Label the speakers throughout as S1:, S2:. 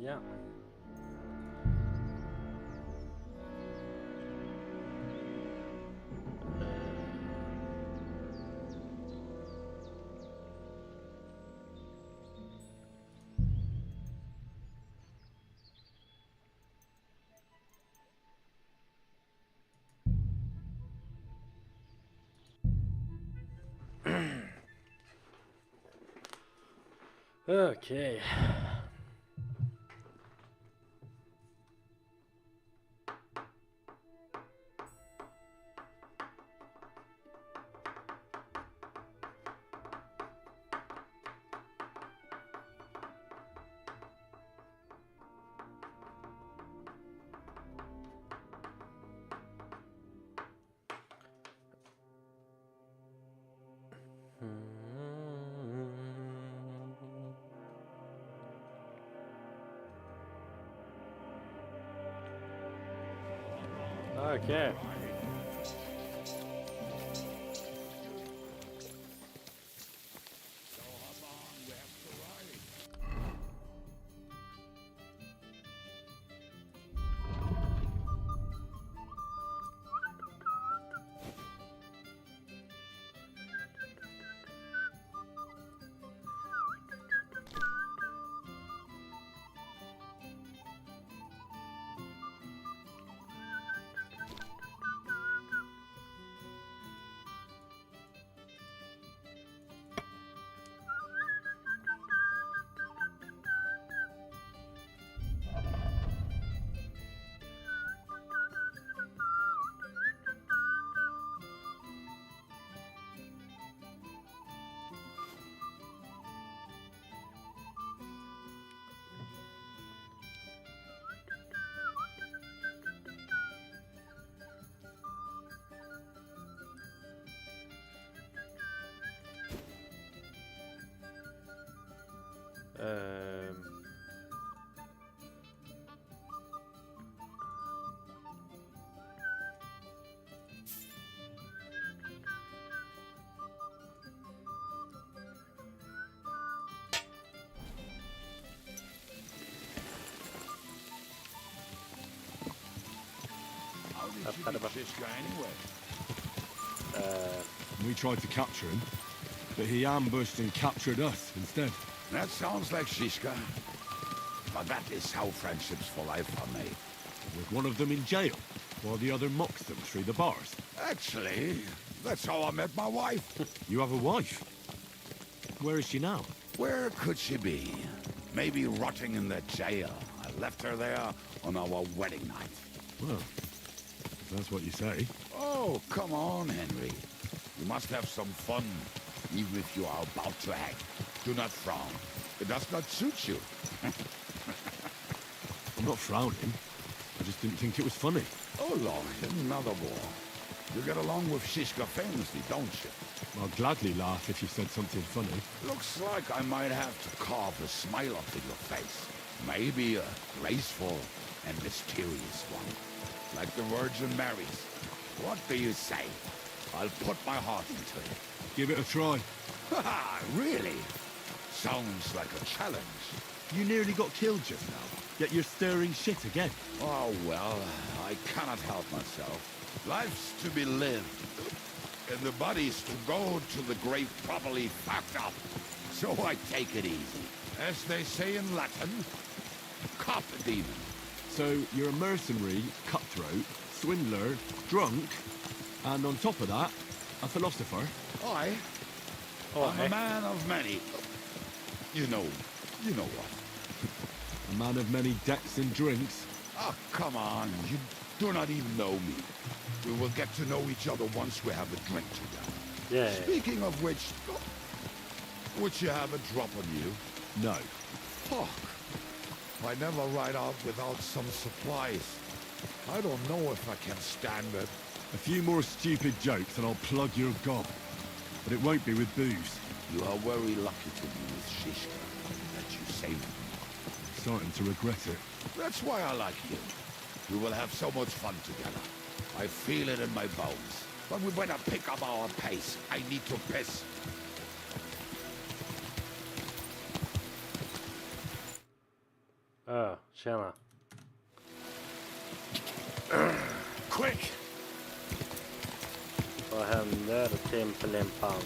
S1: Yeah. Okay. Okay. Um.
S2: How did you get this guy anyway?
S3: We tried to capture him, but he ambushed and captured us instead.
S2: That sounds like Shishka. But that is how friendships for life are made.
S3: With one of them in jail, while the other mocks them through the bars.
S2: Actually, that's how I met my wife.
S3: You have a wife? Where is she now?
S2: Where could she be? Maybe rotting in the jail. I left her there on our wedding night.
S3: Well, if that's what you say.
S2: Oh, come on, Henry. You must have some fun, even if you are about to act. Do not frown. It does not suit you.
S3: I'm not frowning. I just didn't think it was funny.
S2: Oh, Lord, another war. You get along with Shishka famously, don't you?
S3: I'll gladly laugh if you said something funny.
S2: Looks like I might have to carve a smile up in your face. Maybe a graceful and mysterious one. Like the Virgin Mary's. What do you say? I'll put my heart into it.
S3: Give it a try.
S2: Haha, really? Sounds like a challenge.
S3: You nearly got killed just now, yet you're stirring shit again.
S2: Oh, well, I cannot help myself. Life's to be lived, and the body's to go to the grave properly fucked up. So I take it easy. As they say in Latin, carpe diem.
S3: So you're a mercenary, cutthroat, swindler, drunk, and on top of that, a philosopher.
S2: I'm a man of many. You know what.
S3: A man of many decks and drinks.
S2: Oh, come on. You do not even know me. We will get to know each other once we have a drink together.
S1: Yeah.
S2: Speaking of which, would you have a drop on you?
S3: No.
S2: Fuck. I never ride out without some supplies. I don't know if I can stand it.
S3: A few more stupid jokes and I'll plug your gob. But it won't be with booze.
S2: You are very lucky to be with Shishka, that you saved me.
S3: I'm starting to regret it.
S2: That's why I like you. We will have so much fun together. I feel it in my bones. But we better pick up our pace. I need to piss.
S1: Tjena.
S2: Quick!
S1: Vad händer? Timpelimpan.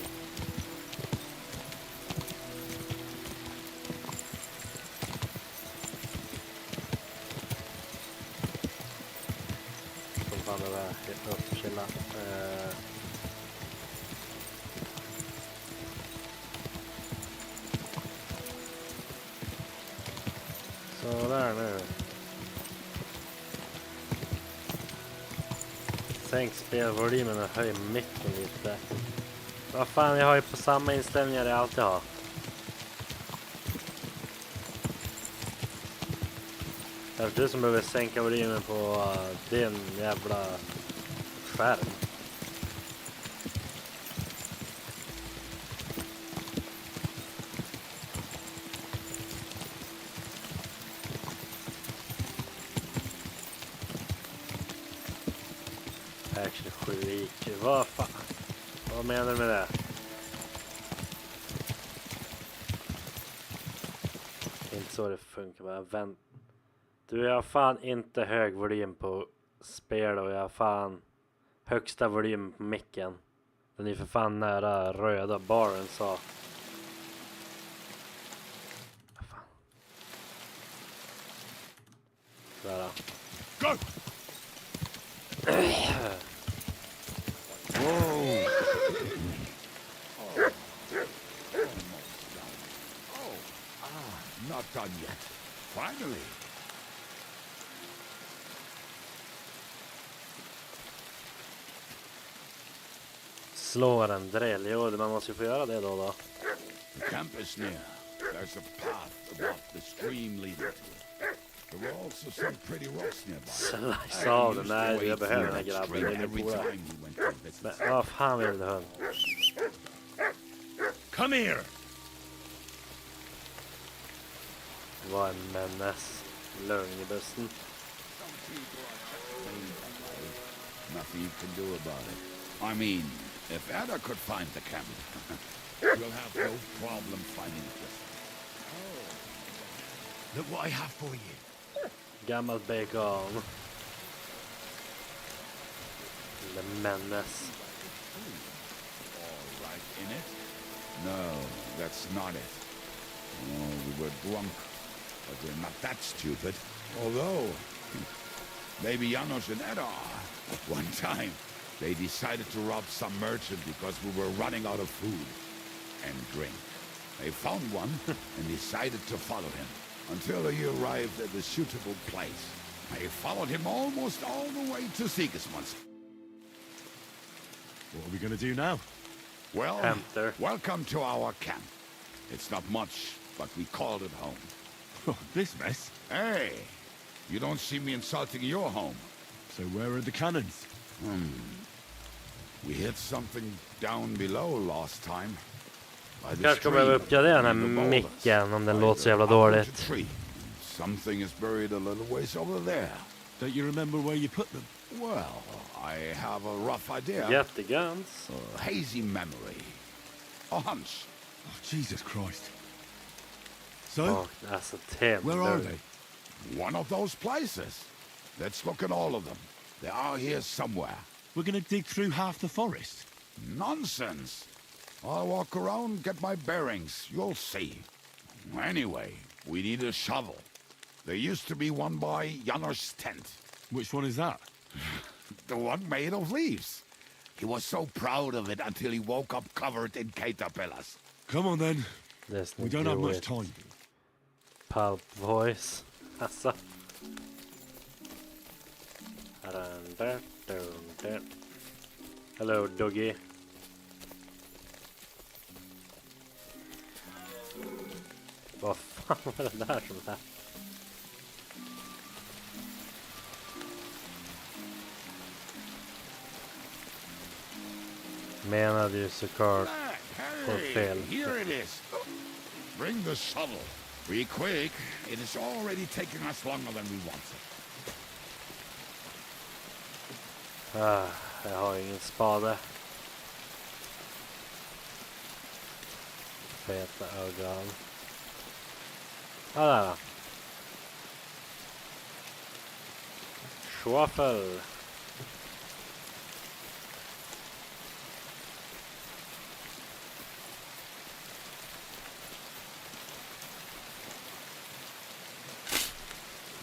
S1: Som fan det där. Upp, chilla. Så där nu. Sänk spelvolymen och höj micken lite. Vad fan, jag har ju på samma inställningar jag alltid har. Det är du som behöver sänka volymen på din jävla skärm. Actually 7 IQ. Vad fan? Vad menar du med det? Det är inte så det funkar. Bara du, jag har fan inte hög volym på spel och jag har fan högsta volym på micken. Den är för fan nära röda baren så. Fan. Sådär.
S2: Go! Whoa! Not done yet. Finally.
S1: Slår en drill. Jo, man måste ju få göra det då.
S2: The camp is near. There's a path above the stream leading to it. There were also some pretty rocks nearby.
S1: Slice av den. Nej, jag behöver den här grabben. Det är min polare. Men vad fan vill du, hund?
S2: Come here!
S1: Vad en menace. Lugn i bussen.
S2: Nothing you can do about it. I mean, if Ada could find the camp, you'll have no problem finding it. Look what I have for you.
S1: Gammalt bacon. The menace.
S2: All right in it? No, that's not it. Oh, we were drunk, but we're not that stupid. Although, maybe Janos and Edda are. One time, they decided to rob some merchant because we were running out of food and drink. They found one and decided to follow him until he arrived at a suitable place. I followed him almost all the way to Sigismund.
S3: What are we going to do now?
S2: Well,
S1: Enter.
S2: welcome to our camp. It's not much, but we called it home.
S3: Oh, this mess.
S2: Hey, you don't see me insulting your home.
S3: So where are the cannons?
S2: We hit something down below last time. By the
S1: Kanske kommer jag
S2: stream,
S1: uppgradera den här
S2: in the boulders.
S1: micken om den
S2: By
S1: låter så
S2: the
S1: jävla
S2: up into
S1: dåligt.
S2: tree. Something is buried a little ways over there.
S3: Don't you remember where you put them?
S2: Well, I have a rough idea.
S1: Jätteguns.
S2: A hazy memory. A hunch.
S3: Oh, Jesus Christ. So,
S1: Och alltså Tim.
S3: where are they?
S2: One of those places. Let's look at all of them. They are here somewhere.
S3: We're going to dig through half the forest.
S2: Nonsense. I'll walk around, get my bearings. You'll see. Anyway, we need a shovel. There used to be one by Janos' tent.
S3: Which one is that?
S2: The one made of leaves. He was so proud of it until he woke up covered in caterpillars.
S3: Come on then.
S1: Just
S3: We don't have much time.
S1: Pulp voice. Alltså. Hello, doggy. Vad fan var det där som lät? Menade ju såklart på fel.
S2: Here it is. Bring the shovel. Be quick. It is already taking us longer than we wanted.
S1: Jag har ingen spade. Feta ögon. Ja, där då. Shuffle.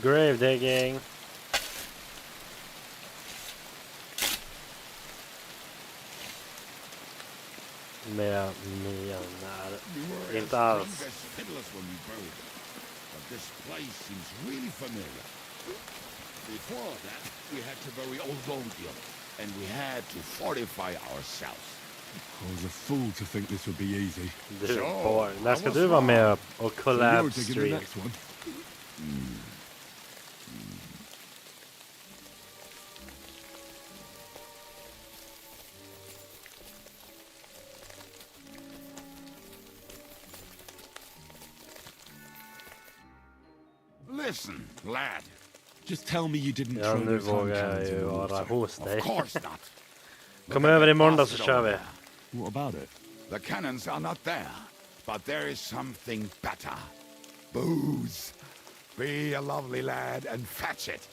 S1: Grave digging. Menar inte alls.
S2: Fiddlers when we buried them, but this place seems really familiar. Before that, we had to bury old Longdeal, and we had to fortify ourselves.
S3: I was a fool to think this would be easy.
S1: Du
S2: So,
S1: boy. När ska
S2: I
S1: du
S2: was
S1: vara
S2: wrong.
S1: med och
S3: So you're
S1: collab
S3: digging the
S1: stream?
S3: next one.
S2: Listen, lad.
S3: Just tell me you didn't
S1: Ja,
S3: throw
S1: nu
S3: those hand
S1: vågar jag
S3: cannons in
S1: ju
S3: the
S1: vara
S3: water.
S1: hos dig.
S2: Of course not.
S1: Kom
S2: Look at
S1: över
S2: that
S1: imorgon så
S2: basket
S1: kör
S2: over
S1: vi.
S2: there.
S3: What about it?
S2: The cannons are not there, but there is something better. Booze. Be a lovely lad and fetch it.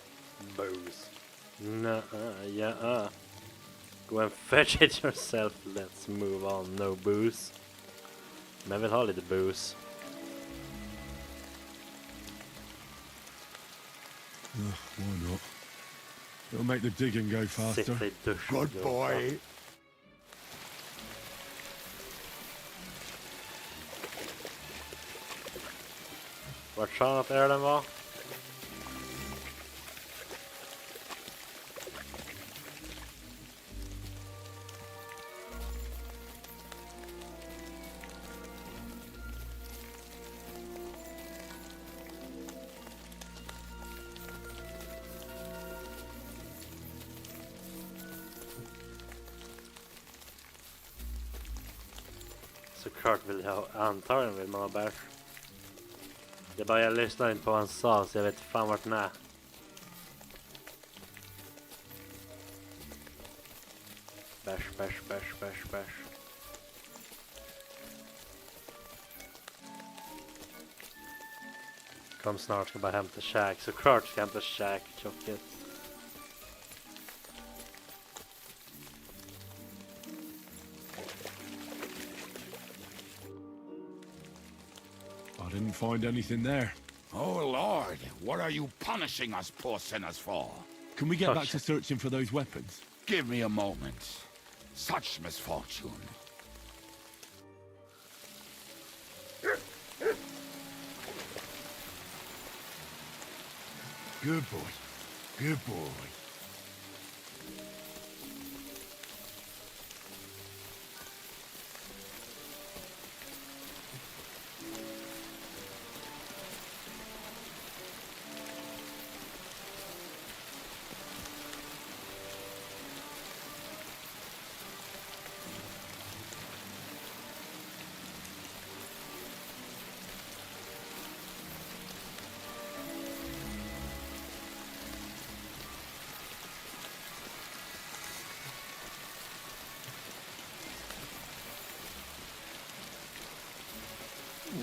S1: Booze. Yeah. Go and fetch it yourself. Let's move on. No booze. Men jag vill ha lite booze.
S3: Why not? It'll make the digging go faster.
S1: Sitta i duschen.
S2: Good boy.
S1: Vart sa han att ölen var? Såklart vill jag, antagligen vill man ha bärs. Det är bara jag lyssnar inte på vad han sa så jag vet fan vart den är. Bärs. Kom snart, ska bara hämta käk. Såklart ska jag hämta käk, tjockis.
S3: I didn't find anything there.
S2: Oh, Lord. What are you punishing us poor sinners for?
S3: Can we get
S1: Oh,
S3: back to
S1: shit.
S3: searching for those weapons?
S2: Give me a moment. Such misfortune.
S3: Good boy. Good boy.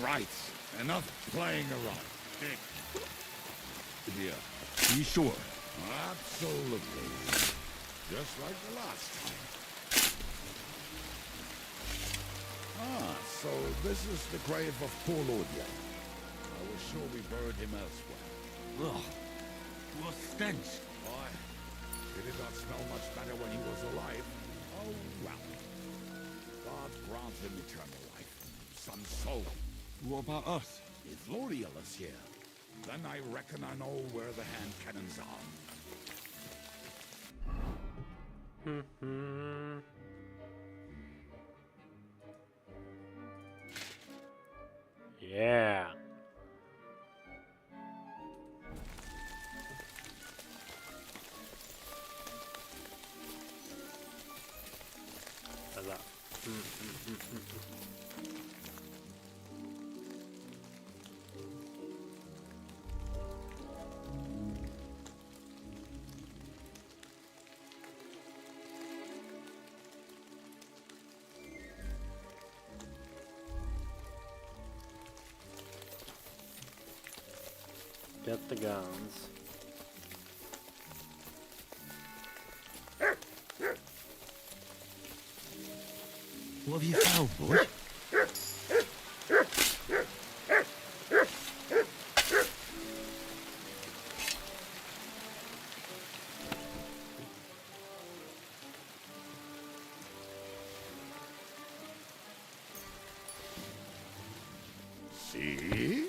S2: Right. Enough playing around. Dick. Here.
S3: Are you sure?
S2: Absolutely. Just like the last time. Ah, so this is the grave of poor Lodia. I was sure we buried him elsewhere.
S3: Ugh. What stench.
S2: Why? He did not smell much better when he was alive. Oh, well. God grant him eternal life. Some soul.
S3: What about us?
S2: If Lodiel is here, then I reckon I know where the hand cannons are.
S1: Yeah. Vänta. Get the guns.
S3: now, boy.
S2: See?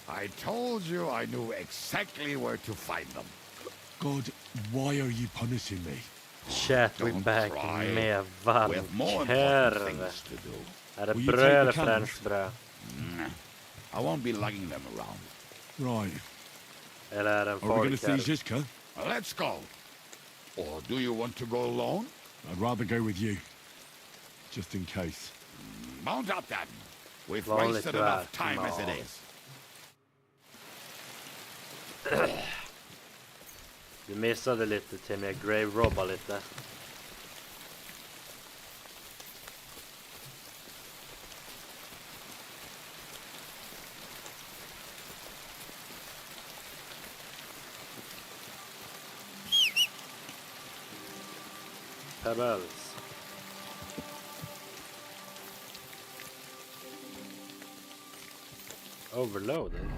S2: I told you I knew exactly where to find them.
S3: God, why are you punishing me?
S1: Chatback
S2: try.
S1: med
S2: We have more
S1: varm
S2: important
S1: korv.
S2: things to do.
S1: Är det
S3: Will you
S1: bröd
S3: take
S1: eller
S3: the cannons?
S1: franskbröd?
S2: I won't be lugging them around.
S3: Right.
S1: Eller är det en
S3: Are we going to see
S1: folköl?
S3: Zizka?
S2: Let's go. Or do you want to go alone?
S3: I'd rather go with you. Just in case.
S2: Mount up then. We've
S1: Vanligt
S2: wasted
S1: tyvärr.
S2: enough time as it
S1: Ja.
S2: is.
S1: Du missade lite Tim, jag grave robbar lite. Pebbles. Overloaded.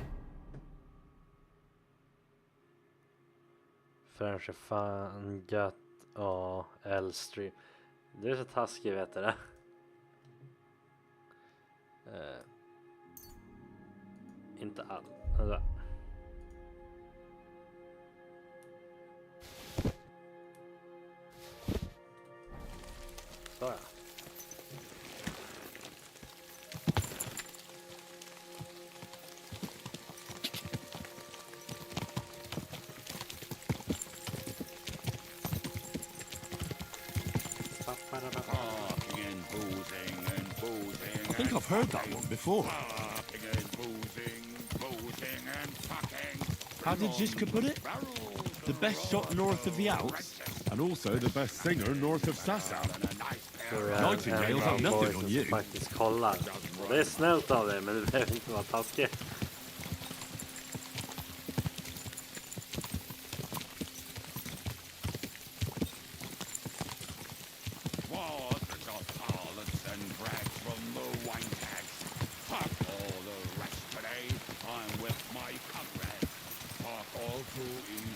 S1: French är fan gött. Ja, L-stream. Det är så taskigt, vet du det. Inte all. Alltså. Så ja.
S2: Talking and boozing and boozing.
S3: I think I've heard that one before.
S2: Talking and boozing and fucking.
S3: How did Zizka put it? The best shot north of the Alps, and also the best singer north of Sasau.
S1: Så jag
S3: Nightingales have nothing on you.
S1: faktiskt kollar. Och det är snällt av dig, men det behöver inte vara taskigt.
S2: Waters of harlots and brags from the wine tags. Fuck all the rest today. I'm with my comrades. Talk all too easy.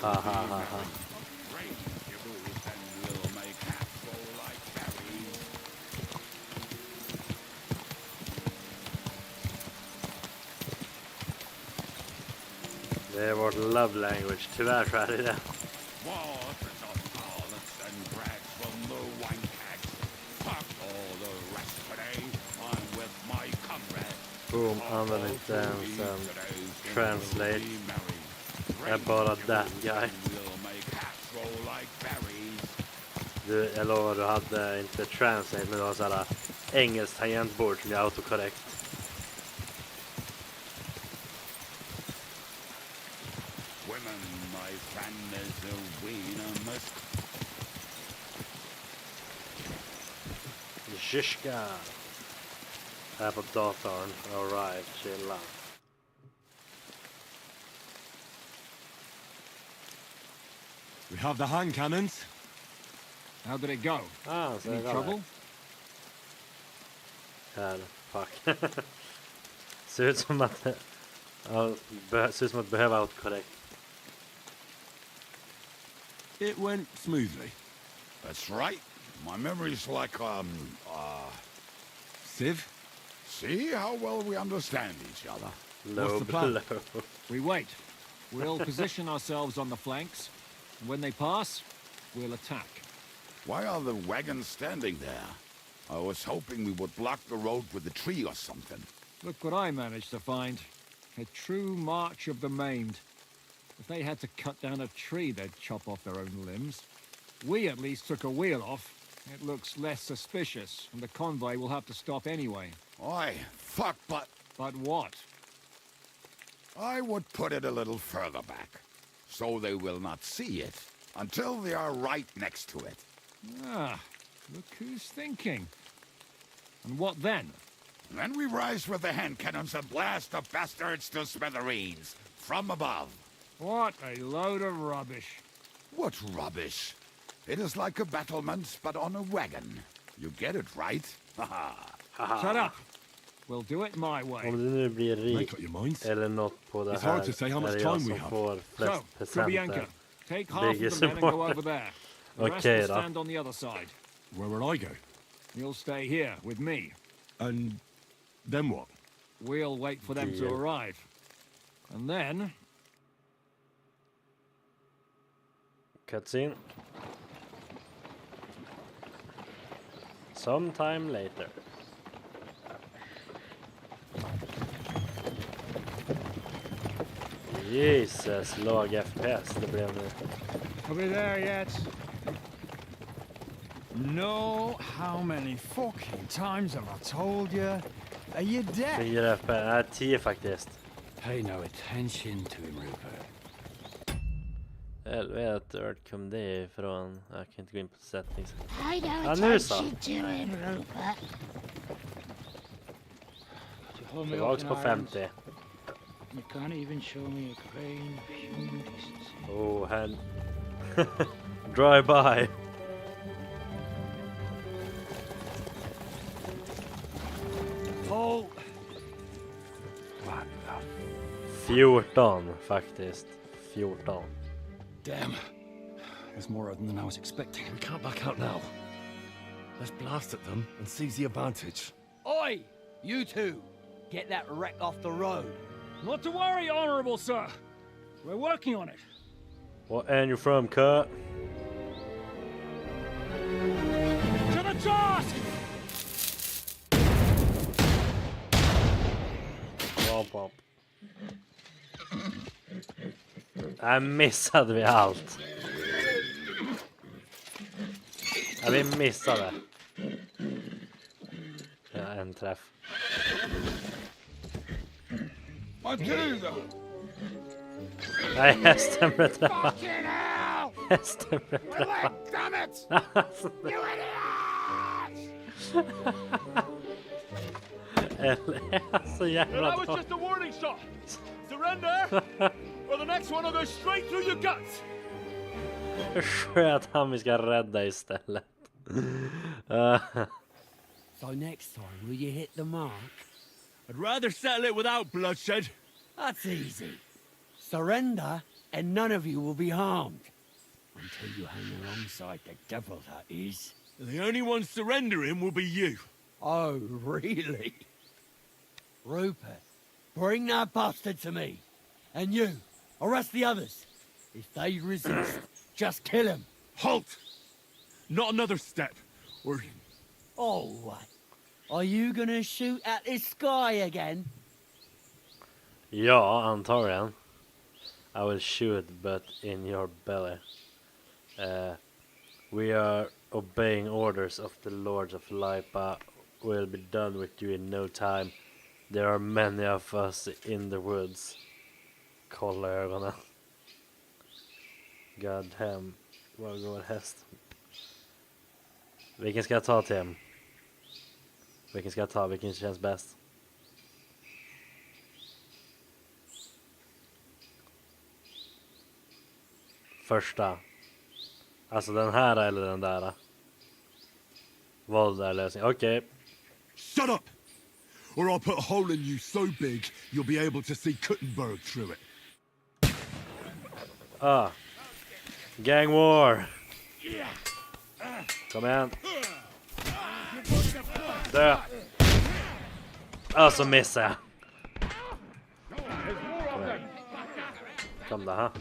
S1: Ha ha ha ha.
S2: Raise your boots and we'll make half roll like berries.
S1: Det är vårt love language, tyvärr så är det det.
S2: Waters of harlots and brags from the wine tags. Fuck all the rest today. I'm with my comrades.
S1: Boom, använder inte ens translate. Jag är bara that guy. Du, jag lovar, du hade inte translate, men det var såhär engelskt tangentbord som är autokorrekt.
S2: Women, my friend, is a wiener
S1: Zizka. Här på datorn. Alright, chilla.
S3: We have the hand cannons.
S4: How did it go?
S1: Ah, så
S4: Any
S1: jag
S4: trouble?
S1: här. Fuck. Ser ut som att ja, ser ut som att behöva autokorrekt.
S3: It went smoothly.
S2: That's right. My memory's like,
S3: Civ,
S2: see how well we understand each other.
S1: Low
S3: the plan?
S1: blow.
S4: We wait. We'll position ourselves on the flanks. And when they pass, we'll attack.
S2: Why are the wagons standing there? I was hoping we would block the road with a tree or something.
S4: Look what I managed to find. A true march of the maimed. If they had to cut down a tree, they'd chop off their own limbs. We at least took a wheel off. It looks less suspicious, and the convoy will have to stop anyway.
S2: Oi, fuck, but
S4: But what?
S2: I would put it a little further back, so they will not see it until they are right next to it.
S4: Ah, look who's thinking. And what then?
S2: Then we rise with the hand cannons and blast the bastards to smithereens from above.
S4: What a load of rubbish.
S2: What rubbish! It is like a battlement, but on a wagon. You get it right?
S4: Shut up. We'll do it my way.
S1: Om du nu blir
S3: Make
S1: rik
S3: up your minds.
S1: eller något på det
S3: It's hard
S1: här
S3: to say how much
S1: är det
S3: time
S1: jag
S3: we
S1: som
S3: have.
S1: får
S4: So,
S1: flest
S4: Krabianka,
S1: presenter.
S4: take half of
S1: Biggest
S4: the men and go
S1: important.
S4: over there. The rest
S1: Okay,
S4: will
S1: då.
S4: stand on the other side.
S3: Where will I go?
S4: You'll stay here with me.
S3: And then what?
S4: We'll wait for them to
S1: Deal.
S4: arrive. And then...
S1: Cutscene. Sometime later. Jesus, låg FPS det blev nu.
S4: Are we there yet?
S5: No, how many fucking times have I told you? Are you deaf?
S1: 4 FPS, nej 10 faktiskt.
S5: Pay no attention to him, Rupert.
S1: Helvete, vart kom det ifrån? Jag kan inte gå in på settings.
S6: I don't
S1: Ja, nu så.
S6: attention to him, Rupert.
S1: Tillbaks på 50.
S6: You can't even show me a grain of human decency.
S1: Oh, han... Drive by.
S5: Paul!
S1: 14 faktiskt. 14.
S5: Damn. There's more of them than I was expecting.
S7: We can't back out now. Let's blast at them and seize the advantage.
S8: Oi! You two! Get that wreck off the road.
S4: Not to worry, Honorable Sir. We're working on it.
S1: What end you from, Kurt?
S4: To the task!
S1: Womp womp. Här missade vi allt. Ja, vi missade. Ja, en träff. Nej, hästen blev träffad. Hästen blev träffad. Eller, så jävla
S4: That was just a warning shot. Surrender, or the next one will go straight through your guts.
S1: sköt han vi ska rädda istället.
S8: So next time, will you hit the mark?
S3: I'd rather settle it without bloodshed.
S8: That's easy. Surrender, and none of you will be harmed. Until you hang alongside the devil, that is.
S3: The only one surrendering will be you.
S8: Oh, really? Rupert, bring that bastard to me. And you, arrest the others. If they resist, just kill him.
S3: Halt! Not another step, or
S8: Oh, what? Are you gonna shoot at this sky again?
S1: Ja, antagligen. I will shoot, but in your belly. We are obeying orders of the Lords of Lipa. We'll be done with you in no time. There are many of us in the woods. Kolla ögonen. God damn. Var går häst? Vilken ska jag ta, Tim? Vilken ska jag ta? Vilken känns bäst? Första. Alltså den här eller den där. Vad är lösningen? Okej.
S3: shut up! Or I'll put a hole in you so big you'll be able to see Kuttenberg through it.
S1: Ah. Gang war. Kom igen. Dö. Så missar jag. Kom igen. Kom där, ha.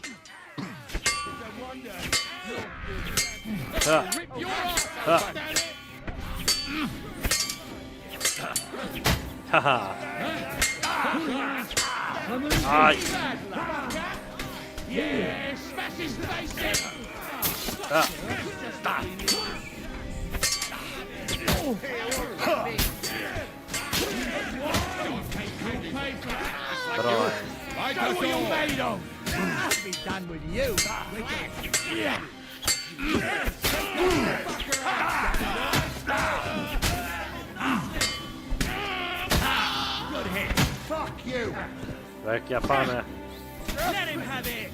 S1: Haha. Aj. Bra.
S8: Be done with you.
S5: Fuck you!
S1: Verkar fan med.
S8: Let him have it.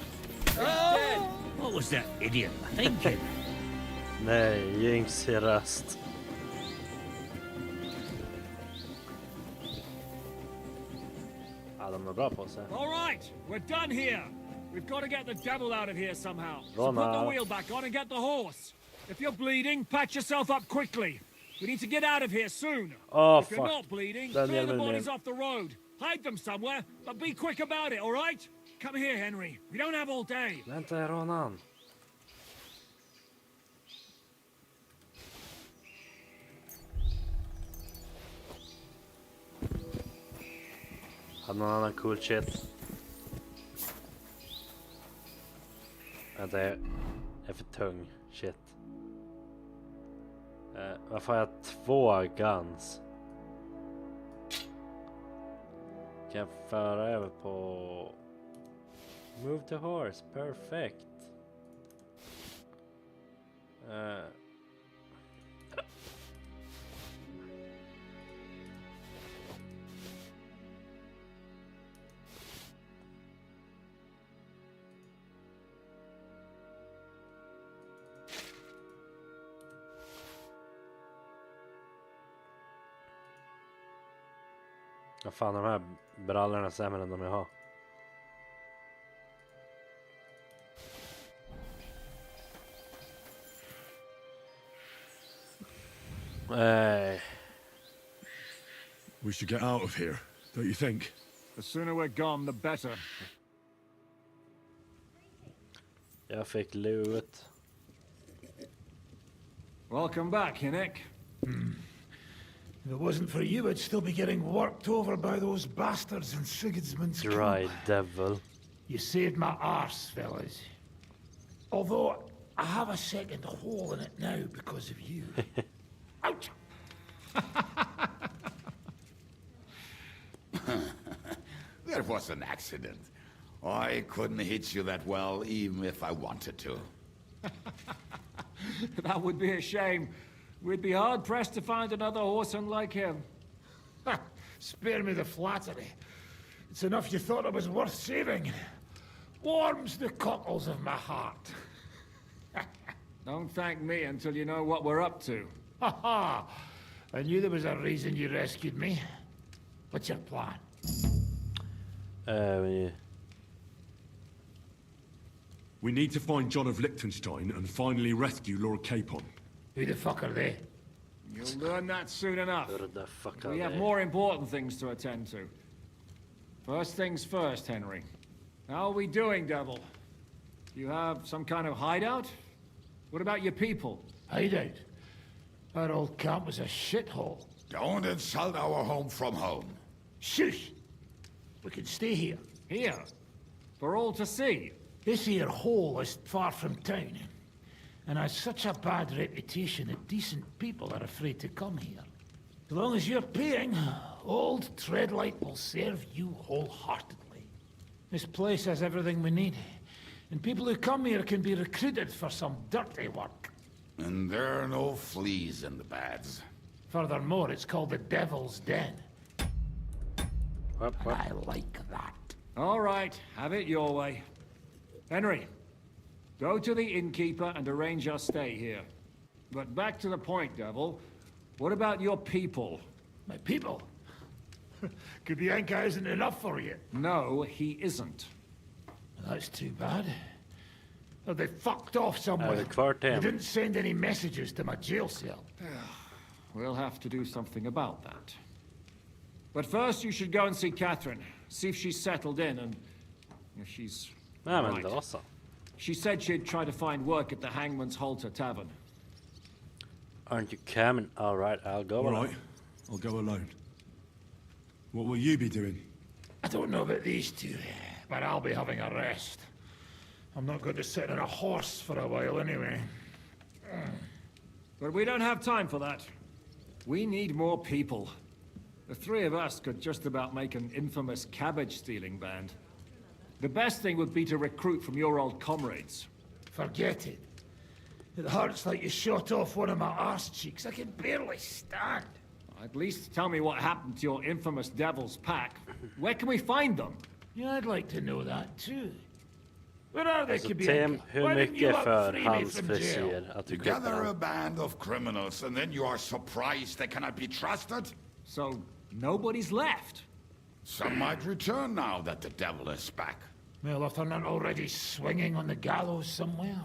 S5: What was that idiot thinking?
S1: Nej, Jinx i röst. hade de något bra på sig.
S4: All right, we're done here. We've got to get the devil out of here somehow. So put the
S1: Ronna.
S4: wheel back on and get the horse. If you're bleeding, patch yourself up quickly. We need to get out of here soon.
S1: Oh,
S4: If you're
S1: fuck.
S4: not bleeding,
S1: Den
S4: clear the
S1: jäveln
S4: bodies
S1: är-
S4: off the road. Hide them somewhere, but be quick about it, all right? Come here, Henry. We don't have all day.
S1: Vänta, jag rånar han. Hade någon annan cool shit? Vänta, jag är för tung. Shit. Varför har jag 2 guns? Kan jag föra över på... Move the horse, perfect. Vad fan, de här brallorna är sämre än de jag har.
S3: We should get out of here, don't you think?
S4: The sooner we're gone, the better.
S1: Jag fick loot.
S4: Welcome back, Hinnick.
S6: If it wasn't for you, I'd still be getting worked over by those bastards in Sigismund's
S1: Dry
S6: camp.
S1: devil.
S6: You saved my arse, fellas. Although, I have a second hole in it now because of you. Ouch!
S2: That was an accident. I couldn't hit you that well, even if I wanted to.
S4: That would be a shame. We'd be hard-pressed to find another horseman like him.
S6: Spare me the flattery. It's enough you thought it was worth saving. Warms the cockles of my heart.
S4: Don't thank me until you know what we're up to.
S6: Ha ha! I knew there was a reason you rescued me. What's your plan?
S3: We need to find John of Liechtenstein and finally rescue Lord Capon.
S6: Who the fuck are they?
S4: You'll learn that soon enough.
S1: Hur the fuck
S4: We
S1: are
S4: have
S1: they?
S4: more important things to attend to. First things first, Henry. How are we doing, Devil? You have some kind of hideout? What about your people?
S6: Hideout. Our old camp was a shithole.
S2: Don't insult our home from home.
S6: Shush! We can stay here.
S4: Here? For all to see?
S6: This here hole is far from town, and has such a bad reputation that decent people are afraid to come here. As long as you're paying, old Treadlight will serve you wholeheartedly. This place has everything we need, and people who come here can be recruited for some dirty work.
S2: And there are no fleas in the beds.
S6: Furthermore, it's called the Devil's Den.
S1: What?
S6: I like that.
S4: All right, have it your way. Henry, go to the innkeeper and arrange our stay here. But back to the point, Devil. What about your people?
S6: My people. Kubianka isn't enough for you.
S4: No, he isn't.
S6: That's too bad. Oh, they fucked off somewhere.
S1: det kvar till
S6: They
S1: him.
S6: didn't send any messages to my jail cell.
S4: We'll have to do something about that. But first, you should go and see Catherine. See if she's settled in and if she's
S1: Nej men
S4: right.
S1: då så.
S4: She said she'd try to find work at the Hangman's Halter Tavern.
S1: Aren't you coming? Alright, I'll go.
S3: All right, I'll go alone. What will you be doing?
S6: I don't know about these two, but I'll be having a rest. I'm not going to sit on a horse for a while anyway.
S4: But we don't have time for that. We need more people. The three of us could just about make an infamous cabbage-stealing band. The best thing would be to recruit from your old comrades.
S6: Forget it. It hurts like you shot off one of my arse cheeks. I can barely stand.
S4: At least tell me what happened to your infamous Devil's Pack. Where can we find them?
S6: Yeah, I'd like to know that too. Where are they,
S1: Så
S6: Kubianka?
S1: Tim, hur
S6: Why didn't you
S1: mycket för
S6: free me
S1: hans
S6: from jail?
S1: frisyr att du klippar
S2: Gather a
S1: den?
S2: band of criminals, and then you are surprised they cannot be trusted?
S4: So, nobody's left?
S2: Some might return now that the devil is back.
S6: Well, if they're not already swinging on the gallows somewhere.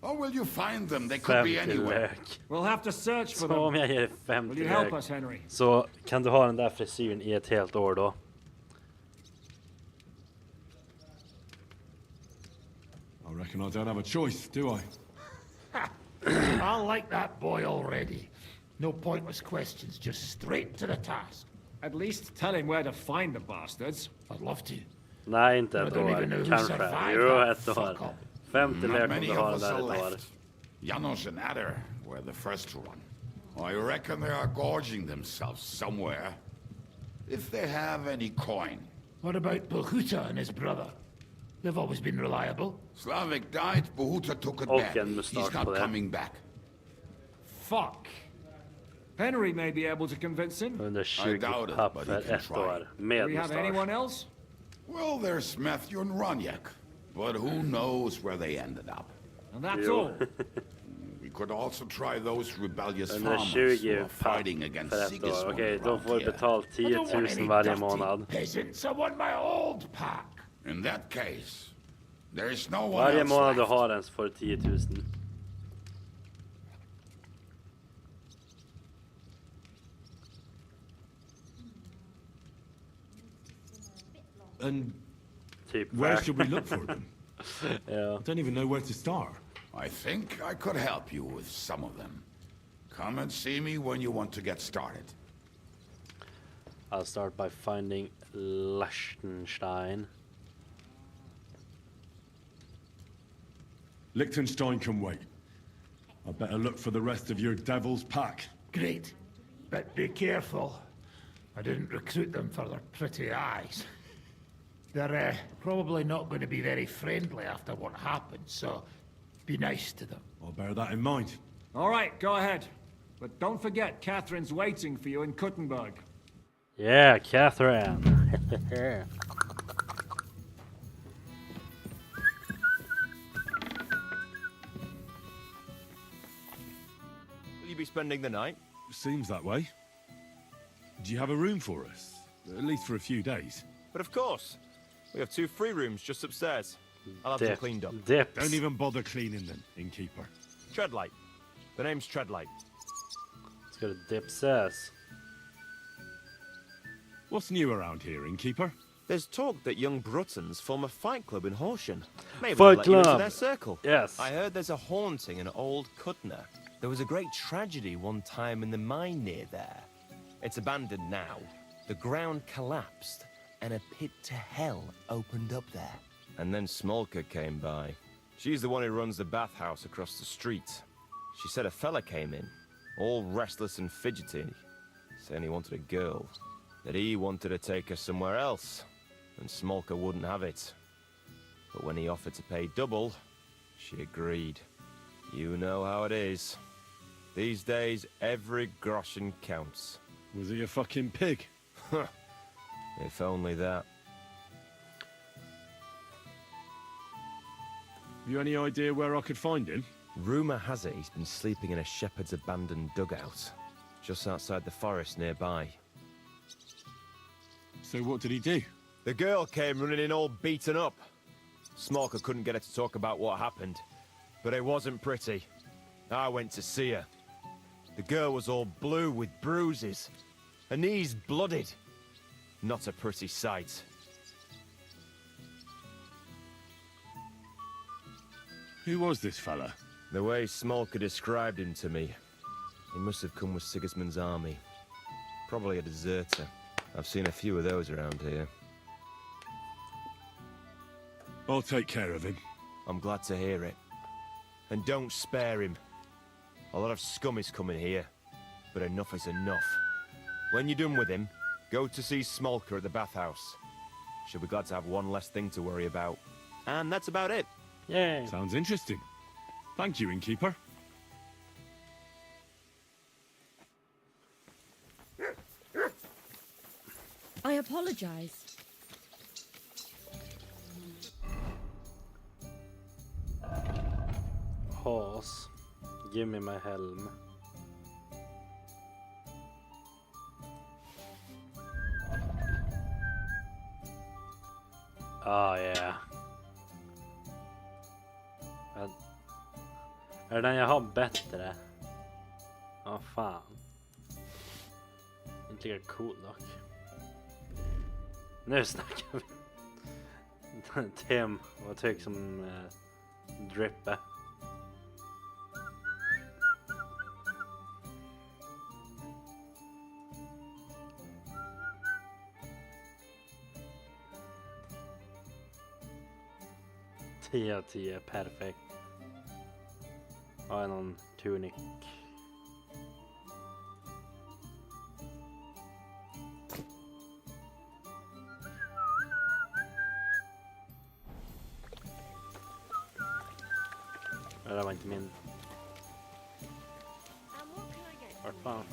S2: Or will you find them? They could be
S1: 50
S2: anywhere.
S1: lök.
S4: We'll have to search for
S1: Så om
S4: them.
S1: jag ger dig
S4: Will
S1: 50
S4: you help
S1: lök
S4: us, Henry?
S1: så kan du ha den där frisyren i ett helt år då.
S3: I reckon I don't have a choice, do I?
S6: I like that boy already. No pointless questions, just straight to the task.
S4: At least tell him where to find the bastards.
S6: I'd love to.
S1: Nej, inte
S6: I
S1: ett
S6: don't even know
S1: år.
S6: who
S1: Kanske.
S6: survived
S1: Jo,
S6: that
S1: ett år.
S6: fuck up.
S1: 50
S2: Not
S1: lök om
S2: many
S1: du
S2: of
S1: har den
S2: us
S1: där
S2: are
S1: ett år.
S2: left. Janos and Adder were the first to run. I reckon they are gorging themselves somewhere. If they have any coin.
S6: What about Bohuta and his brother? They've always been reliable.
S2: Slavik died, Bohuta took it
S1: Och
S2: back.
S1: en mustasch
S2: He's
S1: på
S2: not
S1: det.
S2: coming back.
S4: Fuck. Henry may be able to convince him.
S1: 120
S2: I doubt it,
S1: papper
S2: but he can
S1: ett
S2: try.
S1: år.
S4: Do
S1: Med
S4: we have
S1: mustasch.
S4: anyone else?
S2: Well, there's Matthew and Ronyak. But who knows where they ended up.
S4: And that's
S1: Jo.
S4: all.
S2: We could also try those rebellious farmers
S1: 120
S2: who are fighting
S1: papp
S2: against
S1: för ett år.
S2: Sigismund
S1: Okej, då
S2: around
S1: får du
S2: here.
S1: betalt
S6: I
S1: 10
S6: don't want
S1: 000
S6: any
S1: varje
S6: dirty
S1: månad.
S6: peasants. I want my old pack.
S2: In that case, there is no one
S1: Varje
S2: else
S1: månad du
S2: left.
S1: har den så får du 10 000.
S3: And
S1: Typ
S3: where
S1: vär-
S3: should we look for them?
S1: Ja.
S3: I don't even know where to start.
S2: I think I could help you with some of them. Come and see me when you want to get started.
S1: I'll start by finding Liechtenstein.
S3: Liechtenstein can wait. I better look for the rest of your devil's pack.
S6: Great. But be careful. I didn't recruit them for their pretty eyes. They're probably not going to be very friendly after what happened, so be nice to them.
S3: I'll bear that in mind.
S4: All right, go ahead. But don't forget, Catherine's waiting for you in Kuttenberg.
S1: Yeah, Catherine.
S7: Will you be spending the night?
S3: Seems that way. Do you have a room for us? At least for a few days.
S7: But of course. We have 2 free rooms just upstairs. I'll have them
S1: Dip,
S7: cleaned up.
S1: dips.
S3: Don't even bother cleaning them, innkeeper.
S7: Treadlight. The name's Treadlight.
S1: Ska du dipsas?
S3: What's new around here, innkeeper?
S7: There's talk that young Bruttons form a fight club in Horsham. Maybe
S1: Fight
S7: they'll let you into
S1: club.
S7: their circle.
S1: Yes.
S7: I heard there's a haunting in Old Cutner. There was a great tragedy one time in the mine near there. It's abandoned now. The ground collapsed, and a pit to hell opened up there. And then Smolka came by. She's the one who runs the bathhouse across the street. She said a fella came in, all restless and fidgety, saying he wanted a girl. That he wanted to take her somewhere else, and Smolka wouldn't have it. But when he offered to pay double, she agreed. You know how it is. These days, every groschen counts.
S3: Was he a fucking pig?
S7: If only that.
S3: Have you any idea where I could find him?
S7: Rumour has it he's been sleeping in a shepherd's abandoned dugout, just outside the forest nearby.
S3: So what did he do?
S7: The girl came running in all beaten up. Smolka couldn't get her to talk about what happened, but it wasn't pretty. I went to see her. The girl was all blue with bruises, her knees blooded. Not a pretty sight.
S3: Who was this fella?
S7: The way Smolka described him to me, he must have come with Sigismund's army. Probably a deserter. I've seen a few of those around here.
S3: I'll take care of him.
S7: I'm glad to hear it. And don't spare him. A lot of scum is coming here, but enough is enough. When you're done with him, go to see Smolka at the bathhouse. She'll be glad to have one less thing to worry about. And that's about it.
S1: Yay.
S3: Sounds interesting. Thank you, innkeeper.
S9: I apologize.
S1: Horse. Give me my helm. Oh yeah. Är det den jag har bättre? Ja, fan. Inte lika cool dock. Nu snackar vi. Tim var tyck som Drippe. Tio av 10, perfekt. Har jag någon tunic? Det där var inte min. Vart fan?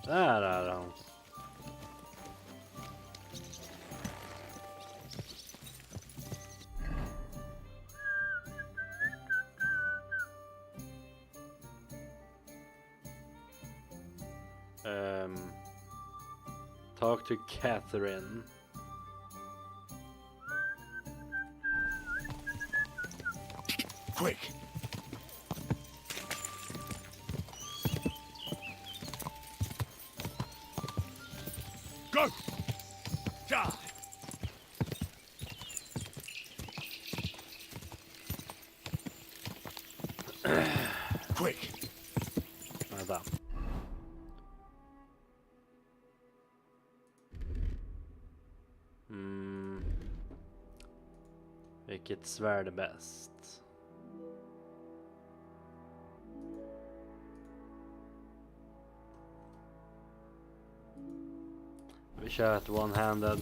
S1: Där är han. Talk to Catherine.
S2: Quick! Go! Die! Quick!
S1: Vänta. Vilket svärd är bäst? Vi kör ett one-handed.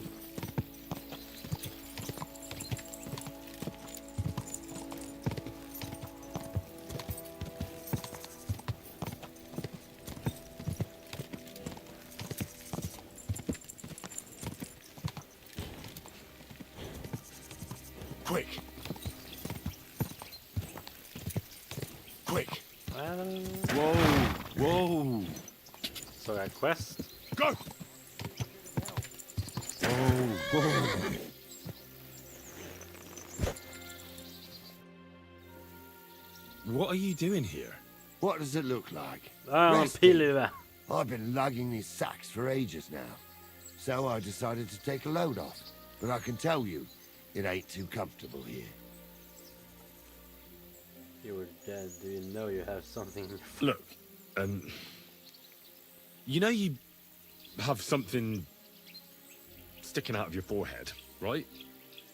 S2: Quick! Quick!
S3: Whoa, whoa.
S1: Så jag quest.
S2: Go!
S3: What are you doing here?
S2: What does it look like?
S1: En pillhuvud.
S2: I've been lugging these sacks for ages now, so I decided to take a load off. But I can tell you, it ain't too comfortable here.
S1: You were dead. Do you know you have something in your
S3: Look, you know you have something sticking out of your forehead, right?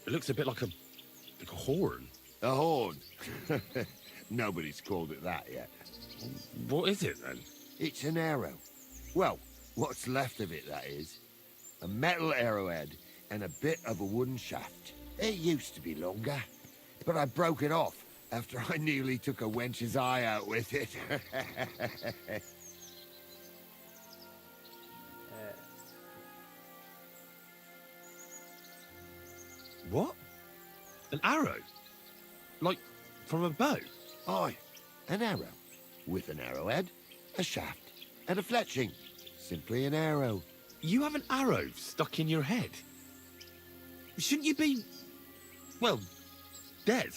S3: It looks a bit like a horn.
S2: A horn? Nobody's called it that yet.
S3: What is it then?
S2: It's an arrow. Well, what's left of it, that is. A metal arrowhead and a bit of a wooden shaft. It used to be longer, but I broke it off after I nearly took a wench's eye out with it.
S3: What? An arrow? Like, from a bow?
S2: Aye, an arrow. With an arrowhead, a shaft, and a fletching. Simply an arrow.
S3: You have an arrow stuck in your head? Shouldn't you be, well, dead?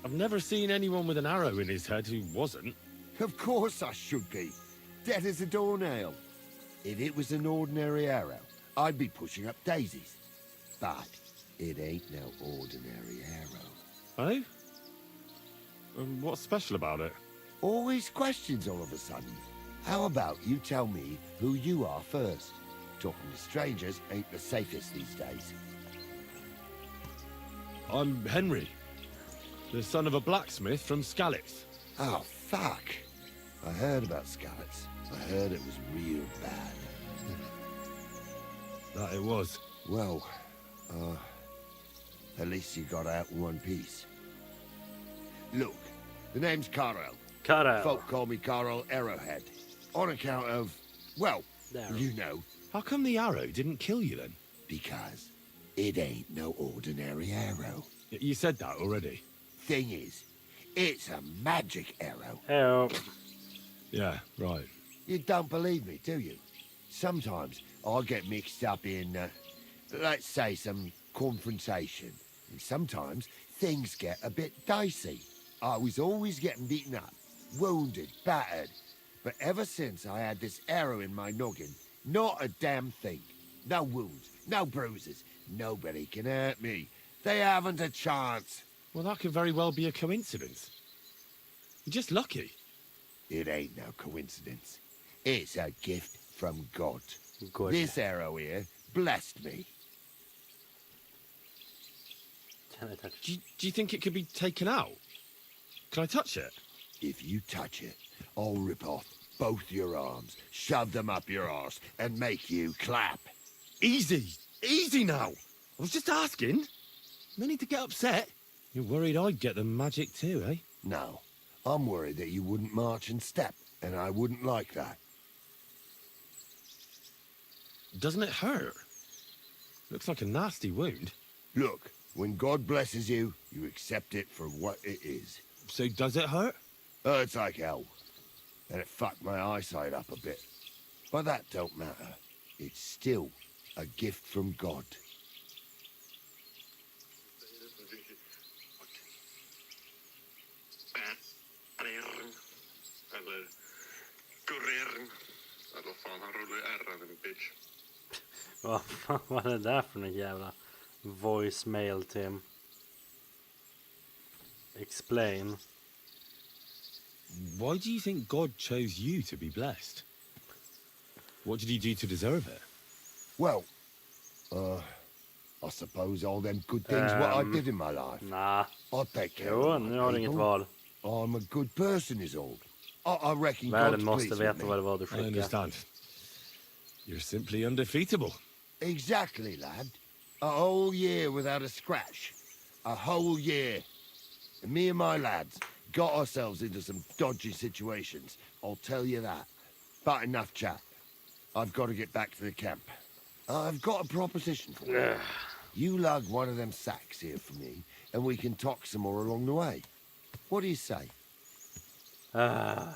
S3: I've never seen anyone with an arrow in his head who wasn't.
S2: Of course I should be. Dead as a doornail. If it was an ordinary arrow, I'd be pushing up daisies. But it ain't no ordinary arrow.
S3: Oh? And what's special about it?
S2: Always questions all of a sudden. How about you tell me who you are first? Talking to strangers ain't the safest these days.
S3: I'm Henry, the son of a blacksmith from Skalitz.
S2: Oh, fuck. I heard about Skalitz. I heard it was real bad.
S3: That it was.
S2: Well, at least you got out in one piece. Look, the name's Carl.
S1: Carl.
S2: Folk call me Carl Arrowhead. On account of, well,
S1: There.
S2: you know,
S3: How come the arrow didn't kill you then?
S2: because it ain't no ordinary arrow.
S3: You said that already.
S2: Thing is, it's a magic arrow.
S1: Heyo.
S3: Yeah, right.
S2: You don't believe me, do you? Sometimes I get mixed up in, let's say, some confrontation. And sometimes things get a bit dicey. I was always getting beaten up, wounded, battered. But ever since I had this arrow in my noggin, not a damn thing. No wounds, no bruises. Nobody can hurt me. They haven't a chance.
S3: Well, that could very well be a coincidence. You're just lucky.
S2: It ain't no coincidence. It's a gift from God.
S1: Good.
S2: This arrow here blessed me.
S1: Can I touch?
S3: Do you think it could be taken out? Can I touch it?
S2: If you touch it, I'll rip off both your arms, shove them up your arse, and make you clap.
S3: Easy! Easy now! I was just asking. No need to get upset. You're worried I'd get the magic too, eh?
S2: No, I'm worried that you wouldn't march and step, and I wouldn't like that.
S3: Doesn't it hurt? Looks like a nasty wound.
S2: Look, when God blesses you, you accept it for what it is.
S3: So does it hurt?
S2: Hurts like hell. And it fucked my eyesight up a bit. But that don't matter. It's still a gift from God.
S1: Vad fan var det där för någon jävla voicemail till him? Explain.
S3: Why do you think God chose you to be blessed? What did he do to deserve it?
S2: Well, I suppose all them good things what I did in my life.
S1: Nah.
S2: I take care
S1: Jo,
S2: of my
S1: nu har du inget
S2: people.
S1: val.
S2: I'm a good person is all. I reckon
S1: Världen
S2: God's
S1: måste
S2: pleased
S1: veta
S2: with
S1: vad
S2: me.
S1: det var du
S3: I
S1: skickade.
S3: understand. You're simply undefeatable.
S2: Exactly, lad. A whole year without a scratch. A whole year. And me and my lads got ourselves into some dodgy situations. I'll tell you that. But enough chat. I've got to get back to the camp. I've got a proposition for you. You lug one of them sacks here for me, and we can talk some more along the way. What do you say?
S3: And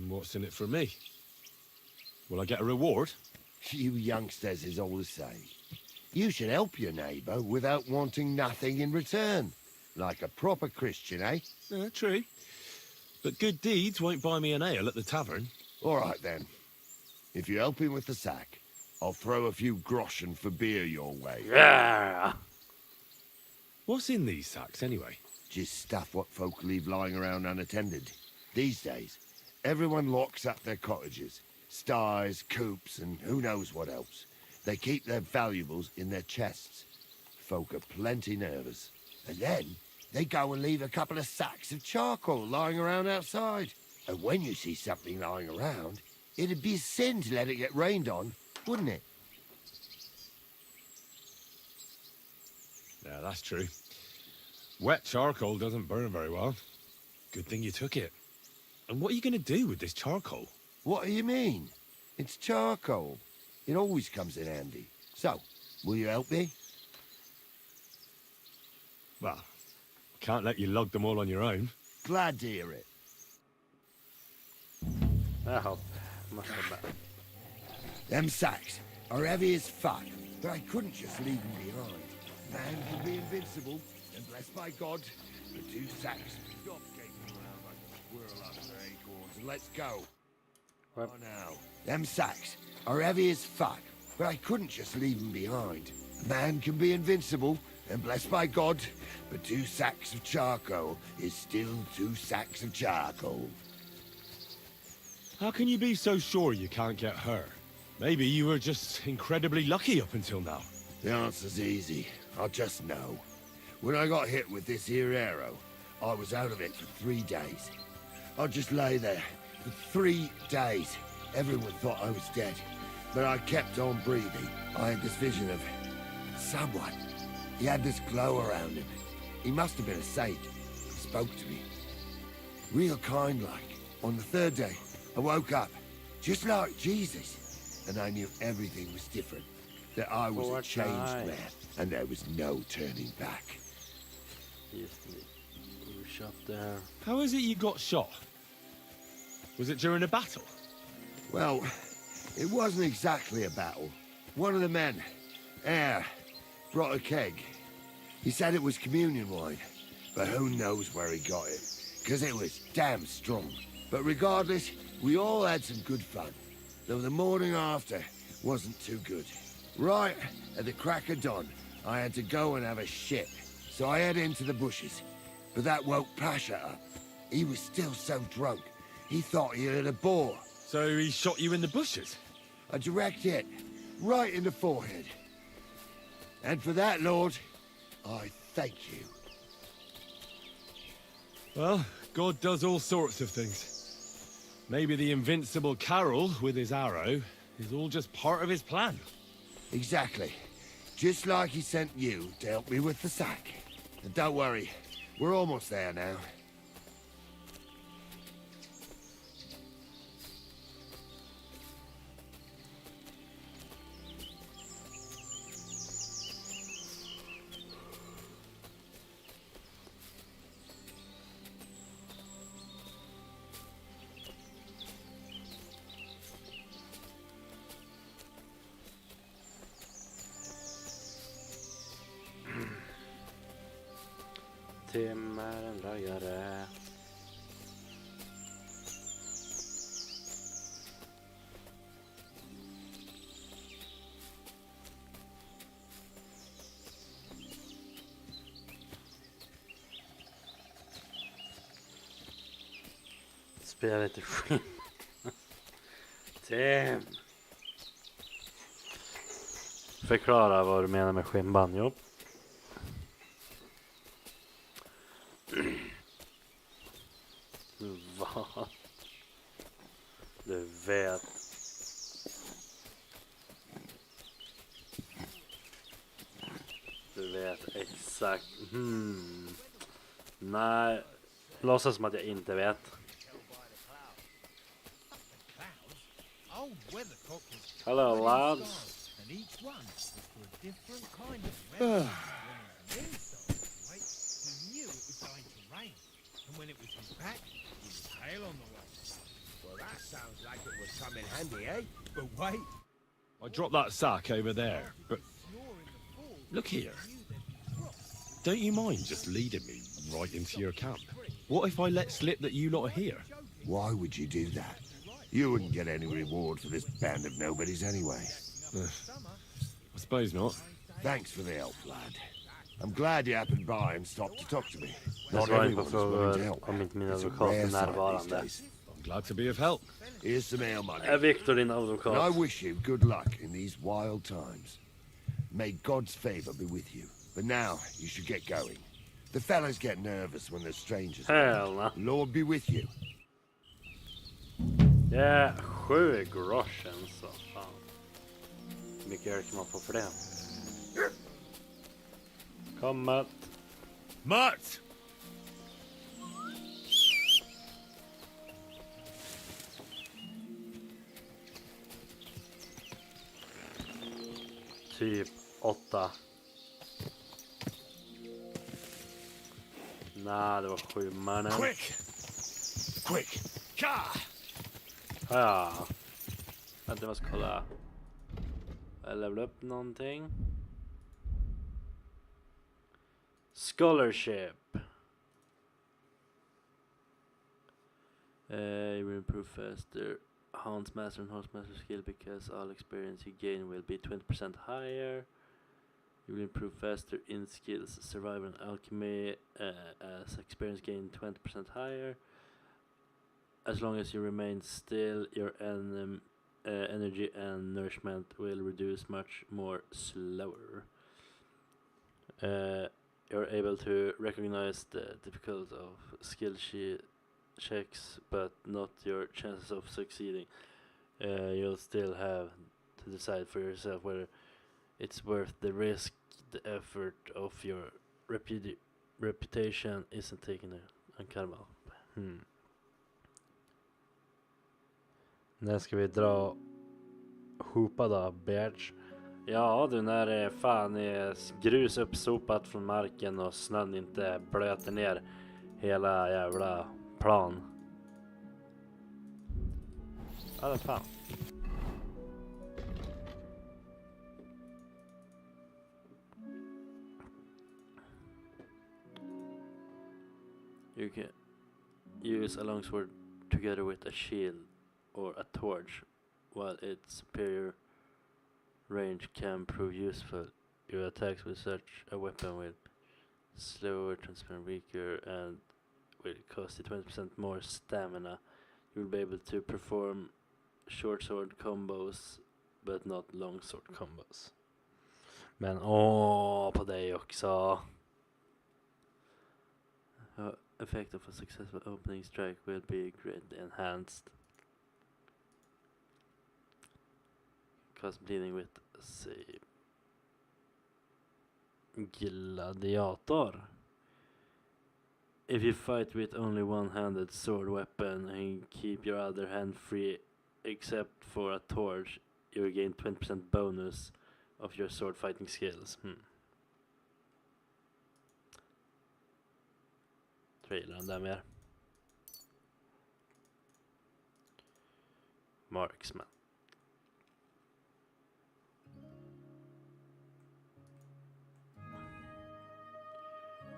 S3: what's in it for me? Will I get a reward?
S2: You youngsters is all the same. You should help your neighbour without wanting nothing in return. Like a proper Christian, eh?
S3: True. But good deeds won't buy me an ale at the tavern.
S2: All right, then. If you help him with the sack, I'll throw a few groschen for beer your way.
S1: Yeah.
S3: What's in these sacks, anyway?
S2: Just stuff what folk leave lying around unattended. These days, everyone locks up their cottages. Sties, coops, and who knows what else. They keep their valuables in their chests. Folk are plenty nervous. And then, they go and leave a couple of sacks of charcoal lying around outside. And when you see something lying around, it'd be a sin to let it get rained on, wouldn't it?
S3: Yeah, that's true. Wet charcoal doesn't burn very well. Good thing you took it. And what are you going to do with this charcoal?
S2: What do you mean? It's charcoal. It always comes in handy. So, will you help me?
S3: Well, can't let you lug them all on your own.
S2: Glad to hear it.
S1: Jaha. Måste bara...
S2: Them sacks are heavy as fuck, but I couldn't just leave them behind. Man can be invincible, and blessed by God, the two sacks stop gaping around like a squirrel after acorns, and let's go.
S1: What?
S2: Oh, now, them sacks are heavy as fuck, but I couldn't just leave them behind. Man can be invincible, and blessed by God, but 2 sacks of charcoal is still 2 sacks of charcoal.
S3: How can you be so sure you can't get hurt? Maybe you were just incredibly lucky up until now.
S2: The answer's easy. I just know. When I got hit with this here arrow, I was out of it for 3 days. I just lay there for 3 days. Everyone thought I was dead, but I kept on breathing. I had this vision of someone. He had this glow around him. He must have been a saint. He spoke to me. Real kind-like. On the 3rd day, I woke up, just like Jesus, and I knew everything was different. That I was a changed man, and there was no turning back.
S1: Just det. Du shot där.
S3: How is it you got shot? Was it during a battle?
S2: Well, it wasn't exactly a battle. One of the men, Air, brought a keg. He said it was communion wine, but who knows where he got it, because it was damn strong. But regardless, we all had some good fun, though the morning after wasn't too good. Right at the crack of dawn, I had to go and have a shit, so I head into the bushes. But that woke Pasha up. He was still so drunk, he thought he heard a boar.
S3: So he shot you in the bushes?
S2: A direct hit, right in the forehead. And for that, Lord, I thank you.
S3: Well, God does all sorts of things. Maybe the invincible Carol, with his arrow, is all just part of his plan.
S2: Exactly. Just like he sent you to help me with the sack. And don't worry, we're almost there now.
S1: Tim är en röjare. Spela lite skinn. Tim! Förklara vad du menar med skinnbanjo. Vad? Du vet. Du vet exakt. Nej. Låtsas som att jag inte vet. Hello, lads.
S8: And when it was his back, he was tail on the way. Well, that sounds like it would come in handy, eh? But wait.
S3: I dropped that sack over there, but look here. Don't you mind just leading me right into your camp? What if I let slip that you lot are here?
S2: Why would you do that? You wouldn't get any reward for this band of nobodies anyway.
S3: I suppose not.
S2: Thanks for the help, lad. I'm glad you happened by and stopped to talk to me.
S1: Jag
S2: Not
S1: svarar inte
S2: everyone
S1: på
S2: is willing to
S1: frågor
S2: help.
S1: om inte min
S2: It's a
S1: advokat
S2: rare
S1: är
S2: sight these
S1: närvarande.
S2: days.
S3: I'm glad to be of help.
S2: Here's some ale money.
S1: Är Victor din
S2: And
S1: advokat?
S2: I wish you good luck in these wild times. May God's favor be with you. But now, you should get going. The fellas get nervous when there's strangers.
S1: Hell.
S2: Lord be with you.
S1: Ja, 7 groschen så fan. Hur mycket öl kan man få för det? Kom Matt.
S3: Mutt!
S1: Typ 8. Nej, det var 7 mannen.
S3: Quick! Quick! Ka!
S1: Ja. Vänta, jag ska kolla. Jag level upp någonting. Scholarship. You will improve faster. Houndsmaster and Houndsmaster skill because all experience you gain will be 20% higher. You will improve faster in skills, survival and alchemy as experience gain 20% higher. As long as you remain still, your energy and nourishment will reduce much more slower. You're able to recognize the difficulty of skill checks, but not your chances of succeeding. You'll still have to decide for yourself whether it's worth the risk, the effort of your reputation isn't taken account of. När ska vi dra hopa då, bitch? Ja du, när det fan är grus uppsopat från marken och snön inte blöter ner hela jävla plan. Ja, det fan. You can use a longsword together with a shield or a torch, while its superior range can prove useful. Your attacks with such a weapon will slower, transparent, weaker, and will cost you 20% more stamina. You will be able to perform short sword combos, but not long sword combos. Men på dig också. Effect of a successful opening strike will be greatly enhanced. Cause bleeding with, say, gladiator. If you fight with only one-handed sword weapon and keep your other hand free except for a torch, you will gain 20% bonus of your sword fighting skills. Trailern där mer. Marksman.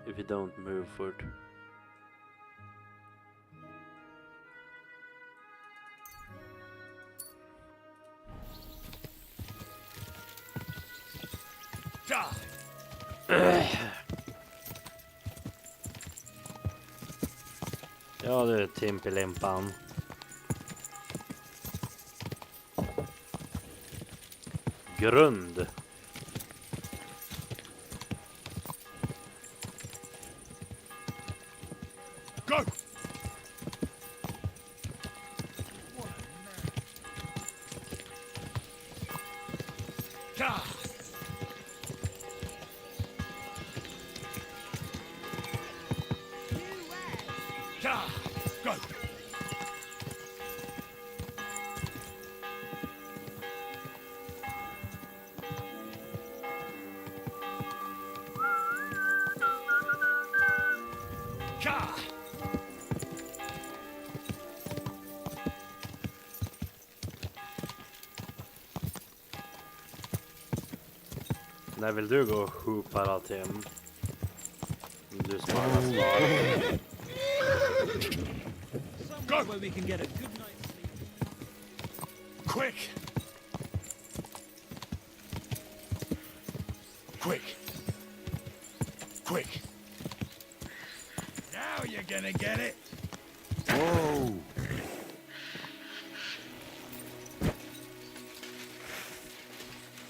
S1: If you don't move forward. Ja du, Timpilimpan. Grund.
S2: Go! Go!
S1: När vill du gå och hoopa då, Tim? Du som har svar.
S2: Go!
S8: Where we can get a good night's sleep.
S2: Quick! Quick! Quick! Now you're gonna get it! Whoa!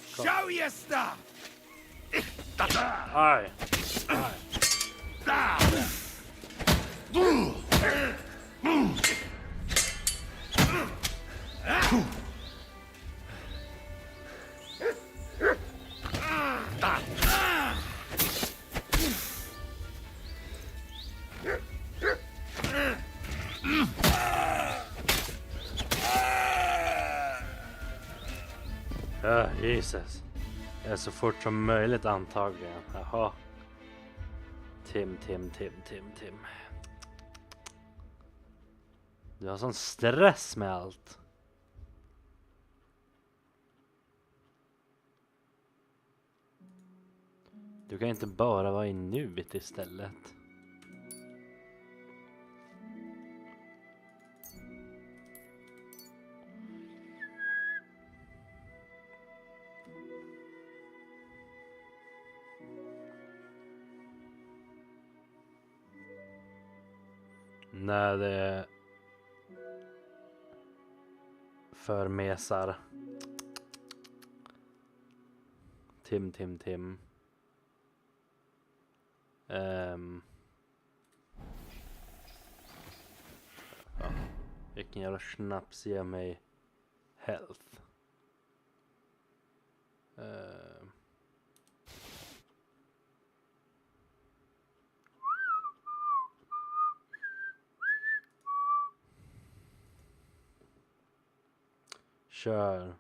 S2: Show your stuff!
S1: Aj! Jesus. Det är så fort som möjligt antagligen. Jaha. Tim. Du har sån stress med allt. Du kan inte bara vara i nuet istället. När det förmesar. Tim. Ja. Vilken jävla snaps ger mig health. Kör.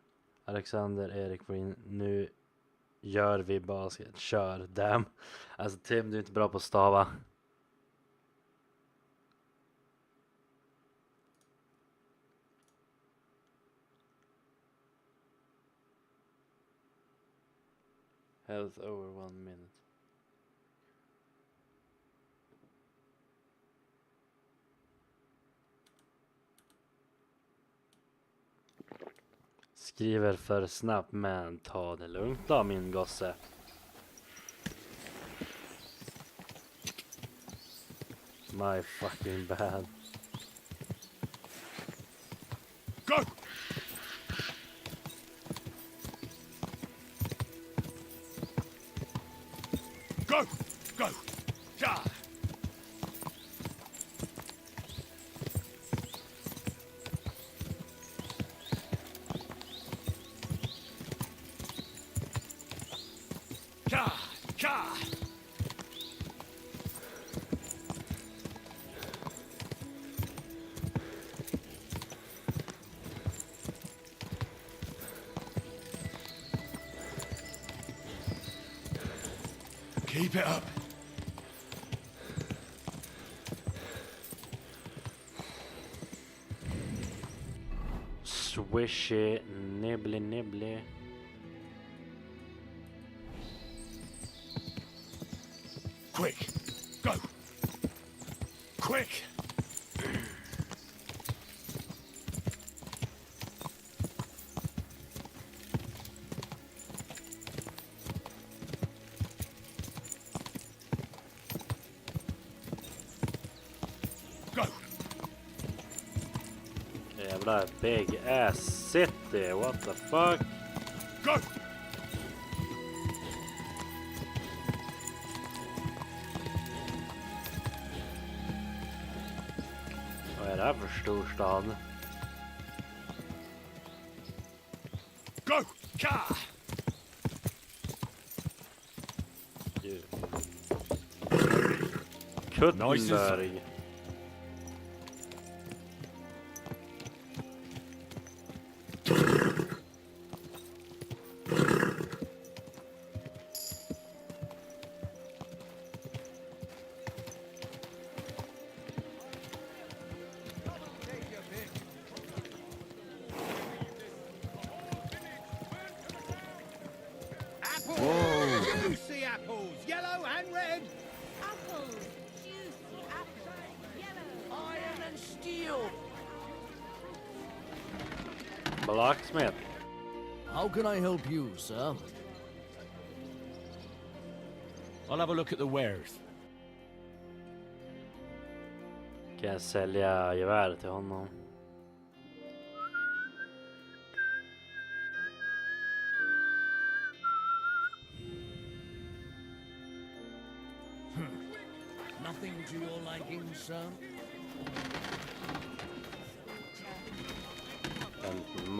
S1: Alexander, Erik, nu gör vi basket. Kör, damn. Alltså Tim, du är inte bra på att stava. Health over 1 minute. Skriver för snabbt, men ta det lugnt då, min gosse. My fucking bad.
S2: Go! Go! Go! Ja! Ja! Ja! Keep it up.
S1: Swishy, nibbly nibbly.
S2: Quick! Go! Quick! Go!
S1: Jävla big ass city, what the fuck?
S2: Go!
S1: Vad är det här för storstad?
S2: Go! Ja!
S1: Kuttenberg.
S8: Juicy apples, yellow and red.
S9: Apples, juicy apples, yellow.
S8: Iron and steel.
S1: Blacksmith.
S8: How can I help you, sir?
S3: I'll have a look at the wares.
S1: Kan jag sälja gevär till honom?
S8: Nothing to your liking, sir?
S1: En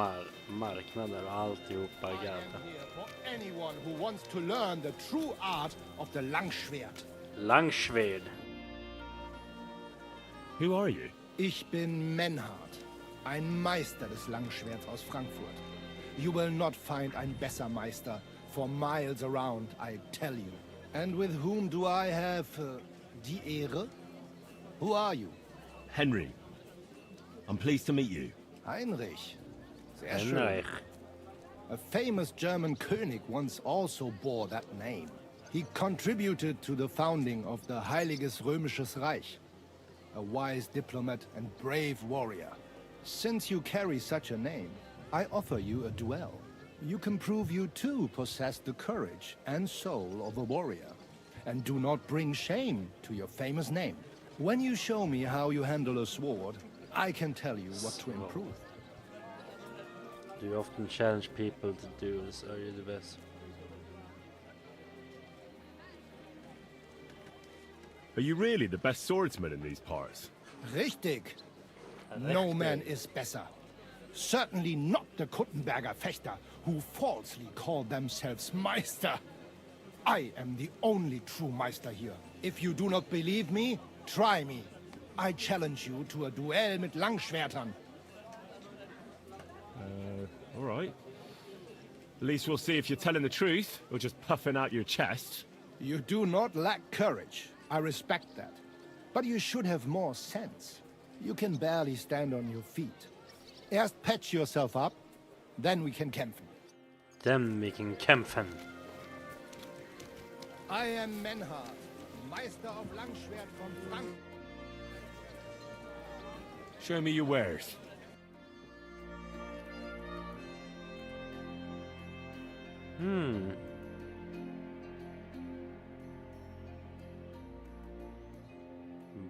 S1: marknader och alltihopa gadda.
S10: For anyone who wants to learn the true art of the Langschwert.
S1: Langschwert.
S3: Who are you?
S10: Ich bin Menhard, ein Meister des Langschwerts aus Frankfurt. You will not find ein besser Meister for miles around, I tell you. And with whom do I have die Ehre? Who are you?
S3: Henry. I'm pleased to meet you.
S10: Heinrich. Sehr schön.
S1: Henrich.
S10: A famous German König once also bore that name. He contributed to the founding of the Heiliges Römisches Reich. A wise diplomat and brave warrior. Since you carry such a name, I offer you a duel. You can prove you too possess the courage and soul of a warrior, and do not bring shame to your famous name. When you show me how you handle a sword, I can tell you what to improve.
S1: Do you often challenge people to duels? Are you the best?
S3: Are you really the best swordsman in these parts?
S10: Richtig. No man is besser. Certainly not the Kuttenberger Fechter, who falsely call themselves Meister. I am the only true Meister here. If you do not believe me, try me. I challenge you to a duel mit Langschwertern.
S3: All right. At least we'll see if you're telling the truth or just puffing out your chest.
S10: You do not lack courage. I respect that. But you should have more sense. You can barely stand on your feet. Erst patch yourself up, then we can kämpfen.
S1: Then we can kämpfen.
S10: I am Menhar, Meister of Langschwert from Frank.
S3: Show me your wares.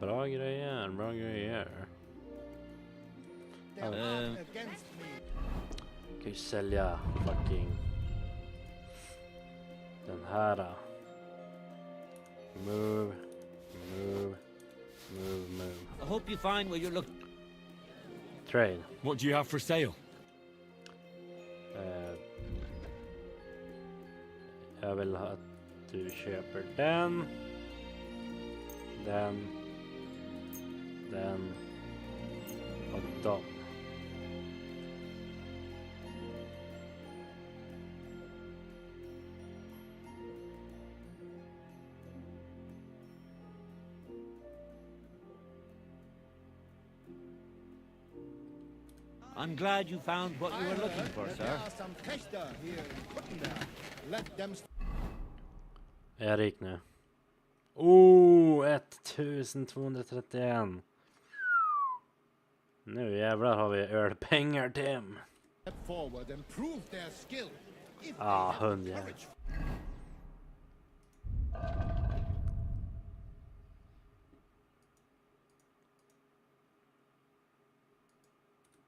S1: Bra grejer, bra grejer.
S10: Against me.
S1: Kan ju sälja fucking den här. Move.
S8: I hope you find what you're looking.
S1: Trade.
S3: What do you have for sale?
S1: Jag vill ha att du köper den och dem.
S8: I'm glad you found what you were looking for,
S10: There
S8: sir.
S10: are some Pächter here in Kuttenberg. Let them.
S1: Är jag rik nu? 1231. Nu jävlar har vi ölpengar till dem.
S10: Step forward and prove their skill. If they
S1: Ah,
S10: have
S1: hund, ja.
S10: courage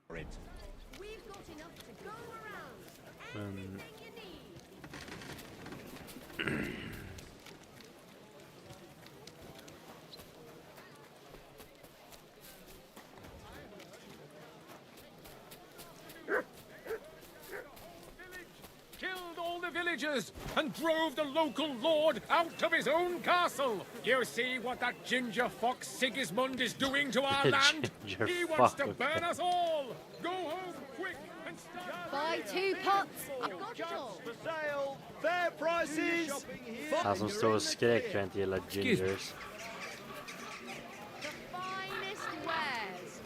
S10: for it.
S9: We've got enough to go around.
S1: Men
S9: Everything you need.
S4: Killed all the villagers and drove the local lord out of his own castle. You see what that ginger fox Sigismund is doing to our land?
S1: Ginger
S4: He wants to
S1: fox.
S4: burn us all. Go home quick and start.
S9: Buy 2 pots. I've got it all.
S8: For sale, fair prices.
S1: han som står och skrek tror jag inte gillar gingers.
S9: The finest wares.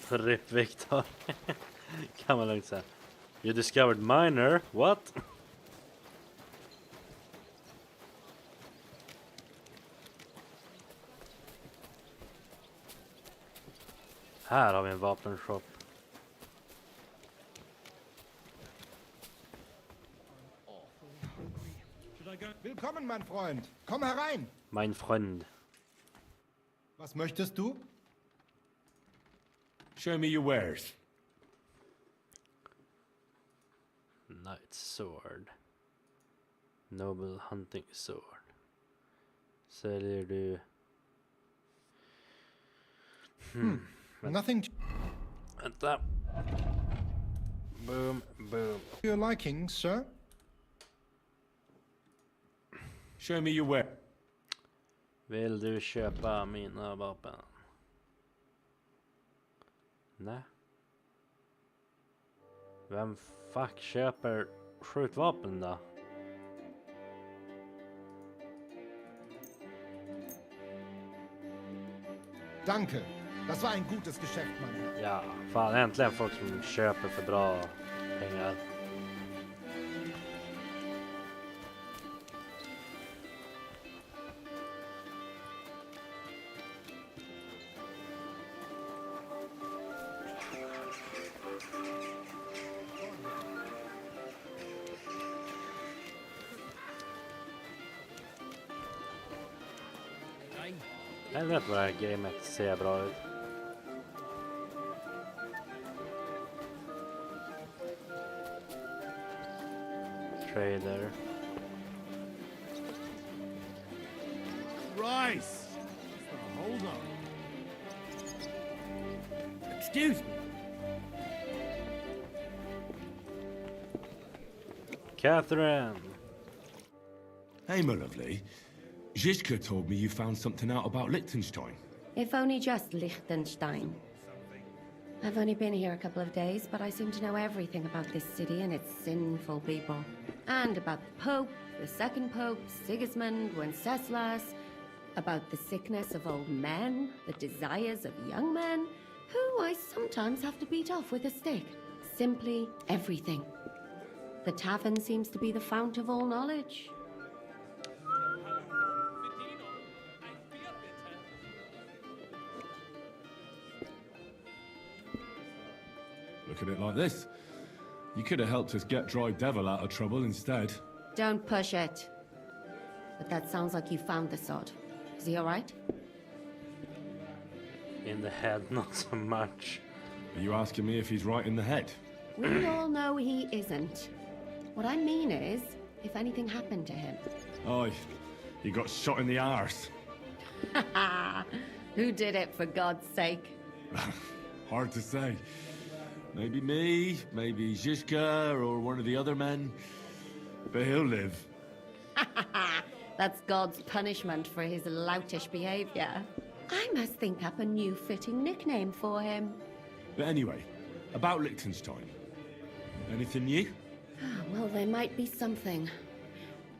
S1: RIP Victor. Kan man lugnt säga. You discovered miner? What? Här har vi en vapenshop.
S10: Willkommen, mein Freund. Komm herein.
S1: Mein Freund.
S10: Was möchtest du?
S3: Show me your wares.
S1: Knight sword. Noble hunting sword. Säljer du...
S10: Nothing to
S1: Vänta. Boom, boom.
S10: your liking, sir.
S3: Show me your wares.
S1: Vill du köpa mina vapen? Nej. Vem fuck köper skjutvapen då?
S10: Danke. Das war ein gutes Geschäft, mein Herr.
S1: Ja, fan äntligen folk som köper för bra pengar. Jag vet vad det här gamet ser bra ut. Trader.
S8: Rice. Hold on. Excuse me.
S1: Catherine.
S3: Hey, my lovely. Zizka told me you found something out about Liechtenstein.
S11: If only just Liechtenstein. I've only been here a couple of days, but I seem to know everything about this city and its sinful people. And about the Pope, the second Pope, Sigismund, Wenceslas. about the sickness of old men, the desires of young men, who I sometimes have to beat off with a stick. Simply everything. The tavern seems to be the fount of all knowledge.
S3: Look at it like this. You could have helped us get Dry Devil out of trouble instead.
S11: Don't push it. But that sounds like you found the sod. Is he alright?
S1: In the head, not so much.
S3: Are you asking me if he's right in the head?
S11: We all know he isn't. What I mean is, if anything happened to him.
S3: Aye, he got shot in the arse.
S11: Who did it, for God's sake?
S3: Hard to say. Maybe me, maybe Zizka, or one of the other men. But he'll live.
S11: That's God's punishment for his loutish behavior. I must think up a new fitting nickname for him.
S3: But anyway, about Liechtenstein. Anything new?
S11: Well, there might be something.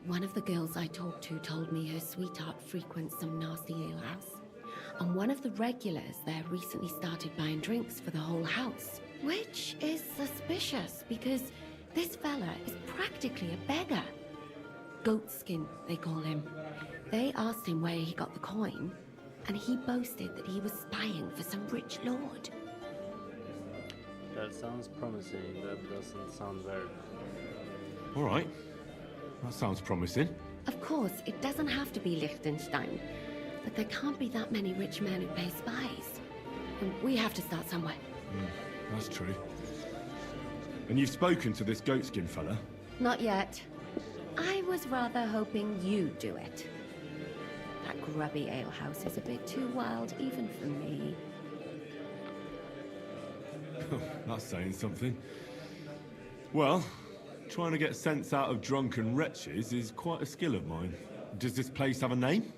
S11: One of the girls I talked to told me her sweetheart frequents some nasty alehouse. And one of the regulars there recently started buying drinks for the whole house. Which is suspicious, because this fella is practically a beggar. Goatskin, they call him. They asked him where he got the coin, and he boasted that he was spying for some rich lord.
S1: That sounds promising. That doesn't sound very...
S3: All right. That sounds promising.
S11: Of course, it doesn't have to be Liechtenstein, but there can't be that many rich men who pay spies. And we have to start somewhere.
S3: That's true. And you've spoken to this goatskin fella?
S11: Not yet. I was rather hoping you'd do it. That grubby alehouse is a bit too wild even for me.
S3: That's saying something. Well, trying to get sense out of drunken wretches is quite a skill of mine. Does this place have a name?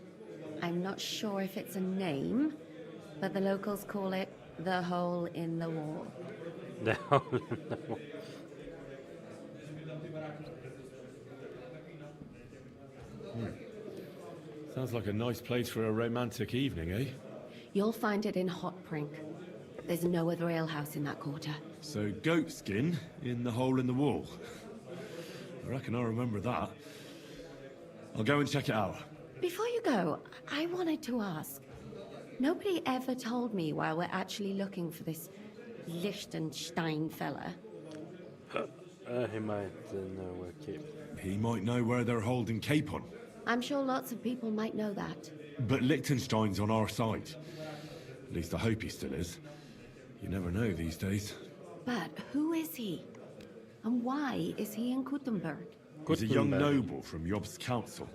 S11: I'm not sure if it's a name, but the locals call it the Hole in the Wall.
S1: The hole in the wall.
S3: Sounds like a nice place for a romantic evening, eh?
S11: You'll find it in Hotprink. There's no other alehouse in that quarter.
S3: So, goatskin in the hole in the wall. I reckon I remember that. I'll go and check it out.
S11: Before you go, I wanted to ask. Nobody ever told me why we're actually looking for this Liechtenstein fella.
S1: He might know where Cape.
S3: He might know where they're holding Capon.
S11: I'm sure lots of people might know that.
S3: But Liechtenstein's on our side. At least I hope he still is. You never know these days.
S11: But who is he? And why is he in Kuttenberg?
S3: He's a young noble from Jobst's council.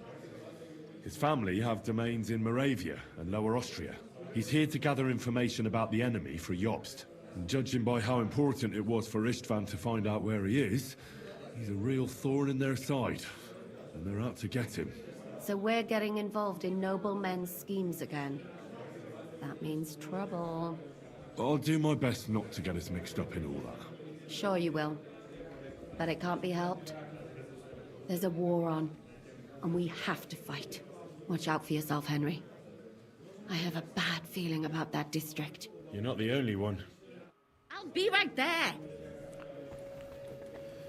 S3: His family have domains in Moravia and Lower Austria. He's here to gather information about the enemy for Jobst. And judging by how important it was for Istvan to find out where he is, he's a real thorn in their side. And they're out to get him.
S11: So we're getting involved in noblemen's schemes again. That means trouble.
S3: I'll do my best not to get us mixed up in all that.
S11: Sure you will. But it can't be helped. There's a war on, and we have to fight. Watch out for yourself, Henry. I have a bad feeling about that district.
S3: You're not the only one.
S11: I'll be right there!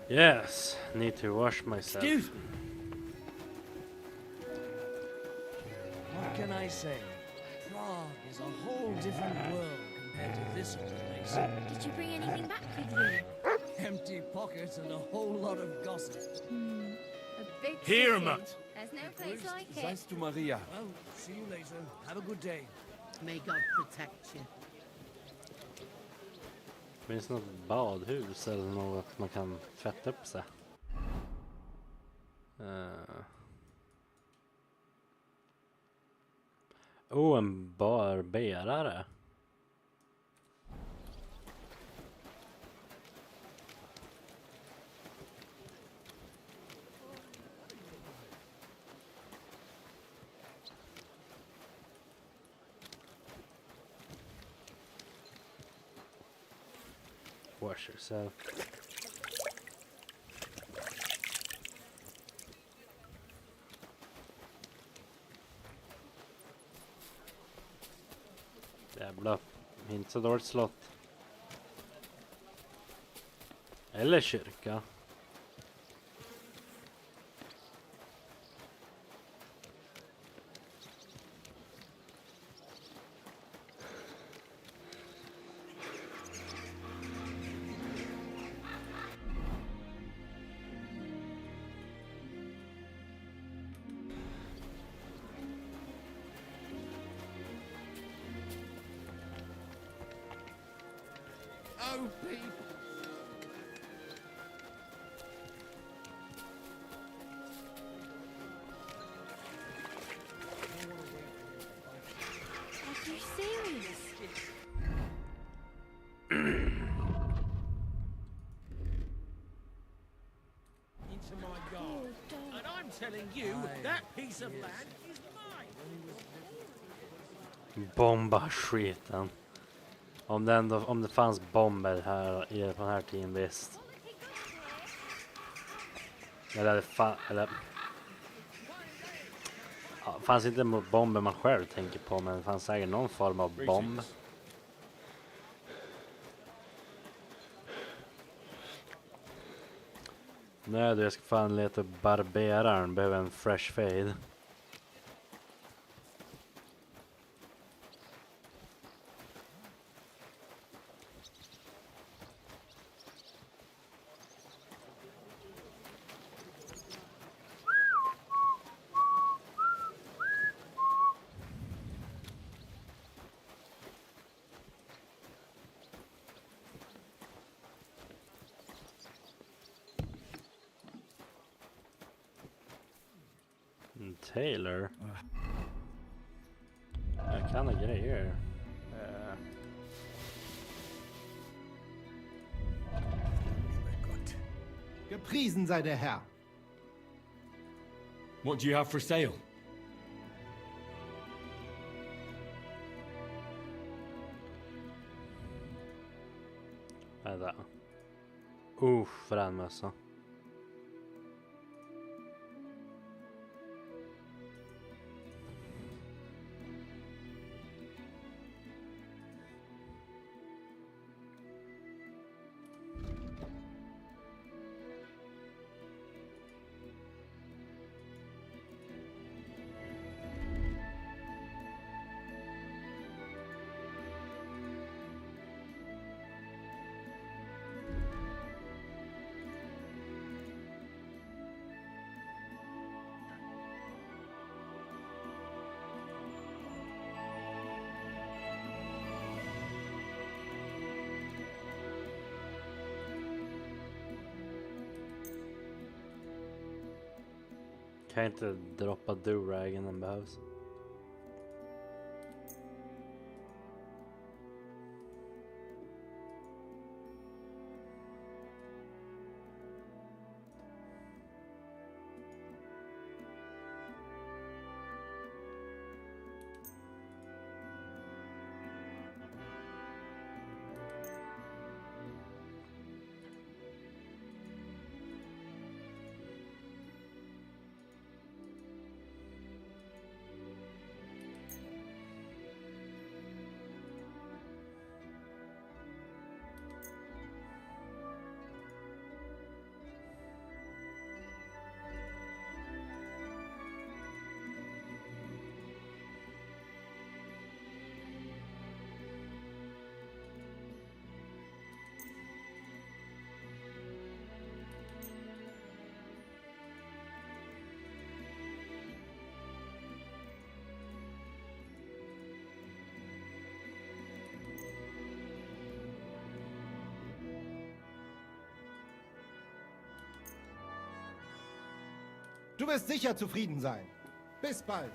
S1: Yes, need to wash myself.
S8: Excuse me. What can I say? Prague is a whole different world compared to this old place.
S9: Did you bring anything back with you?
S8: Empty pockets and a whole lot of gossip.
S9: A big
S3: Here,
S9: city.
S3: Matt.
S9: There's no place like it.
S7: Seist du Maria?
S8: Well, see you later. Have a good day.
S12: May God protect you.
S1: Finns något badhus eller något man kan tvätta upp sig? En barberare. Wash yourself. jävla... Inte så dåligt slott. Eller kyrka.
S2: Oh, people.
S9: Are you serious?
S8: Into my
S9: Oh,
S8: yard.
S9: don't.
S8: And I'm telling you, that piece of land is mine.
S1: Bomba skiten. Om det fanns bomber här på den här tiden, visst. Eller ja, fanns inte bomber man själv tänker på, men det fanns säkert någon form av bomb. Nej du, jag ska fan leta upp barberaren, behöver en fresh fade. Taylor. Jag kan ha grejer.
S10: Gepriesen sei der Herr.
S3: What do you have for sale?
S1: Vänta. Fränmössa. Kan jag inte droppa do-ragen den behövs?
S10: Du wirst sicher zufrieden sein. Bis bald.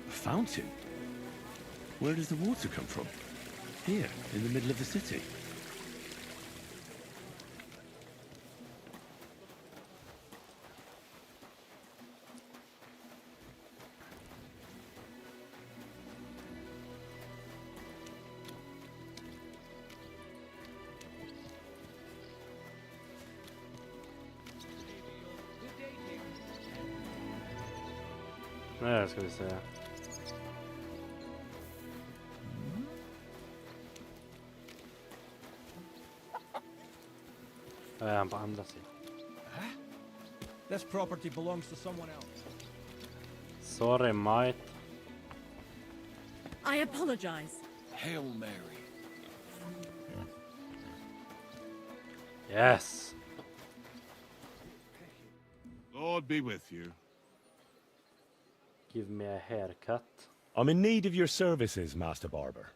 S3: A fountain? Where does the water come from? Here, in the middle of the city.
S1: Nej, ska vi se. Är han på andra sidan?
S4: This property belongs to someone else.
S1: Sorry, mate.
S9: I apologize.
S2: Hail Mary.
S1: Yes.
S2: Lord be with you.
S1: Give me a haircut.
S3: I'm in need of your services, Master Barber.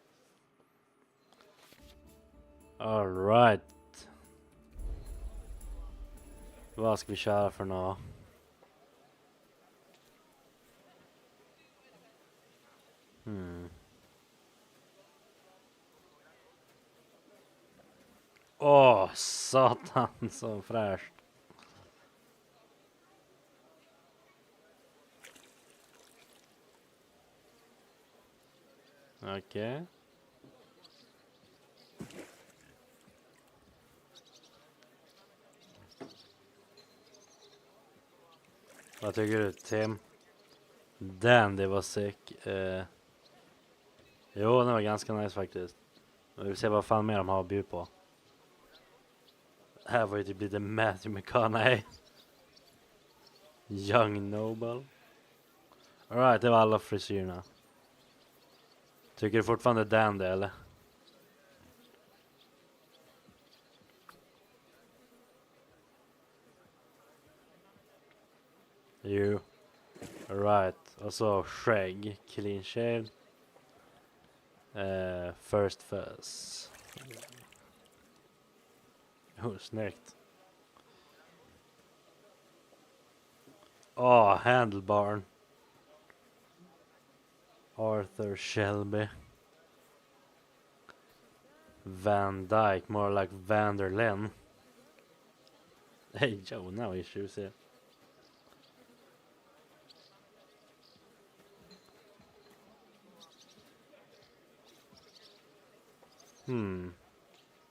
S1: All right. Vad ska vi köra för nå? Åh, satan, så fräscht. Okej. Vad tycker du, Tim? Det var sick. Jo, den var ganska nice faktiskt. Vi vill se vad fan mer de har att bjuda på. Här var ju typ lite Matthew McConaughey. Young Noble. Alright, det var alla frisyrerna. Tycker du fortfarande dandy, eller? Jo. Alright. Och så skägg. Clean shaved. First fuzz. Oh, snyggt. Handlebarn. Arthur Shelby. Van Dyke, more like Vanderlyn. Hey Joe, now you should see.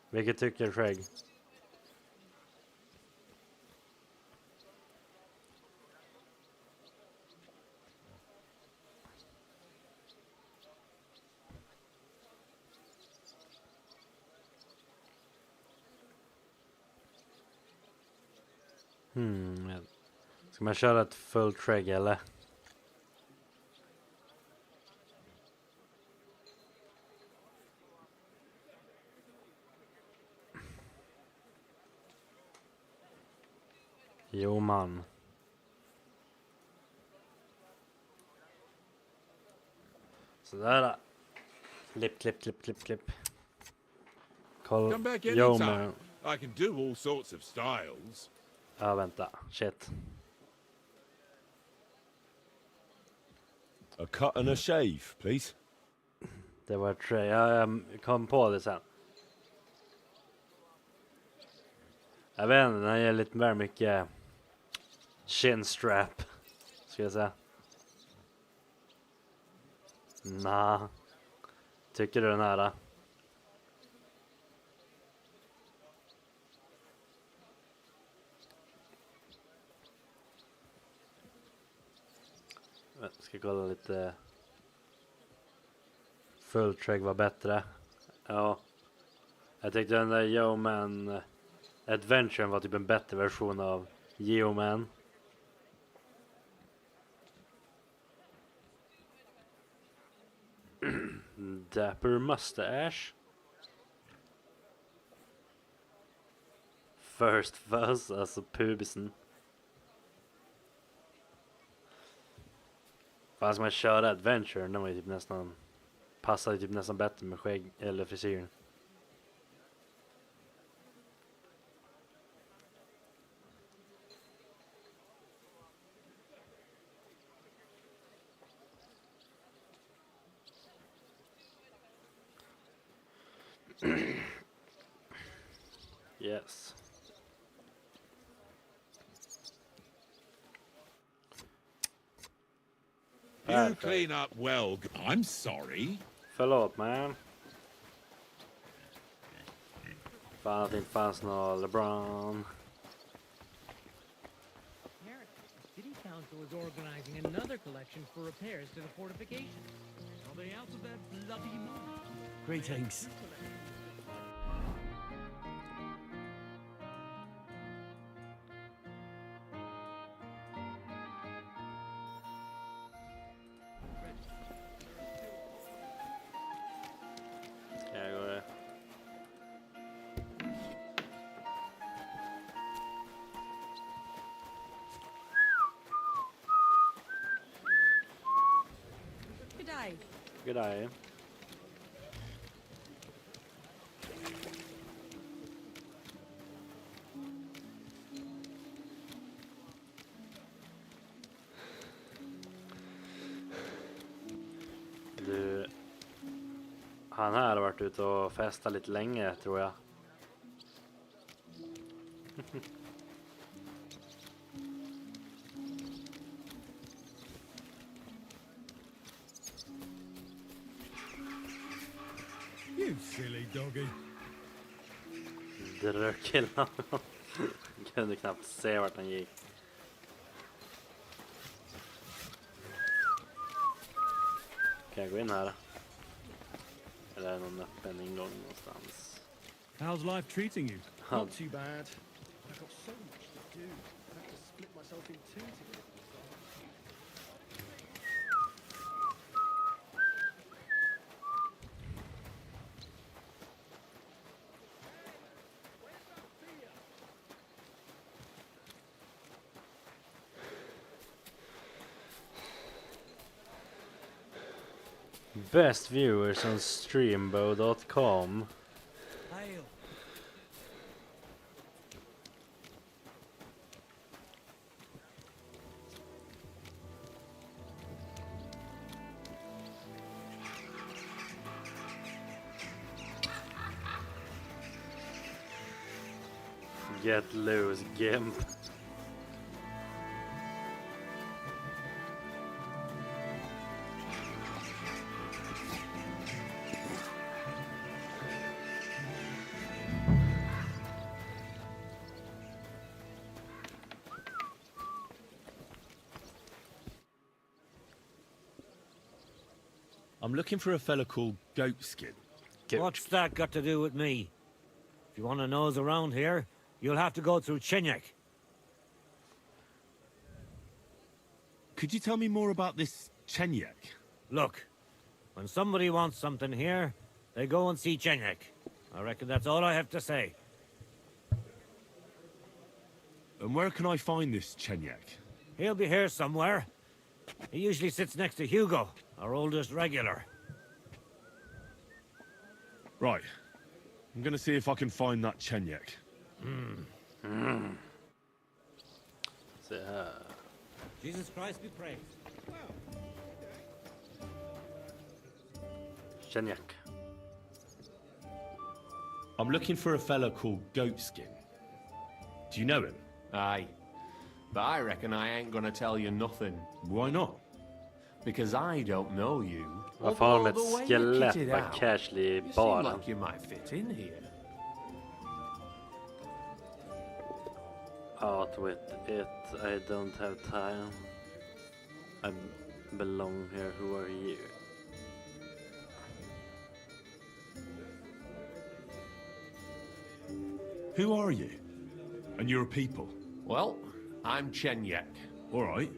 S1: Vilket tycker du, Craig? Ska man köra ett full Craig eller? Jo man. Sådär. Klipp. Kolla.
S2: Come back
S1: Jo
S2: anytime.
S1: man.
S2: I can do all sorts of styles.
S1: Ja, vänta. Shit.
S3: A cut and a shave, please.
S1: Det var tre. Jag kom på det sen. Jag vet inte, den ger lite mer mycket chin strap. Ska jag säga. Nah. Tycker du den här då? Jag ska kolla lite. Full track var bättre. Ja. Jag tyckte den där Yeoman Adventure var typ en bättre version av Yeoman. Dapper mustache. First fuzz, alltså pubisen. Fan, ska man köra Adventure, den var ju typ nästan, passade typ nästan bättre med skägg eller frisyren. Yes.
S2: You clean up well. I'm sorry.
S1: Förlåt, man. Fan att det inte fanns någon LeBron.
S12: Did he found
S13: Council is organizing another collection for repairs to the fortifications. Are they out of their bloody mind?
S8: Greetings.
S1: Ska jag gå det?
S9: Good day.
S1: Good day. Du, han här har varit ute och festat lite länge, tror jag.
S5: You silly doggy.
S1: Drökillan. Kunde knappt se vart han gick. Kan jag gå in här? Eller är det någon öppen ingång någonstans?
S14: How's life treating you?
S1: Not
S14: too bad. I've got so much to do. I have to split myself in two to get it.
S1: Best viewers on streambo.com.
S8: Hail.
S1: Get loose, gimp.
S3: I'm looking for a fella called Goatskin.
S8: What's that got to do with me? If you want to nose around here, you'll have to go through Chinyak.
S3: Could you tell me more about this Chenyak?
S8: Look, when somebody wants something here, they go and see Chinyak. I reckon that's all I have to say.
S3: And where can I find this Chenyak?
S8: He'll be here somewhere. He usually sits next to Hugo, our oldest regular.
S3: Right. I'm gonna see if I can find that Chenyak.
S1: Se här.
S8: Jesus Christ be praised.
S1: Chenyak.
S3: I'm looking for a fella called Goatskin. Do you know him?
S15: Aye. But I reckon I ain't gonna tell you nothing.
S3: Why not?
S15: Because I don't know you.
S1: Varför har de
S15: Although the way
S1: ett
S15: you
S1: skelett
S15: kitted
S1: bara
S15: out,
S1: casually i
S15: you seem
S1: baren?
S15: like you might fit in here.
S1: Out with it, I don't have time. I belong here, who are you?
S3: Who are you? And you're a people?
S15: Well, I'm Chenyak.
S3: All right.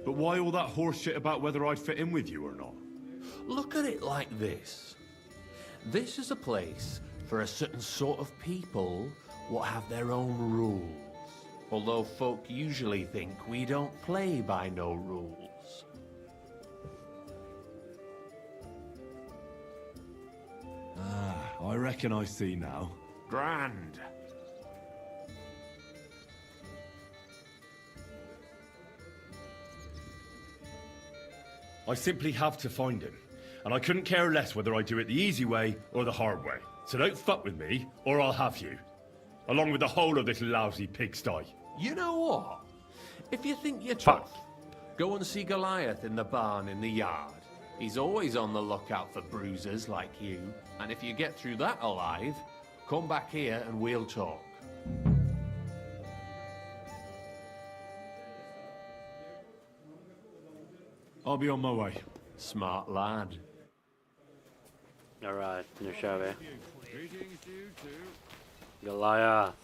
S3: But why all that horse shit about whether I'd fit in with you or not?
S15: Look at it like this. This is a place for a certain sort of people what have their own rules. Although folk usually think we don't play by no rules.
S3: Ah, I reckon I see now.
S15: Grand.
S3: I simply have to find him. And I couldn't care less whether I do it the easy way or the hard way. So don't fuck with me, or I'll have you. Along with the whole of this lousy pigsty.
S15: You know what? If you think you're tough, go and see Goliath in the barn in the yard. He's always on the lookout for bruisers like you. And if you get through that alive, come back here and we'll talk.
S3: I'll be on my way.
S15: Smart lad.
S1: Alright, nu kör vi.
S4: Greetings to you too.
S1: Goliath.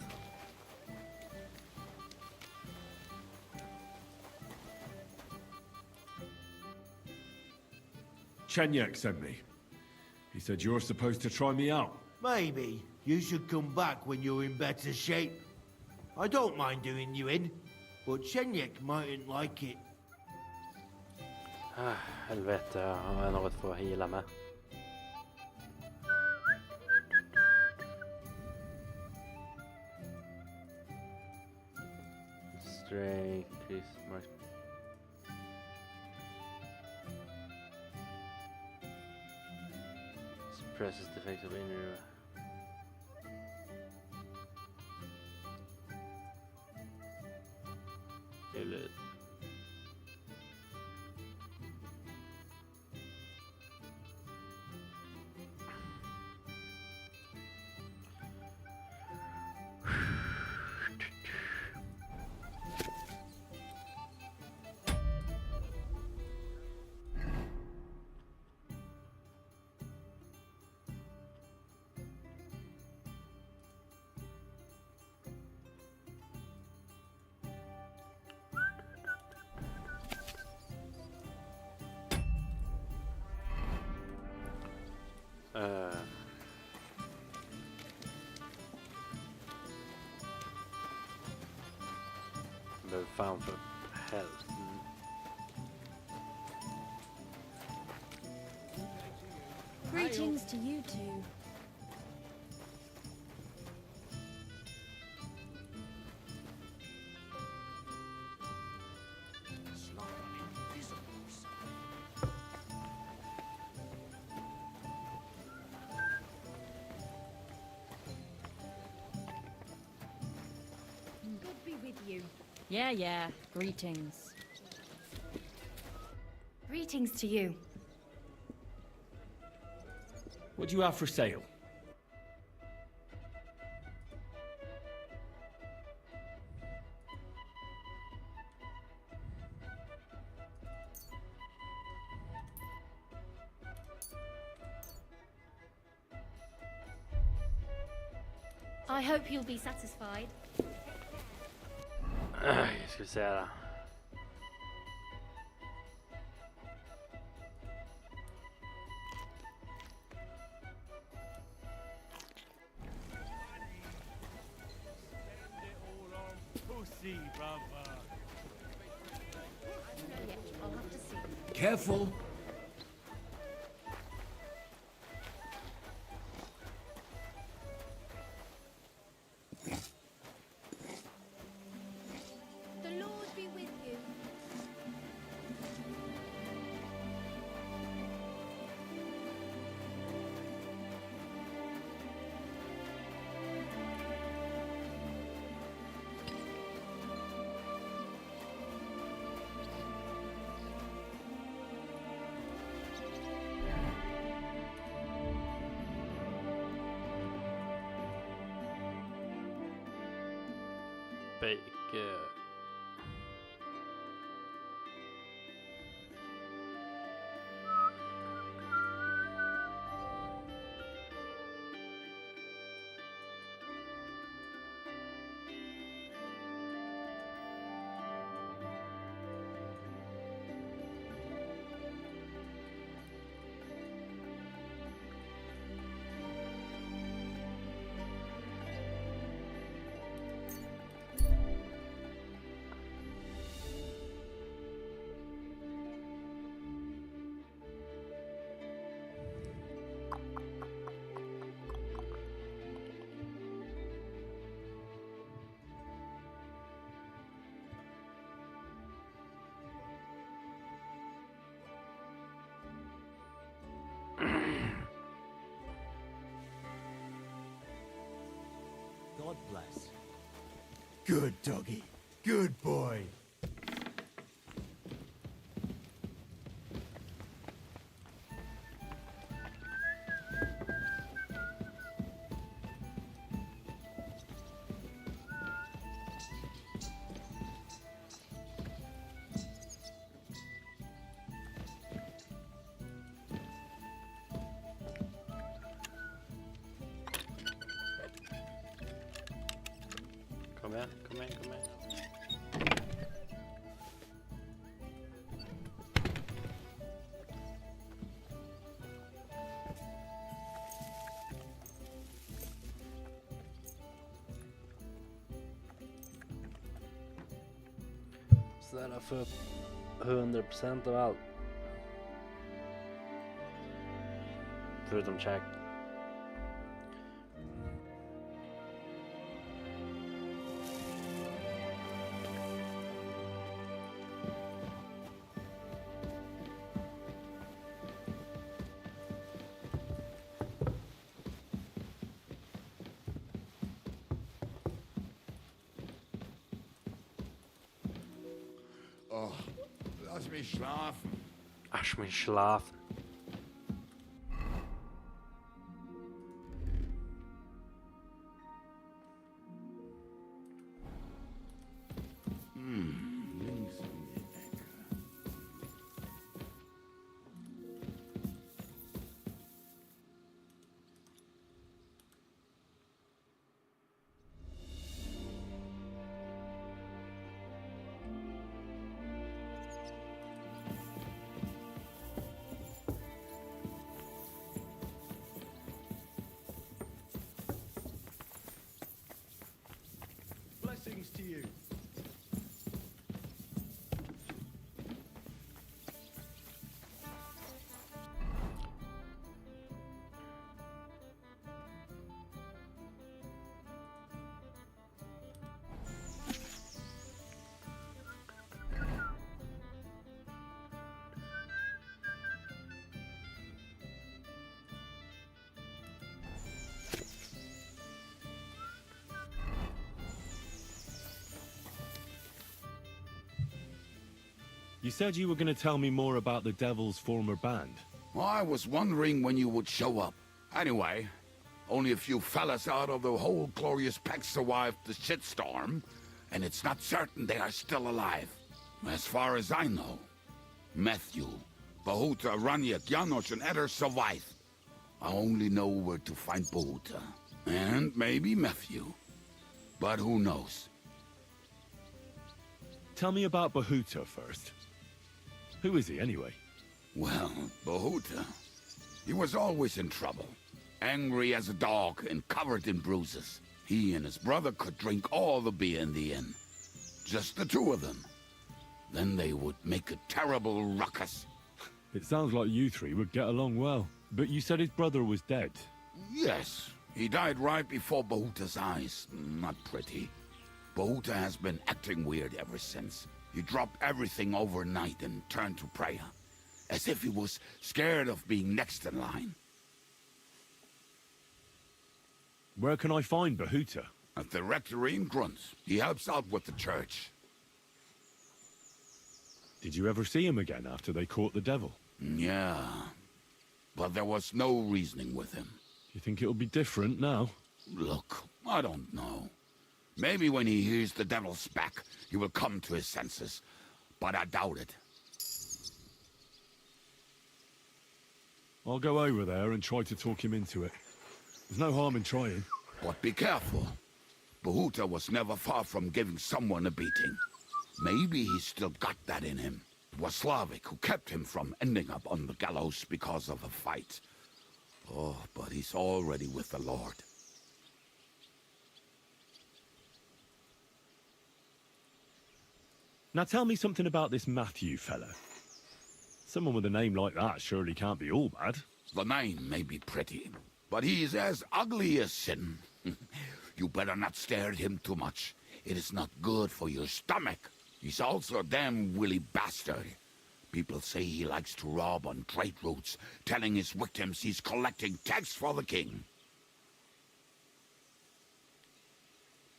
S3: Chenyek sent me. He said you're supposed to try me out.
S16: Maybe you should come back when you're in better shape. I don't mind doing you in, but Chenyek mightn't like it.
S1: Helvete, jag har något för att heala med. Strength, increase mark. Suppresses the effects of injury. Heal it. Behöver fan för health.
S9: Greetings to you two.
S11: God be with you.
S9: Yeah. Greetings.
S11: Greetings to you.
S15: What do you have for sale?
S11: I hope you'll be satisfied.
S1: Jag ska säga det.
S5: Pussy, brother.
S11: I'll have to see.
S15: Careful.
S11: The Lord be with you.
S1: Bake.
S7: God bless.
S16: Good doggy. Good boy.
S1: kom igen. Sådär, få upp 100% av allt. Förutom käk.
S2: Oh, lass mich schlafen.
S1: Lass mich schlafen.
S2: Links um die Ecke.
S14: Blessings to you.
S3: You said you were going to tell me more about the Devil's former band.
S2: I was wondering when you would show up. Anyway, only a few fellas out of the whole glorious pack survived the shitstorm, and it's not certain they are still alive. As far as I know, Matthew, Bahuta, Raniak, Janosch, and Eder survived. I only know where to find Bahuta. And maybe Matthew. But who knows?
S3: Tell me about Bahuta first. Who is he, anyway?
S2: Well, Bahuta, he was always in trouble. Angry as a dog and covered in bruises. He and his brother could drink all the beer in the inn. Just the two of them. Then they would make a terrible ruckus.
S3: It sounds like you three would get along well. But you said his brother was dead.
S2: Yes, he died right before Bahuta's eyes. Not pretty. Bahuta has been acting weird ever since. He dropped everything overnight and turned to prayer. As if he was scared of being next in line.
S3: Where can I find Bahuta?
S2: At the rectory in Grunts. He helps out with the church.
S3: Did you ever see him again after they caught the devil?
S2: Yeah. But there was no reasoning with him.
S3: You think it'll be different now?
S2: Look, I don't know. Maybe when he hears the devil's back, he will come to his senses. But I doubt it.
S3: I'll go over there and try to talk him into it. There's no harm in trying.
S2: But be careful. Bahuta was never far from giving someone a beating. Maybe he's still got that in him. It was Slavic who kept him from ending up on the gallows because of a fight. Oh, but he's already with the Lord.
S3: Now tell me something about this Matthew fella. Someone with a name like that surely can't be all bad.
S2: The name may be pretty, but he's as ugly as sin. You better not stare at him too much. It is not good for your stomach. He's also a damn willy bastard. People say he likes to rob on trade routes, telling his victims he's collecting tax for the king.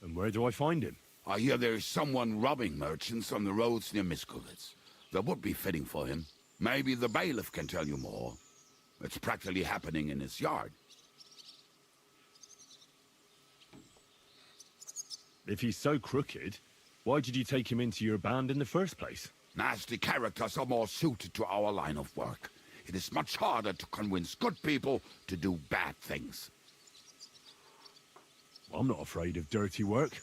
S3: And where do I find him?
S2: I hear there's someone robbing merchants on the roads near Miskovitz. That would be fitting for him. Maybe the bailiff can tell you more. It's practically happening in his yard.
S3: If he's so crooked, why did you take him into your band in the first place?
S2: Nasty characters are more suited to our line of work. It is much harder to convince good people to do bad things.
S3: I'm not afraid of dirty work.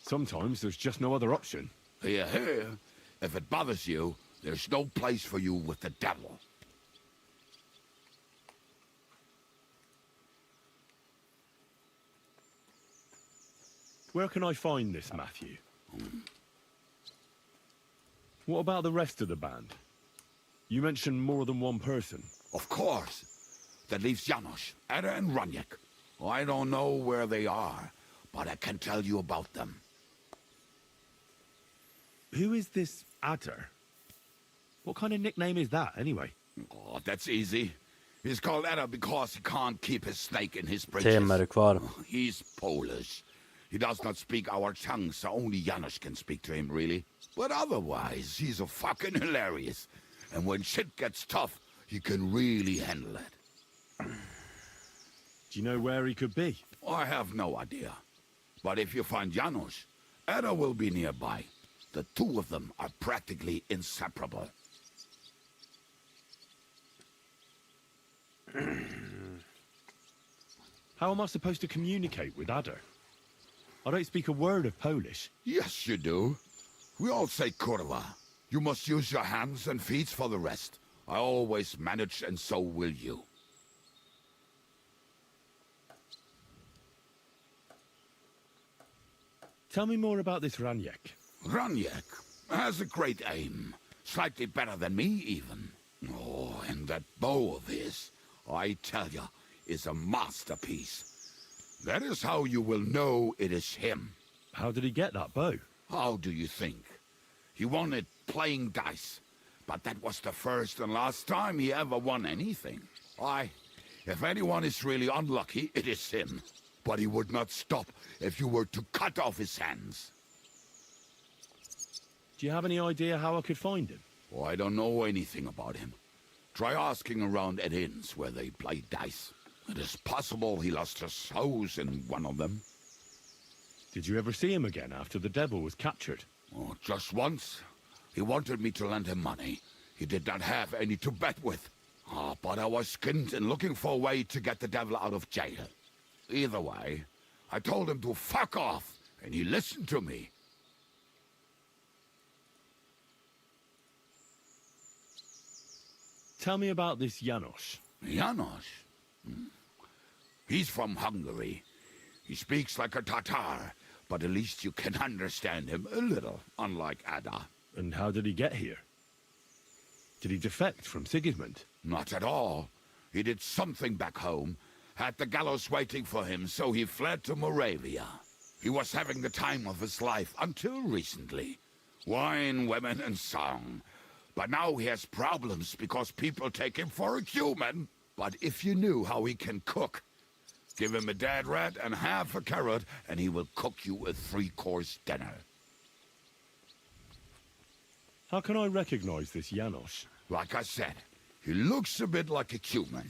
S3: Sometimes there's just no other option.
S2: Here, here. If it bothers you, there's no place for you with the devil.
S3: Where can I find this, Matthew? What about the rest of the band? You mentioned more than one person.
S2: Of course. That leaves Janos, Ada and Raniek. I don't know where they are, but I can tell you about them.
S3: Who is this Adder? What kind of nickname is that, anyway?
S2: Oh, that's easy. He's called Ada because he can't keep his snake in his
S1: Tim,
S2: britches.
S1: är du kvar?
S2: He's Polish. He does not speak our tongue, so only Janos can speak to him, really. But otherwise, he's a fucking hilarious. And when shit gets tough, he can really handle it.
S3: Do you know where he could be?
S2: I have no idea. But if you find Janos, Ada will be nearby. The two of them are practically inseparable.
S3: How am I supposed to communicate with Adder? I don't speak a word of Polish.
S2: Yes, you do. We all say kurwa. You must use your hands and feet for the rest. I always manage, and so will you.
S3: Tell me more about this Raniek.
S2: Raniek has a great aim. Slightly better than me, even. Oh, and that bow of his, I tell ya, is a masterpiece. That is how you will know it is him.
S3: How did he get that bow?
S2: How do you think? He won it playing dice. But that was the first and last time he ever won anything. If anyone is really unlucky, it is him. But he would not stop if you were to cut off his hands.
S3: Do you have any idea how I could find him?
S2: Oh, I don't know anything about him. Try asking around at inns where they play dice. It is possible he lost his hose in one of them.
S3: Did you ever see him again after the devil was captured?
S2: Oh, just once. He wanted me to lend him money. He did not have any to bet with. But I was skinned and looking for a way to get the devil out of jail. Either way, I told him to fuck off, and he listened to me.
S3: Tell me about this Janos.
S2: Janos? He's from Hungary. He speaks like a Tatar, but at least you can understand him a little, unlike Ada.
S3: And how did he get here? Did he defect from Sigismund?
S2: Not at all. He did something back home, had the gallows waiting for him, so he fled to Moravia. He was having the time of his life until recently. Wine, women, and song. But now he has problems because people take him for a human. But if you knew how he can cook, give him a dead rat and half a carrot, and he will cook you a 3-course dinner.
S3: How can I recognize this Janos?
S2: Like I said, he looks a bit like a human.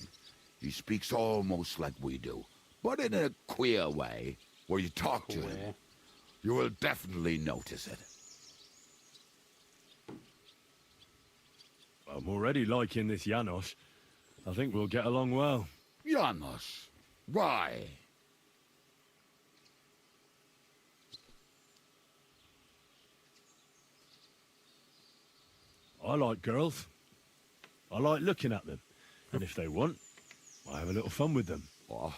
S2: He speaks almost like we do, but in a queer way, where you talk to him. You will definitely notice it.
S3: I'm already liking this Janos. I think we'll get along well.
S2: Janos? Why?
S3: I like girls. I like looking at them. And if they want, I have a little fun with them.
S2: Oh,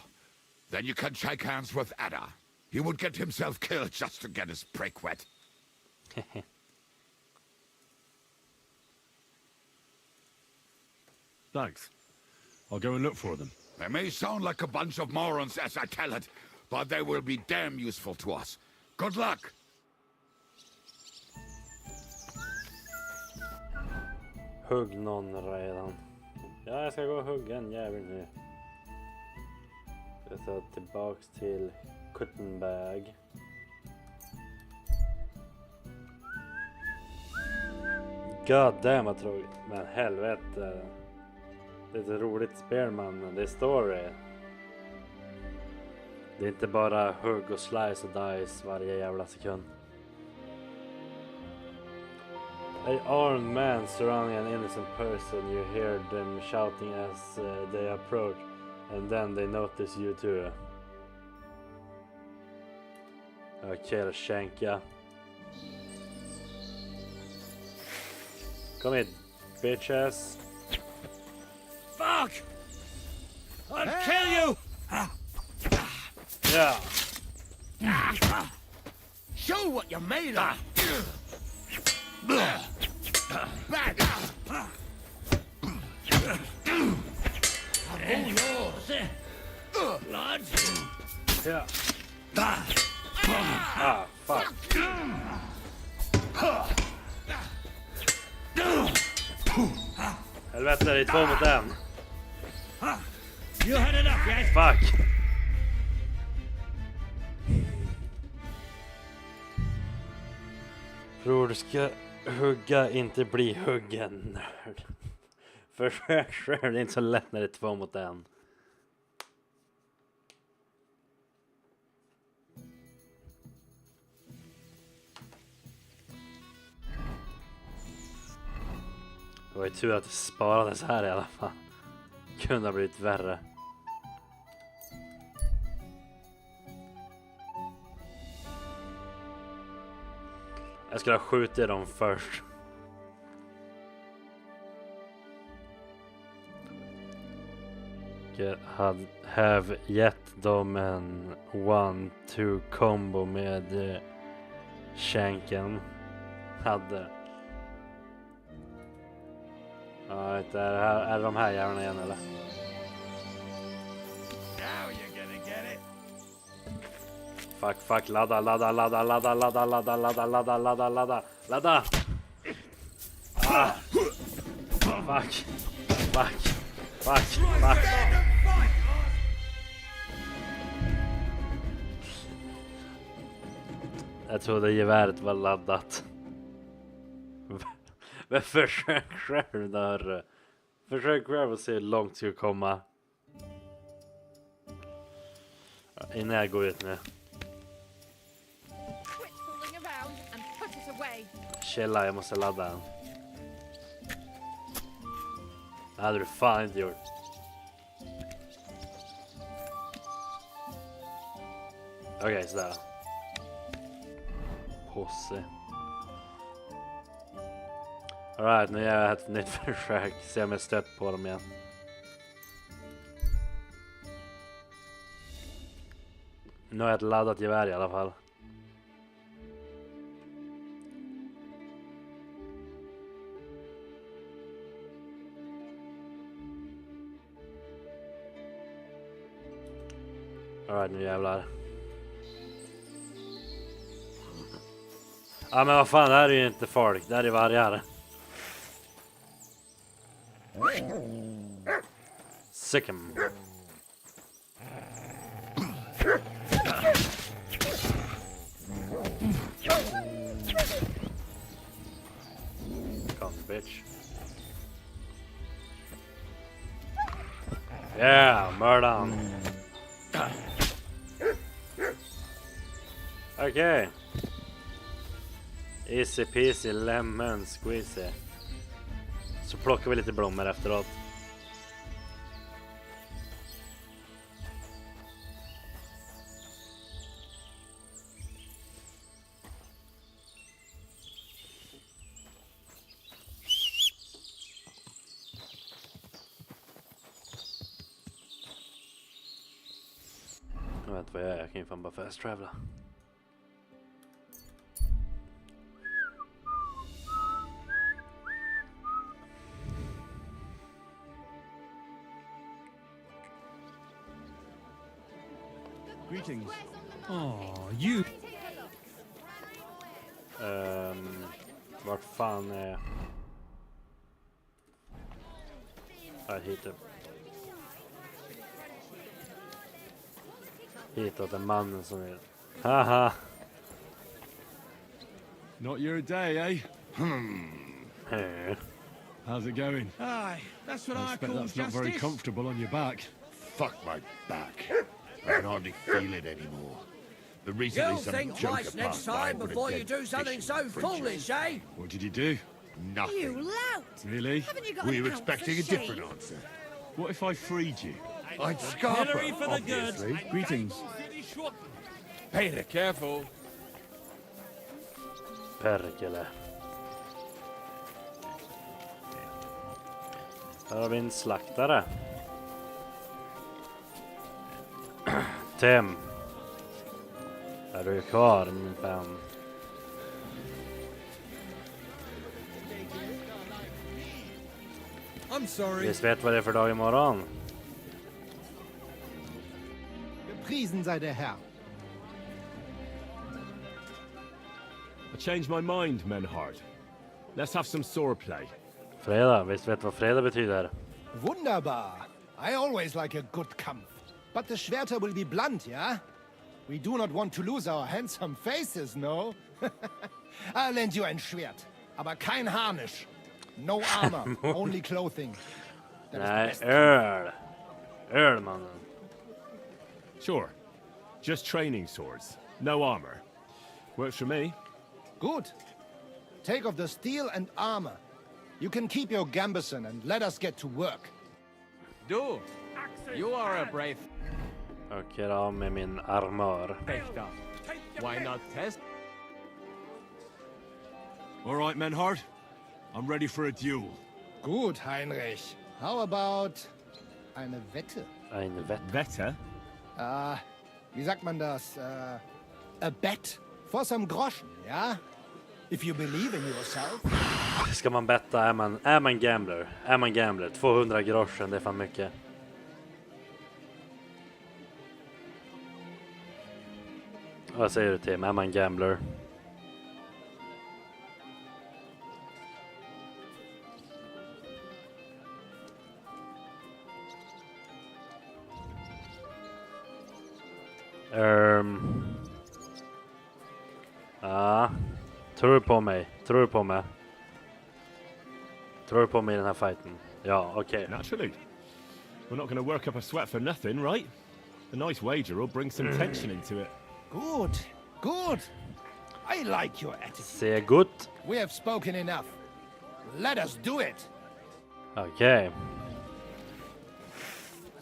S2: then you can shake hands with Ada. He would get himself killed just to get his prick wet.
S3: Thanks. I'll go and look for them.
S2: They may sound like a bunch of morons as I tell it, but they will be damn useful to us. Good luck!
S1: Hugg någon redan. Ja, jag ska gå och hugga en jävel nu. Jag tar tillbaks till Kuttenberg. God damn vad tråkigt. Men helvete. Det är ett roligt spel, man. Det är story. Det är inte bara hugg och slice och dice varje jävla sekund. An armed man surrounding an innocent person. You hear them shouting as they approach, and then they notice you too. Okej då, Shanka. Kom hit, bitches.
S8: Fuck! I'll kill you!
S1: Yeah.
S8: Show what you're made of! Back!
S6: I'm all yours, lads.
S1: Yeah. Ah, fuck. Helvete, det är 2 mot 1.
S6: You had enough, yes?
S1: Fuck. Bror, du ska hugga, inte bli huggen. Försök själv, det är inte så lätt när det är 2 mot 1. Det var ju tur att det sparades här i alla fall. Kunde ha blivit värre. Jag skulle ha skjutit dem först. Have gett dem en 1-2 combo med shanken. Hade. Ja, är de här jävlarna igen eller?
S2: Now you're gonna get it.
S1: Fuck, ladda. Ah. Fuck. Jag trodde geväret var laddat. Men försök själv där. Försök själv att se hur långt du ska komma. Innan jag går ut nu. Chilla, jag måste ladda den. Det hade du fan inte gjort. Okej, sådär. Posse. Alright, nu gör jag ett nytt försök. Se om jag stött på dem igen. Nu har jag ett laddat gevär i alla fall. Alright, nu jävlar. Ja, men vad fan, det här är ju inte folk. Det här är vargar. Sick 'em. Come, bitch. Yeah, murder. Okay. Easy peasy lemon squeezy. Så plockar vi lite blommor efteråt. Jag vet vad jag är, jag kan ju fan bara fast travela.
S14: Greetings.
S4: Oh, you.
S1: Vart fan är... Här hit upp. Hitåt en mannen som är... Haha!
S3: Not your day, eh?
S1: Hey.
S3: How's it going?
S14: Aye, that's what I
S3: expect
S14: call
S3: that's not
S14: justice.
S3: very comfortable on your back.
S2: Fuck my back. I can hardly feel it anymore. But recently
S8: You'll
S2: some
S8: think
S2: joker
S8: twice next
S2: passed by
S8: time
S2: with a
S8: before you
S2: dead
S8: do something
S2: fish
S8: so
S2: in the fridge.
S8: foolish, eh?
S3: What did you do?
S2: Nothing.
S9: You lout!
S3: Really?
S9: Haven't you got
S2: We
S9: an
S2: were
S9: ounce
S2: expecting a
S9: of
S2: different
S9: shame?
S2: answer.
S3: What if I freed you?
S2: I'd scarper,
S14: Hillary for the good.
S2: obviously.
S14: Greetings.
S8: Peter, careful.
S1: Perkele. Här har vi en slaktare. Tim. Är du kvar, min vän?
S5: I'm sorry.
S1: Visst vet vad det är för dag imorgon?
S10: Gepriesen sei der Herr.
S3: I changed my mind, Menhard. Let's have some swordplay.
S1: Fredag, visst vet vad fredag betyder?
S10: Wunderbar. I always like a good Kampf. But the Schwerter will be blunt, yeah? We do not want to lose our handsome faces, no? I'll lend you ein Schwert. Aber kein Harnisch. No armor, only clothing. That is the
S1: Nej,
S10: best
S1: öl. Öl, mannen.
S3: Sure. Just training swords. No armor. Works for me.
S10: Good. Take off the steel and armor. You can keep your gambeson and let us get to work.
S17: Du, you are a brave
S1: Och gör av med min armör.
S17: fechter. Why not test?
S3: All right, Menhard. I'm ready for a duel.
S10: Gut, Heinrich. How about eine Wette?
S1: Eine Wette?
S3: Wette?
S10: Wie sagt man das? A bet for some groschen, ja? If you believe in yourself.
S1: Ska man betta är man gambler? Är man gambler? 200 groschen, det är fan mycket. Vad säger du, Tim? Är man gambler? Ja. Tror du på mig? Tror du på mig? Tror du på mig i den här fighten? Ja, okej.
S3: Naturally. We're not going to work up a sweat for nothing, right? A nice wager will bring some tension into it.
S10: Good, good. I like your attitude.
S1: Sehr gut.
S10: We have spoken enough. Let us do it.
S1: Okej.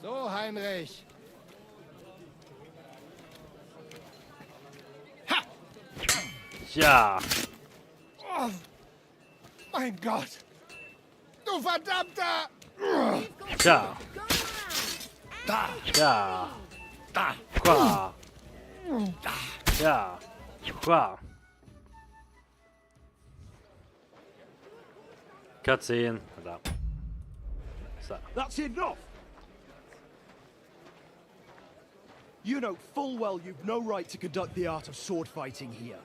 S10: So, Heinrich.
S1: Ja.
S10: Oh, mein Gott. Du verdammter!
S1: Ja.
S10: Da.
S1: Ja.
S10: Da.
S1: Qua.
S10: Da.
S1: Ja. Qua. Cutscene. Där. Så.
S14: That's enough! You know full well you've no right to conduct the art of sword fighting here.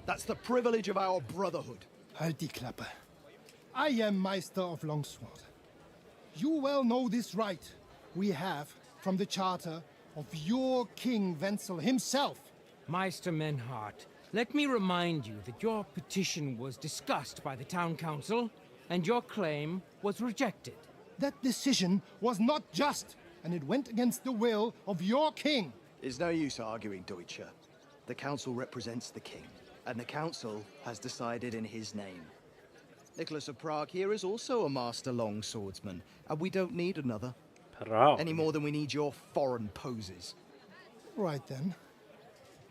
S14: That's the privilege of our brotherhood.
S10: Halt die Klappe. I am Meister of Longsword. You well know this right we have from the charter of your King Wenzel himself.
S13: Meister Menhart, let me remind you that your petition was discussed by the town council, and your claim was rejected.
S10: That decision was not just, and it went against the will of your king.
S14: It's no use arguing, Deutscher. The council represents the king, and the council has decided in his name. Nicholas of Prague here is also a master longswordsman, and we don't need another.
S1: Prague.
S14: Any more than we need your foreign poses.
S10: Right then.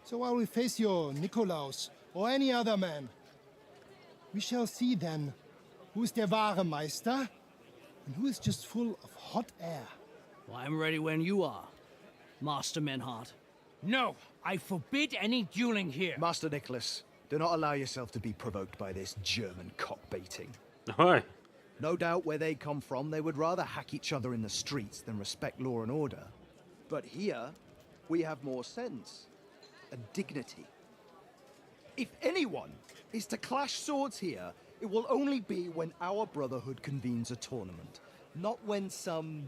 S10: So I will face your Nikolaus or any other man. We shall see then who is der wahre Meister and who is just full of hot air.
S18: Well, I'm ready when you are, Master Menhart.
S13: No, I forbid any dueling here.
S14: Master Nicholas, do not allow yourself to be provoked by this German cock-baiting.
S1: Oi.
S14: No doubt where they come from, they would rather hack each other in the streets than respect law and order. But here, we have more sense and dignity. If anyone is to clash swords here, it will only be when our brotherhood convenes a tournament, not when some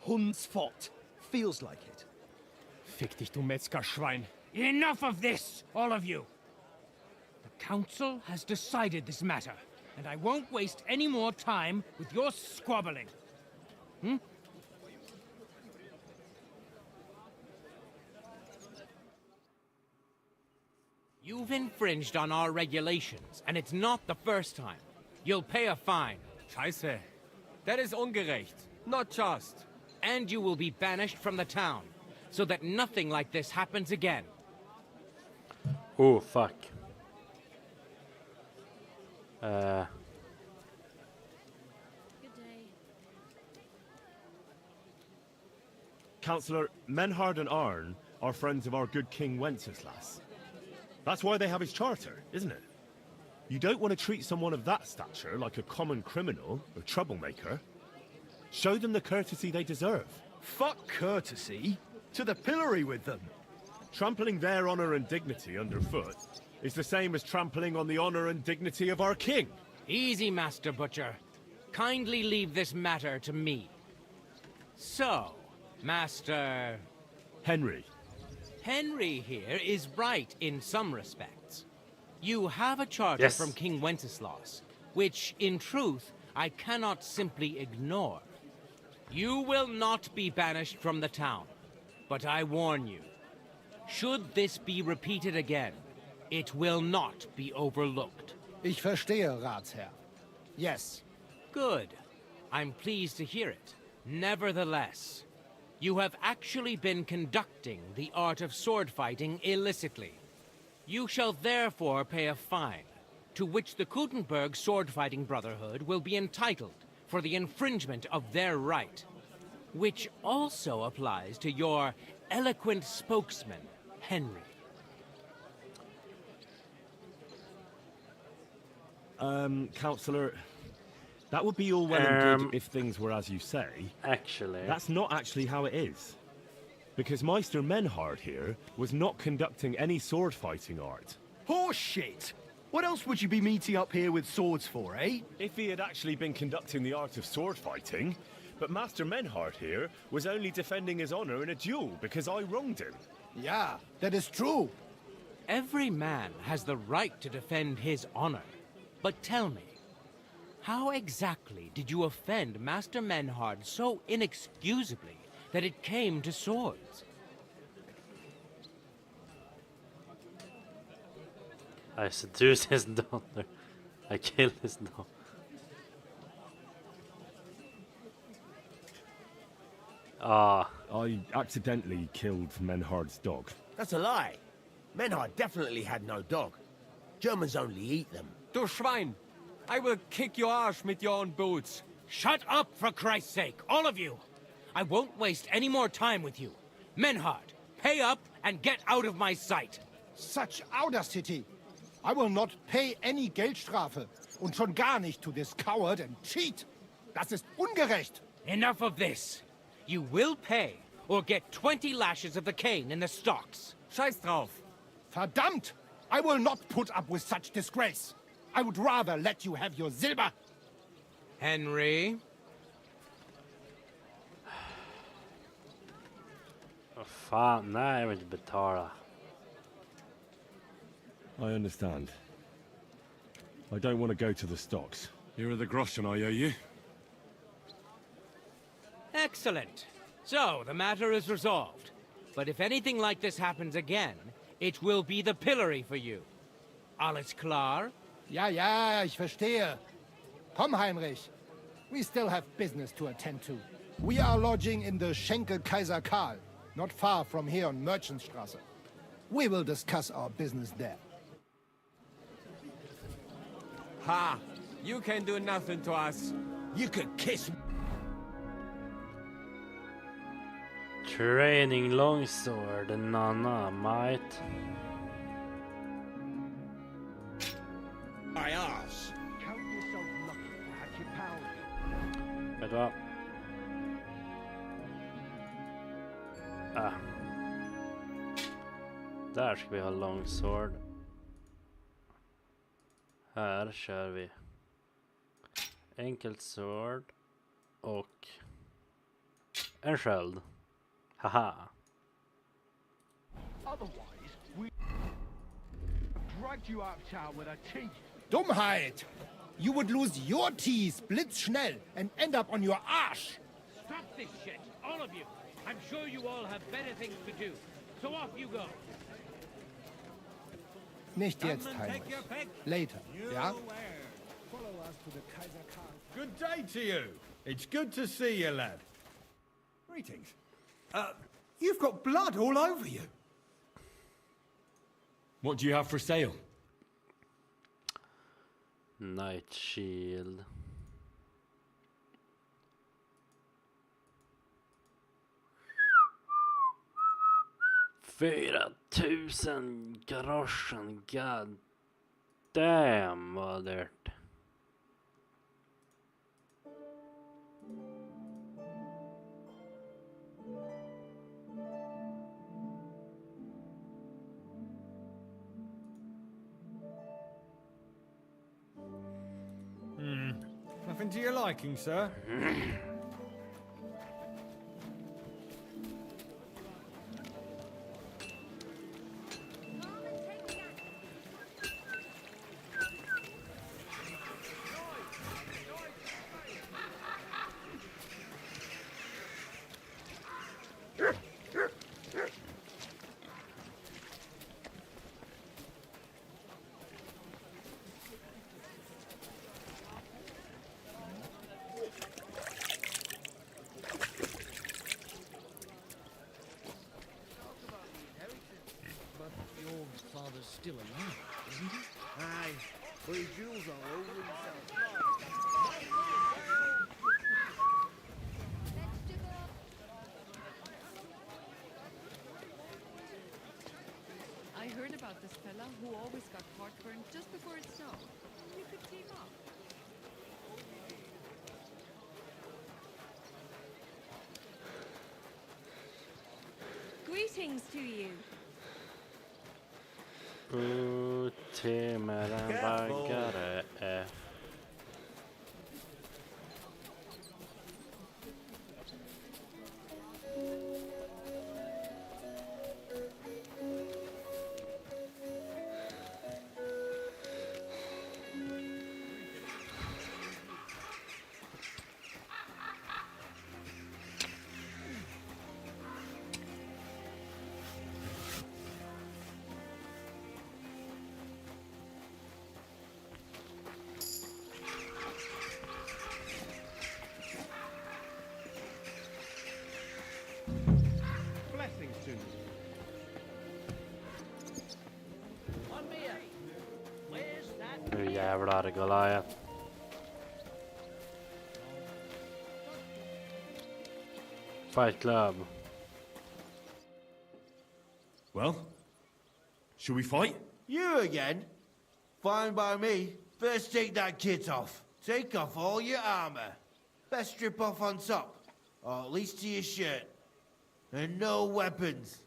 S14: Hundsfott feels like it.
S13: Fick dich, du Metzgerschwein. Enough of this, all of you. The council has decided this matter, and I won't waste any more time with your squabbling. Hmm? You've infringed on our regulations, and it's not the first time. You'll pay a fine.
S17: Scheiße. That is ungerecht. Not just.
S13: And you will be banished from the town, so that nothing like this happens again.
S1: Oh, fuck.
S3: Councillor, Menhard and Arn are friends of our good King Wenceslas. That's why they have his charter, isn't it? You don't want to treat someone of that stature like a common criminal or troublemaker. Show them the courtesy they deserve.
S14: Fuck courtesy. To the pillory with them.
S3: Trampling their honor and dignity underfoot is the same as trampling on the honor and dignity of our king.
S13: Easy, Master Butcher. Kindly leave this matter to me. So, Master...
S3: Henry.
S13: Henry here is right in some respects. You have a charter from King Wenceslas, which, in truth, I cannot simply ignore. You will not be banished from the town, but I warn you, should this be repeated again, it will not be overlooked.
S10: Ich verstehe, Ratsherr. Yes.
S13: Good. I'm pleased to hear it. Nevertheless, you have actually been conducting the art of sword fighting illicitly. You shall therefore pay a fine, to which the Kuttenberg Sword-Fighting Brotherhood will be entitled for the infringement of their right, which also applies to your eloquent spokesman, Henry.
S3: Councillor, that would be all well and good if things were as you say.
S1: Actually.
S3: That's not actually how it is. Because Meister Menhard here was not conducting any sword fighting art.
S14: Horseshit! What else would you be meeting up here with swords for, eh?
S3: If he had actually been conducting the art of sword fighting, but Master Menhard here was only defending his honor in a duel because I wronged him.
S10: Yeah, that is true.
S13: Every man has the right to defend his honor. But tell me, how exactly did you offend Master Menhard so inexcusably that it came to swords?
S1: I seduced his daughter. I killed his daughter.
S3: I accidentally killed Menhard's dog.
S16: That's a lie. Menhard definitely had no dog. Germans only eat them.
S17: Du Schwein! I will kick your ass with your own boots.
S13: Shut up, for Christ's sake, all of you! I won't waste any more time with you. Menhard, pay up and get out of my sight.
S10: Such audacity! I will not pay any Geldstrafe. Und schon gar nicht to this coward and cheat. Das ist ungerecht.
S13: Enough of this. You will pay, or get 20 lashes of the cane in the stocks.
S17: Scheiß drauf.
S10: Verdammt! I will not put up with such disgrace. I would rather let you have your silber.
S13: Henry?
S1: Fan, nej jag vill inte betala.
S3: I understand. I don't want to go to the stocks. Here are the groschen I owe you.
S13: Excellent. So, the matter is resolved. But if anything like this happens again, it will be the pillory for you. Alles klar?
S10: Ja, ja, ich verstehe. Komm, Heinrich. We still have business to attend to. We are lodging in the Schenke Kaiser Karl, not far from here on Merchantstrasse. We will discuss our business there.
S17: Ha! You can do nothing to us.
S16: You could kiss me.
S1: Training longsword, Nana, mate.
S16: My ass.
S14: Count yourself lucky to have your pound.
S1: Vet du vad? Där ska vi ha longsword. Här kör vi enkelt sword och en sköld. Haha.
S14: Otherwise, we dragged you out of town with our teeth.
S10: Dummheit! You would lose your teeth blitzschnell and end up on your arsch.
S13: Stop this shit, all of you. I'm sure you all have better things to do. So off you go.
S10: Nicht jetzt, Heinrich. Later, ja?
S5: Good day to you. It's good to see you, lad.
S14: Greetings. You've got blood all over you.
S3: What do you have for sale?
S1: Night Shield. $4,000 god damn vad dyrt.
S4: Nothing to your liking, sir?
S18: Father's still alive, isn't he?
S16: Aye, but his jewels all over himself.
S19: I heard about this fella who always got heartburn just before it snowed. You could team up.
S9: Greetings to you.
S1: Timmeran baggare är.
S4: Blessings to you.
S1: Nu jävlar Goliath. Fight Club.
S3: Well, should we fight?
S16: You again? Fine by me. First take that kit off. Take off all your armor. Best strip off on top. Or at least to your shirt. And no weapons.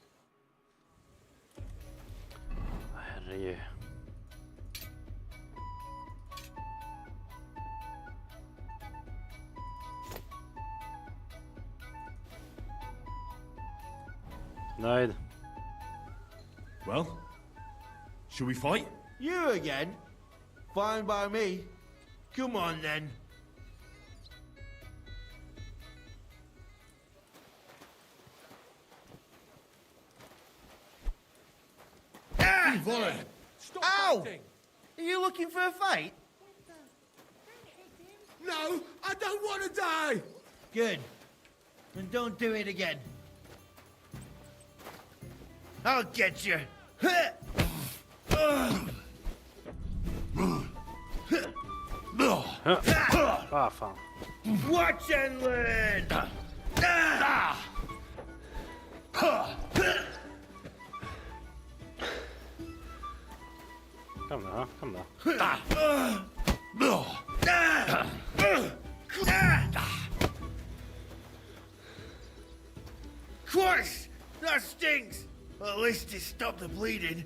S1: Herregud. Nöjd.
S3: Well, should we fight?
S16: You again? Fine by me. Come on then.
S8: Volley! Ow! Are you looking for a fight?
S16: No, I don't want to die! Good. Then don't do it again. I'll get you.
S1: Ah, fan.
S16: Watch and learn!
S1: Kom då, kom då.
S16: Christ! That stinks! Well, at least it stopped the bleeding.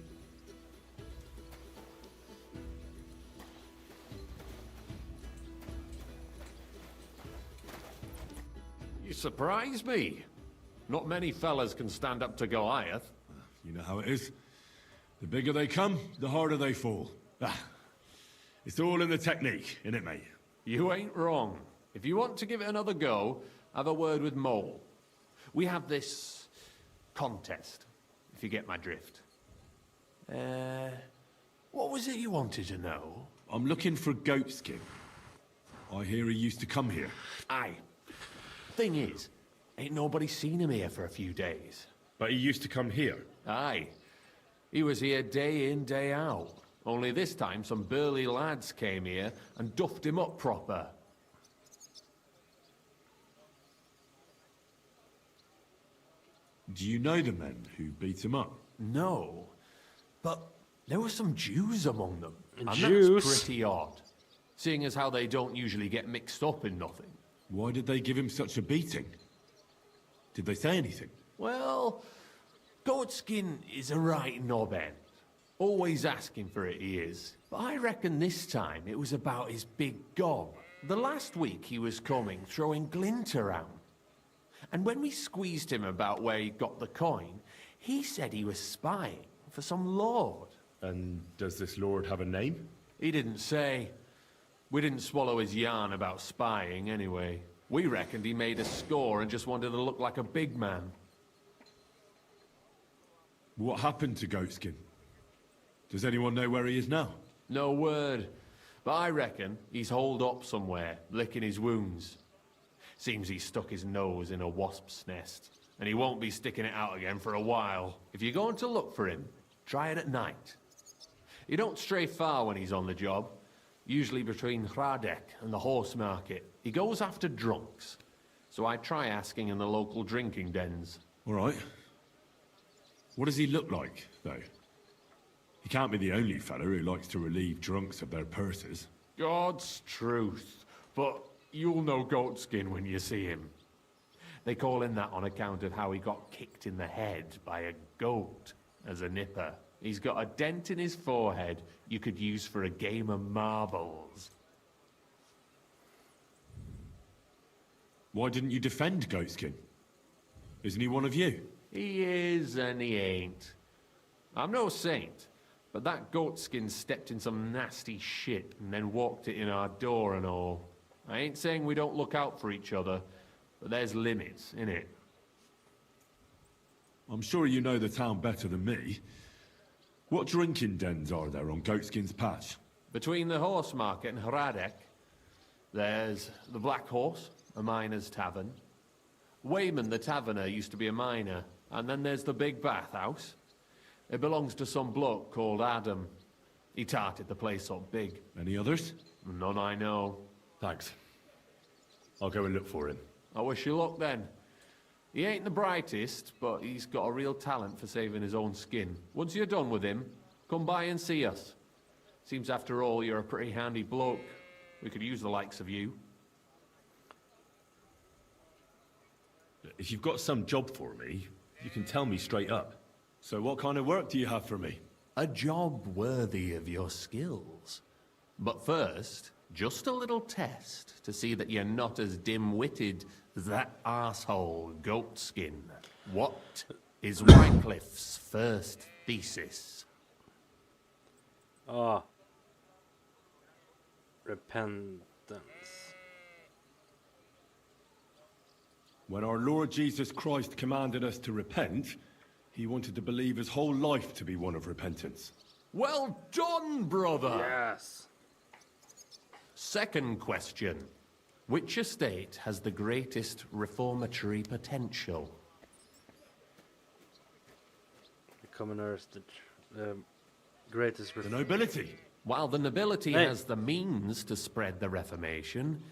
S15: You surprise me. Not many fellas can stand up to Goliath.
S3: You know how it is. The bigger they come, the harder they fall. It's all in the technique, innit, mate?
S15: You ain't wrong. If you want to give it another go, have a word with Mole. We have this contest, if you get my drift. What was it you wanted to know?
S3: I'm looking for Goatskin. I hear he used to come here.
S15: Aye. Thing is, ain't nobody seen him here for a few days.
S3: But he used to come here?
S15: Aye. He was here day in, day out. Only this time some burly lads came here and duffed him up proper.
S3: Do you know the men who beat him up?
S15: No, but there were some Jews among them. And
S1: Jews?
S15: that's pretty odd, seeing as how they don't usually get mixed up in nothing.
S3: Why did they give him such a beating? Did they say anything?
S15: Well, Goatskin is a right knobhead. Always asking for it, he is. But I reckon this time it was about his big gob. The last week he was coming, throwing glint around. And when we squeezed him about where he got the coin, he said he was spying for some lord.
S3: And does this lord have a name?
S15: He didn't say. We didn't swallow his yarn about spying anyway. We reckoned he made a score and just wanted to look like a big man.
S3: What happened to Goatskin? Does anyone know where he is now?
S15: No word. But I reckon he's holed up somewhere, licking his wounds. Seems he stuck his nose in a wasp's nest, and he won't be sticking it out again for a while. If you're going to look for him, try it at night. He don't stray far when he's on the job. Usually between Hradek and the horse market. He goes after drunks. So I try asking in the local drinking dens.
S3: All right. What does he look like, though? He can't be the only fella who likes to relieve drunks of their purses.
S15: God's truth. But you'll know Goatskin when you see him. They call him that on account of how he got kicked in the head by a goat as a nipper. He's got a dent in his forehead you could use for a game of marbles.
S3: Why didn't you defend Goatskin? Isn't he one of you?
S15: He is and he ain't. I'm no saint, but that Goatskin stepped in some nasty shit and then walked it in our door and all. I ain't saying we don't look out for each other, but there's limits, innit?
S3: I'm sure you know the town better than me. What drinking dens are there on Goatskin's Patch?
S15: Between the horse market and Hradek, there's the Black Horse, a miner's tavern. Wayman the taverner used to be a miner, and then there's the Big Bathhouse. It belongs to some bloke called Adam. He tarted the place up big.
S3: Any others?
S15: None I know.
S3: Thanks. I'll go and look for him.
S15: I wish you luck then. He ain't the brightest, but he's got a real talent for saving his own skin. Once you're done with him, come by and see us. Seems after all you're a pretty handy bloke. We could use the likes of you.
S3: If you've got some job for me, you can tell me straight up. So what kind of work do you have for me?
S15: A job worthy of your skills. But first, just a little test to see that you're not as dim-witted as that arsehole Goatskin. What is Wycliffe's first thesis?
S1: Ah. Repentance.
S3: When our Lord Jesus Christ commanded us to repent, he wanted to believe his whole life to be one of repentance.
S15: Well done, brother!
S1: Yes.
S15: Second question. Which estate has the greatest reformatory potential?
S1: The commoners, the greatest...
S3: The nobility.
S15: While the nobility has the means to spread the Reformation,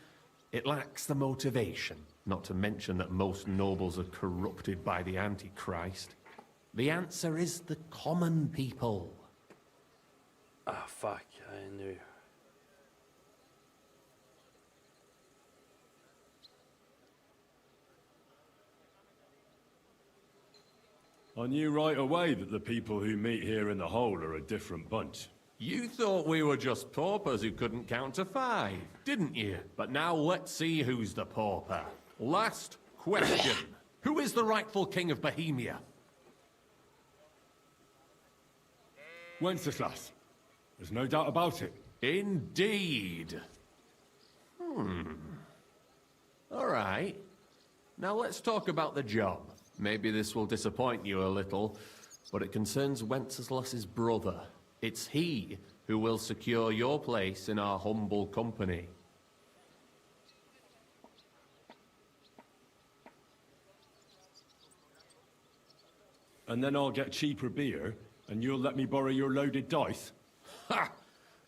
S15: it lacks the motivation, not to mention that most nobles are corrupted by the Antichrist. The answer is the common people.
S1: Ah, fuck, I knew.
S3: I knew right away that the people who meet here in the hole are a different bunch.
S15: You thought we were just paupers who couldn't count to 5, didn't you? But now let's see who's the pauper. Last question. Who is the rightful king of Bohemia?
S3: Wenceslas. There's no doubt about it.
S15: Indeed. All right. Now let's talk about the job. Maybe this will disappoint you a little, but it concerns Wenceslas's brother. It's he who will secure your place in our humble company.
S3: And then I'll get cheaper beer, and you'll let me borrow your loaded dice?
S15: Ha!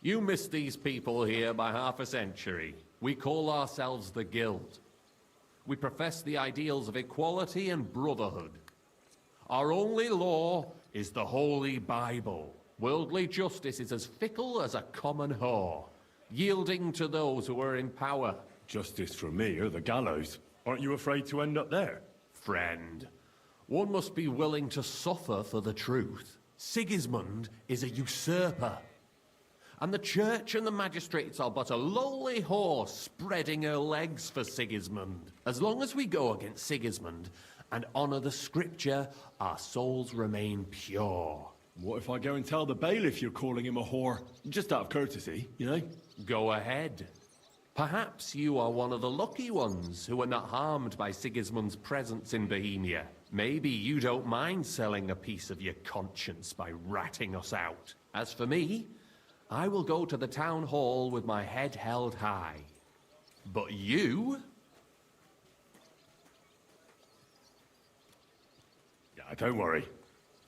S15: You missed these people here by half a century. We call ourselves the Guild. We profess the ideals of equality and brotherhood. Our only law is the Holy Bible. Worldly justice is as fickle as a common whore, yielding to those who are in power.
S3: Justice for me or the gallows? Aren't you afraid to end up there?
S15: Friend, one must be willing to suffer for the truth. Sigismund is a usurper. And the church and the magistrates are but a lowly horse spreading her legs for Sigismund. As long as we go against Sigismund and honor the scripture, our souls remain pure.
S3: What if I go and tell the bailiff you're calling him a whore? Just out of courtesy, you know?
S15: Go ahead. Perhaps you are one of the lucky ones who are not harmed by Sigismund's presence in Bohemia. Maybe you don't mind selling a piece of your conscience by ratting us out. As for me, I will go to the town hall with my head held high. But you?
S3: Yeah, don't worry.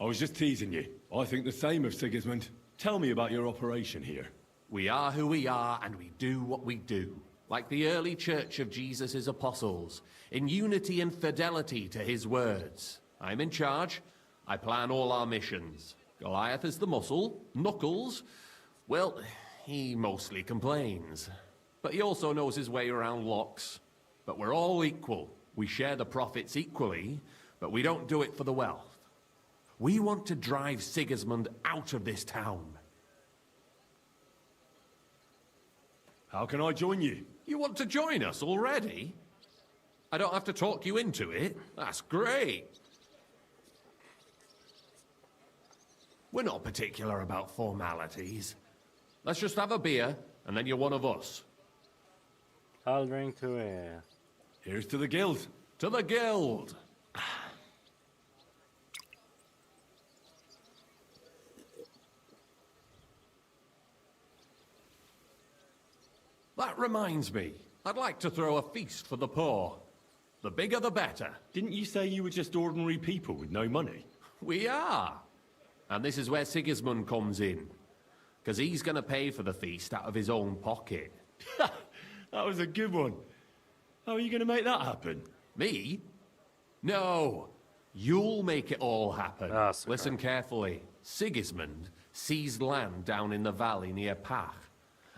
S3: I was just teasing you. I think the same of Sigismund. Tell me about your operation here.
S15: We are who we are, and we do what we do. Like the early church of Jesus' apostles, in unity and fidelity to his words. I'm in charge. I plan all our missions. Goliath is the muscle. Knuckles, well, he mostly complains. But he also knows his way around locks. But we're all equal. We share the profits equally, but we don't do it for the wealth. We want to drive Sigismund out of this town.
S3: How can I join you?
S15: You want to join us already? I don't have to talk you into it. That's great. We're not particular about formalities. Let's just have a beer, and then you're one of us.
S1: I'll drink to it.
S3: Here's to the Guild.
S15: To the Guild! That reminds me, I'd like to throw a feast for the poor. The bigger the better.
S3: Didn't you say you were just ordinary people with no money?
S15: We are. And this is where Sigismund comes in. Because he's going to pay for the feast out of his own pocket.
S3: That was a good one. How are you going to make that happen?
S15: Me? No. You'll make it all happen. Listen carefully. Sigismund seized land down in the valley near Pach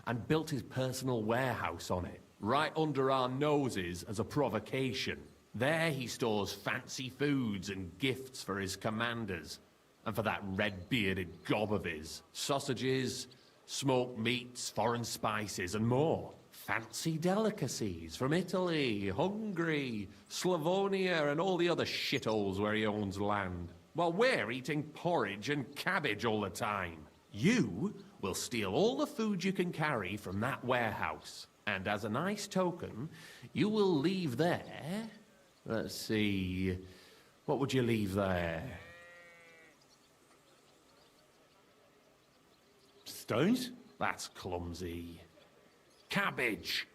S15: and built his personal warehouse on it, right under our noses as a provocation. There he stores fancy foods and gifts for his commanders, and for that red-bearded gob of his. Sausages, smoked meats, foreign spices, and more. Fancy delicacies from Italy, Hungary, Slavonia, and all the other shitholes where he owns land. While we're eating porridge and cabbage all the time. You will steal all the food you can carry from that warehouse. And as a nice token, you will leave there... Let's see... What would you leave there?
S3: Stones?
S15: That's clumsy. Cabbage.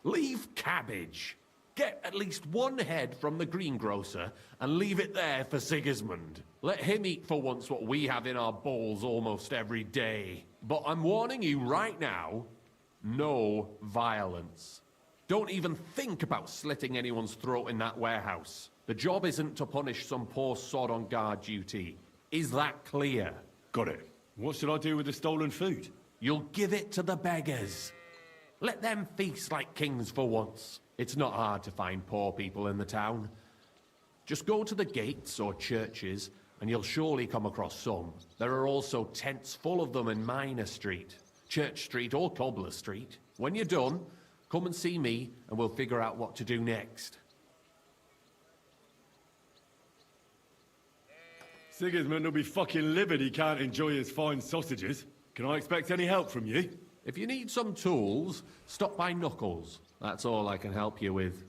S15: Leave cabbage. Get at least one head from the greengrocer and leave it there for Sigismund. Let him eat for once what we have in our bowls almost every day. But I'm warning you right now, no violence. Don't even think about slitting anyone's throat in that warehouse. The job isn't to punish some poor sod on guard duty. Is that clear?
S3: Got it. What should I do with the stolen food?
S15: You'll give it to the beggars. Let them feast like kings for once. It's not hard to find poor people in the town. Just go to the gates or churches, and you'll surely come across some. There are also tents full of them in Minor Street, Church Street or Cobbler Street. When you're done, come and see me, and we'll figure out what to do next.
S3: Sigismund will be fucking livid he can't enjoy his fine sausages. Can I expect any help from you?
S15: If you need some tools, stop by Knuckles. That's all I can help you with.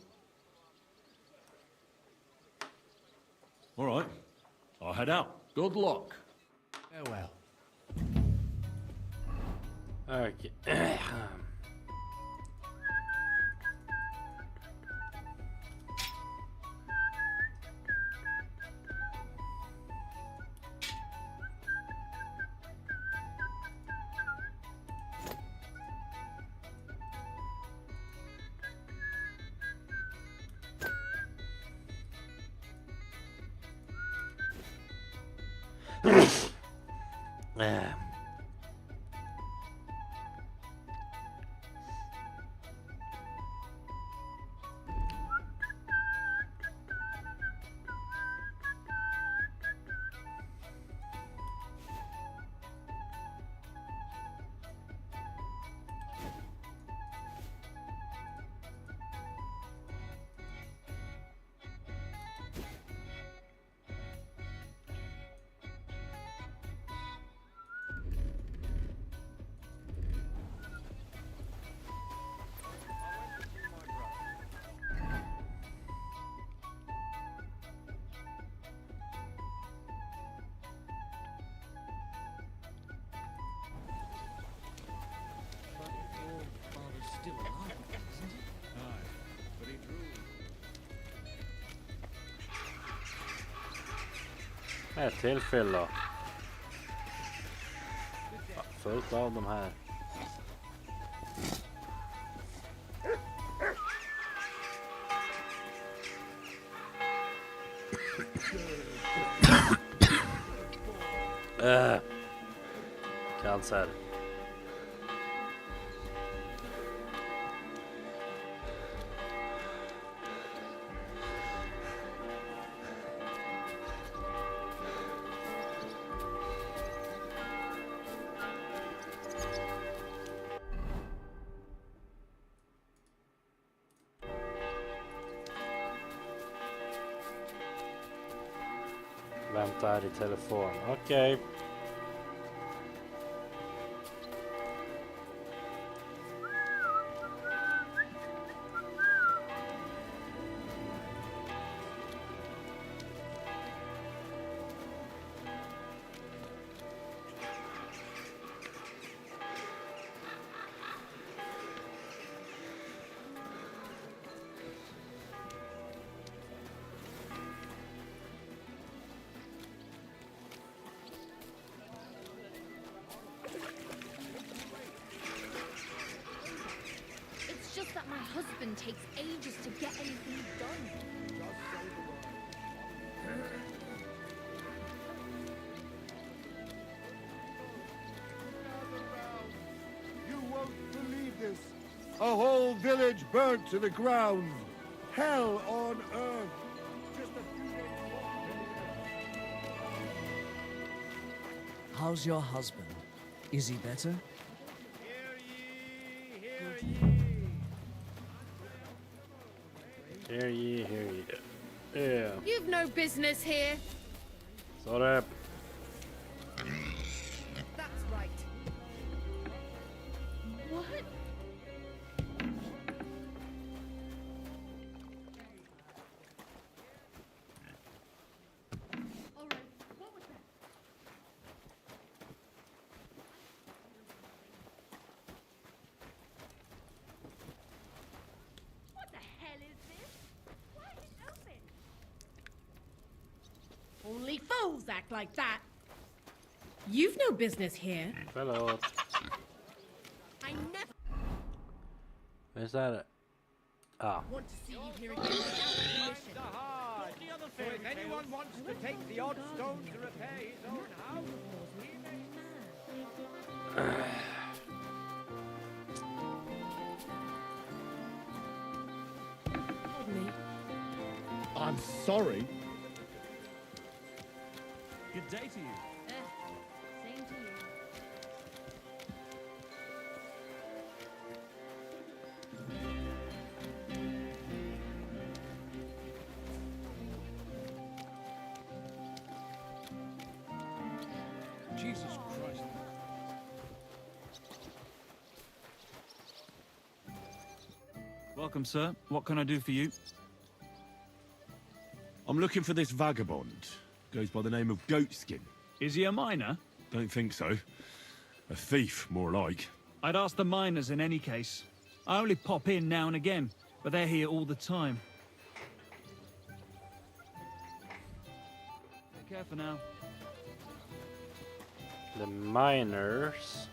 S3: All right. I'll head out.
S15: Good luck.
S7: Farewell.
S1: Okay.
S4: Still alive, isn't he? Aye, but he drew.
S1: Ett till fylla. Fullt av de här. Cancer. Väntar i telefon. Okej.
S9: It's just that my husband takes ages to get anything done.
S2: You won't believe this. A whole village burnt to the ground. Hell on earth. Just a few days walk.
S18: How's your husband? Is he better?
S1: Hear ye, hear ye. Yeah.
S12: You've no business here.
S1: Sorry.
S12: That's right. What? All right. What was that? What the hell is this? Why is it open? Only fools act like that. You've no business here.
S1: Hello.
S12: I never
S1: Is that it? Ah.
S12: want to see you here again without permission.
S13: So if anyone wants to take the odd stone to repair his own house, he may.
S12: Pardon me.
S3: I'm sorry.
S4: Good day to you.
S9: Same to you.
S4: Jesus Christ.
S5: Welcome, sir. What can I do for you?
S3: I'm looking for this vagabond. Goes by the name of Goatskin.
S5: Is he a miner?
S3: Don't think so. A thief, more like.
S5: I'd ask the miners in any case. I only pop in now and again, but they're here all the time. Take care for now.
S1: The miners.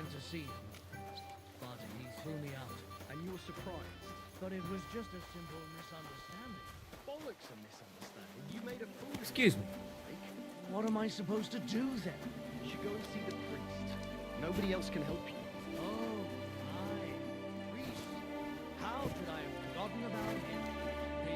S18: went to see him, but he threw me out.
S14: And you were surprised.
S18: But it was just a simple misunderstanding.
S14: Bollocks a misunderstanding. You made a fool.
S18: Excuse me. What am I supposed to do then?
S14: You should go and see the priest. Nobody else can help you.
S18: Oh, aye. Priest. How could I have forgotten about him? He...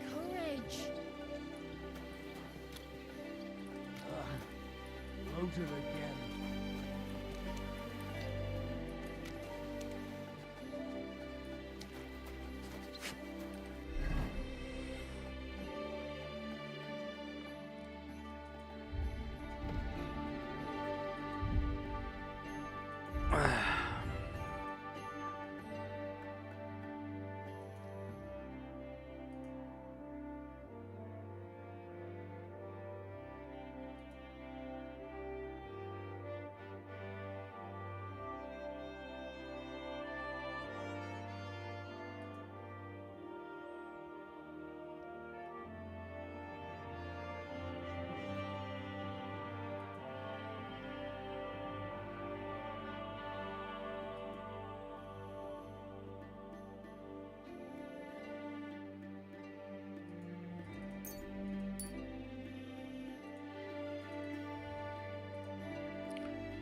S9: Courage.
S18: Loaded again.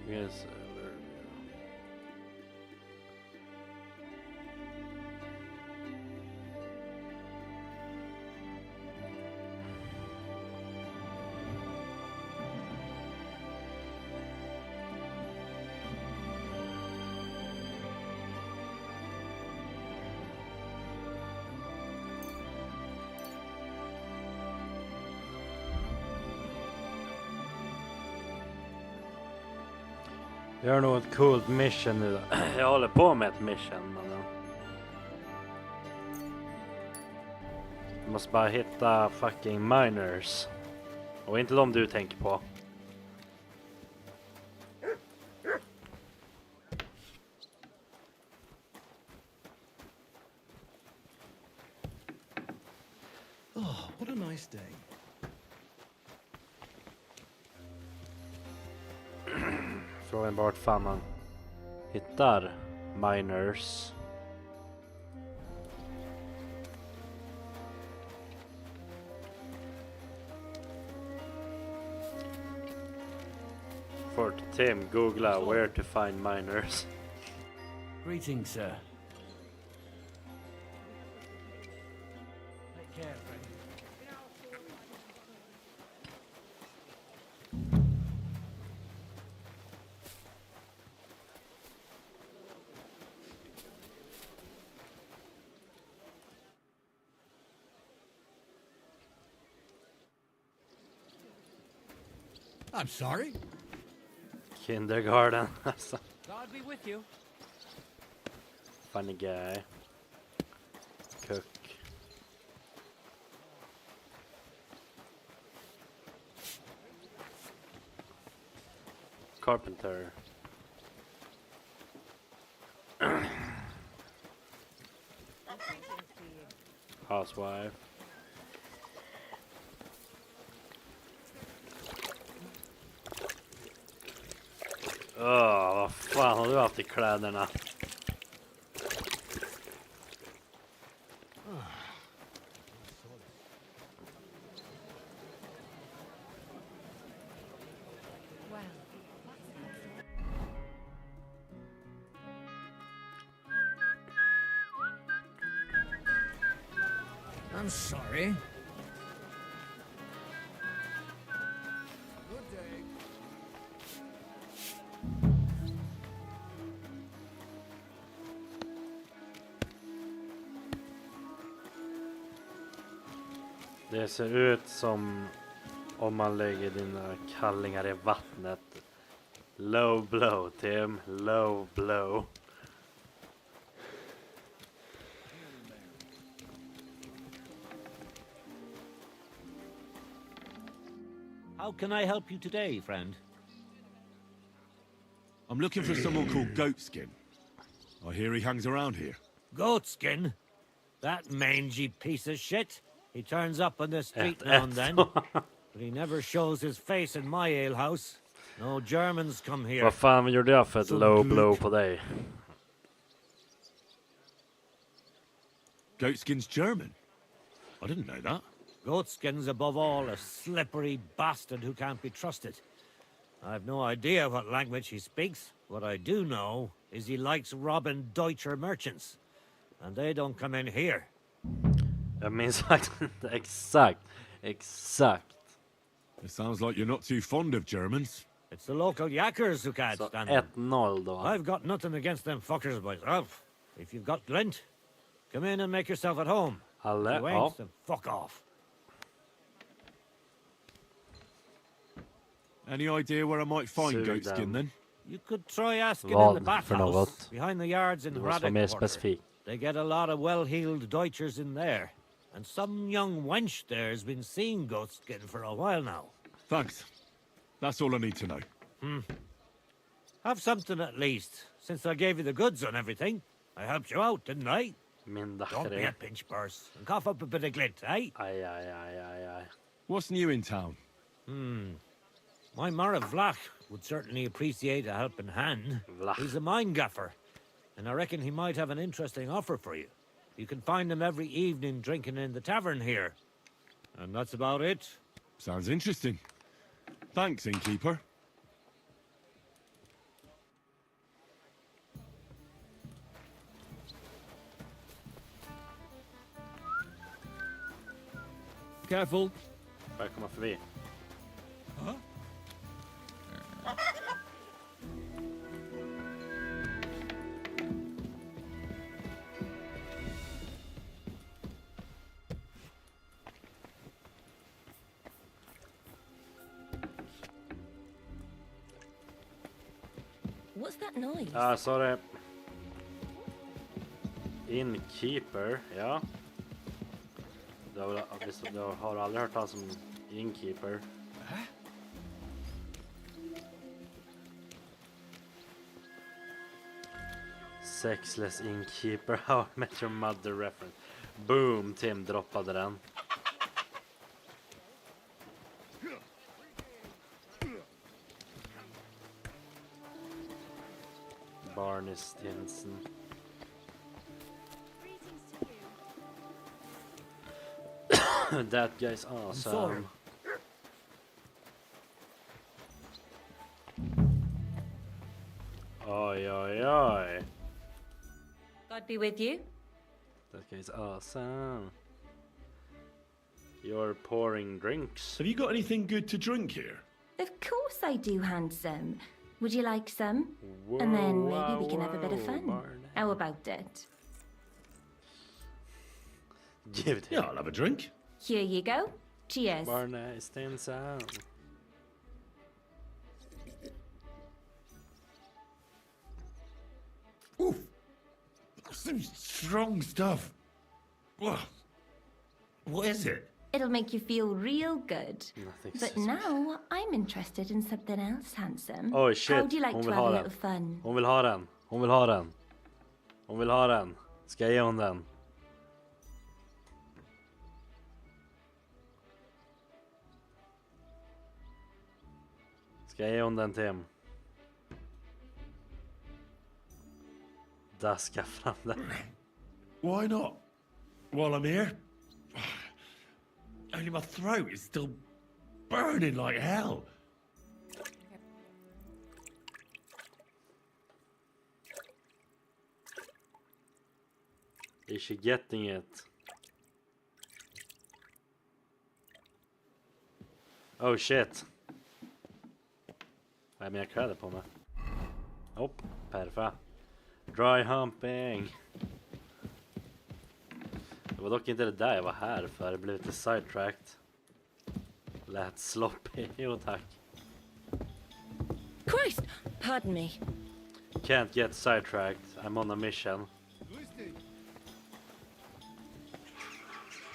S1: Yes. Vi har nog ett coolt mission nu då. Jag håller på med ett mission. Men jag måste bara hitta fucking miners. Och inte de du tänker på.
S14: Oh, what a nice day.
S1: Frågan vart fan man hittar miners. Fort Tim, googla where to find miners.
S16: Greetings, sir.
S18: Take care, friend.
S8: I'm sorry.
S1: Kindergarten. Alltså.
S17: God be with you.
S1: Funny guy. Cook. Carpenter. Housewife. Vad fan har du haft i kläderna?
S18: I'm sorry.
S14: Good day.
S1: Det ser ut som Om man lägger dina kallingar i vattnet. Low blow, Tim. Low blow.
S20: How can I help you today, friend?
S3: I'm looking for someone called Goatskin. I hear he hangs around here.
S20: Goatskin? That mangy piece of shit. He turns up on the street now and then. But he never shows his face in my alehouse. No Germans come here.
S1: Vad fan gjorde jag för ett low blow på dig?
S3: Goatskin's German? I didn't know that.
S20: Goatskin's above all a slippery bastard who can't be trusted. I've no idea what language he speaks. What I do know is he likes robbing Deutscher merchants. And they don't come in here.
S1: Jag minns faktiskt inte exakt.
S3: It sounds like you're not too fond of Germans.
S20: It's the local yakkers who can't
S1: Så
S20: stand them.
S1: 1-0 då.
S20: I've got nothing against them fuckers myself. If you've got glint, come in and make yourself at home.
S1: Alle,
S20: You ain't, then fuck off.
S3: Any idea where I might find
S1: Sug
S3: Goatskin
S1: den.
S3: then?
S20: You could try asking in
S1: Vad
S20: the
S1: för
S20: bathhouse
S1: något?
S20: behind the yards in
S1: Du måste vara mer
S20: Radek Quarter.
S1: specifik.
S20: They get a lot of well-heeled Deutschers in there. And some young wench there's been seeing Goatskin for a while now.
S3: Thanks. That's all I need to know.
S20: Have something at least, since I gave you the goods on everything. I helped you out, didn't I?
S1: Min
S20: Don't be
S1: dackare.
S20: a pinch purse and cough up a bit of glint, eh?
S1: Aj.
S3: What's new in town?
S20: My Mara Vlach would certainly appreciate a helping hand.
S1: Vlach.
S20: He's a mine gaffer, and I reckon he might have an interesting offer for you. You can find him every evening drinking in the tavern here. And that's about it.
S3: Sounds interesting. Thanks, innkeeper.
S4: Careful.
S1: Börjar komma förbi.
S11: What's that noise?
S1: Sorry. Innkeeper, ja. Du har aldrig hört talas om innkeeper. Sexless innkeeper, how I met your mother reference. Boom, Tim droppade den. Barney Stinson. That guy's awesome. Oj.
S21: God be with you.
S1: That guy's awesome. You're pouring drinks.
S3: Have you got anything good to drink here?
S21: Of course I do, handsome. Would you like some? And then maybe we can have a bit of fun.
S1: Barney.
S21: How about it?
S1: Give it
S3: Yeah, I'll have a drink.
S21: Here you go. Cheers.
S1: Barney Stinson.
S2: Oof. Some strong stuff. Whoa. What is it?
S21: It'll make you feel real good.
S1: Nothing
S21: But
S1: says-
S21: now I'm interested in something else, handsome.
S1: Oh shit,
S21: How do you like
S1: hon
S21: to
S1: vill
S21: have
S1: ha
S21: a
S1: den.
S21: little fun?
S1: Hon vill ha den. Hon vill ha den. Hon vill ha den. Ska jag ge hon den? Ska jag ge hon den till Tim? Daska fram den.
S2: Why not? While I'm here? Only my throat is still burning like hell.
S1: Is she getting it? Oh shit. Vad är mina kläder på mig? Hopp, perfekt. Dry humping. Det var dock inte det där jag var här för. Det blev lite sidetracked. Lät sloppy. Jo tack.
S21: Christ! Pardon me.
S1: Can't get sidetracked. I'm on a mission.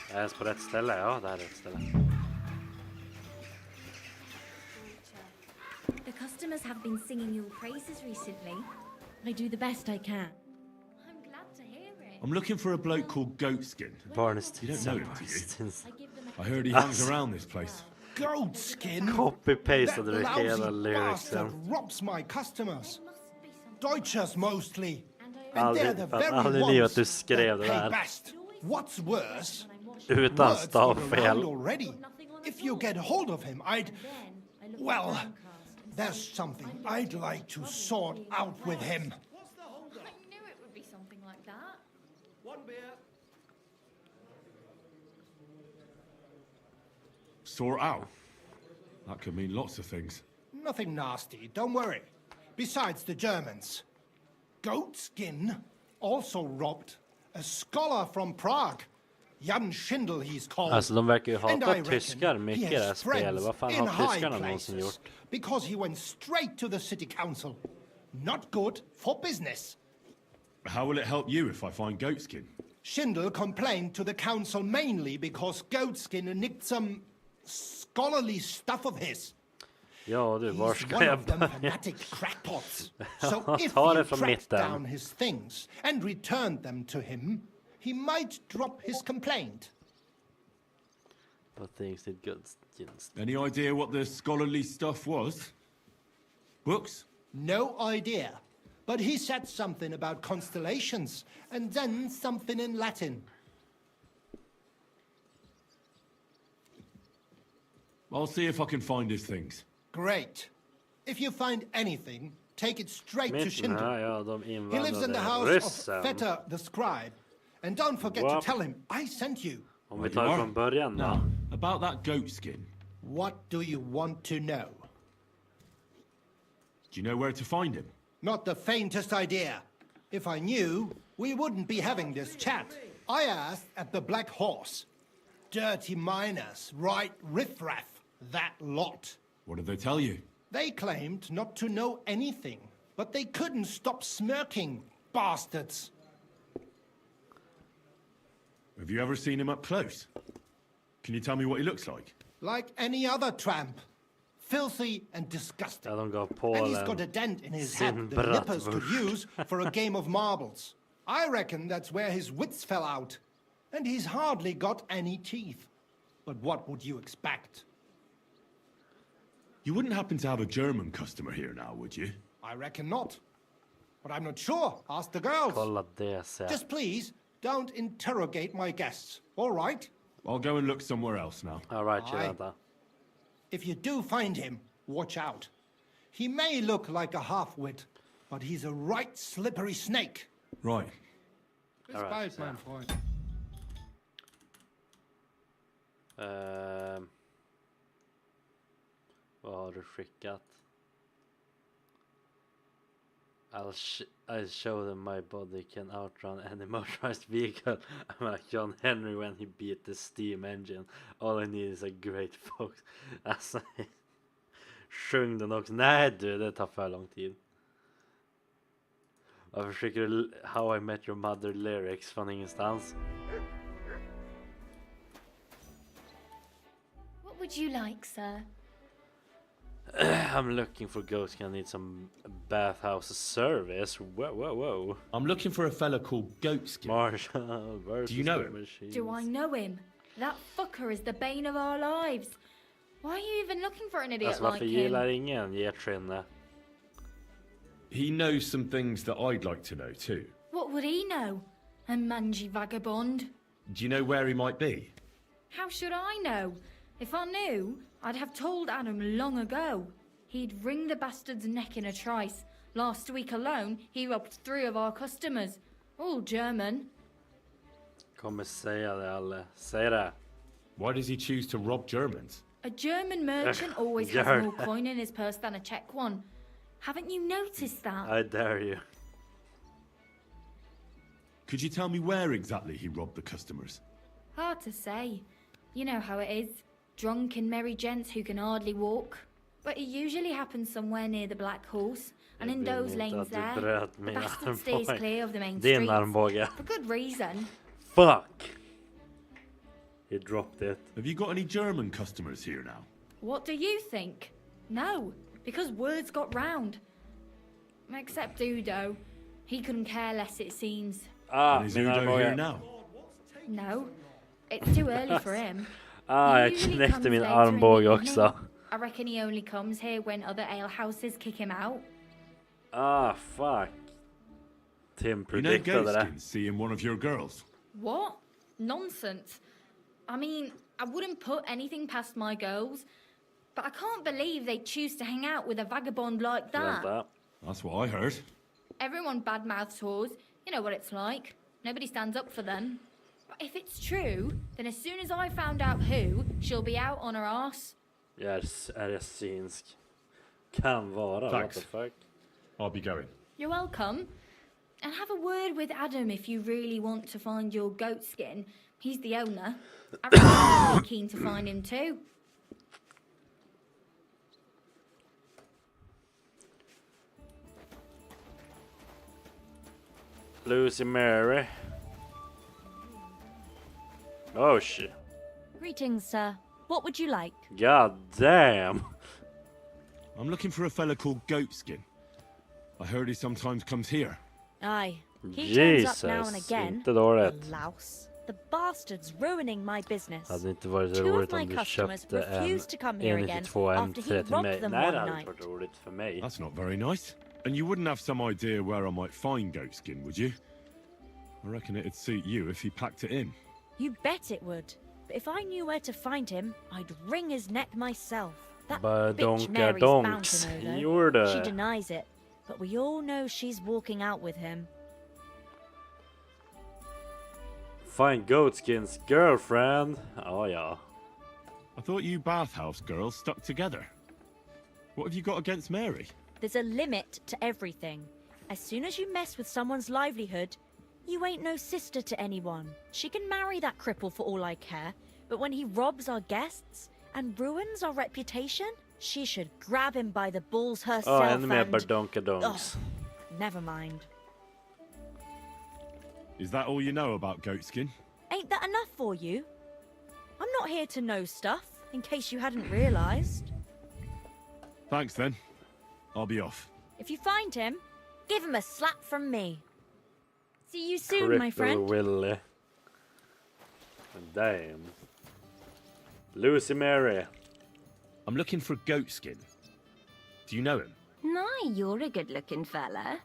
S1: Är jag ens på rätt ställe? Ja, det här är rätt ställe.
S21: The customers have been singing your praises recently. I do the best I can.
S9: I'm glad to hear it.
S3: I'm looking for a bloke called Goatskin.
S1: Barneston.
S3: You don't know him, do you? I heard he hangs around this place.
S10: Goatskin?
S1: Copy-pasted
S10: That
S1: det hela
S10: lousy
S1: lyricsen.
S10: bastard robs my customers. Deutschers mostly. And
S1: Aldrig,
S10: they're the
S1: fan,
S10: very
S1: aldrig i livet
S10: ones
S1: du skrev
S10: that
S1: det
S10: pay
S1: där.
S10: best. What's worse?
S1: Utan
S10: Word's got around
S1: stavfel.
S10: already. If you get hold of him, well, there's something I'd like to sort out with him.
S9: I knew it would be something like that.
S18: One beer.
S3: Sort out? That could mean lots of things.
S10: Nothing nasty, don't worry. Besides the Germans. Goatskin also robbed a scholar from Prague. Jan Schindel he's called.
S1: Alltså de verkar ju
S10: And I
S1: hata
S10: reckon
S1: tyskar mycket i
S10: he
S1: det här
S10: has
S1: spelet.
S10: friends
S1: Vad fan
S10: in
S1: har
S10: high
S1: tyskarna någonsin
S10: places,
S1: gjort?
S10: because he went straight to the city council. Not good for business.
S3: How will it help you if I find Goatskin?
S10: Schindel complained to the council mainly because Goatskin nicked some scholarly stuff of his.
S1: Ja du, var
S10: He's
S1: ska
S10: one
S1: jag
S10: of them
S1: börja?
S10: fanatic crackpots. So if
S1: Ta det
S10: you
S1: från
S10: tracked
S1: mitten.
S10: down his things and returned them to him, he might drop his complaint.
S1: But things did good. Just...
S3: Any idea what the scholarly stuff was? Books?
S10: No idea. But he said something about constellations, and then something in Latin.
S3: I'll see if I can find his things.
S10: Great. If you find anything, take it straight to
S1: Mitten
S10: Schindel.
S1: här, ja, de
S10: He lives in the
S1: invandrade
S10: house
S1: ryssen.
S10: of Vetter the scribe. And don't forget to
S1: What?
S10: tell him I sent you.
S1: Om vi tar det från början då.
S3: Now, about that Goatskin.
S10: What do you want to know?
S3: Do you know where to find him?
S10: Not the faintest idea. If I knew, we wouldn't be having this chat. I asked at the Black Horse. Dirty miners, right riffraff, that lot.
S3: What did they tell you?
S10: They claimed not to know anything, but they couldn't stop smirking, bastards.
S3: Have you ever seen him up close? Can you tell me what he looks like?
S10: Like any other tramp. Filthy and disgusting.
S1: Ja, de gav
S10: And he's
S1: Polen
S10: got a dent in his head
S1: sin
S10: the nippers could
S1: bratwurst.
S10: use for a game of marbles. I reckon that's where his wits fell out. And he's hardly got any teeth. But what would you expect?
S3: You wouldn't happen to have a German customer here now, would you?
S10: I reckon not. But I'm not sure. Ask the girls.
S1: Kolla det ser.
S10: Just please, don't interrogate my guests. All right?
S3: I'll go and look somewhere else now.
S1: All right,
S10: Aye.
S1: vänta.
S10: If you do find him, watch out. He may look like a half-wit, but he's a right slippery snake.
S3: Right.
S10: Bis bald, mein Freund.
S1: Vad har du skickat? I'll show them my body can outrun any motorized vehicle. I'm like John Henry when he beat the steam engine. All I need is a great fox. Alltså, sjung den också. Nej du, det tar för lång tid. Varför skickar du How I Met Your Mother lyrics från ingenstans?
S21: What would you like, sir?
S1: I'm looking for ghosts. Can I need some bathhouse service? Whoa, whoa, whoa.
S15: I'm looking for a fella called Goatskin.
S1: Marshall versus
S15: Do you know
S1: the
S15: him?
S1: machines.
S21: Do I know him? That fucker is the bane of our lives.
S9: Why are you even looking for an idiot
S1: Alltså
S9: like
S1: varför
S9: him?
S1: gillar ingen getskinne?
S3: He knows some things that I'd like to know too.
S21: What would he know? A mangy vagabond.
S3: Do you know where he might be?
S21: How should I know? If I knew, I'd have told Adam long ago. He'd wring the bastard's neck in a trice. Last week alone, he robbed 3 of our customers. All German.
S1: Kommer säga det alla. Säg det.
S3: Why does he choose to rob Germans?
S21: A German merchant always has
S1: Gör
S21: more
S1: det.
S21: coin in his purse than a Czech one. Haven't you noticed that?
S1: I dare you.
S3: Could you tell me where exactly he robbed the customers?
S21: Hard to say. You know how it is. drunken merry gents who can hardly walk. But it usually happens somewhere near the Black Horse, and in those lanes there, the bastard stays clear of the main
S1: Din
S21: streets.
S1: armbåge.
S21: For good reason.
S1: Fuck! He dropped it.
S3: Have you got any German customers here now?
S21: What do you think? No, because words got round. Except Udo. He couldn't care less, it seems.
S3: And is Udo here now?
S21: No, it's too early for him.
S1: Jag knäckte min armbåge också.
S21: I reckon he only comes here when other alehouses kick him out.
S1: Fuck. Tim
S3: You know
S1: predicted that.
S3: Goatskin seeing one of your girls?
S21: What? Nonsense. I mean, I wouldn't put anything past my girls, but I can't believe they choose to hang out with a vagabond like that.
S3: That's what I heard.
S21: Everyone badmouths whores. You know what it's like. Nobody stands up for them. But if it's true, then as soon as I found out who, she'll be out on her ass.
S1: Yes, är det synsk? Kan vara.
S3: Thanks.
S1: What the fuck?
S3: I'll be going.
S21: You're welcome. And have a word with Adam if you really want to find your goat skin. He's the owner. I reckon I'd be keen to find him too.
S1: Lucy Mary. Oh shit.
S6: Greetings, sir. What would you like?
S1: God damn.
S3: I'm looking for a fella called Goatskin. I heard he sometimes comes here.
S6: Aye. He
S1: Jesus,
S6: turns up now and again.
S1: inte dåligt.
S6: The louse. The bastard's ruining my business.
S1: Hade inte varit så
S6: Two
S1: roligt
S6: of my
S1: om du
S6: customers
S1: köpte en
S6: refused to come here again
S1: 192
S6: after he
S1: M3 till
S6: robbed
S1: mig.
S6: them
S1: Nej,
S6: one
S1: det hade
S6: night.
S1: inte varit roligt för mig.
S3: That's not very nice. And you wouldn't have some idea where I might find Goatskin, would you? I reckon it'd suit you if he packed it in.
S6: You bet it would. But if I knew where to find him, I'd wring his neck myself. That
S1: But
S6: bitch Mary's bound to know, though.
S1: Gjorde.
S6: She denies it, but we all know she's walking out with him.
S1: Find Goatskin's girlfriend. Oh yeah.
S3: I thought you bathhouse girls stuck together. What have you got against Mary?
S6: There's a limit to everything. As soon as you mess with someone's livelihood, you ain't no sister to anyone. She can marry that cripple for all I care, but when he robs our guests and ruins our reputation, she should grab him by the balls herself
S1: ännu mer
S6: and...
S1: badonkadonks.
S6: Never mind.
S3: Is that all you know about Goatskin?
S6: Ain't that enough for you? I'm not here to know stuff, in case you hadn't realised.
S3: Thanks then. I'll be off.
S6: If you find him, give him a slap from me. See you soon, my friend.
S1: Willie. Damn. Lucy Mary.
S3: I'm looking for Goatskin. Do you know him?
S22: Nay, you're a good-looking fella.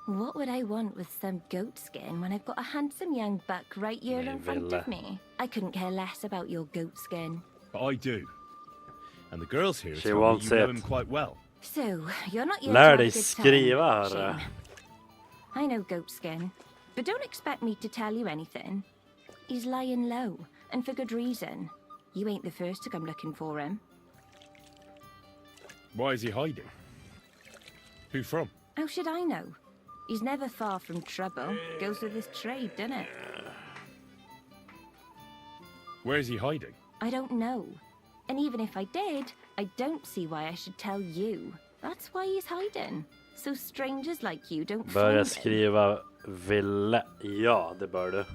S22: What would I want with some goat skin when I've got a handsome young buck right here in front of me? I couldn't care less about your goat skin.
S3: But I do. And the girls here
S1: She
S3: tell me
S1: wants
S3: you know
S1: it.
S3: him quite well.
S22: So, you're not here
S1: Lär
S22: to
S1: dig
S22: have a good
S1: skriva,
S22: time,
S1: hörru.
S22: Shane. I know goat skin, but don't expect me to tell you anything. He's lying low, and for good reason. You ain't the first to come looking for him.
S3: Why is he hiding? Who from?
S22: How should I know? He's never far from trouble. Goes with his trade, doesn't it?
S3: Where is he hiding?
S22: I don't know. And even if I did, I don't see why I should tell you. That's why he's hiding. So strangers like you don't
S1: Börja
S22: find him.
S1: skriva ville. Ja, det bör du.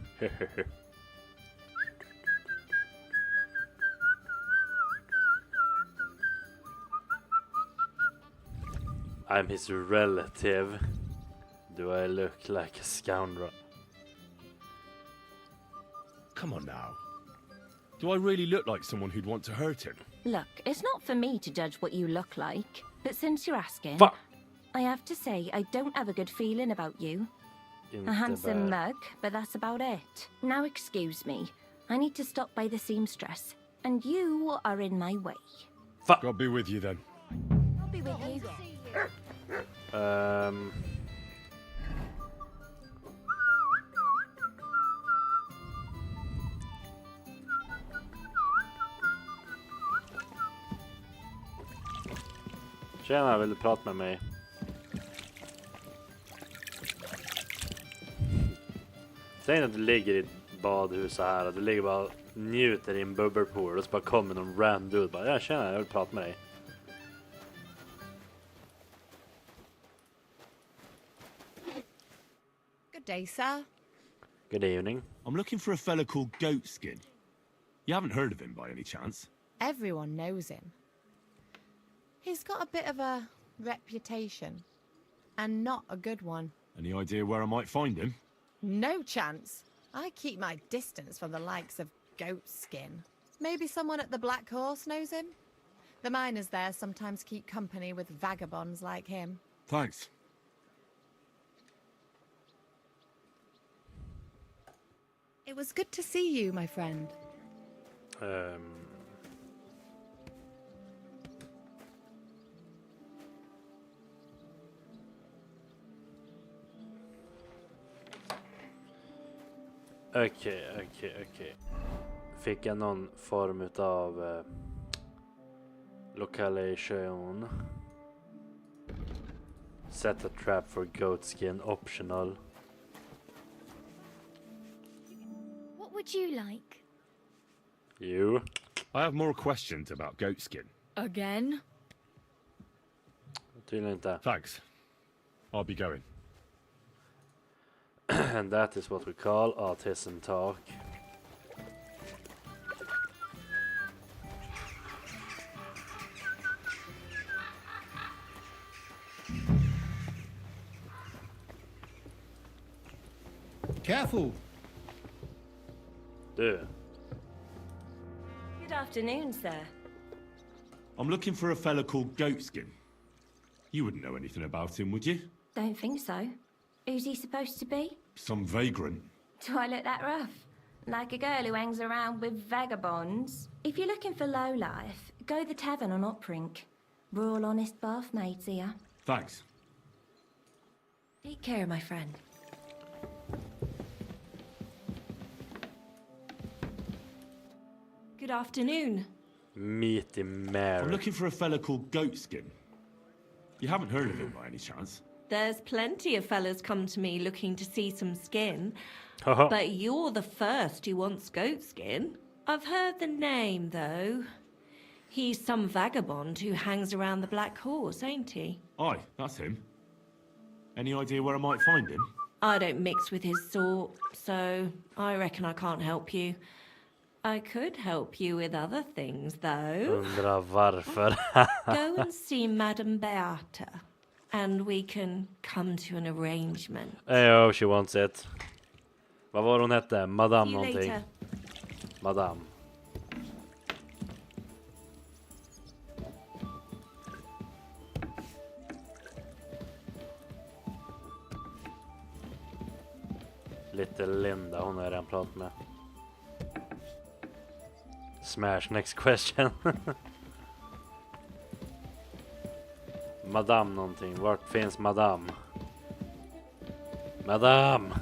S1: I'm his relative. Do I look like a scoundrel?
S3: Come on now. Do I really look like someone who'd want to hurt him?
S22: Look, it's not for me to judge what you look like. But since you're asking,
S1: Fuck.
S22: I have to say I don't have a good feeling about you.
S1: Inte
S22: A handsome
S1: bad.
S22: mug, but that's about it. Now excuse me. I need to stop by the seamstress. And you are in my way.
S3: Fuck. I'll be with you then.
S22: I'll be with you.
S1: Tjena, vill du prata med mig? Säg att du ligger i ett badhus så här. Du ligger bara njuter i en bubbelpool och så bara kommer någon random dude bara, ja tjena, jag vill prata med dig.
S7: Good day, sir.
S1: Good evening.
S3: I'm looking for a fella called Goatskin. You haven't heard of him by any chance?
S7: Everyone knows him. He's got a bit of a reputation, and not a good one.
S3: Any idea where I might find him?
S7: No chance. I keep my distance from the likes of Goatskin. Maybe someone at the Black Horse knows him? The miners there sometimes keep company with vagabonds like him.
S3: Thanks.
S7: It was good to see you, my friend.
S1: Okej. Fick jag någon form utav localization? Set a trap for Goatskin, optional.
S21: What would you like?
S1: You?
S3: I have more questions about Goatskin.
S21: Again?
S1: Tydligen inte.
S3: Thanks. I'll be going.
S1: And that is what we call autism talk.
S10: Careful!
S1: Du.
S22: Good afternoon, sir.
S3: I'm looking for a fella called Goatskin. You wouldn't know anything about him, would you?
S22: Don't think so. Who's he supposed to be?
S3: Some vagrant.
S22: Do I look that rough? Like a girl who hangs around with vagabonds? If you're looking for low life, go the tavern on Oprink. We're all honest bath maids here.
S3: Thanks.
S22: Take care, my friend.
S19: Good afternoon.
S1: Meaty Mary.
S3: I'm looking for a fella called Goatskin. You haven't heard of him by any chance?
S19: There's plenty of fellas come to me looking to see some skin.
S1: Uh-huh.
S19: But you're the first who wants goat skin. I've heard the name, though. He's some vagabond who hangs around the Black Horse, ain't he?
S3: Aye, that's him. Any idea where I might find him?
S19: I don't mix with his sort, so I reckon I can't help you. I could help you with other things, though.
S1: Undrar varför.
S19: Go and see Madame Beata, and we can come to an arrangement.
S1: Oh, she wants it. Vad var hon hette? Madame
S19: See you
S1: någonting.
S19: later.
S1: Madame. Lite Linda, hon har jag redan pratat med. Smash, next question. Madame någonting. Vart finns Madame? Madame!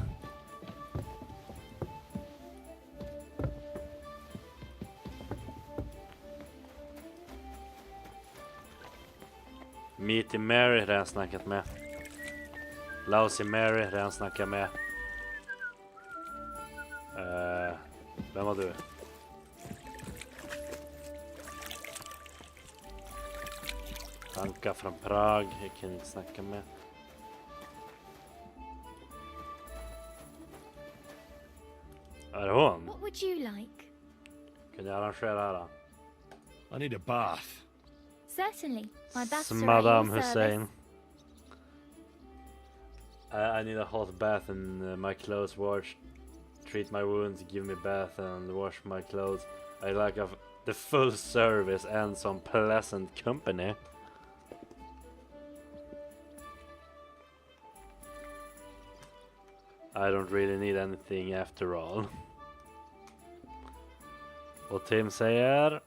S1: Meaty Mary redan snackat med. Lousy Mary redan snackat med. Vem var du? Anka från Prag, jag kan inte snacka med. Är det hon?
S21: What would you like?
S1: Kan jag arrangera det här?
S3: I need a bath.
S21: Certainly. My baths are at
S1: Madame
S21: your
S1: Hussein.
S21: service.
S1: I need a hot bath and my clothes washed. Treat my wounds, give me bath and wash my clothes. I like the full service and some pleasant company. I don't really need anything after all. Och Tim säger...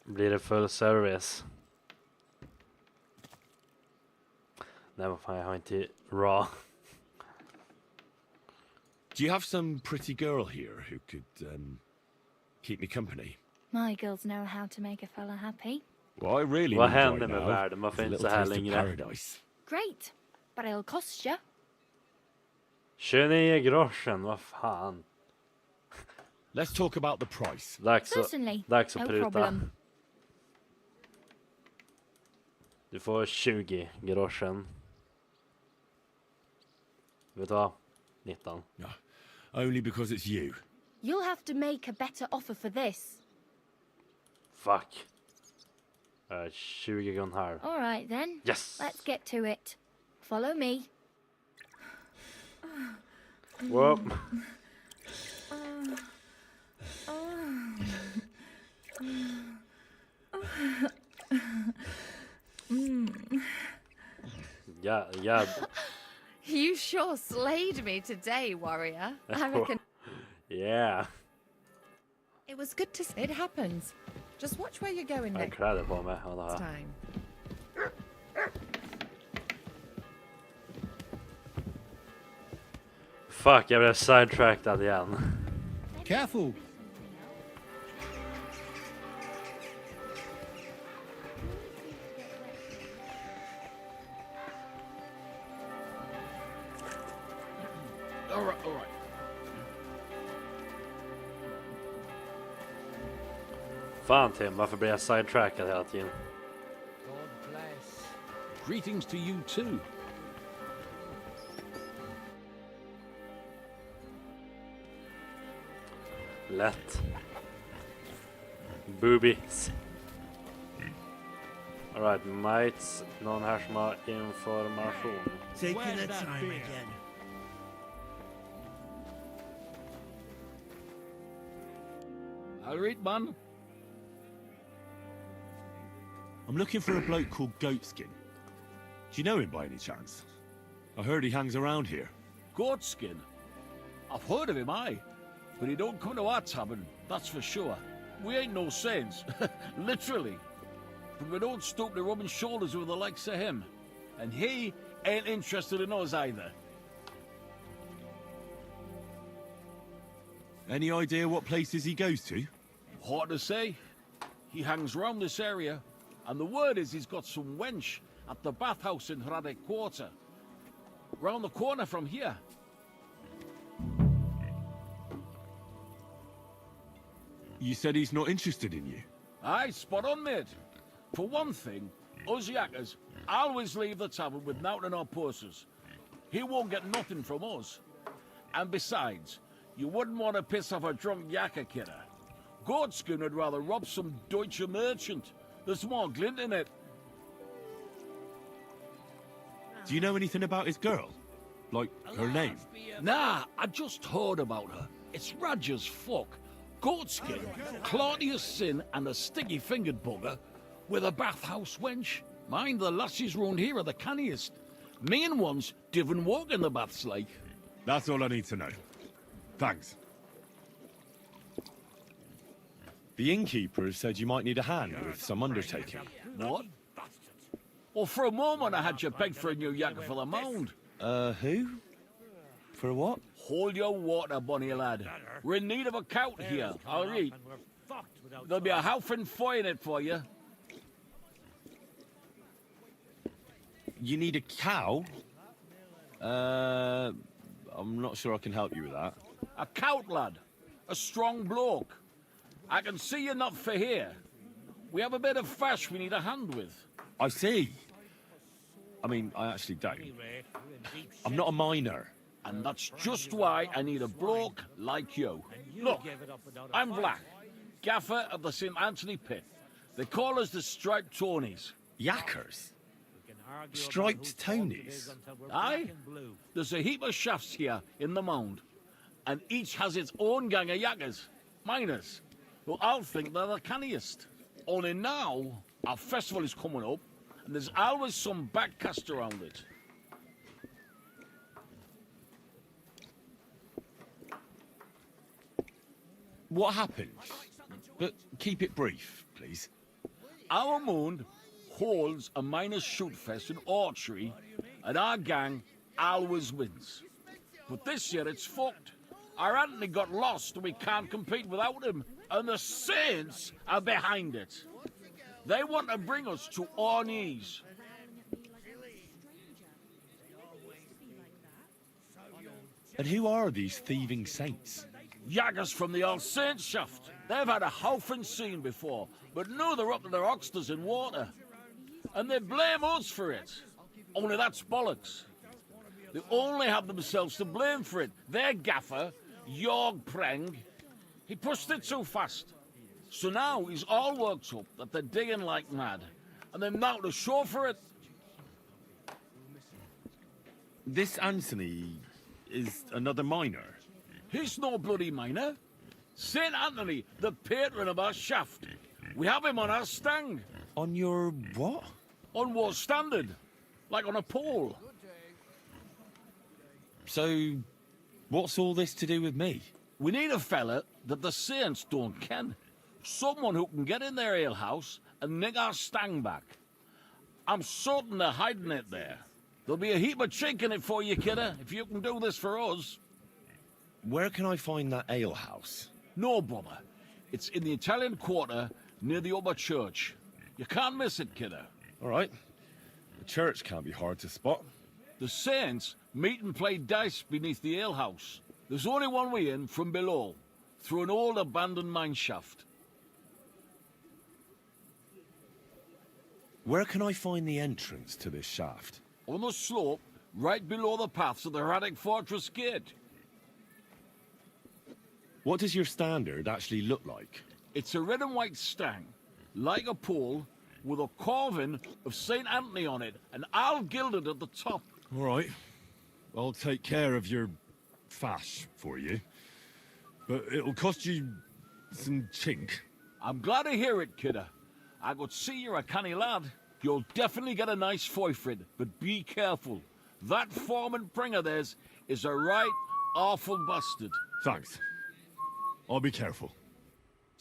S1: Blir det full service? Nej, vad fan, jag har inte raw.
S3: Do you have some pretty girl here who could keep me company?
S21: My girls know how to make a fella happy.
S3: Well, I really
S1: Vad
S3: need
S1: händer
S3: right
S1: med
S3: now
S1: världen? Varför
S3: is a
S1: inte
S3: little
S1: så här
S3: taste of
S1: längre?
S3: paradise.
S21: Great, but it'll cost you.
S1: 29 groschen, vad fan.
S3: Let's talk about the price.
S21: Certainly.
S1: Dags att
S21: No
S1: pruta.
S21: problem.
S1: Du får 20 groschen. Vet du vad? 19.
S3: No, only because it's you.
S21: You'll have to make a better offer for this.
S1: Fuck. 20 gun här.
S21: All right then.
S1: Yes.
S21: Let's get to it. Follow me.
S1: Whoop. Yeah.
S7: You sure slayed me today, warrior. I reckon.
S1: Yeah.
S7: It was good to see. It happens. Just watch where you're going
S1: Jag har
S7: next
S1: kläder på mig. Vad det här?
S7: time.
S1: Fuck, jag blev sidetracked igen.
S10: Careful!
S2: All right.
S1: Fan Tim, varför blir jag sidetrackad hela tiden?
S18: God bless.
S12: Greetings to you too.
S1: Lätt. Boobies. Alright, mates. Någon här som har information.
S8: Taking the time again.
S12: All right, man.
S3: I'm looking for a bloke called Goatskin. Do you know him by any chance? I heard he hangs around here.
S12: Goatskin. I've heard of him, aye. But he don't come to our tavern, that's for sure. We ain't no saints, literally. But we don't stoop to rubbing shoulders with the likes of him. And he ain't interested in us either.
S3: Any idea what places he goes to?
S12: Hard to say. He hangs round this area, and the word is he's got some wench at the bathhouse in Hradek Quarter. Round the corner from here.
S3: You said he's not interested in you.
S12: Aye, spot on, mate. For one thing, us yakkers always leave the tavern with nowt in our purses. He won't get nothing from us. And besides, you wouldn't want to piss off a drunk yakker kidder. Goatskin would rather rob some Deutsche merchant. There's more glint in it.
S3: Do you know anything about his girl? Like, her name?
S12: Nah, I just heard about her. It's Raj as fuck. Goatskin, clarty as sin, and a sticky-fingered bugger with a bathhouse wench. Mind, the lassies round here are the canniest. Main ones divin walk in the baths like.
S3: That's all I need to know. Thanks. The innkeeper has said you might need a hand with some undertaking.
S12: What? Well, for a moment I had you pegged for a new yakker for the mound.
S3: Who? For what?
S12: Hold your water, bonny lad. We're in need of a cout here, all right? There'll be a howfin fire in it for you.
S3: You need a cow? I'm not sure I can help you with that.
S12: A cout, lad. A strong bloke. I can see you're not for here. We have a bit of fash we need a hand with.
S3: I see. I mean, I actually don't. I'm not a miner.
S12: And that's just why I need a bloke like you. Look, I'm Black, gaffer of the St. Anthony Pit. They call us the Striped Tonys.
S3: Yakkers? Striped Tonys?
S12: Aye. There's a heap of shafts here in the mound, and each has its own gang of yakkers, miners, who I'll think they're the canniest. Only now, our festival is coming up, and there's always some backcast around it.
S3: What happened? But keep it brief, please.
S12: Our moon holds a miners' shoot fest in archery, and our gang always wins. But this year it's fucked. Our Anthony got lost and we can't compete without him, and the Saints are behind it. They want to bring us to our knees.
S3: And who are these thieving saints?
S12: Yaggers from the All Saints shaft. They've had a howfing scene before, but now they're up to their oxters in water. And they blame us for it. Only that's bollocks. They only have themselves to blame for it. Their gaffer, Jorg Preng, he pushed it too fast. So now he's all worked up that they're digging like mad. And they're now to show for it.
S3: This Anthony is another miner.
S12: He's no bloody miner. St. Anthony, the patron of our shaft. We have him on our stang.
S3: On your what?
S12: On war standard. Like on a pole.
S3: So, what's all this to do with me?
S12: We need a fella that the saints don't ken. Someone who can get in their alehouse and nick our stang back. I'm certain they're hiding it there. There'll be a heap of chink in it for you, kidder, if you can do this for us.
S3: Where can I find that alehouse?
S12: No bother. It's in the Italian Quarter near the upper church. You can't miss it, kidder.
S3: All right. The church can't be hard to spot.
S12: The saints meet and play dice beneath the alehouse. There's only one way in from below, through an old abandoned mine shaft.
S3: Where can I find the entrance to this shaft?
S12: On the slope, right below the paths of the Heradic Fortress Gate.
S3: What does your standard actually look like?
S12: It's a red and white stang, like a pole, with a carving of St. Anthony on it, and all gilded at the top.
S3: All right. I'll take care of your fash for you. But it'll cost you some chink.
S12: I'm glad to hear it, kidder. I could see you're a canny lad. You'll definitely get a nice foy for it, but be careful. That foreman pring of theirs is a right awful bastard.
S3: Thanks. I'll be careful.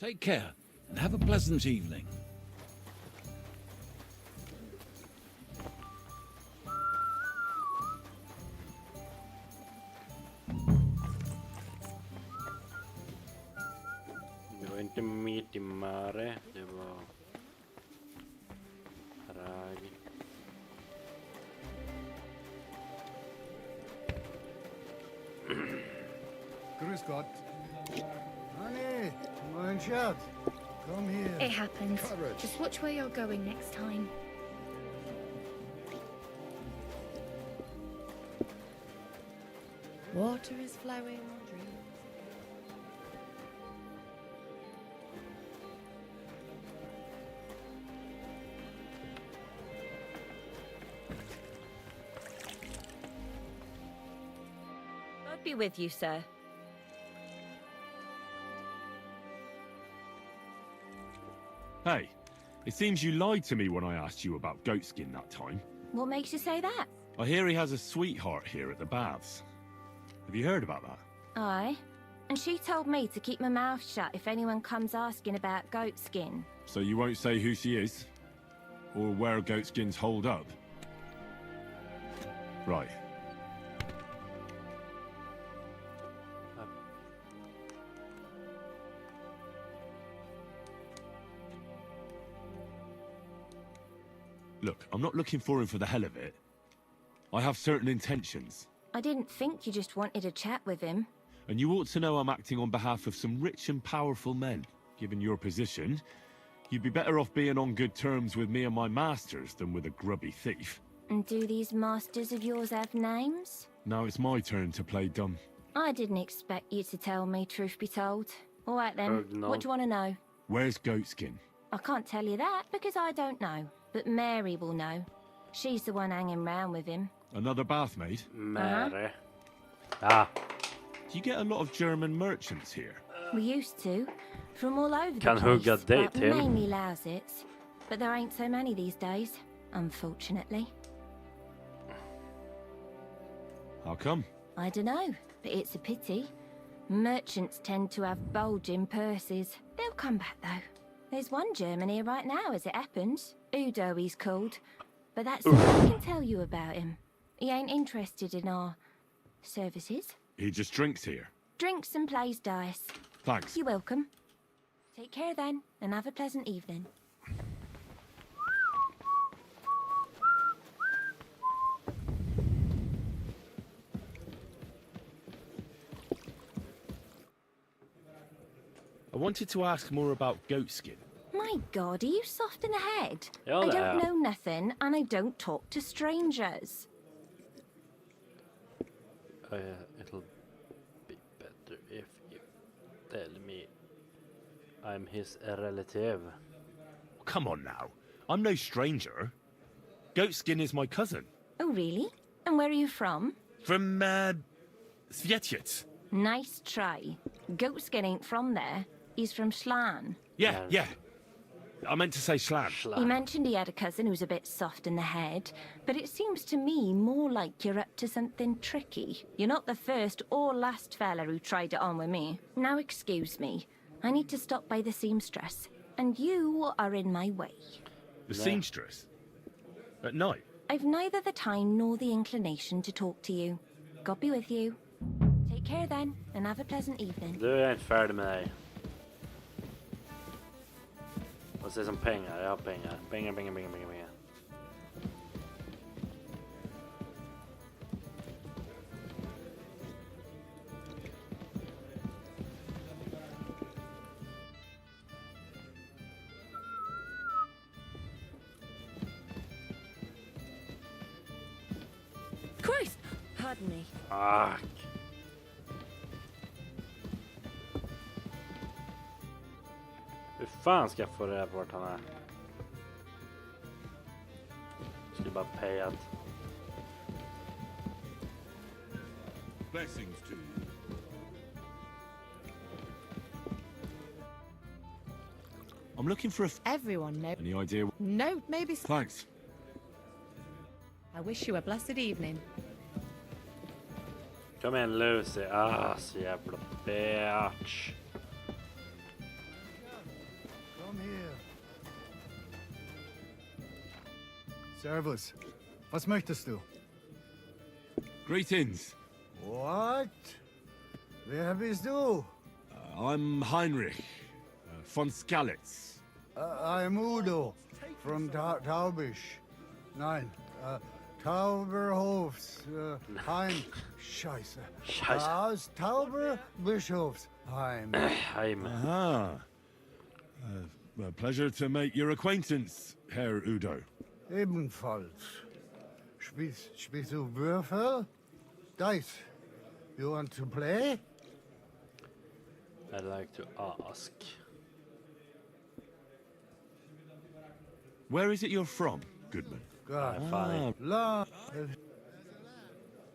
S12: Take care, and have a pleasant evening.
S1: Det var inte mitt i mare, det var Rag.
S10: Grüß Gott. Honey, mein Schatz, come here.
S9: It happens.
S10: Courage.
S9: Just watch where you're going next time.
S7: Water is flowing.
S22: God be with you, sir.
S3: Hey, it seems you lied to me when I asked you about goatskin that time.
S22: What makes you say that?
S3: I hear he has a sweetheart here at the baths. Have you heard about that?
S22: Aye. And she told me to keep my mouth shut if anyone comes asking about goatskin.
S3: So you won't say who she is? Or where goatskins hold up? Right. Look, I'm not looking for him for the hell of it. I have certain intentions.
S22: I didn't think you just wanted a chat with him.
S3: And you ought to know I'm acting on behalf of some rich and powerful men. Given your position, you'd be better off being on good terms with me and my masters than with a grubby thief.
S22: And do these masters of yours have names?
S3: Now it's my turn to play dumb.
S22: I didn't expect you to tell me, truth be told. All right then,
S3: No.
S22: what do you want to know?
S3: Where's Goatskin?
S22: I can't tell you that because I don't know. But Mary will know. She's the one hanging round with him.
S3: Another bathmaid?
S1: Mary. Ah.
S3: Do you get a lot of German merchants here?
S22: We used to. From all over
S1: Kan
S22: the
S1: hugga
S22: place.
S1: date
S22: But
S1: him.
S22: mainly Lausitz. But there ain't so many these days, unfortunately.
S3: How come?
S22: I dunno, but it's a pity. Merchants tend to have bulging purses. They'll come back though. There's one German here right now as it happens. Udo he's called. But that's all I can tell you about him. He ain't interested in our services.
S3: He just drinks here.
S22: Drinks and plays dice.
S3: Thanks.
S22: You're welcome. Take care then, and have a pleasant evening.
S3: I wanted to ask more about goatskin.
S22: My God, are you soft in the head?
S1: Ja,
S22: I
S1: det är
S22: don't
S1: jag.
S22: know nothing, and I don't talk to strangers.
S1: It'll be better if you tell me I'm his relative.
S3: Come on now. I'm no stranger. Goatskin is my cousin.
S22: Oh, really? And where are you from?
S3: From, Svietiet.
S22: Nice try. Goatskin ain't from there. He's from Slan.
S3: Yeah. I meant to say Slan.
S22: He mentioned he had a cousin who's a bit soft in the head, but it seems to me more like you're up to something tricky. You're not the first or last fella who tried it on with me. Now excuse me. I need to stop by the seamstress, and you are in my way.
S3: The seamstress? At night?
S22: I've neither the time nor the inclination to talk to you. God be with you. Take care then, and have a pleasant evening.
S1: Du är inte färdig med dig. Vad säger som pengar? Jag har pengar. Pengar.
S6: Christ! Pardon me.
S1: Fuck. Hur fan ska jag få reda på vart han är? Skulle bara payat.
S2: Blessings to you.
S3: I'm looking for a...
S7: Everyone knows.
S3: Any idea?
S7: No, maybe so.
S3: Thanks.
S7: I wish you a blessed evening.
S1: Kom igen Lucy. Så jävla bitch.
S10: Come here. Servus. Was möchtest du?
S3: Greetings.
S10: What? Wer bist du?
S3: I'm Heinrich von Skalitz.
S10: I'm Udo from Taubisch. Nein, Tauberhofs. Scheiße. Aus Tauberbischofsheim.
S1: Heim.
S3: Ah. A pleasure to make your acquaintance, Herr Udo.
S10: Ebenfalls. Spielst du Würfel? Dice. You want to play?
S1: I'd like to ask.
S3: Where is it you're from, Goodman?
S1: Funny.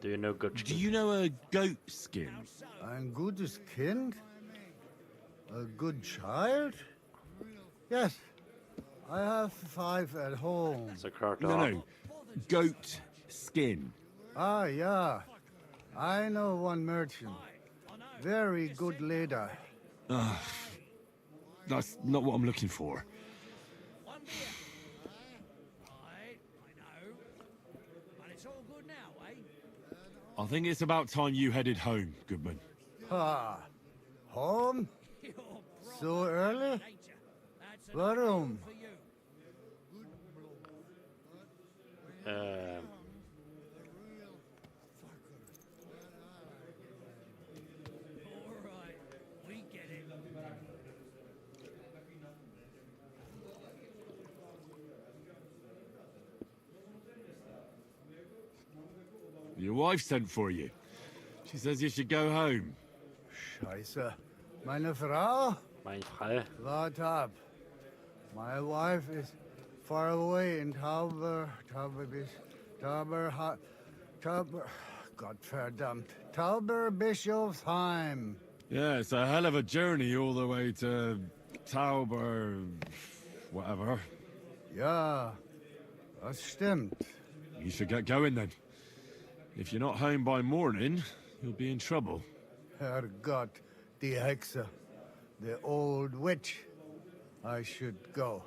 S1: Do you know good?
S3: Do you know a goat skin?
S10: Ein gutes Kind? A good child? Yes. I have 5 at home.
S3: No. Goat skin.
S10: Ah, yeah. I know one merchant. Very good leader.
S3: That's not what I'm looking for. I think it's about time you headed home, Goodman.
S10: Home? So early? Warum?
S3: Your wife sent for you. She says you should go home.
S10: Scheiße. Meine Frau?
S1: Meine Frau.
S10: Wart ab. My wife is far away in Tauberbischofsheim.
S3: Yeah, it's a hell of a journey all the way to Tauber... whatever.
S10: Ja, das stimmt.
S3: You should get going then. If you're not home by morning, you'll be in trouble.
S10: Herrgott, die Hexe. The old witch. I should go.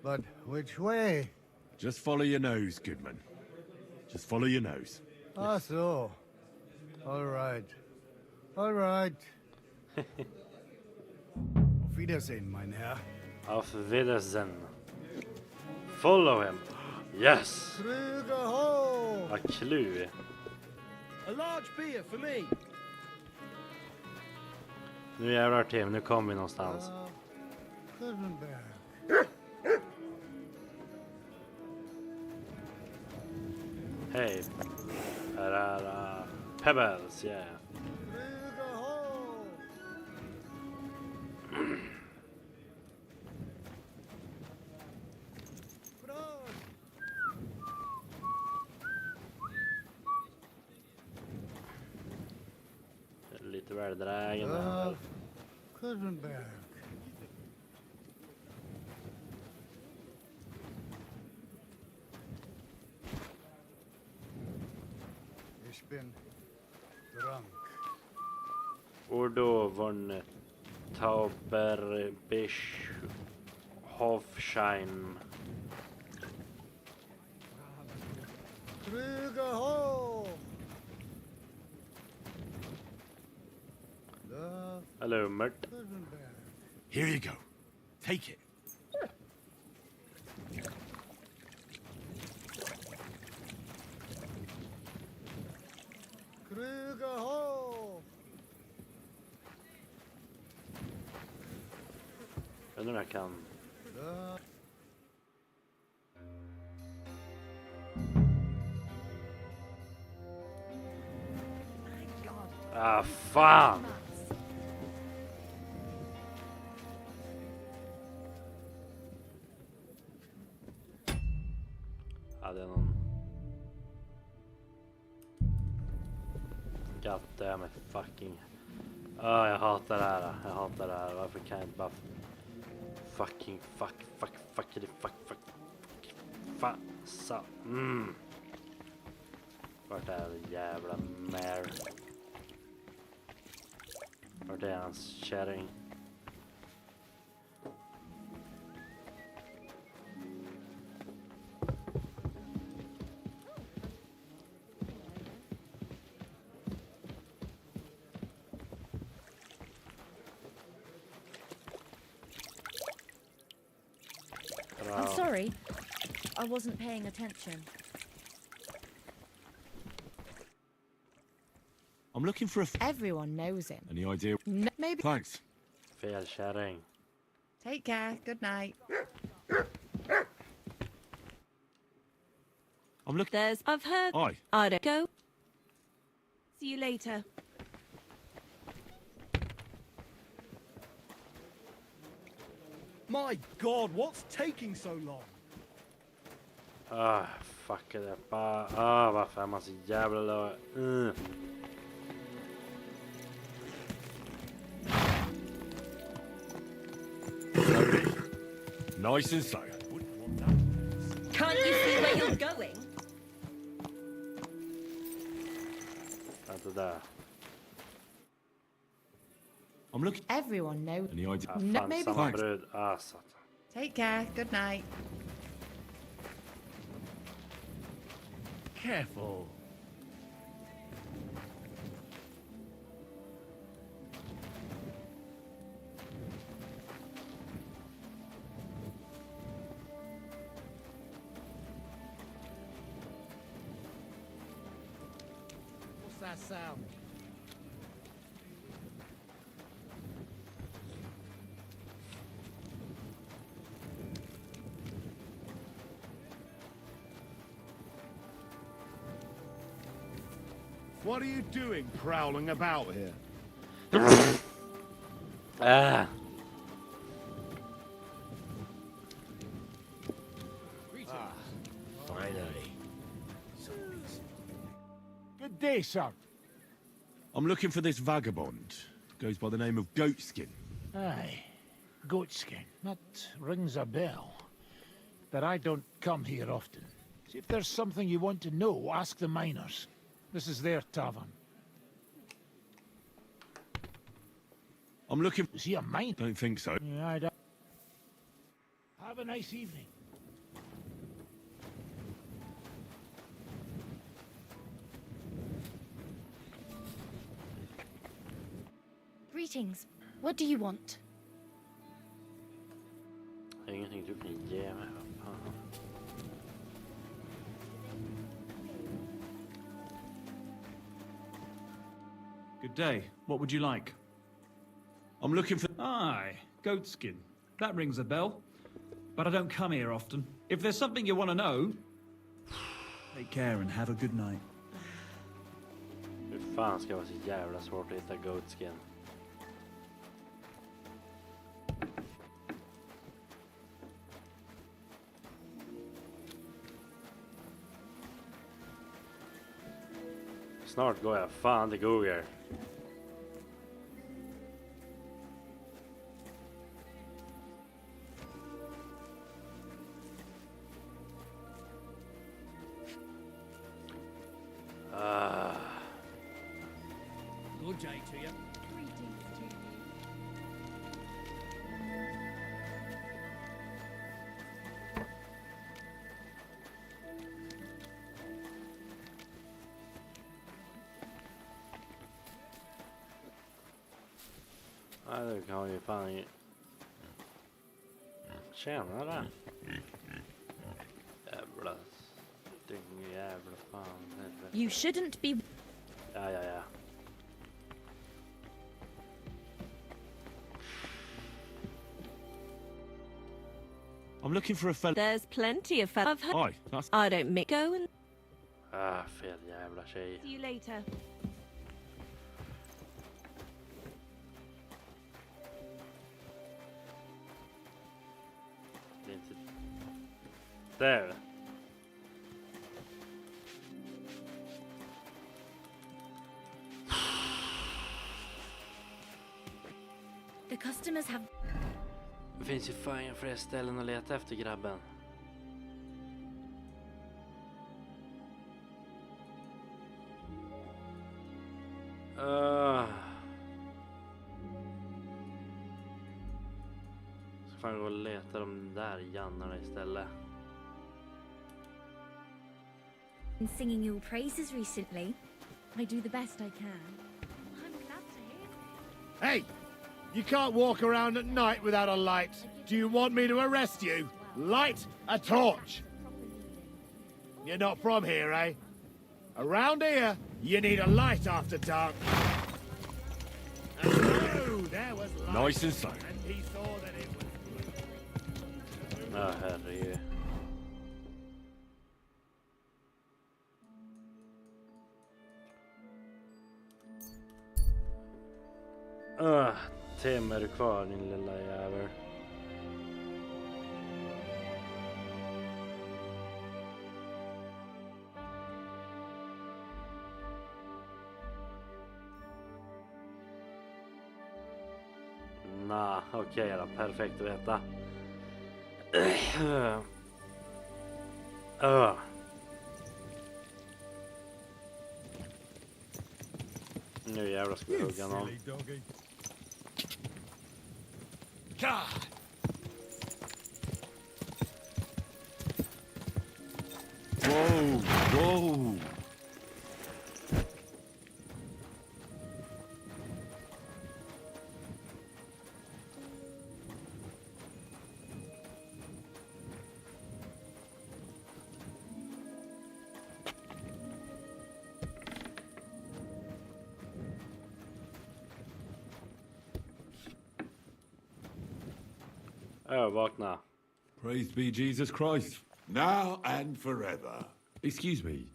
S10: But which way?
S3: Just follow your nose, Goodman. Just follow your nose.
S10: Ah, so. All right. All right. Auf Wiedersehen, mein Herr.
S1: Auf Wiedersehen. Follow him. Yes.
S10: Krüger ho!
S1: A clue.
S8: A large beer for me.
S1: Nu jävlar Tim, nu kommer vi någonstans. Hej. Här är Pebbles, yeah. Lite väldrägen där.
S18: Kusenberg. Ich bin drunk.
S1: Urdo von Tauberbischhofsheim.
S18: Krüger hoch!
S1: Hello, Mert.
S3: Here you go. Take it.
S18: Krüger hoch!
S1: Undrar om jag kan. Ah, fan! Ja, det är någon... God damn it, fucking... jag hatar det här. Jag hatar det här. Varför kan jag inte bara... Fucking fassa. Vart är det jävla mer? Vart är hans kärring?
S6: I'm sorry. I wasn't paying attention.
S3: I'm looking for a...
S7: Everyone knows him.
S3: Any idea?
S7: Maybe.
S3: Thanks.
S1: Fel kärring.
S7: Take care. Good night.
S3: I'm looking...
S19: There's... I've heard...
S3: Aye.
S19: I don't go. See you later.
S14: My God, what's taking so long?
S1: Fuck det. Varför är man så jävla...
S3: Nice and slow.
S19: Can't you see where you're going?
S1: Vänta där.
S3: I'm looking...
S7: Everyone knows.
S3: Any idea?
S1: Fan,
S7: maybe.
S1: samma brud. Satan.
S7: Take care. Good night.
S18: Careful. What's that sound?
S3: What are you doing prowling about here?
S8: Finally.
S18: Good day, sir.
S3: I'm looking for this vagabond. Goes by the name of Goatskin.
S18: Aye. Goatskin. That rings a bell. But I don't come here often. See, if there's something you want to know, ask the miners. This is their tavern.
S3: I'm looking...
S18: Is he a miner?
S3: Don't think so.
S18: Yeah, I don't. Have a nice evening.
S21: Greetings. What do you want?
S1: Ingenting du kan ge mig. Vad fan.
S5: Good day. What would you like? I'm looking for...
S13: Aye, goatskin. That rings a bell. But I don't come here often. If there's something you want to know... Take care and have a good night.
S1: Hur fan ska det vara så jävla svårt att hitta goatskin? Snart går jag fan till Google.
S8: Good day to you.
S1: Ja, du kan ju fan... Tjänare. Jävla... Jävla fan. Helvete.
S6: You shouldn't be...
S1: Ja.
S5: I'm looking for a fella...
S19: There's plenty of fellas.
S5: Hi, that's...
S19: I don't mix. Go and
S1: Fel jävla tjej.
S19: see you later.
S1: Det är inte... Där.
S21: The customers have...
S1: Det finns ju fan inga fler ställen att leta efter, grabben. Ska fan gå och leta de där jannarna istället.
S21: been singing your praises recently. I do the best I can. I'm glad to hear.
S10: Hey! You can't walk around at night without a light. Do you want me to arrest you? Light a torch! You're not from here, eh? Around here, you need a light after dark. Oh, there was light.
S5: Nice and slow.
S10: And he saw that it was...
S1: Ja, herregud. Tim, är du kvar, din lilla jävel? Nah, okej då. Perfekt att veta. Nu jävlar ska vi hugga någon.
S8: God!
S5: Whoa, whoa!
S1: Vakna.
S3: Praised be Jesus Christ.
S2: Now and forever.
S3: Excuse me.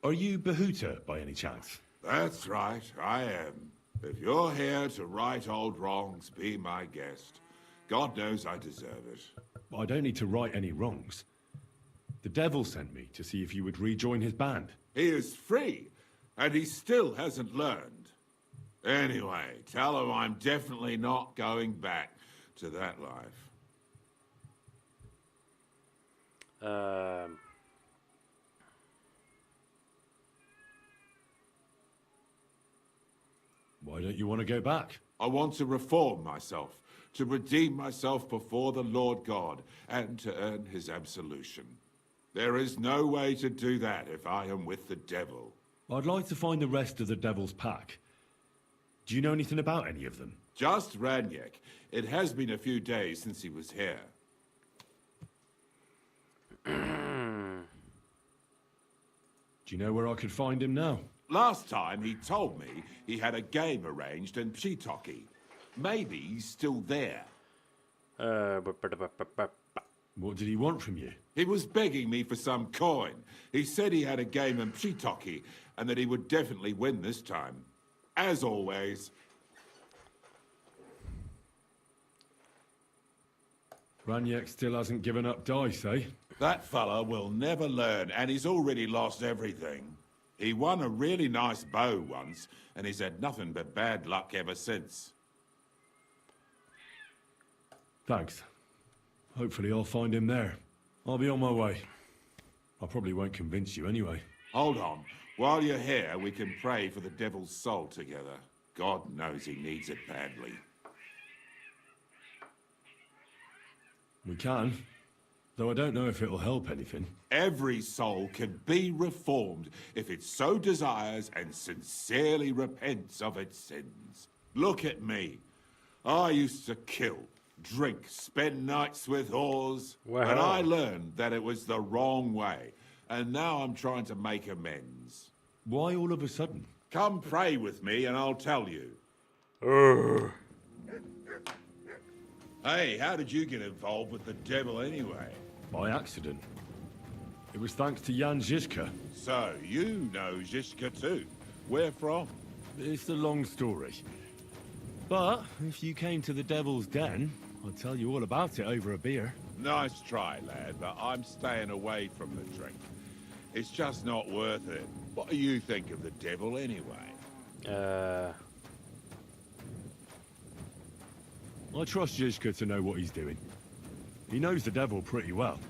S3: Are you Behuta by any chance?
S2: That's right, I am. If you're here to right old wrongs, be my guest. God knows I deserve it.
S3: I don't need to right any wrongs. The devil sent me to see if you would rejoin his band.
S2: He is free, and he still hasn't learned. Anyway, tell him I'm definitely not going back to that life.
S3: Why don't you want to go back?
S2: I want to reform myself, to redeem myself before the Lord God, and to earn his absolution. There is no way to do that if I am with the devil.
S3: I'd like to find the rest of the devil's pack. Do you know anything about any of them?
S2: Just Ranyek. It has been a few days since he was here.
S3: Do you know where I could find him now?
S2: Last time he told me he had a game arranged in Pshitoki. Maybe he's still there.
S3: What did he want from you?
S2: He was begging me for some coin. He said he had a game of Pshitoki and that he would definitely win this time. As always.
S3: Raniek still hasn't given up dice, eh?
S2: That fella will never learn, and he's already lost everything. He won a really nice bow once, and he's had nothing but bad luck ever since.
S3: Thanks. Hopefully I'll find him there. I'll be on my way. I probably won't convince you anyway.
S2: Hold on. While you're here, we can pray for the devil's soul together. God knows he needs it badly.
S3: We can. Though I don't know if it'll help anything.
S2: Every soul can be reformed if it so desires and sincerely repents of its sins. Look at me. I used to kill, drink, spend nights with whores.
S1: Wow.
S2: But I learned that it was the wrong way. And now I'm trying to make amends.
S3: Why all of a sudden?
S2: Come pray with me and I'll tell you. Hey, how did you get involved with the devil anyway?
S3: By accident. It was thanks to Jan Žižka.
S2: So, you know Žižka too. Where from?
S3: It's a long story. But if you came to the Devil's Den, I'll tell you all about it over a beer.
S2: Nice try, lad, but I'm staying away from the drink. It's just not worth it. What do you think of the devil anyway?
S3: I trust Žižka to know what he's doing. He knows the devil pretty well.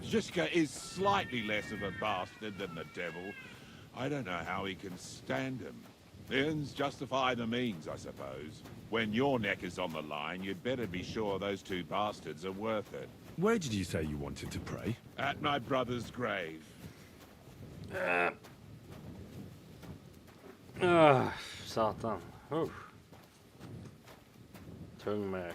S2: Žižka is slightly less of a bastard than the devil. I don't know how he can stand him. The ends justify the means, I suppose. When your neck is on the line, you'd better be sure those two bastards are worth it.
S3: Where did you say you wanted to pray?
S2: At my brother's grave.
S1: Satan. Tung mök.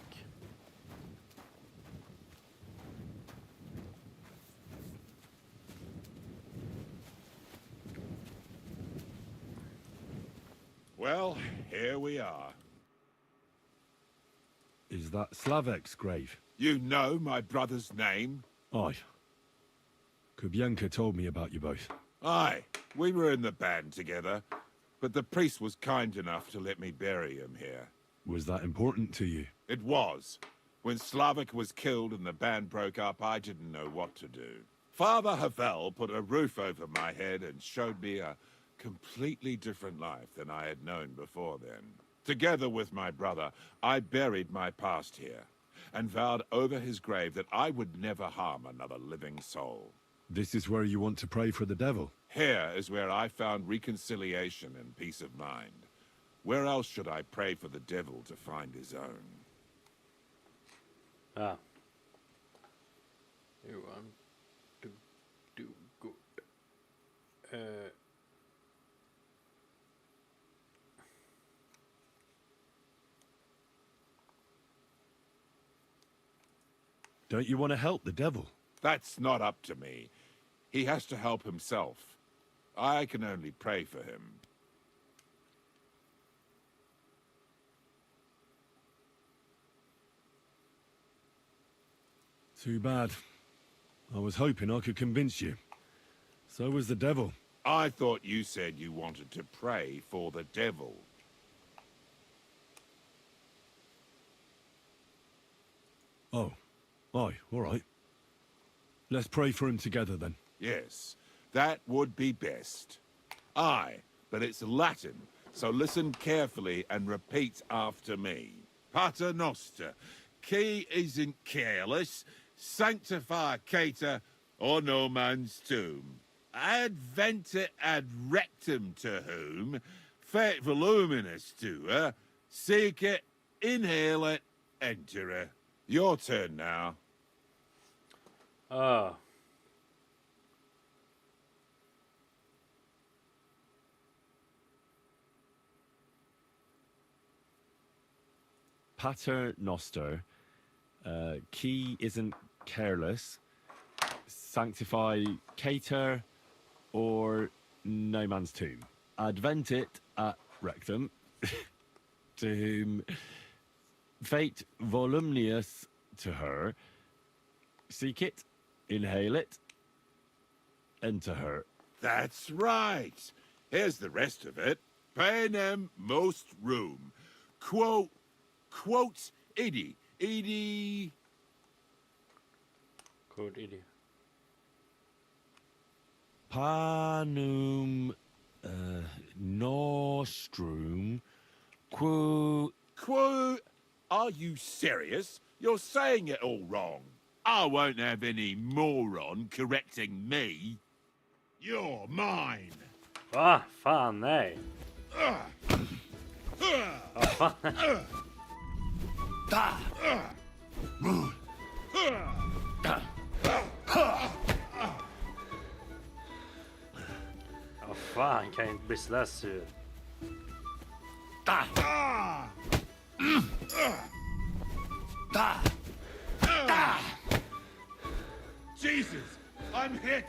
S2: Well, here we are.
S3: Is that Slavek's grave?
S2: You know my brother's name?
S3: Aye. Kubienka told me about you both.
S2: Aye, we were in the band together, but the priest was kind enough to let me bury him here.
S3: Was that important to you?
S2: It was. When Slavik was killed and the band broke up, I didn't know what to do. Father Havel put a roof over my head and showed me a completely different life than I had known before then. Together with my brother, I buried my past here and vowed over his grave that I would never harm another living soul.
S3: This is where you want to pray for the devil?
S2: Here is where I found reconciliation and peace of mind. Where else should I pray for the devil to find his own?
S1: You want to do good.
S3: Don't you want to help the devil?
S2: That's not up to me. He has to help himself. I can only pray for him.
S3: Too bad. I was hoping I could convince you. So was the devil.
S2: I thought you said you wanted to pray for the devil.
S3: Oh. Aye, all right. Let's pray for him together then.
S2: Yes, that would be best. Aye, but it's Latin, so listen carefully and repeat after me. Pater Noster, qui isn't careless, sanctify cater, or no man's tomb. Adventet ad rectum to whom, fet voluminous to her, seek it, inhale it, enter her. Your turn now.
S3: Pater Noster, qui isn't careless, sanctify cater, or no man's tomb. Adventit at rectum, to whom
S5: fate voluminous to her. Seek it, inhale it, enter her.
S2: That's right. Here's the rest of it. Panem most room. Quote Edie.
S1: Quote Edie.
S5: Panum nostrum
S2: Are you serious? You're saying it all wrong. I won't have any moron correcting me. You're mine.
S1: Ah, fan nej. Ah, fan. Ja, fan, kan jag inte bli sådär sur.
S2: Jesus, I'm hit.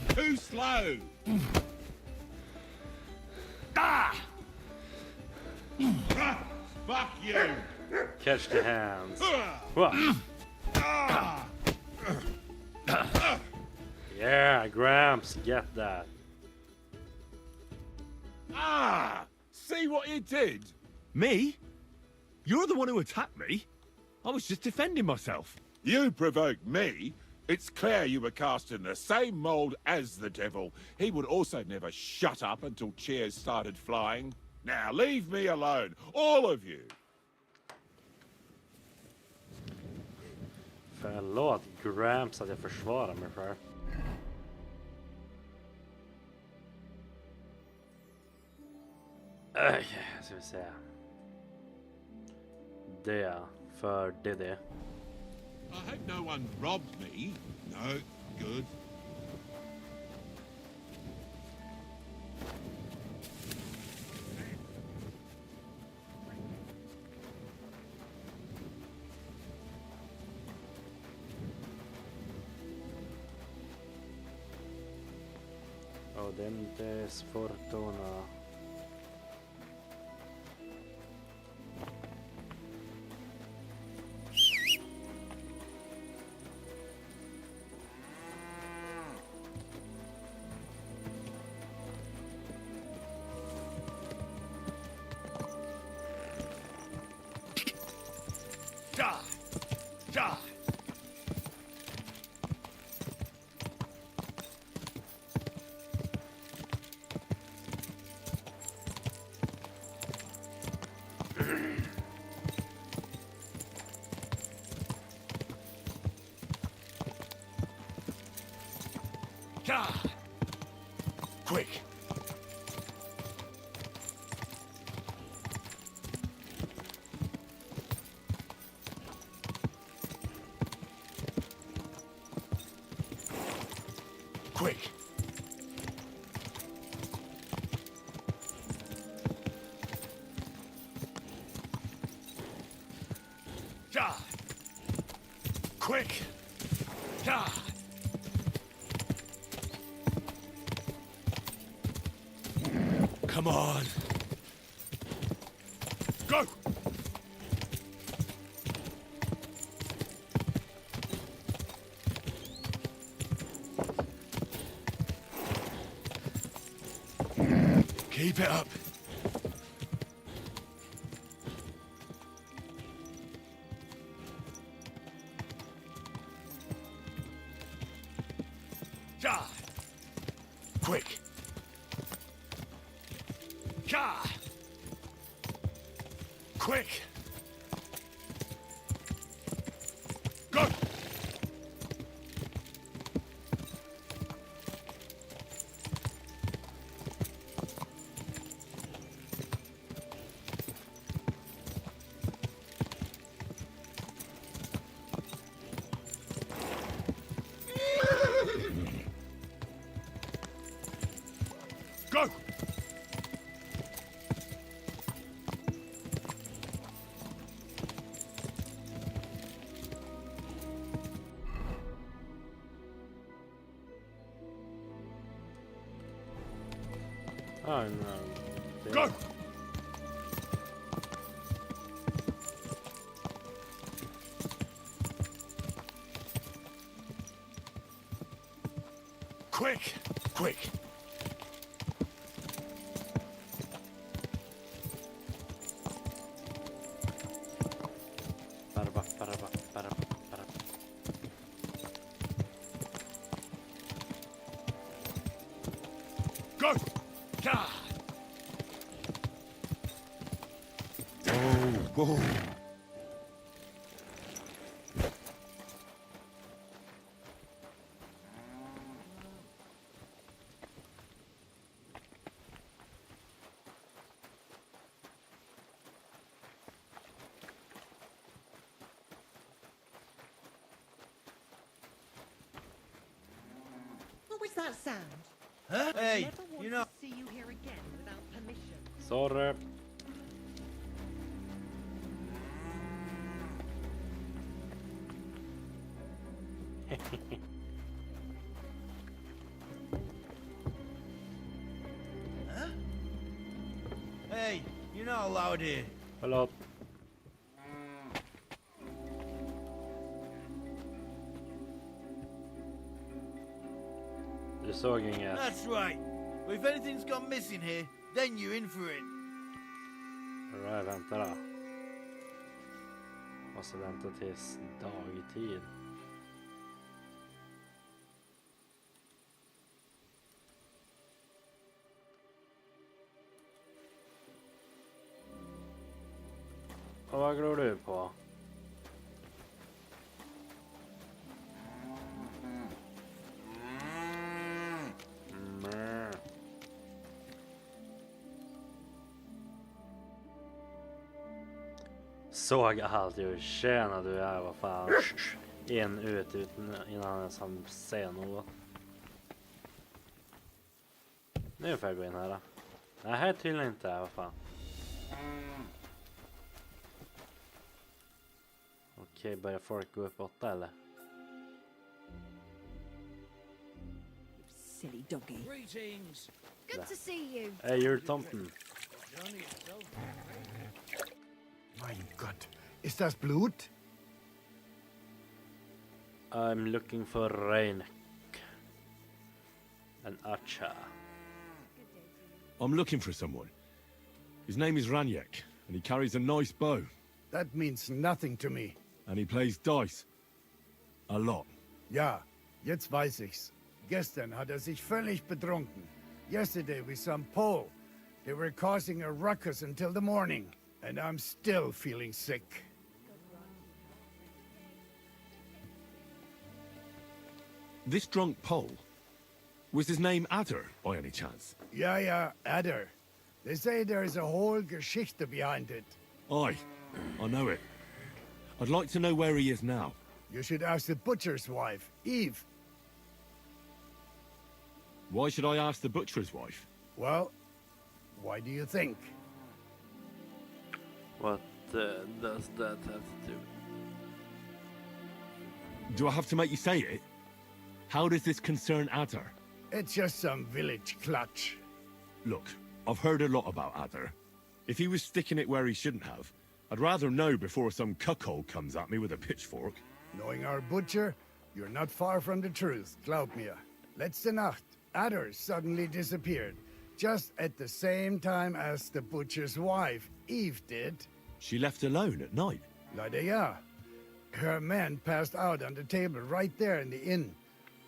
S2: Too slow. Fuck you.
S1: Catch the hands. Whoa. Yeah, Gramps, get that.
S2: See what you did?
S5: Me? You're the one who attacked me. I was just defending myself.
S2: You provoked me. It's clear you were cast in the same mold as the devil. He would also never shut up until cheers started flying. Now leave me alone, all of you.
S1: Förlåt, Gramps, att jag försvarar mig själv. Ska vi se. Det för det.
S2: I hope no one robbed me. No, good.
S1: Audentes fortuna.
S2: Quick. Quick. Quick. Come on. Go! Keep it up. Quick. Quick. Go. Go.
S1: Oh no.
S2: Go.
S5: Quick! Quick! Go! God!
S2: Whoa.
S16: What was that sound?
S8: Huh?
S16: I'd
S8: Hey,
S16: never want
S8: you know...
S16: to see you here again without permission.
S1: Sorry.
S8: Huh? Hey, you're not allowed here.
S1: Hello. Du såg inget.
S8: That's right. But if anything's gone missing here, then you're in for it.
S1: Alright, vänta då. Måste vänta tills dagtid. Och vad glor du på? Såg allt ju. Tjena du är, vad fan. In, ut, innan han ens hann säga något. Nu får jag gå in här då. Nej, här tydligen inte, vad fan. Okej, börjar folk gå upp 8 eller?
S16: Silly doggy.
S8: Greetings.
S16: Good to see you.
S1: Hej, jultomten.
S10: Mein Gott, ist das Blut?
S1: I'm looking for Reinek. An archer.
S3: I'm looking for someone. His name is Ranyek, and he carries a nice bow.
S10: That means nothing to me.
S3: And he plays dice. A lot.
S10: Ja, jetzt weiß ich's. Gestern hat sich völlig betrunken. Yesterday with some Pole. They were causing a ruckus until the morning. And I'm still feeling sick.
S3: This drunk Pole, was his name Adder, by any chance?
S10: Ja, Adder. They say there's a whole Geschichte behind it.
S3: Aye, I know it. I'd like to know where he is now.
S10: You should ask the butcher's wife, Eve.
S3: Why should I ask the butcher's wife?
S10: Well, why do you think?
S1: What does that have to do?
S3: Do I have to make you say it? How does this concern Adder?
S10: It's just some village clutch.
S3: Look, I've heard a lot about Adder. If he was sticking it where he shouldn't have, I'd rather know before some cuckold comes at me with a pitchfork.
S10: Knowing our butcher, you're not far from the truth, glaub mir. Letzte Nacht, Adder suddenly disappeared, just at the same time as the butcher's wife, Eve, did.
S3: She left alone at night?
S10: Leider ja. Her man passed out on the table right there in the inn.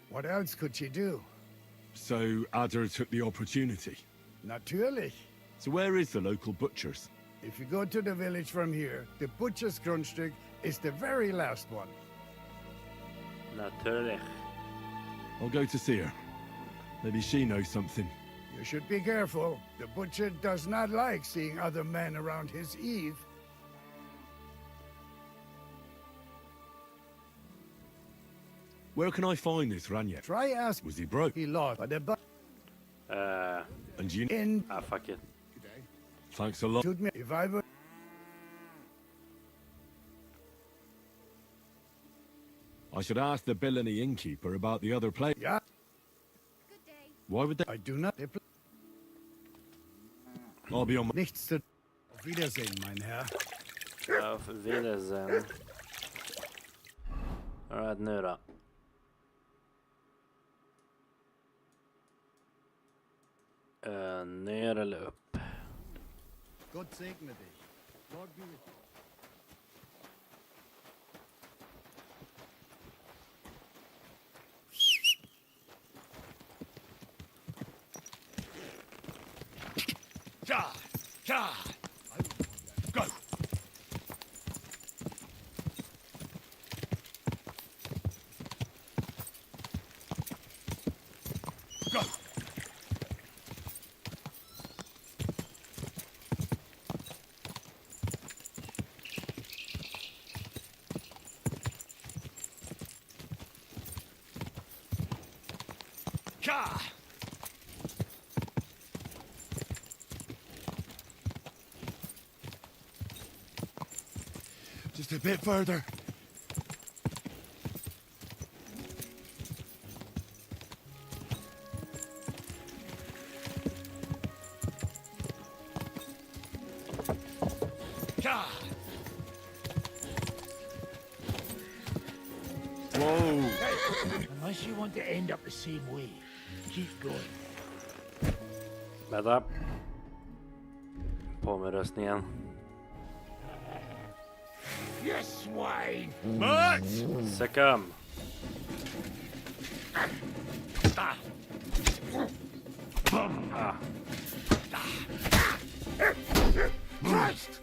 S10: What else could she do?
S3: So Adder took the opportunity?
S10: Natürlich.
S3: So where is the local butcher's?
S10: If you go to the village from here, the butcher's Grundstück is the very last one.
S1: Natürlich.
S3: I'll go to see her. Maybe she knows something.
S10: You should be careful. The butcher does not like seeing other men around his Eve.
S3: Where can I find this Ranyek?
S10: Try ask.
S3: Was he broke?
S10: He lost, but the
S3: And you...
S1: fuck it.
S3: Thanks a lot.
S10: Shoot me if I were...
S3: I should ask the Billany innkeeper about the other place.
S10: Yeah.
S3: Why would they...
S10: I do not...
S3: I'll be on my...
S10: Nichts zu... Auf Wiedersehen, mein Herr.
S1: Auf Wiedersehen. Alright, nu då. Ner eller upp?
S10: God segne dig. Lord be with you.
S5: Ja! Ja! Go! Go! Ja! Just a bit further. Ja!
S18: Whoa! Unless you want to end up the same way, keep going.
S1: Vänta. På med röstningen.
S5: Yes, swine! Much!
S1: Succumb.
S5: Ah.
S1: Ah.
S5: Christ!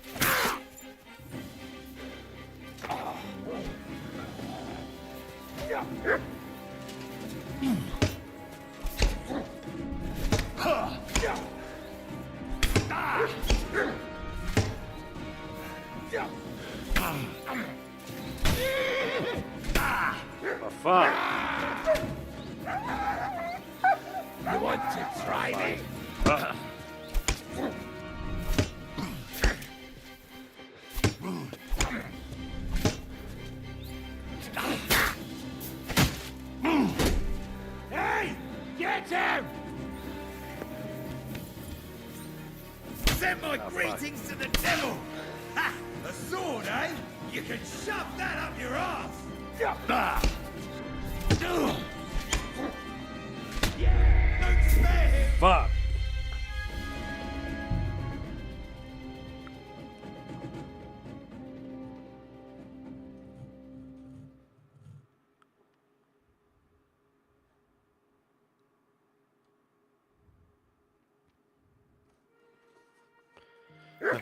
S1: Vad fan?
S5: You want to try me? Hey! Get him! Send my greetings to the devil! Ha! A sword, eh? You can shove that up your ass! Don't spare him!
S1: Fuck.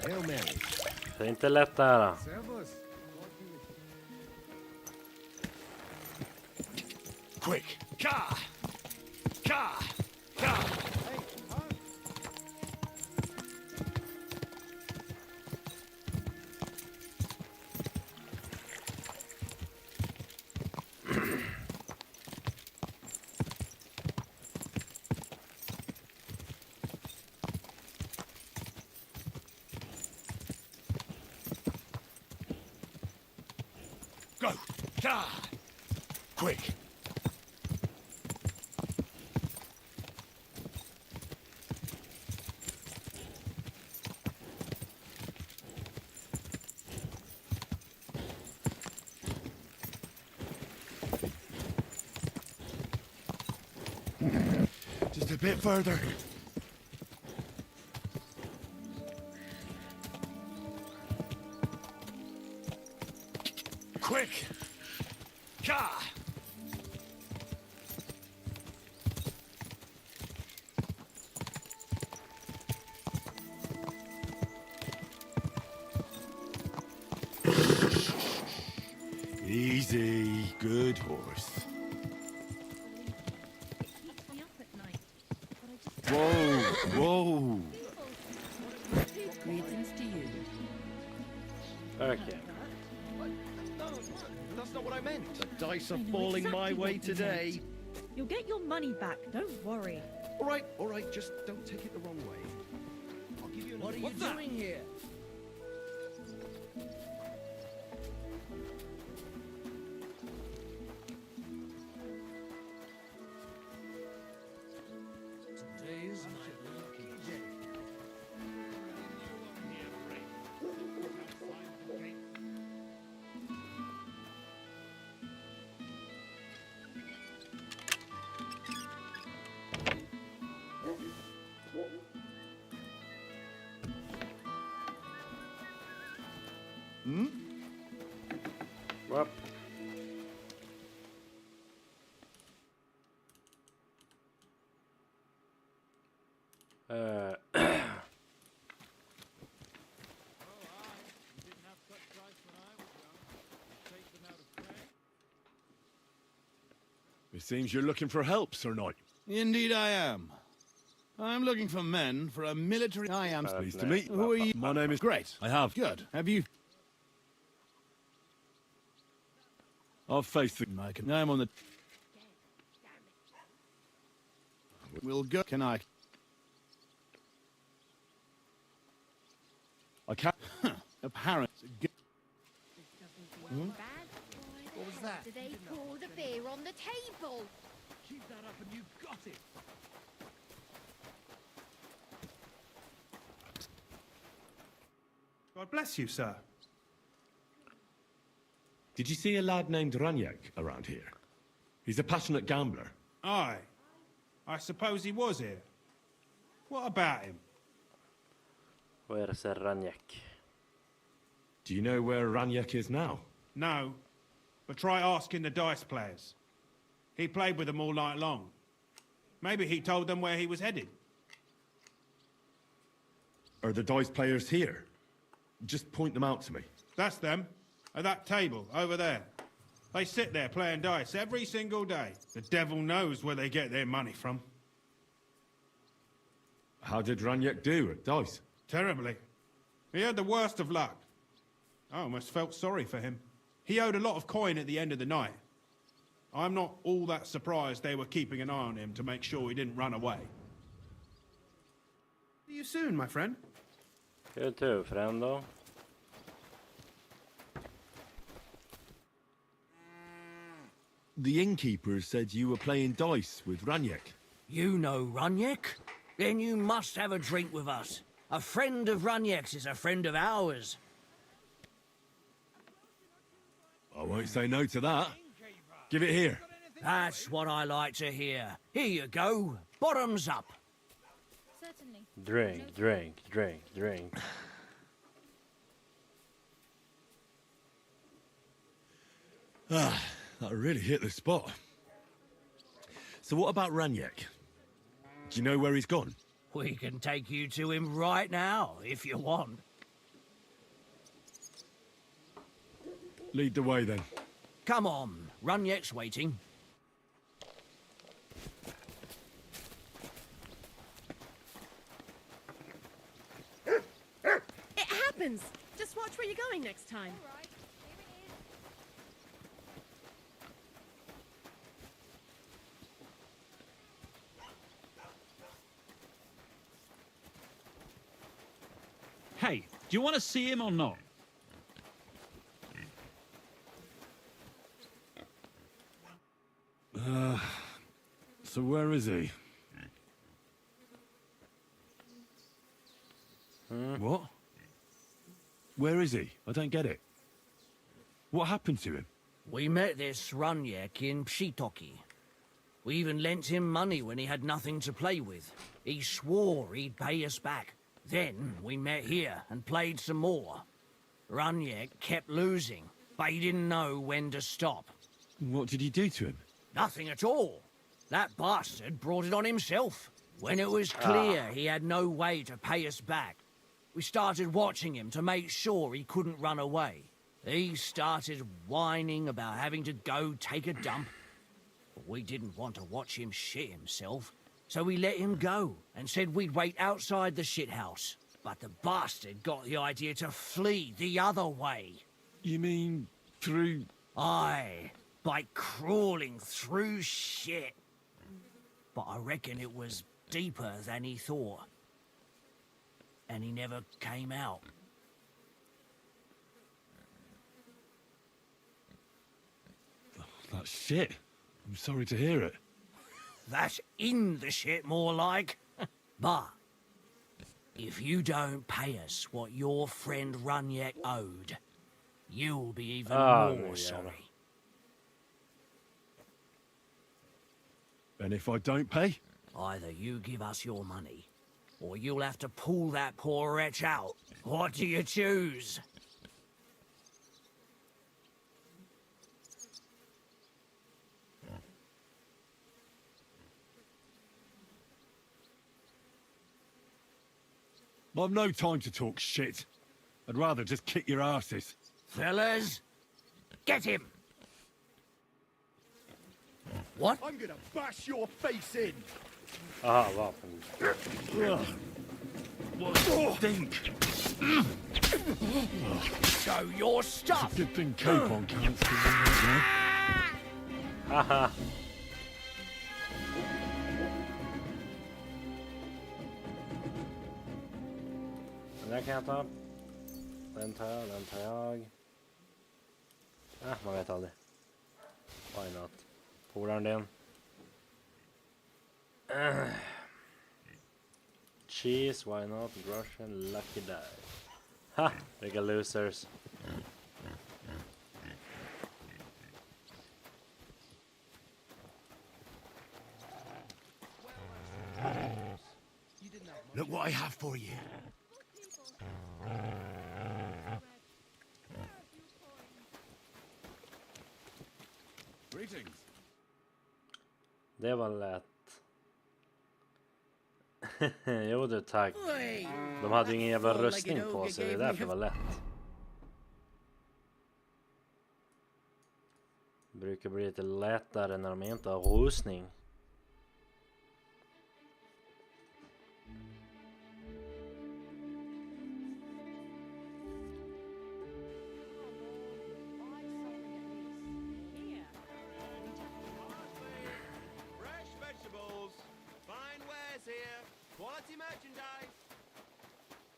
S10: Hail Mary.
S1: Det är inte lätt det här.
S10: Servus.
S5: Quick! Ka! Ka! Ka! Go! Ka! Quick! Just a bit further. Quick! Ka! Easy, good horse. Whoa, whoa.
S17: Greetings to you.
S1: Okay.
S14: That's not what I meant. The dice are falling my way today.
S6: You'll get your money back, don't worry.
S14: All right, just don't take it the wrong way. I'll give you
S8: What are you
S14: What's that?
S8: doing here?
S14: Today's my lucky day.
S3: It seems you're looking for help, Sir Knight.
S17: Indeed I am. I'm looking for men for a military... I am
S3: pleased to meet you.
S17: Who are you?
S3: My name is...
S17: Great.
S3: I have.
S17: Good. Have you...
S3: I've faced the...
S17: I'm on the... We'll go... Can I...
S3: I can't...
S17: Apparent...
S9: What was that? Do they pour the beer on the table?
S17: Keep that up and you've got it.
S20: God bless you, sir.
S3: Did you see a lad named Raniak around here? He's a passionate gambler.
S20: Aye. I suppose he was here. What about him?
S1: Where's Ranjak?
S3: Do you know where Raniak is now?
S20: No. But try asking the dice players. He played with them all night long. Maybe he told them where he was headed.
S3: Are the dice players here? Just point them out to me.
S20: That's them. At that table, over there. They sit there playing dice every single day. The devil knows where they get their money from.
S3: How did Raniak do at dice?
S20: Terribly. He had the worst of luck. I almost felt sorry for him. He owed a lot of coin at the end of the night. I'm not all that surprised they were keeping an eye on him to make sure he didn't run away. See you soon, my friend.
S1: You too, friendo.
S3: The innkeeper said you were playing dice with Raniak.
S8: You know Raniak? Then you must have a drink with us. A friend of Raniak's is a friend of ours.
S3: I won't say no to that. Give it here.
S8: That's what I like to hear. Here you go. Bottoms up.
S9: Certainly.
S1: Drink, drink, drink, drink.
S3: That really hit the spot. So what about Raniak? Do you know where he's gone?
S8: We can take you to him right now, if you want.
S3: Lead the way, then.
S8: Come on, Raniak's waiting.
S16: It happens! Just watch where you're going next time.
S13: Hey, do you want to see him or not?
S3: So where is he? What? Where is he? I don't get it. What happened to him?
S8: We met this Raniak in Pshitoki. We even lent him money when he had nothing to play with. He swore he'd pay us back. Then we met here and played some more. Raniak kept losing, but he didn't know when to stop.
S3: What did he do to him?
S8: Nothing at all. That bastard brought it on himself. When it was clear he had no way to pay us back, we started watching him to make sure he couldn't run away. He started whining about having to go take a dump. But we didn't want to watch him shit himself, so we let him go and said we'd wait outside the shithouse. But the bastard got the idea to flee the other way.
S3: You mean through...
S8: Aye, by crawling through shit. But I reckon it was deeper than he thought. And he never came out.
S3: That's shit. I'm sorry to hear it.
S8: That's in the shit, more like. But if you don't pay us what your friend Raniak owed, you'll be even more sorry.
S3: And if I don't pay?
S8: Either you give us your money, or you'll have to pull that poor wretch out. What do you choose?
S3: I've no time to talk shit. I'd rather just kick your asses.
S8: Fellas, get him! What?
S14: I'm gonna bash your face in.
S1: Aha, vapen.
S3: What a stink!
S8: So you're stuck.
S3: Flipping cape on can't see right now.
S1: Haha. Den där kan jag ta. Den tar jag, den tar jag. Man vet aldrig. Why not? Polaren din. Cheese, why not? Russian lucky die. Ha! Vilka losers.
S14: Look what I have for you.
S17: Greetings.
S1: Det var lätt. Jo du, tack. De hade ju ingen jävla rustning på sig, det är därför det var lätt. Det brukar bli lite lättare när de inte har rustning.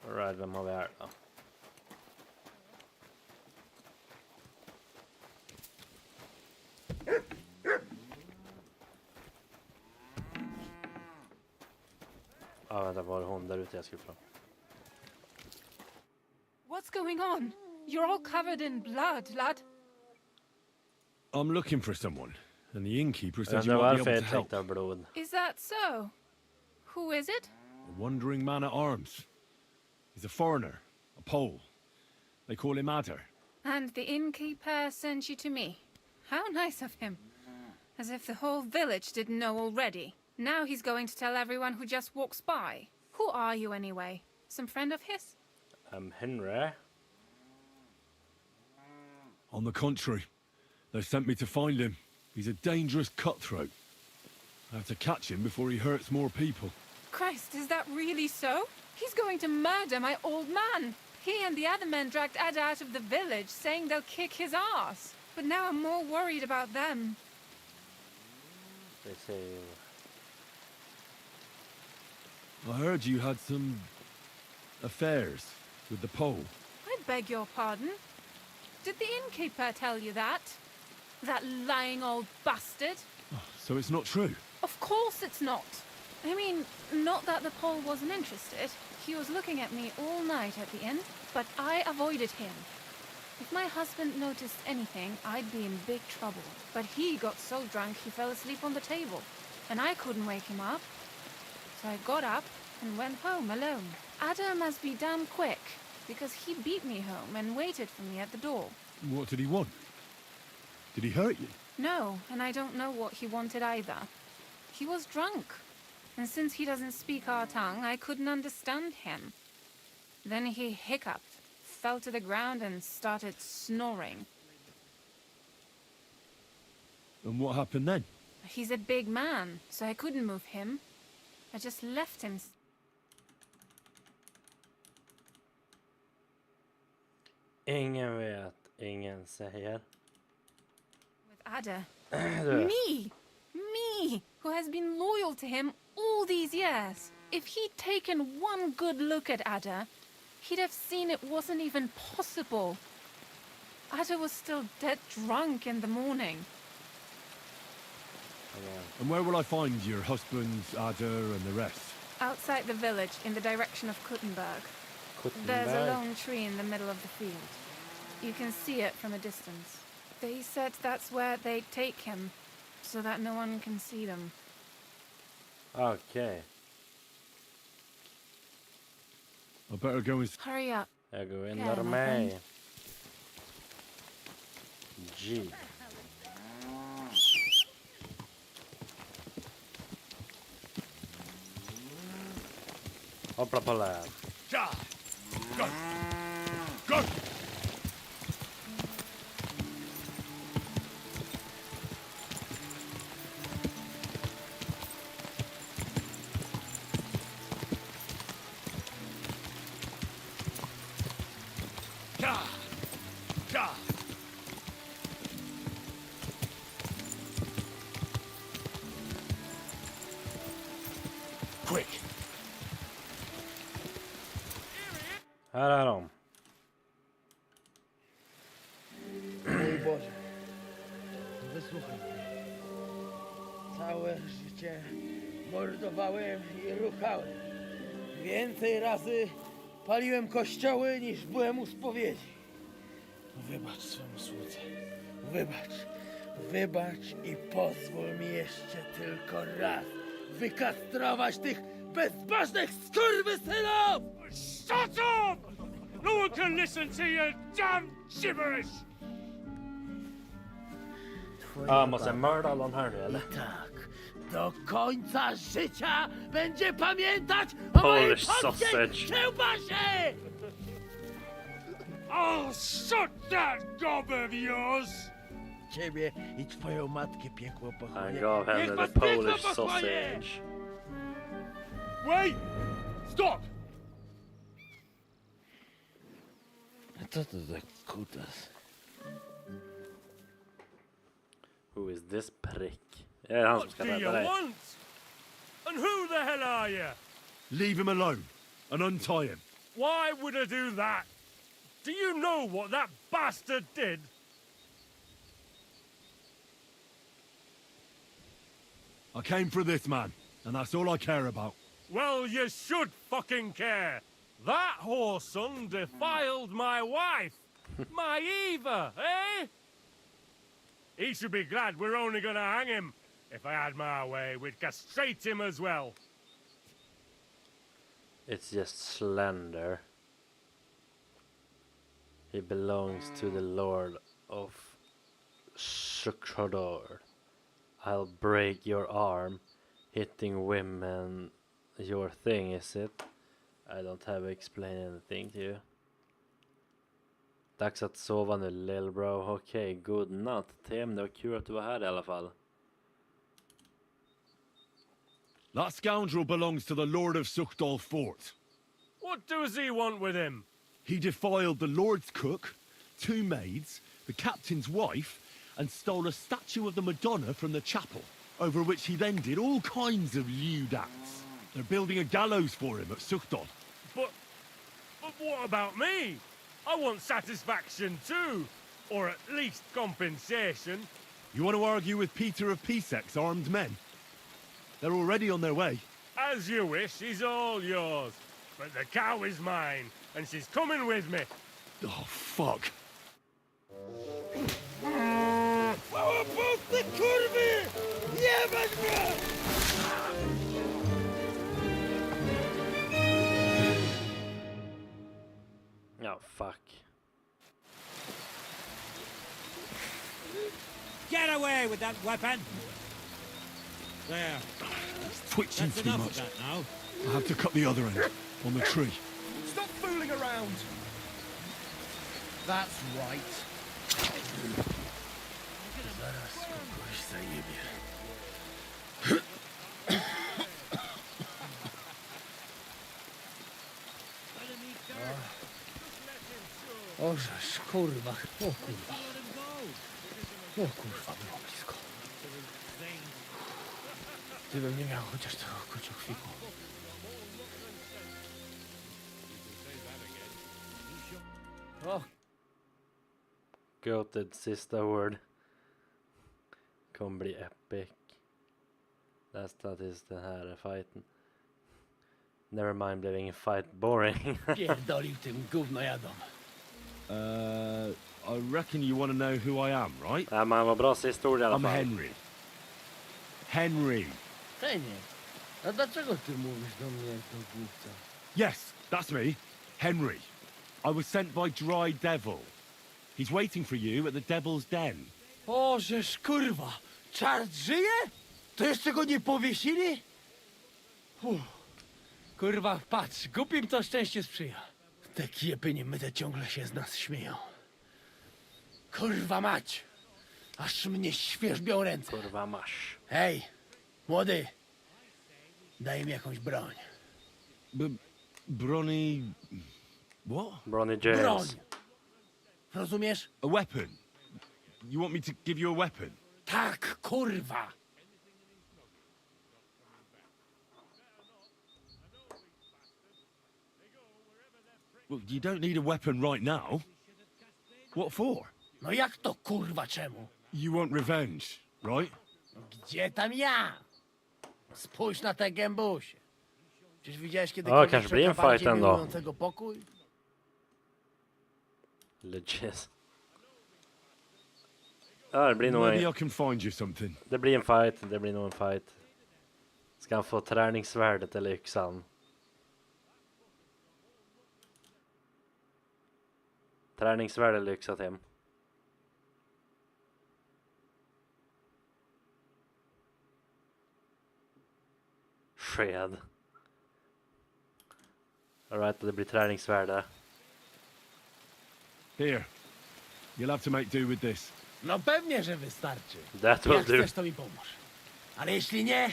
S1: Alright, vem har vi här då? Vänta, var det hon där ute jag skulle fram?
S4: What's going on? You're all covered in blood, lad.
S3: I'm looking for someone, and the innkeeper said
S1: Det
S3: you
S1: var
S3: might be
S1: varför
S3: able
S1: jag
S3: to help.
S1: tänkte av blod.
S4: Is that so? Who is it?
S3: A wandering man at arms. He's a foreigner, a Pole. They call him Adder.
S4: And the innkeeper sent you to me. How nice of him. As if the whole village didn't know already. Now he's going to tell everyone who just walks by. Who are you anyway? Some friend of his?
S1: I'm Henry.
S3: On the contrary, they sent me to find him. He's a dangerous cutthroat. I have to catch him before he hurts more people.
S4: Christ, is that really so? He's going to murder my old man. He and the other men dragged Ada out of the village, saying they'll kick his ass. But now I'm more worried about them.
S1: They say...
S3: I heard you had some affairs with the Pole.
S4: I beg your pardon? Did the innkeeper tell you that? That lying old bastard?
S3: So it's not true.
S4: Of course it's not. I mean, not that the Pole wasn't interested. He was looking at me all night at the inn, but I avoided him. If my husband noticed anything, I'd be in big trouble. But he got so drunk he fell asleep on the table, and I couldn't wake him up. So I got up and went home alone. Ada must be damn quick, because he beat me home and waited for me at the door.
S3: What did he want? Did he hurt you?
S4: No, and I don't know what he wanted either. He was drunk. And since he doesn't speak our tongue, I couldn't understand him. Then he hiccuped, fell to the ground and started snoring.
S3: And what happened then?
S4: He's a big man, so I couldn't move him. I just left him.
S1: Ingen vet, ingen säger.
S4: With Ada.
S1: Du.
S4: Me, who has been loyal to him all these years. If he'd taken one good look at Ada, he'd have seen it wasn't even possible. Ada was still dead drunk in the morning.
S3: And where will I find your husband, Adder, and the rest?
S4: Outside the village, in the direction of Kuttenberg. There's a lone tree in the middle of the field. You can see it from a distance. They said that's where they'd take him, so that no one can see them.
S1: Okej.
S3: I better go and...
S4: Hurry up.
S1: Jag går in
S4: Yeah,
S1: där
S4: my
S1: med.
S4: friend.
S1: G. Hoppla på lär.
S5: Ja! Go! Go!
S18: quick.
S1: Här är de.
S11: Mój Boże, wysłuchaj mnie. Całe życie mordowałem i ruchałem. Więcej razy paliłem kościoły niż byłem u spowiedzi. Wybacz swemu słudze. Wybacz i pozwól mi jeszcze tylko raz wykastrować tych bezbożnych skurwysynów!
S15: Shut up! No one can listen to your damn gibberish!
S1: A, måste jag mörda de här nu eller?
S11: Tak, do końca życia będzie pamiętać o mojej
S1: Polish
S11: polskiej
S1: sausage.
S11: kiełbasie!
S15: Oh, shut that gob of yours!
S11: Ciebie i twoją matkę piekło
S1: Han
S11: pochłonie.
S1: gav henne
S11: Niech was
S1: the
S11: piekło
S1: Polish
S11: pochłonie!
S1: sausage.
S15: Wait! Stop!
S11: A co to za kutas?
S1: Who is this prick? Är det han som
S15: What
S1: ska
S15: do
S1: rädda
S15: you
S1: dig?
S15: want? And who the hell are you?
S3: Leave him alone and untie him.
S15: Why would I do that? Do you know what that bastard did?
S3: I came for this man, and that's all I care about.
S15: Well, you should fucking care. That whoreson defiled my wife. My Eva, eh? He should be glad we're only gonna hang him. If I had my way, we'd castrate him as well.
S1: It's just slender. He belongs to the Lord of Shukrador. I'll break your arm. Hitting women your thing, is it? I don't have to explain anything to you. Dags att sova nu, lill bro. Okej, good natt Tim. Det var kul att du var här i alla fall.
S3: That scoundrel belongs to the Lord of Sukdal Fort.
S15: What does he want with him?
S3: He defiled the Lord's cook, 2 maids, the captain's wife, and stole a statue of the Madonna from the chapel, over which he then did all kinds of lewd acts. They're building a gallows for him at Sukdal.
S15: But what about me? I want satisfaction too. Or at least compensation.
S3: You want to argue with Peter of Pisek's armed men? They're already on their way.
S15: As you wish, he's all yours. But the cow is mine, and she's coming with me.
S3: Oh, fuck.
S11: Małopusty kurwy! Jebać mnie!
S1: Ja, fuck.
S8: Get away with that weapon! There.
S3: Twitching
S8: That's
S3: too
S8: enough
S3: much.
S8: of that now.
S3: I have to cut the other end, on the tree.
S14: Stop fooling around! That's right.
S11: Zaraz kogoś zajebie. O, żeż, kurwa. O kurwa. O kurwa, było blisko. Gdybym nie miał chociaż tego kociochwiku. O,
S1: Goated sista word. Kommer bli epic. Nästa tills den här fighten. Nevermind, blev ingen fight boring.
S11: pierdolił tym gównojadom.
S3: I reckon you want to know who I am, right?
S1: Ja, men vad bra sista ord i alla
S3: I'm
S1: fall.
S3: Henry. Henry.
S11: Henie, a dlaczego ty mówisz do mnie jak do głupca?
S3: Yes, that's me. Henry. I was sent by Dry Devil. He's waiting for you at the Devil's Den.
S11: O, żeż kurwa, czart żyje? To jeszcze go nie powiesili? Kurwa, patrz, głupim to szczęście sprzyja. Te kiepy niemyte ciągle się z nas śmieją. Kurwa mać, aż mnie świerzbią ręce.
S1: Kurwa masz.
S11: Hej, młody, daj mi jakąś broń.
S3: Bronny... What?
S1: Bronny James.
S11: Broń! Rozumiesz?
S3: A weapon? You want me to give you a weapon?
S11: Tak, kurwa!
S3: Well, you don't need a weapon right now. What for?
S11: No jak to kurwa czemu?
S3: You want revenge, right?
S11: Gdzie tam ja? Spójrz na te gębusie. Czyż widziałeś
S1: O,
S11: kiedykolwiek
S1: kanske blir en
S11: człowieka
S1: fight ändå.
S11: miłującego pokój?
S1: Legit. Ja, det blir nog
S3: Maybe
S1: en,
S3: I can find you something.
S1: det blir en fight, det blir nog en fight. Ska han få träningsvärdet eller yxan? Träningsvärde eller yxa till. Sked. Alright, det blir träningsvärde.
S3: Here. You'll have to make do with this.
S11: No pewnie, że wystarczy.
S1: That will
S11: Jak
S1: do.
S11: chcesz, to mi pomóż. Ale jeśli nie,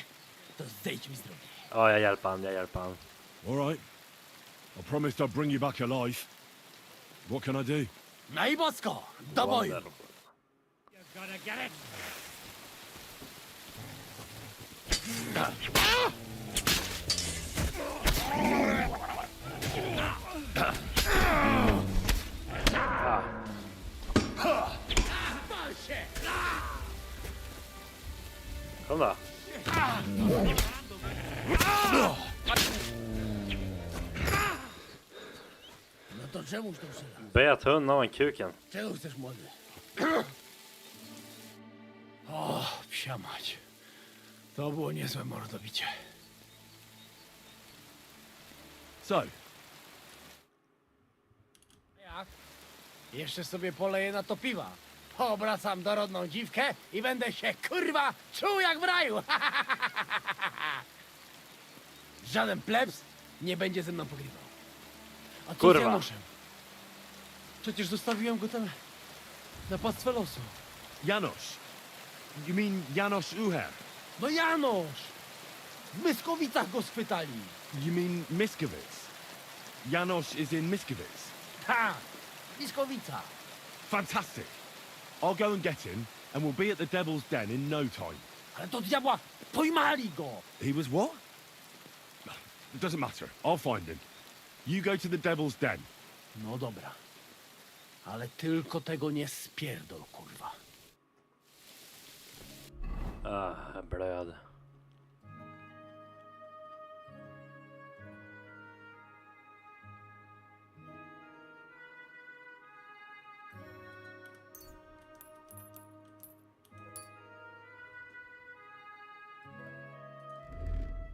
S11: to zejdź mi z drogi.
S1: Ja, jag hjälper han, jag hjälper han.
S3: All right. I promised I'd bring you back alive. What can I do?
S11: No i bosko, do boju.
S1: Wonderful.
S11: Gotta get it.
S1: Kom då.
S11: No to czemuż to przyda?
S1: Bet hunden kuken.
S11: Czego chcesz, młody? O, psia mać. To było niezłe mordobicie.
S3: So,
S11: Jak? Jeszcze sobie poleję na to piwa. Obracam dorodną dziwkę i będę się, kurwa, czuł jak w raju. Żaden plebs nie będzie ze mną pogrywał. A co
S1: Kurwa.
S11: z Januszem? Przecież zostawiłem go tam na pastwę losu.
S3: Janos. You mean Janos Uher?
S11: No Janusz! W Myskowicach go schwytali.
S3: You mean Miskovic? Janos is in Miskovic.
S11: Ha! Myskowica.
S3: Fantastic. I'll go and get him, and we'll be at the Devil's Den in no time.
S11: Ale to diabła, pojmali go!
S3: He was what? It doesn't matter. I'll find him. You go to the Devil's Den.
S11: No dobra. Ale tylko tego nie spierdol, kurwa.
S1: Jag blöd.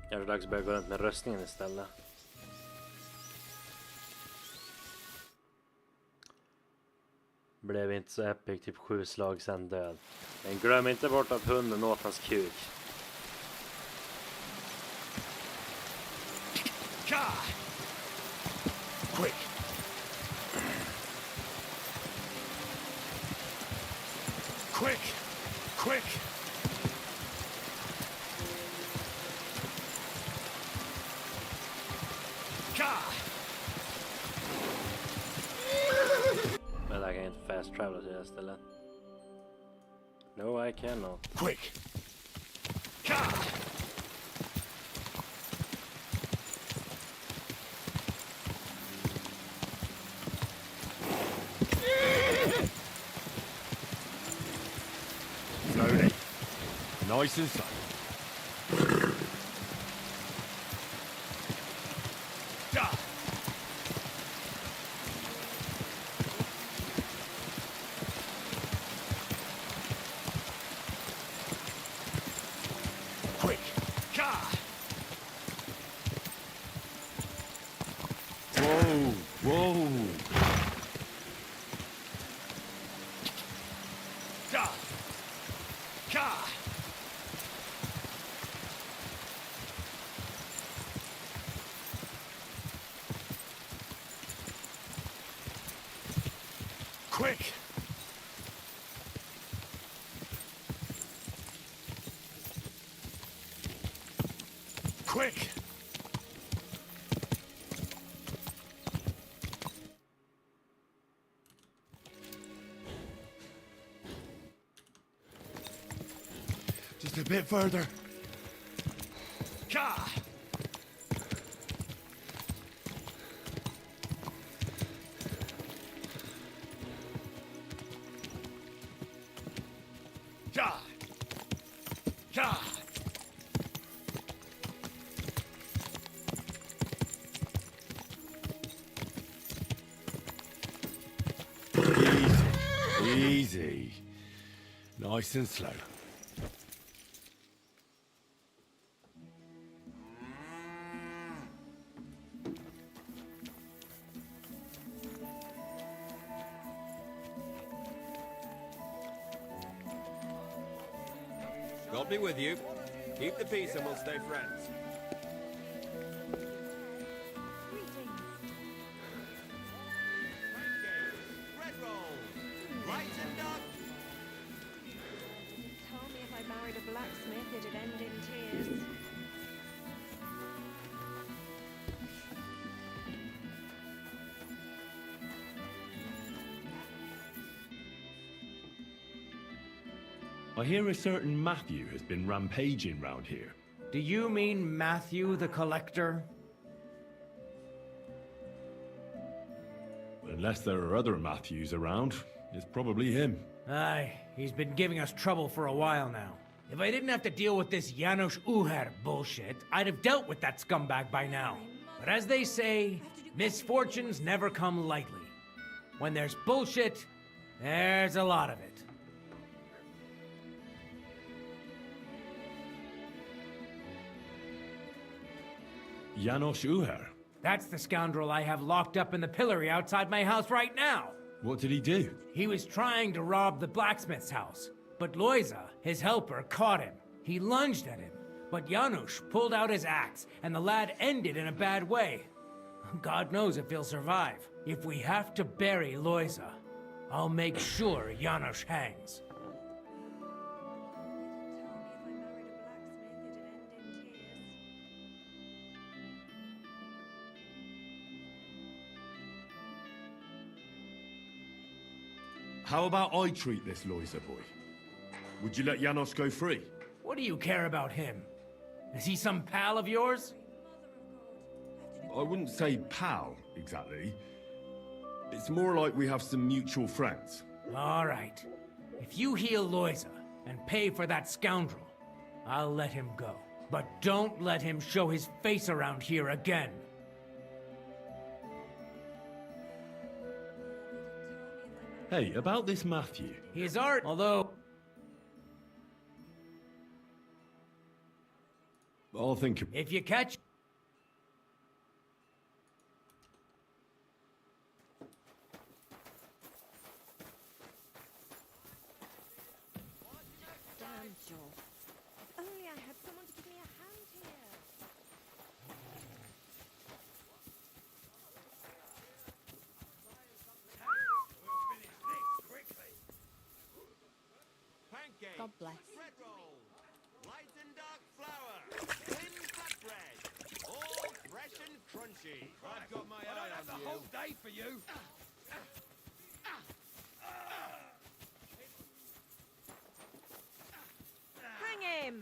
S1: Kanske dags att börja gå runt med röstningen istället. Blev inte så epic, typ 7 slag sen död. Men glöm inte bort att hunden åt hans kuk.
S11: Quick!
S3: Quick! Quick!
S1: Men där kan jag inte fast travela till det stället. No, I cannot.
S11: Quick!
S3: Slowly. Nice and slow.
S11: Quick!
S3: Whoa! Whoa!
S11: Quick! Quick!
S3: Just a bit further.
S8: God!
S3: Easy. Nice and slow.
S12: God be with you. Keep the peace and we'll stay friends.
S19: Told me if I married a blacksmith, it'd end in tears.
S3: I hear a certain Matthew has been rampaging round here.
S8: Do you mean Matthew the Collector?
S3: Unless there are other Matthews around, it's probably him.
S8: Aye, he's been giving us trouble for a while now. If I didn't have to deal with this Janos Uher bullshit, I'd have dealt with that scumbag by now. But as they say, misfortunes never come lightly. When there's bullshit, there's a lot of it.
S3: Janos Uher?
S8: That's the scoundrel I have locked up in the pillory outside my house right now.
S3: What did he do?
S8: He was trying to rob the blacksmith's house, but Loiza, his helper, caught him. He lunged at him, but Janusz pulled out his axe, and the lad ended in a bad way. God knows if he'll survive. If we have to bury Loiza, I'll make sure Janusz hangs.
S3: How about I treat this Loiza boy? Would you let Janos go free?
S8: What do you care about him? Is he some pal of yours?
S3: I wouldn't say pal, exactly. It's more like we have some mutual friends.
S8: All right. If you heal Loiza and pay for that scoundrel, I'll let him go. But don't let him show his face around here again.
S3: Hey, about this Matthew.
S8: His art, although...
S3: I'll think of...
S8: If you catch...
S19: Damn job. If only I had someone to give me a hand here.
S7: God bless.
S12: Bread roll, light and dark flour, thin flatbread, all fresh and crunchy.
S5: I've got my eye on you. The whole day for you.
S6: Hang him!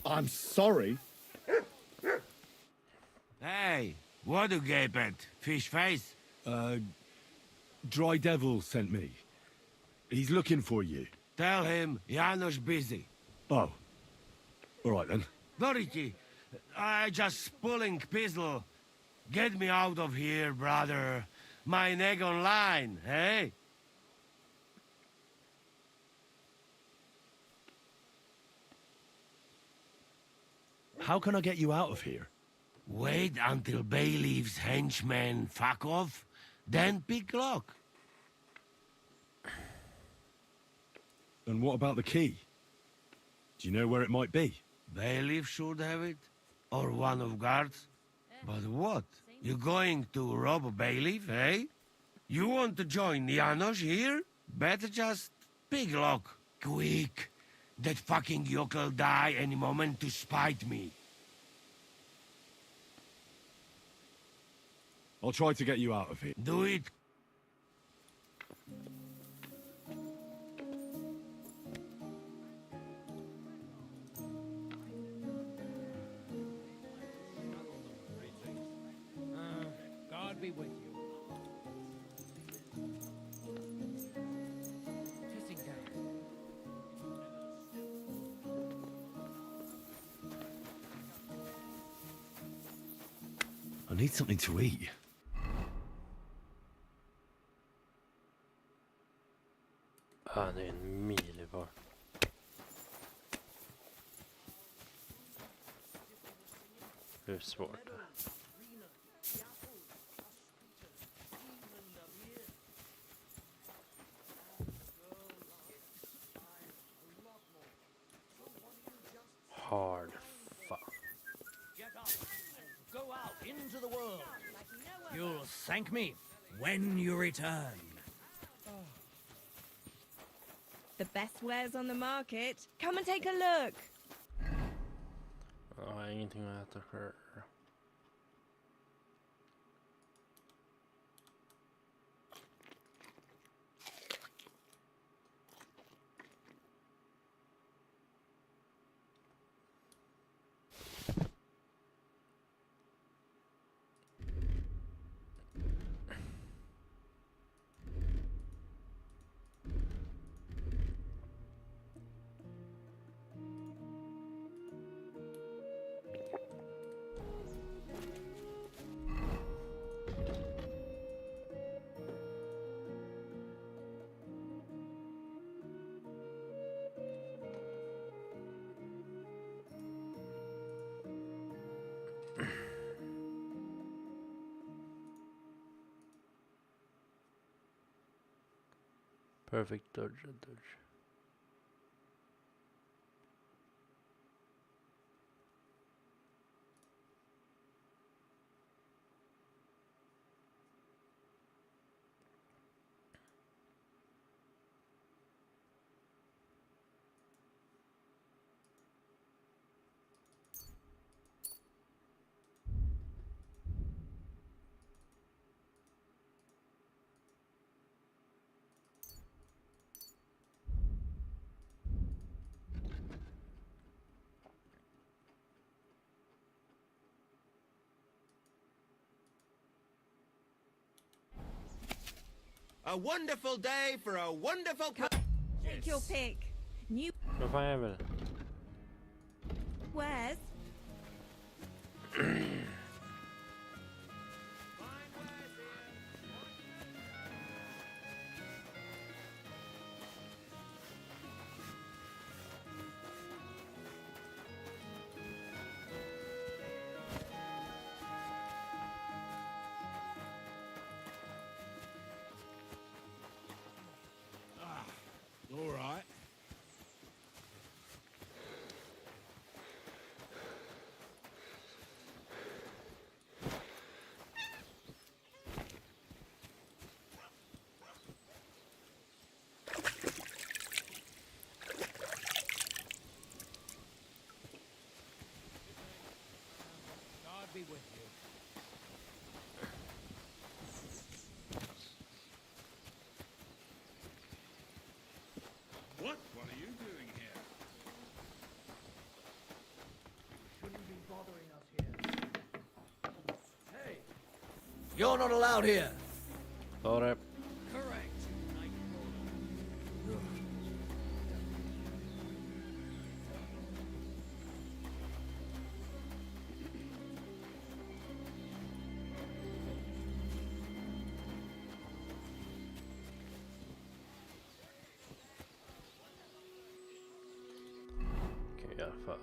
S10: I'm sorry.
S2: Hey, what do you gape at? Fish face?
S3: Dry Devil sent me. He's looking for you.
S2: Tell him Janos busy.
S3: Oh. All right then.
S2: Dority, I just pulling pistol. Get me out of here, brother. My neck on line, hey?
S3: How can I get you out of here?
S2: Wait until Bailiff's henchmen fuck off, then pick lock.
S3: And what about the key? Do you know where it might be?
S2: Bailiff should have it, or one of guards. But what? You going to rob a bailiff, eh? You want to join Janos here? Better just pick lock, quick. That fucking yokel die any moment to spite me.
S3: I'll try to get you out of here.
S2: Do it.
S8: God be with you.
S3: I need something to eat.
S1: Ja, det är en mil var. Hur svårt det är. Hard fuck.
S8: Get up and go out into the world. You'll thank me when you return.
S19: The best wares on the market. Come and take a look.
S1: Ja, ingenting att äta själv. Perfect dodge.
S12: A wonderful day for a wonderful
S19: Take your pick. New
S1: Vad fan är det?
S19: wares.
S20: All right.
S8: God be with you.
S20: What? What are you doing here?
S8: Shouldn't be bothering us here. Hey, you're not allowed here.
S1: Sorry.
S8: Correct.
S1: Okej, i alla fall.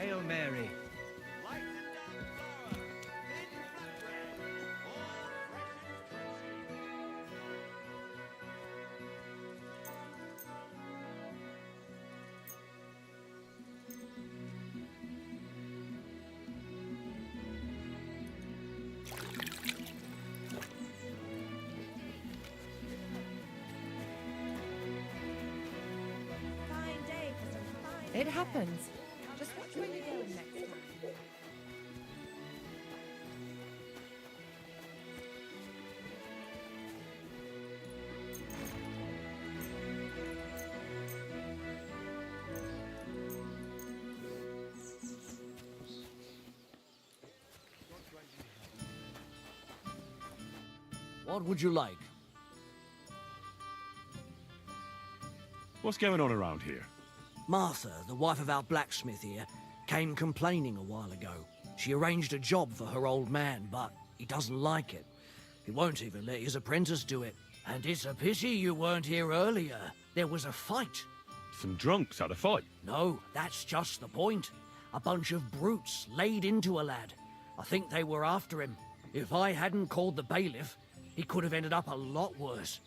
S5: Hail Mary.
S9: Fine day for some fine
S7: It
S9: fare.
S7: happens.
S9: Just watch where you're going next time.
S8: What would you like?
S3: What's going on around here?
S8: Martha, the wife of our blacksmith here, came complaining a while ago. She arranged a job for her old man, but he doesn't like it. He won't even let his apprentice do it. And it's a pity you weren't here earlier. There was a fight.
S3: Some drunks had a fight.
S8: No, that's just the point. A bunch of brutes laid into a lad. I think they were after him. If I hadn't called the bailiff, he could have ended up a lot worse.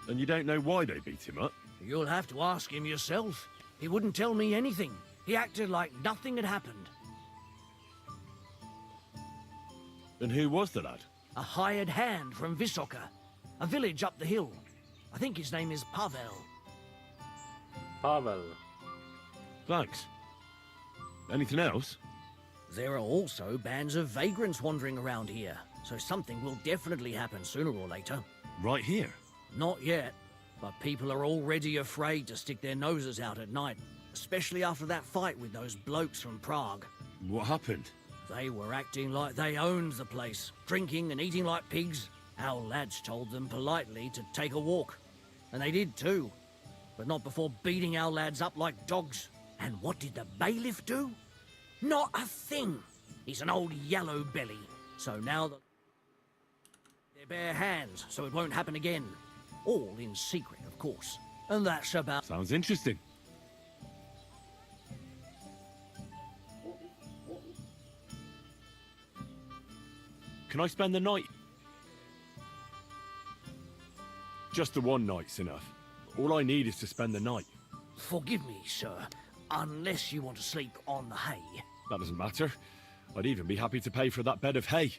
S3: And you don't know why they beat him up?
S8: You'll have to ask him yourself. He wouldn't tell me anything. He acted like nothing had happened.
S3: And who was the lad?
S8: A hired hand from Visoka, a village up the hill. I think his name is Pavel.
S1: Pavel.
S3: Thanks. Anything else?
S8: There are also bands of vagrants wandering around here, so something will definitely happen sooner or later.
S3: Right here?
S8: Not yet, but people are already afraid to stick their noses out at night, especially after that fight with those blokes from Prague.
S3: What happened?
S8: They were acting like they owned the place, drinking and eating like pigs. Our lads told them politely to take a walk, and they did too, but not before beating our lads up like dogs. And what did the bailiff do? Not a thing. He's an old yellow belly, so now that they're bare hands, so it won't happen again. All in secret, of course. And that's about...
S3: Sounds interesting. Can I spend the night? Just the one night's enough. All I need is to spend the night.
S8: Forgive me, sir, unless you want to sleep on the hay.
S3: That doesn't matter. I'd even be happy to pay for that bed of hay.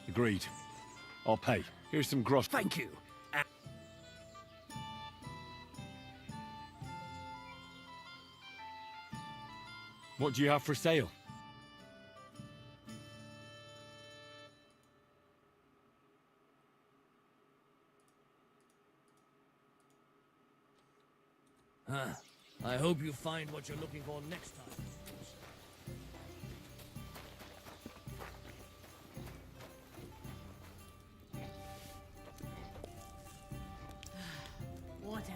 S3: Agreed. I'll pay. Here's some gross.
S8: Thank you.
S3: What do you have for sale?
S8: I hope you find what you're looking for next time.
S6: Whatever.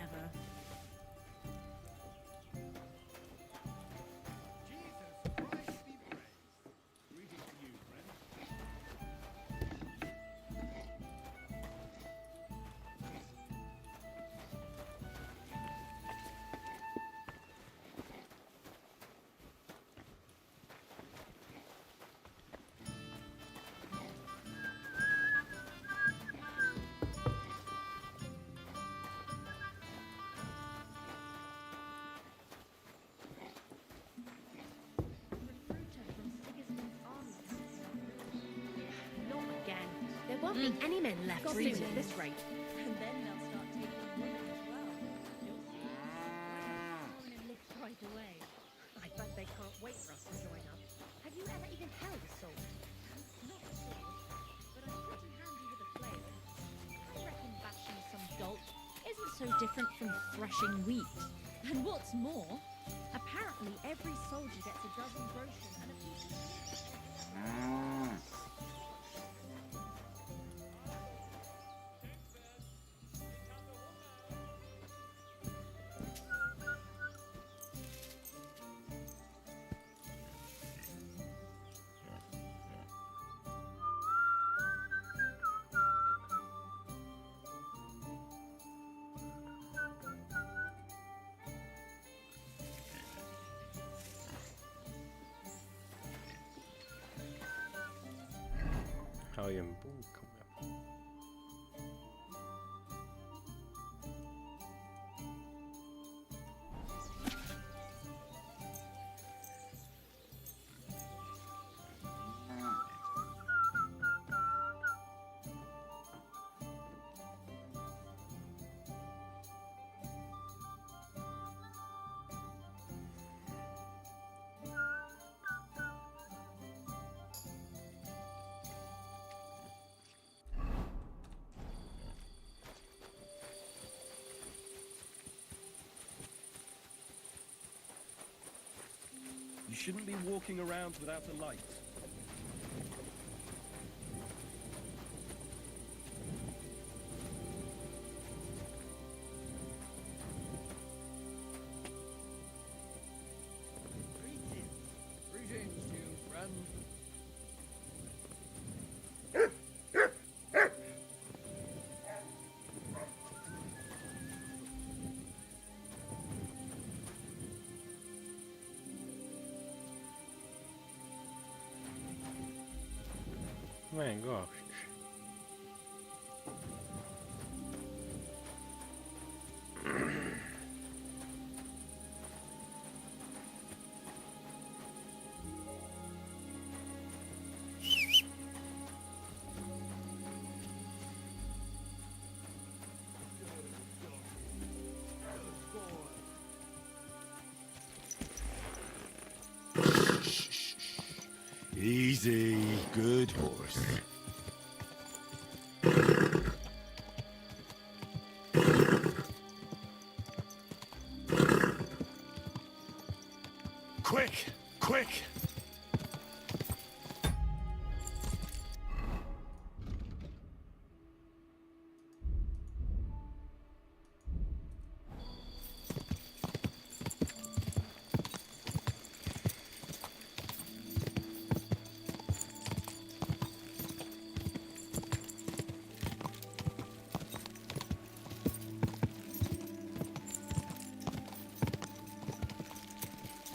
S16: Not again. There won't be any men left
S9: Gossiping.
S16: breathing at this rate.
S9: And then they'll start taking women as well. You'll see. Lift right away.
S16: I bet they can't wait for us to join up. Have you ever even held a sword?
S9: Not a sword, but I'm pretty handy with a flail. I reckon bashing some dolt isn't so different from threshing wheat. And what's more, apparently every soldier gets a dozen groschen and a piece of meat.
S1: har ju en bok om jag.
S21: You shouldn't be walking around without a light.
S8: Greetings, you friend.
S1: My gosh.
S3: Easy, good horse.
S17: Quick! Quick!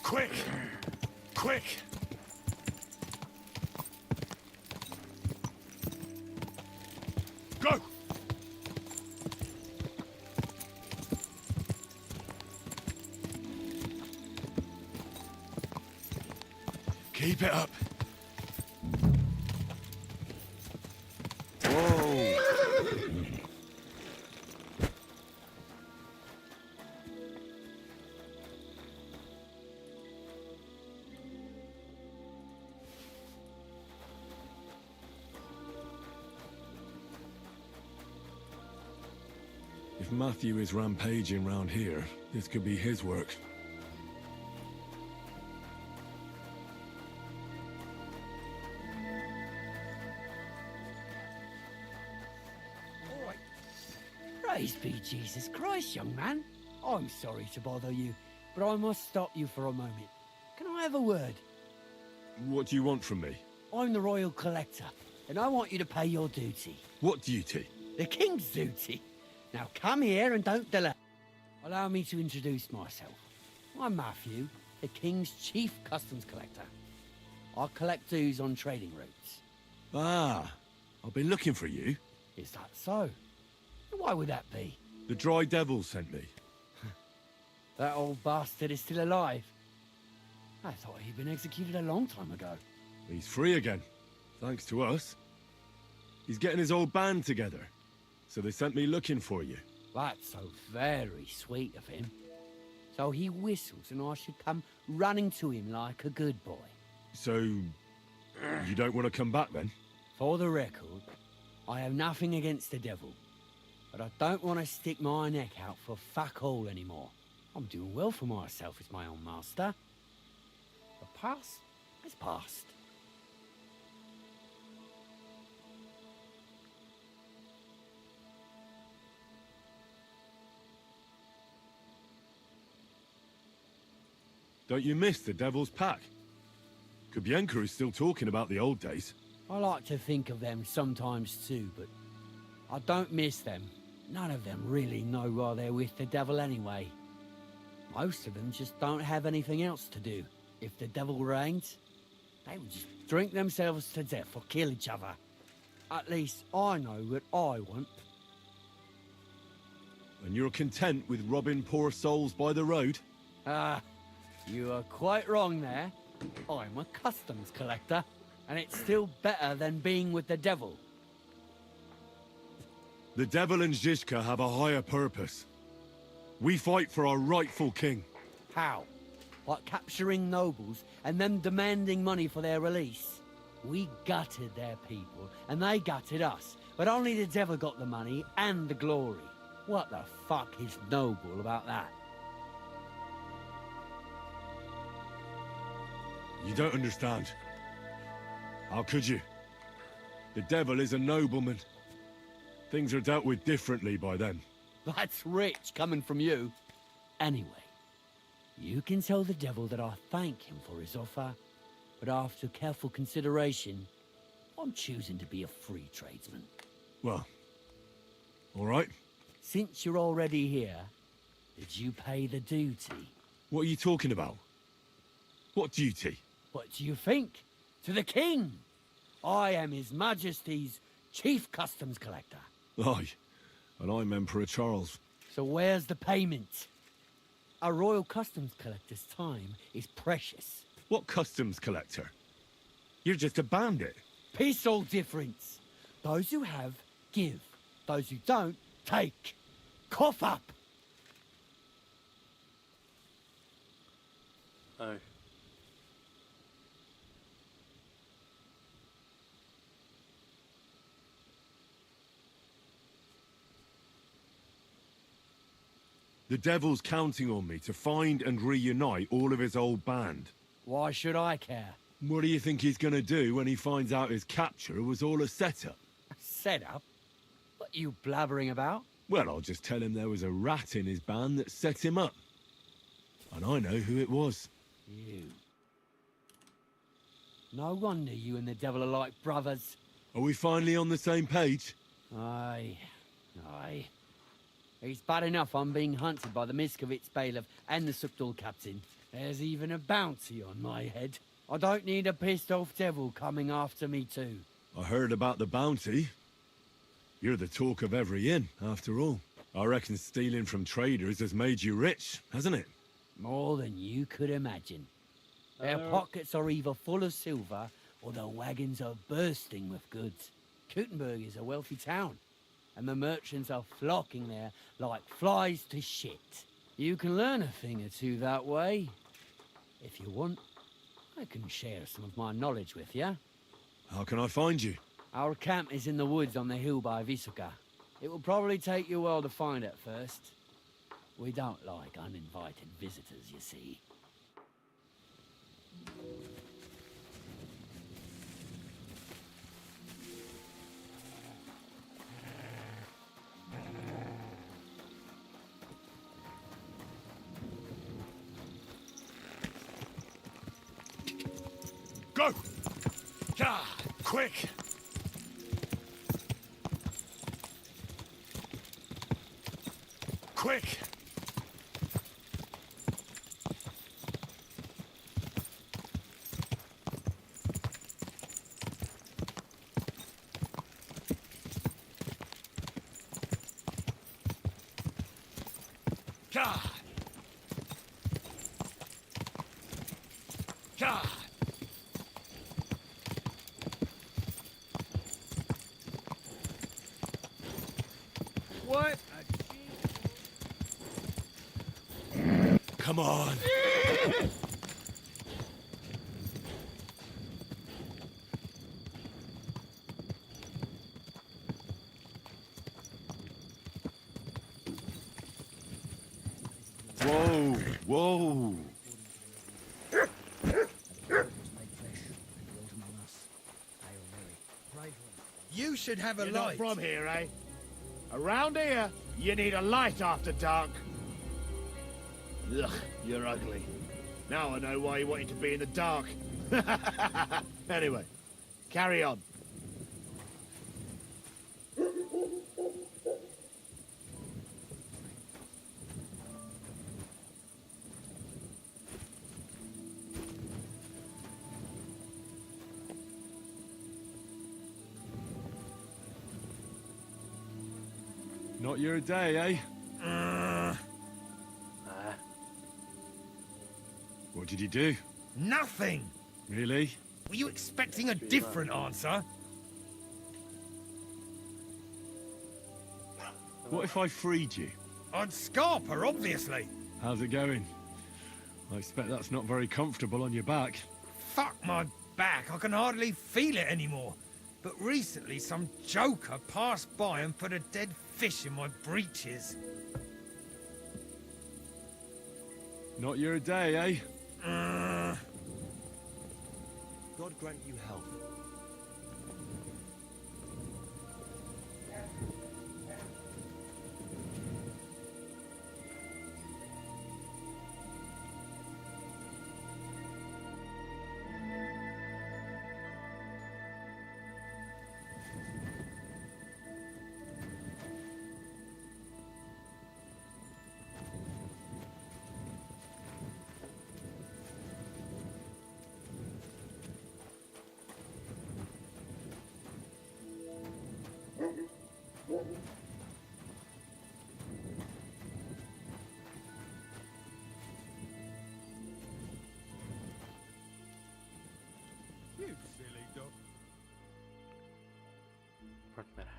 S17: Quick! Quick! Go! Keep it up. Whoa!
S3: If Matthew is rampaging round here, this could be his work.
S22: Praise be Jesus Christ, young man. I'm sorry to bother you, but I must stop you for a moment. Can I have a word?
S3: What do you want from me?
S22: I'm the Royal Collector, and I want you to pay your duty.
S3: What duty?
S22: The King's duty. Now come here and don't delay. Allow me to introduce myself. I'm Matthew, the King's Chief Customs Collector. I collect dues on trading routes.
S3: Ah, I've been looking for you.
S22: Is that so? Why would that be?
S3: The Dry Devil sent me.
S22: That old bastard is still alive. I thought he'd been executed a long time ago.
S3: He's free again, thanks to us. He's getting his old band together, so they sent me looking for you.
S22: That's so very sweet of him. So he whistles and I should come running to him like a good boy.
S3: So, you don't want to come back then?
S22: For the record, I have nothing against the devil. But I don't want to stick my neck out for fuck all anymore. I'm doing well for myself as my own master. The past is past.
S3: Don't you miss the Devil's Pack? Kubienka is still talking about the old days.
S22: I like to think of them sometimes too, but I don't miss them. None of them really know why they're with the devil anyway. Most of them just don't have anything else to do. If the devil reigns, they would just drink themselves to death or kill each other. At least I know what I want.
S3: And you're content with robbing poor souls by the road?
S22: Ah, you are quite wrong there. I'm a customs collector, and it's still better than being with the devil.
S3: The devil and Zizka have a higher purpose. We fight for our rightful king.
S22: How? Like capturing nobles and them demanding money for their release? We gutted their people, and they gutted us, but only the devil got the money and the glory. What the fuck is noble about that?
S3: You don't understand. How could you? The devil is a nobleman. Things are dealt with differently by them.
S22: That's rich coming from you. Anyway, you can tell the devil that I thank him for his offer, but after careful consideration, I'm choosing to be a free tradesman.
S3: Well, all right.
S22: Since you're already here, did you pay the duty?
S3: What are you talking about? What duty?
S22: What do you think? To the king! I am His Majesty's Chief Customs Collector.
S3: Aye, and I'm Emperor Charles.
S22: So where's the payment? A royal customs collector's time is precious.
S3: What customs collector? You're just a bandit.
S22: Peace all difference. Those who have, give. Those who don't, take. Cough up!
S1: Oh.
S3: The devil's counting on me to find and reunite all of his old band.
S22: Why should I care?
S3: What do you think he's gonna do when he finds out his capture was all a setup?
S22: Setup? What are you blabbering about?
S3: Well, I'll just tell him there was a rat in his band that set him up. And I know who it was.
S22: You. No wonder you and the devil are like brothers.
S3: Are we finally on the same page?
S22: Aye. Aye. It's bad enough I'm being hunted by the Miskovitz bailiff and the Subdol captain. There's even a bounty on my head. I don't need a pissed-off devil coming after me too.
S3: I heard about the bounty. You're the talk of every inn, after all. I reckon stealing from traders has made you rich, hasn't it?
S22: More than you could imagine. Their pockets are either full of silver or their wagons are bursting with goods. Kuttenberg is a wealthy town, and the merchants are flocking there like flies to shit. You can learn a thing or two that way. If you want, I can share some of my knowledge with you.
S3: How can I find you?
S22: Our camp is in the woods on the hill by Visuka. It will probably take you a while to find it first. We don't like uninvited visitors, you see.
S15: Go! Ah, quick! Quick! God! God!
S11: What?
S3: Come on. Whoa, whoa.
S5: You should have a
S11: You're not
S5: light.
S11: from here, eh? Around here, you need a light after dark. Ugh, you're ugly. Now I know why you wanted to be in the dark. Anyway, carry on.
S3: Not your day, eh?
S1: Nah.
S3: What did you do?
S5: Nothing!
S3: Really?
S5: Were you expecting a different answer?
S3: What if I freed you?
S5: I'd scarp her, obviously.
S3: How's it going? I expect that's not very comfortable on your back.
S5: Fuck my back, I can hardly feel it anymore. But recently some joker passed by and put a dead fish in my breeches.
S3: Not your day, eh?
S21: God grant you health.
S5: You silly dog.
S1: Bort med det.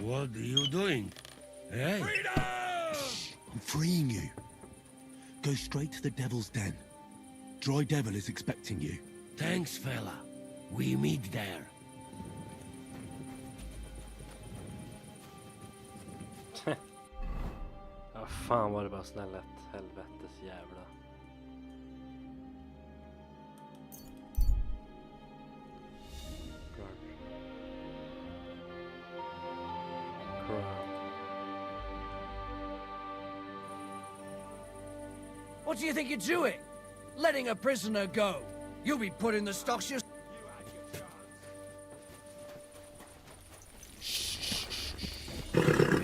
S2: What are you doing? Hey?
S4: I'm freeing you. Go straight to the Devil's Den. Dry Devil is expecting you.
S2: Thanks, fella. We meet there.
S1: Ja, fan var det bara snället. Helvetes jävla.
S8: What do you think you're doing? Letting a prisoner go. You'll be put in the stocks yourself.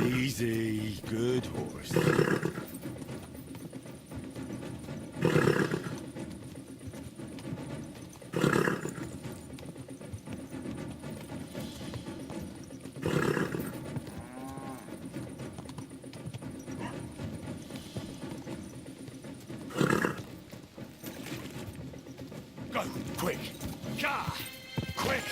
S4: Easy, good horse.
S11: Go, quick! Gah! Quick!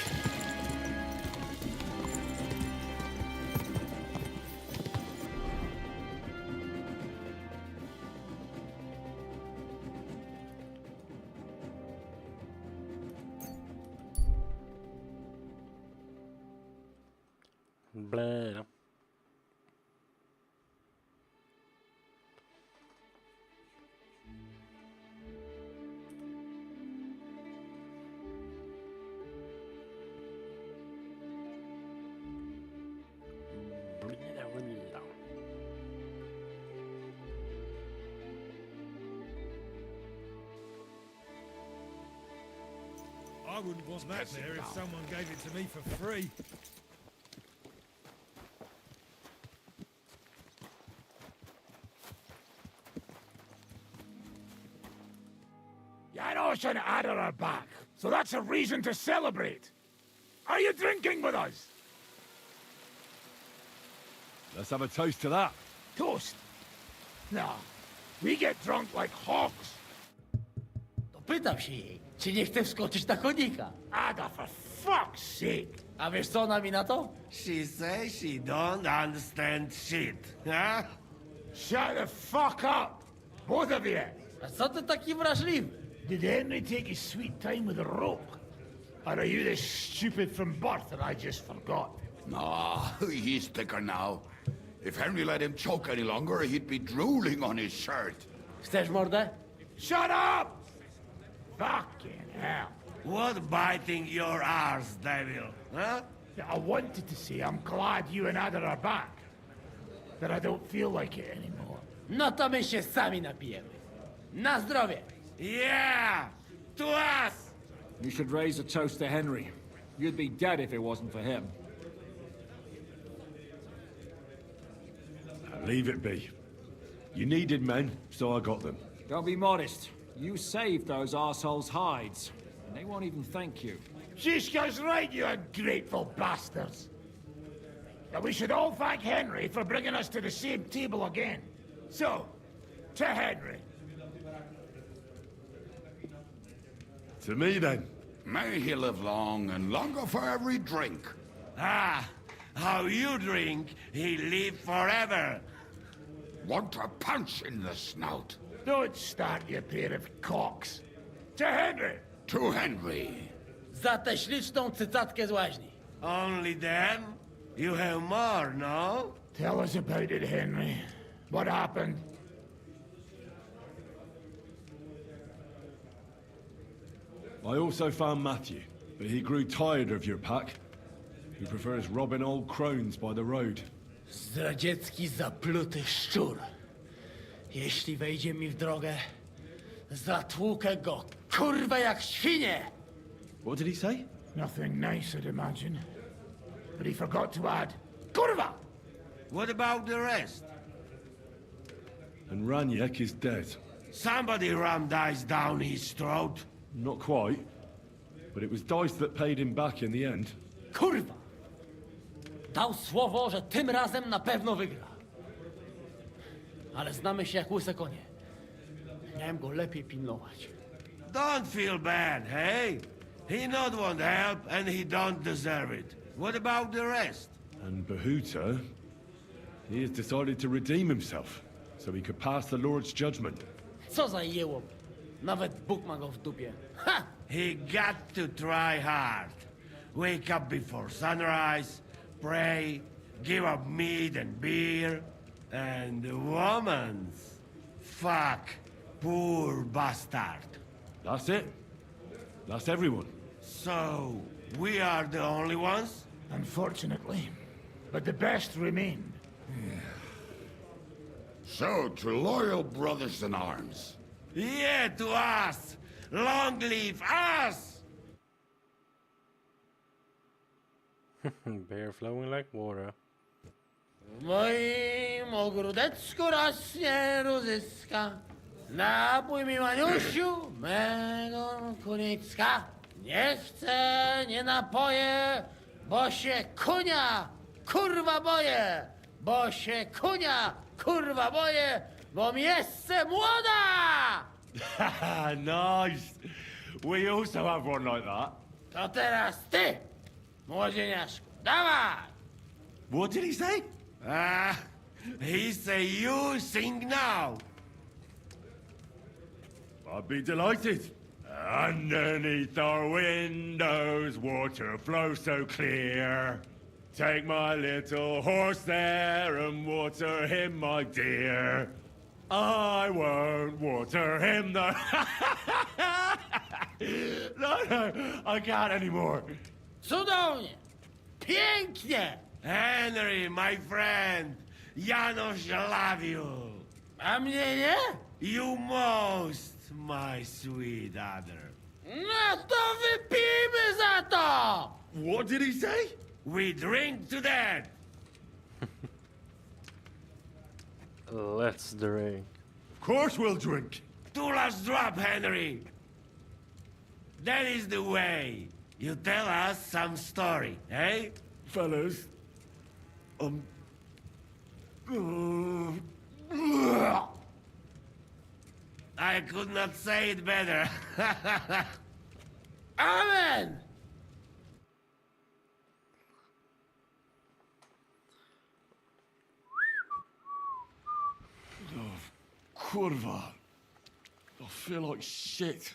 S1: Blä då.
S5: I wouldn't want that there if someone gave it to me for free.
S18: Janos and Ada are back, so that's a reason to celebrate. Are you drinking with us?
S3: Let's have a toast to that.
S18: Toast? No, we get drunk like hogs.
S13: Pytam się jej, czy nie chce wskoczyć na konika.
S18: Ada, for fuck's sake!
S13: A wiesz co ona mi na to?
S12: She says she don't understand shit, huh?
S18: Shut the fuck up! Both of you!
S13: A co ty taki wrażliwy?
S18: Did Henry take his sweet time with a rope? Or are you this stupid from birth that I just forgot?
S2: No, he's thicker now. If Henry let him choke any longer, he'd be drooling on his shirt.
S13: Chcesz mordę?
S11: Shut up! Fucking hell.
S12: What biting your arse, devil, huh?
S18: I wanted to say I'm glad you and Ada are back. That I don't feel like it anymore.
S13: No to my się sami napijemy. Na zdrowie!
S12: Yeah! To us!
S10: You should raise a toast to Henry. You'd be dead if it wasn't for him.
S3: Leave it be. You needed men, so I got them.
S10: Don't be modest. You saved those assholes' hides. And they won't even thank you.
S18: Shishka's right, you ungrateful bastards. Now we should all thank Henry for bringing us to the same table again. So, to Henry.
S3: To me, then.
S2: May he live long and longer for every drink.
S12: Ah, how you drink, he live forever.
S2: Want a punch in the snout?
S18: Don't start, you pair of cocks. To Henry.
S2: To Henry.
S13: Za tę śliczną cycatkę z łaźni.
S12: Only them? You have more, no?
S18: Tell us about it, Henry. What happened?
S3: I also found Matthew, but he grew tired of your pack. He prefers robbing old crones by the road.
S13: Zdradziecki, zapluty szczur. Jeśli wejdzie mi w drogę, zatłukę go, kurwa, jak świnie!
S3: What did he say?
S18: Nothing nice, I'd imagine. But he forgot to add, kurwa!
S12: What about the rest?
S3: And Raniek is dead.
S12: Somebody rammed dice down his throat.
S3: Not quite. But it was Dice that paid him back in the end.
S13: Kurwa! Dał słowo, że tym razem na pewno wygra. Ale znamy się jak łyse konie. Miałem go lepiej pilnować.
S12: Don't feel bad, hey? He not want help and he don't deserve it. What about the rest?
S3: And Bahuta, he has decided to redeem himself, so he could pass the Lord's judgment.
S13: Co za jełop. Nawet Bóg ma go w dupie. Ha!
S12: He got to try hard. Wake up before sunrise, pray, give up meat and beer, and the woman's. Fuck, poor bastard.
S3: That's it. That's everyone.
S12: So, we are the only ones?
S18: Unfortunately. But the best remained.
S2: So, to loyal brothers in arms.
S12: Yeah, to us! Long live us!
S1: Beer flowing like water.
S13: W moim ogródeczku rośnie różyska. Napój mi, Maniusiu, mego koniecka. Nie chcę, nie napoję, bo się kunia, kurwa boję. Bo się kunia, kurwa boję, bo miejsce młoda!
S3: Nice. We also have one like that.
S13: To teraz ty, młodzieniaszku, dawaj!
S3: What did he say?
S12: He say you sing now.
S3: I'd be delighted. Underneath our windows, water flows so clear. Take my little horse there and water him, my dear. I won't water him, though. No, I can't anymore.
S13: Cudownie! Pięknie!
S12: Henry, my friend, Janusz love you.
S13: A mnie nie?
S12: You most, my sweet other.
S13: No to wypijmy za to!
S3: What did he say?
S12: We drink to that.
S1: Let's drink.
S3: Of course we'll drink.
S12: Two last drop, Henry. That is the way. You tell us some story, eh?
S3: Fellas,
S12: I could not say it better.
S13: Amen!
S3: Kurwa. I feel like shit.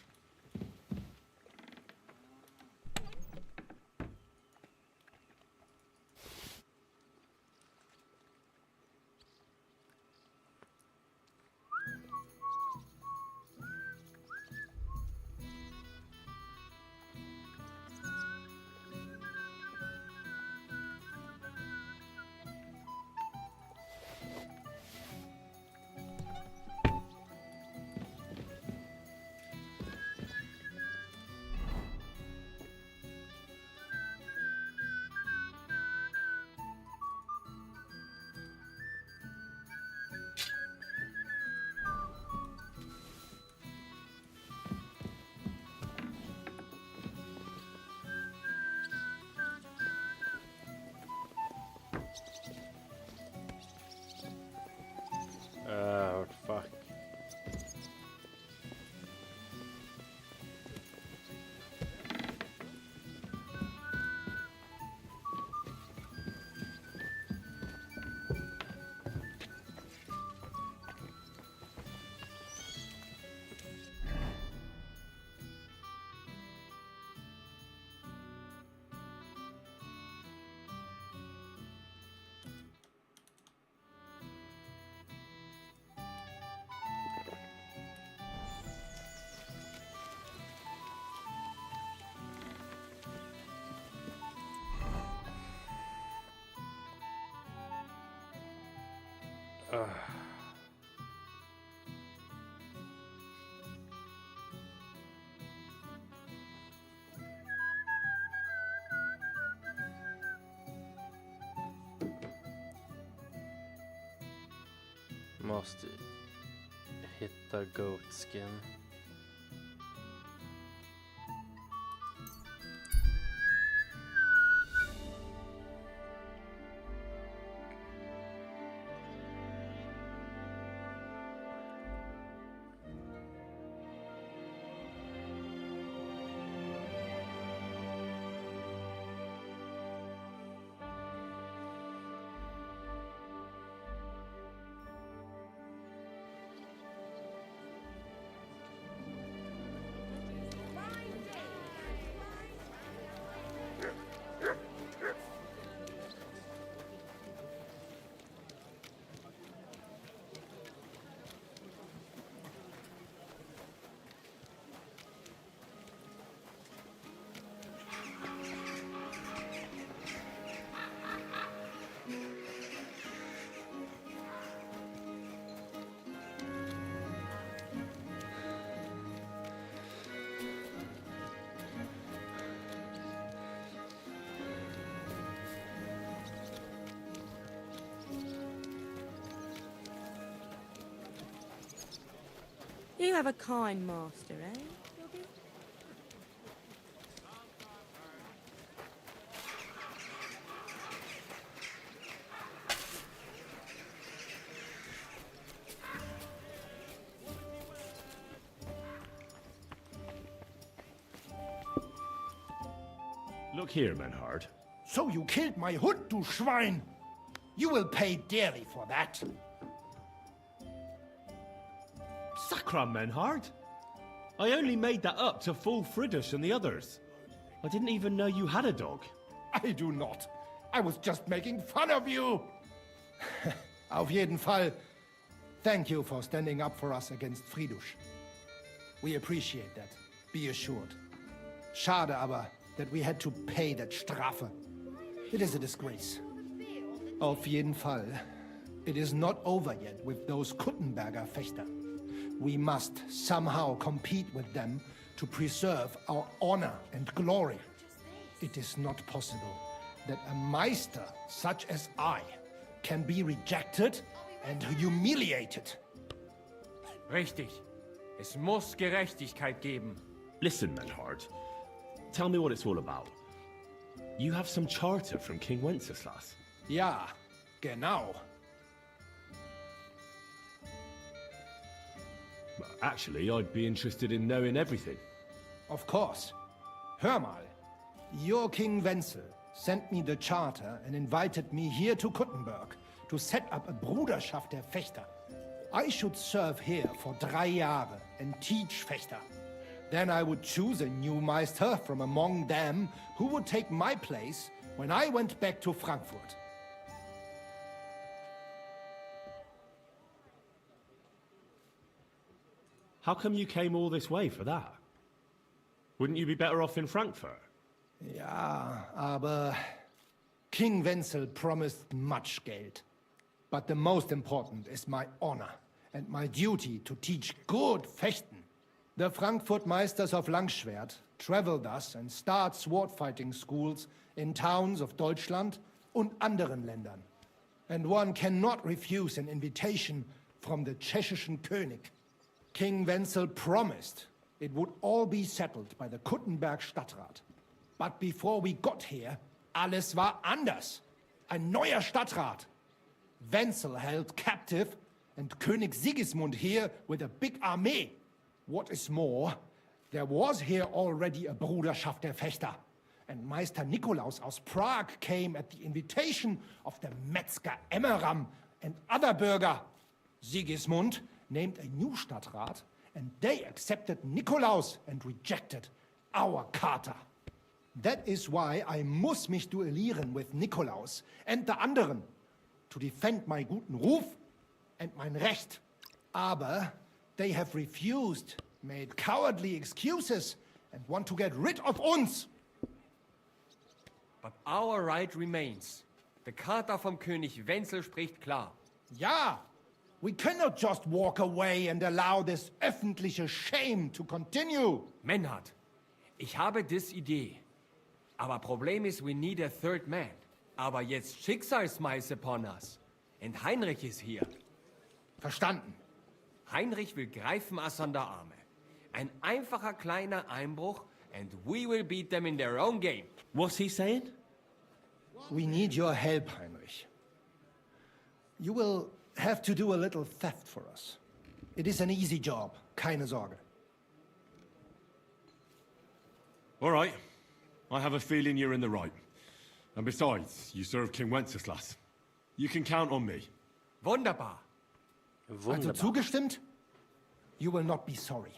S1: Måste hitta goatskin.
S14: You have a kind master, eh?
S3: Look here, Menhard.
S11: So you killed my hood, du Schwein! You will pay dearly for that.
S3: Sakra, Menhard! I only made that up to fool Friddus and the others. I didn't even know you had a dog.
S11: I do not. I was just making fun of you. Auf jeden Fall, thank you for standing up for us against Friedus. We appreciate that, be assured. Schade aber, that we had to pay that Strafe. It is a disgrace. Auf jeden Fall, it is not over yet with those Kuttenberger Fechter. We must somehow compete with them to preserve our honor and glory. It is not possible that a Meister such as I can be rejected and humiliated.
S15: Richtig. Es muss Gerechtigkeit geben.
S3: Listen, Menhard. Tell me what it's all about. You have some charter from King Wenceslas.
S11: Ja, genau.
S3: Actually, I'd be interested in knowing everything.
S11: Of course. Hör mal. Your King Wenzel sent me the charter and invited me here to Kuttenberg to set up a Bruderschaft der Fechter. I should serve here for 3 Jahre and teach Fechter. Then I would choose a new Meister from among them who would take my place when I went back to Frankfurt.
S3: How come you came all this way for that? Wouldn't you be better off in Frankfurt?
S11: Ja, aber King Wenzel promised much Geld. But the most important is my honor and my duty to teach good Fechten. The Frankfurt Meisters of Langschwert travel thus and start sword fighting schools in towns of Deutschland und anderen Ländern. And one cannot refuse an invitation from the Tschechischen König. King Wenzel promised it would all be settled by the Kuttenberg Stadtrat. But before we got here, alles war anders. Ein neuer Stadtrat. Wenzel held captive and König Sigismund here with a big army. What is more, there was here already a Bruderschaft der Fechter. And Meister Nikolaus aus Prague came at the invitation of the Metzger Emmeram and other burger. Sigismund named a new Stadtrat, and they accepted Nikolaus and rejected our Charter. That is why I muss mich duellieren with Nikolaus and the anderen, to defend my guten Ruf and mein Recht. Aber they have refused, made cowardly excuses, and want to get rid of uns.
S19: But our right remains. The Charta vom König Wenzel spricht klar.
S11: Ja,
S7: We cannot just walk away and allow this öffentliche shame to continue.
S20: Menhard, ich habe dis Idee. Aber Problem ist, we need a third man. Aber jetzt Schicksalsmeis upon us. Und Heinrich ist hier.
S7: Verstanden.
S20: Heinrich will greifen us an der Arme. Ein einfacher kleiner Einbruch and we will beat them in their own game.
S12: What's he saying?
S7: We need your help, Heinrich. You will have to do a little theft for us. It is an easy job, keine Sorge.
S3: All right. I have a feeling you're in the right. And besides, you serve King Wenceslas. You can count on me.
S20: Wunderbar.
S7: Also zugestimmt? You will not be sorry.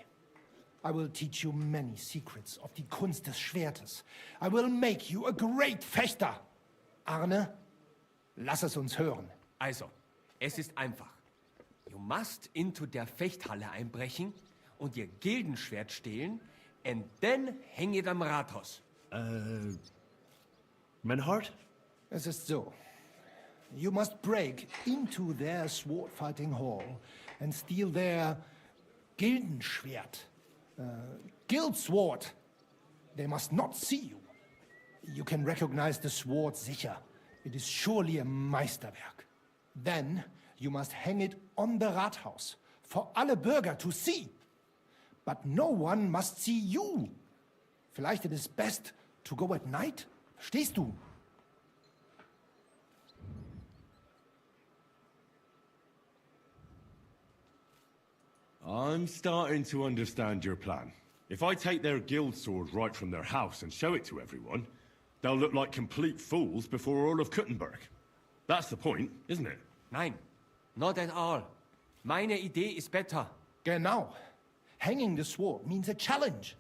S7: I will teach you many secrets of die Kunst des Schwertes. I will make you a great Fechter. Arne, lass es uns hören.
S20: Also, es ist einfach. You must into der Fechthalle einbrechen und ihr Gildenschwert stehlen and then hang it am Rathaus.
S12: Menhard?
S7: Es ist so. You must break into their sword fighting hall and steal their Gildenschwert. Guild sword. They must not see you. You can recognize the sword sicher. It is surely a Meisterwerk. Then you must hang it on the Rathaus for alle Bürger to see. But no one must see you. Vielleicht it is best to go at night? Verstehst du?
S3: I'm starting to understand your plan. If I take their guild sword right from their house and show it to everyone, they'll look like complete fools before all of Kuttenberg. That's the point, isn't it?
S20: Nein, not at all. Meine Idee ist better.
S7: Genau. Hanging the sword means a challenge.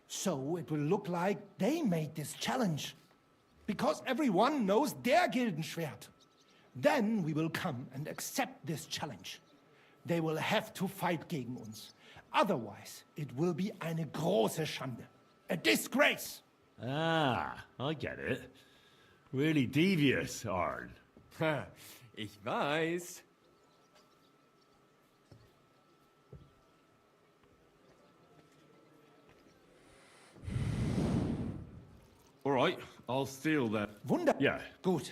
S7: So it will look like they made this challenge. Because everyone knows their Gildenschwert. Then we will come and accept this challenge. They will have to fight gegen uns. Otherwise, it will be eine große Schande. A disgrace!
S12: Ah, I get it. Really devious, Arn.
S20: Ich weiß.
S3: All right, I'll steal that.
S7: Wunder.
S3: Yeah.
S7: Gut.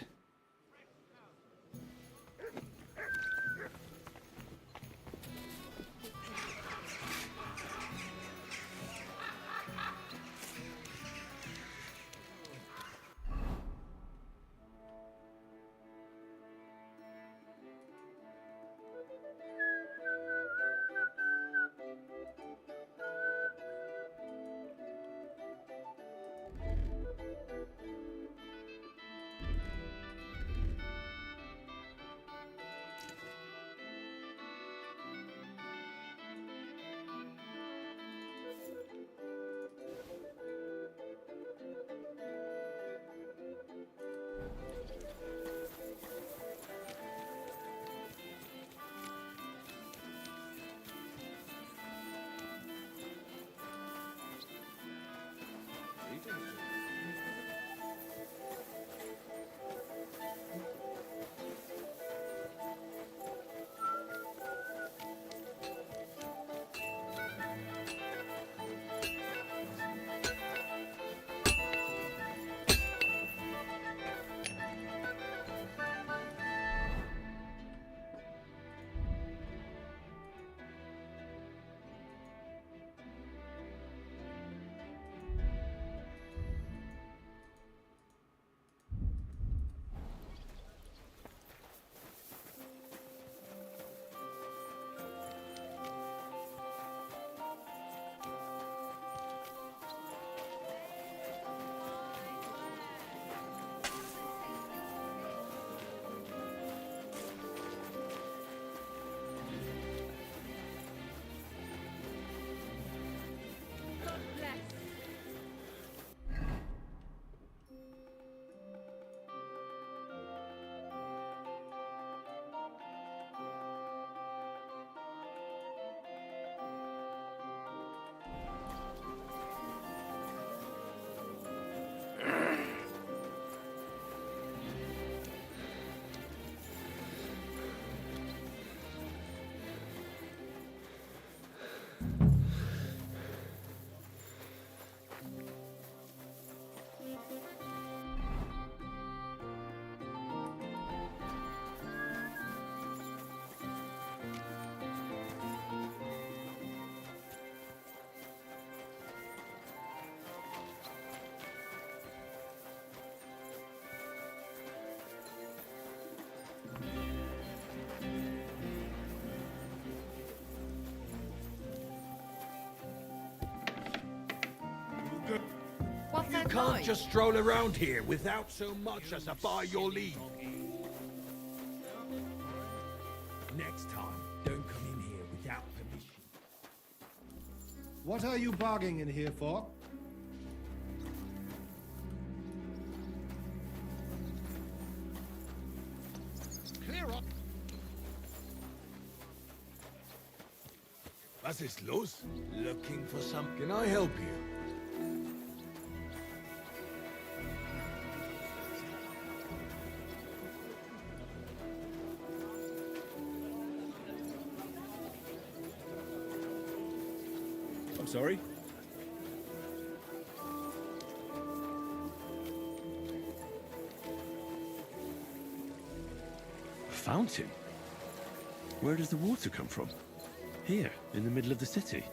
S9: off
S6: You
S9: her
S6: can't
S9: mind.
S6: just stroll around here without so much as a by your leave. Next time, don't come in here without permission.
S7: What are you barging in here for?
S6: Clear up. Was ist los? Looking for some... Can I help you? I'm sorry?
S3: A fountain? Where does the water come from? Here, in the middle of the city.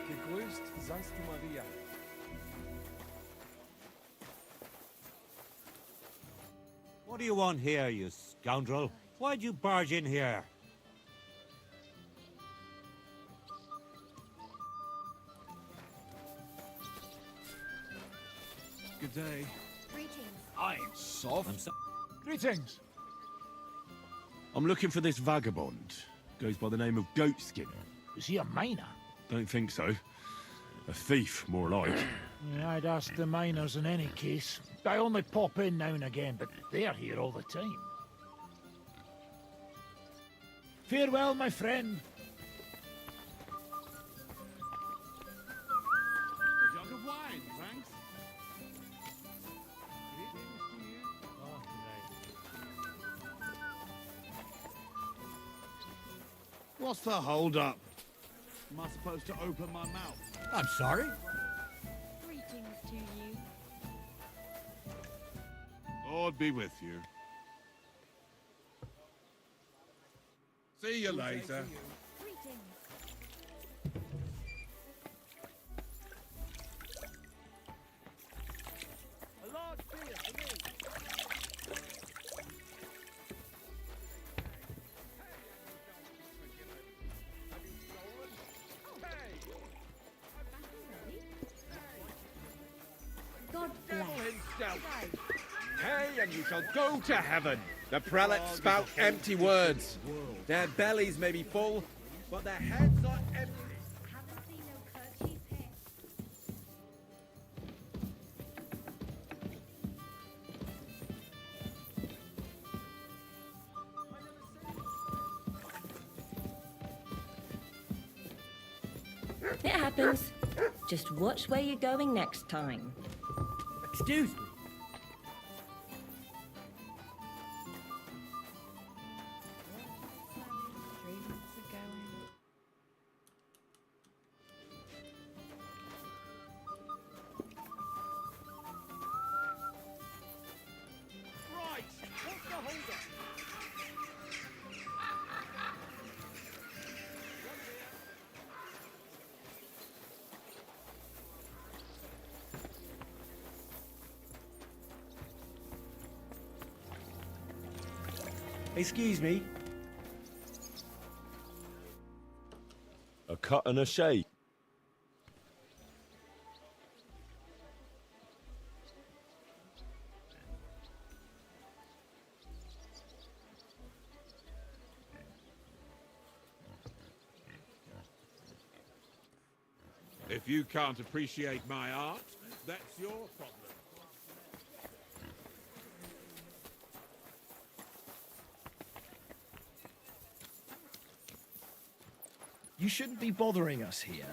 S15: Gegrüßt seist du, Maria.
S16: What do you want here, you scoundrel? Why'd you barge in here?
S6: Good day.
S9: Greetings.
S6: I'm soft.
S18: Greetings.
S3: I'm looking for this vagabond. Goes by the name of Goatskin.
S18: Is he a miner?
S3: Don't think so. A thief, more like.
S18: Yeah, I'd ask the miners in any case. I only pop in now and again, but they're here all the time. Farewell, my friend.
S17: A jug of wine, thanks.
S11: What's the hold up?
S17: Am I supposed to open my mouth?
S6: I'm sorry?
S9: Greetings to you.
S17: Lord be with you.
S2: See you later.
S9: Greetings.
S11: A large beer for me.
S9: God
S11: Devil
S9: bless.
S11: himself.
S23: Hey, and you shall go to heaven. The prelates spout empty words. Their bellies may be full, but their heads are empty.
S9: Haven't seen no kerchief here.
S24: It happens. Just watch where you're going next time.
S8: Excuse me.
S11: Right, what's the hold up?
S23: Excuse me.
S3: A cut and a shake.
S2: If you can't appreciate my art, that's your problem.
S25: You shouldn't be bothering us here.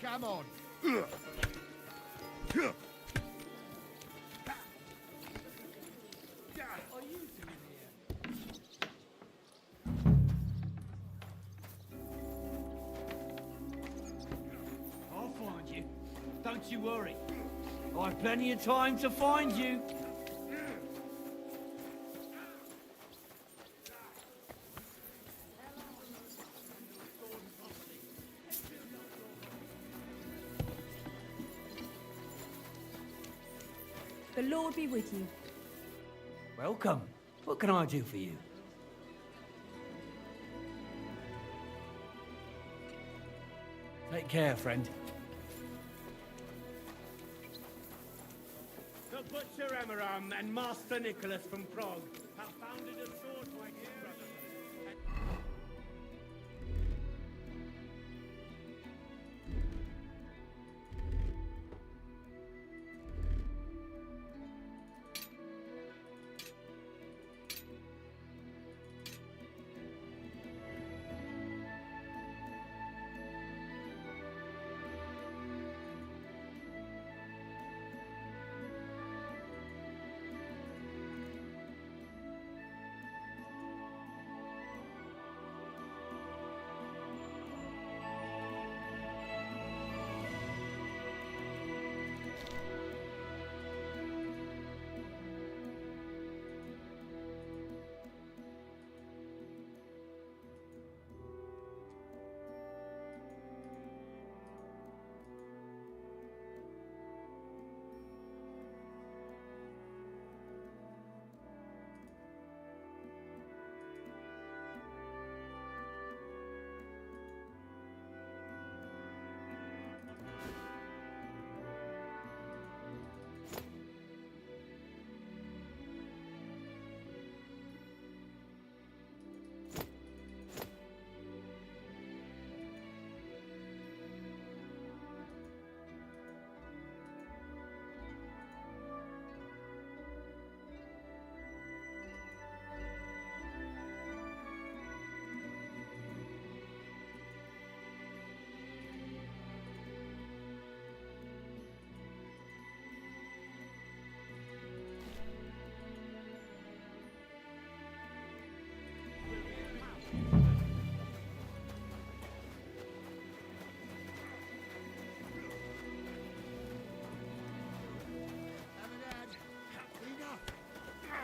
S11: Come on.
S13: Don't you worry. I've plenty of time to find you.
S14: The Lord be with you.
S13: Welcome. What can I do for you? Take care, friend.
S12: The Butcher Emiram and Master Nicholas from Prague have founded a sword-fighting brotherhood.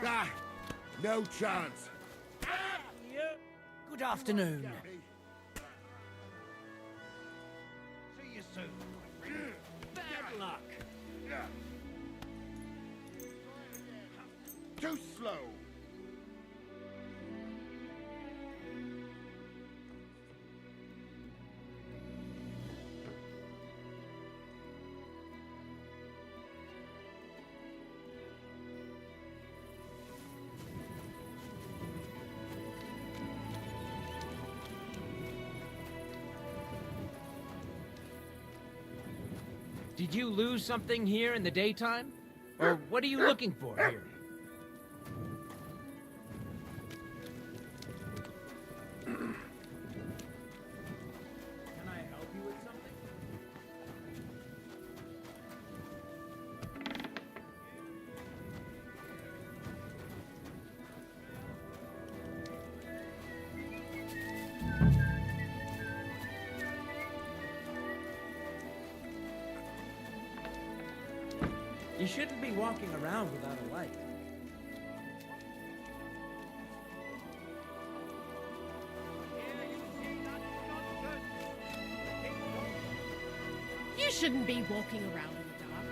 S2: Ah, no chance.
S8: Good afternoon.
S12: See you soon. Good luck.
S2: Too slow.
S8: Did you lose something here in the daytime? Or what are you looking for here? Can I help you with something? You shouldn't be walking around without a light.
S9: You shouldn't be walking around in the dark.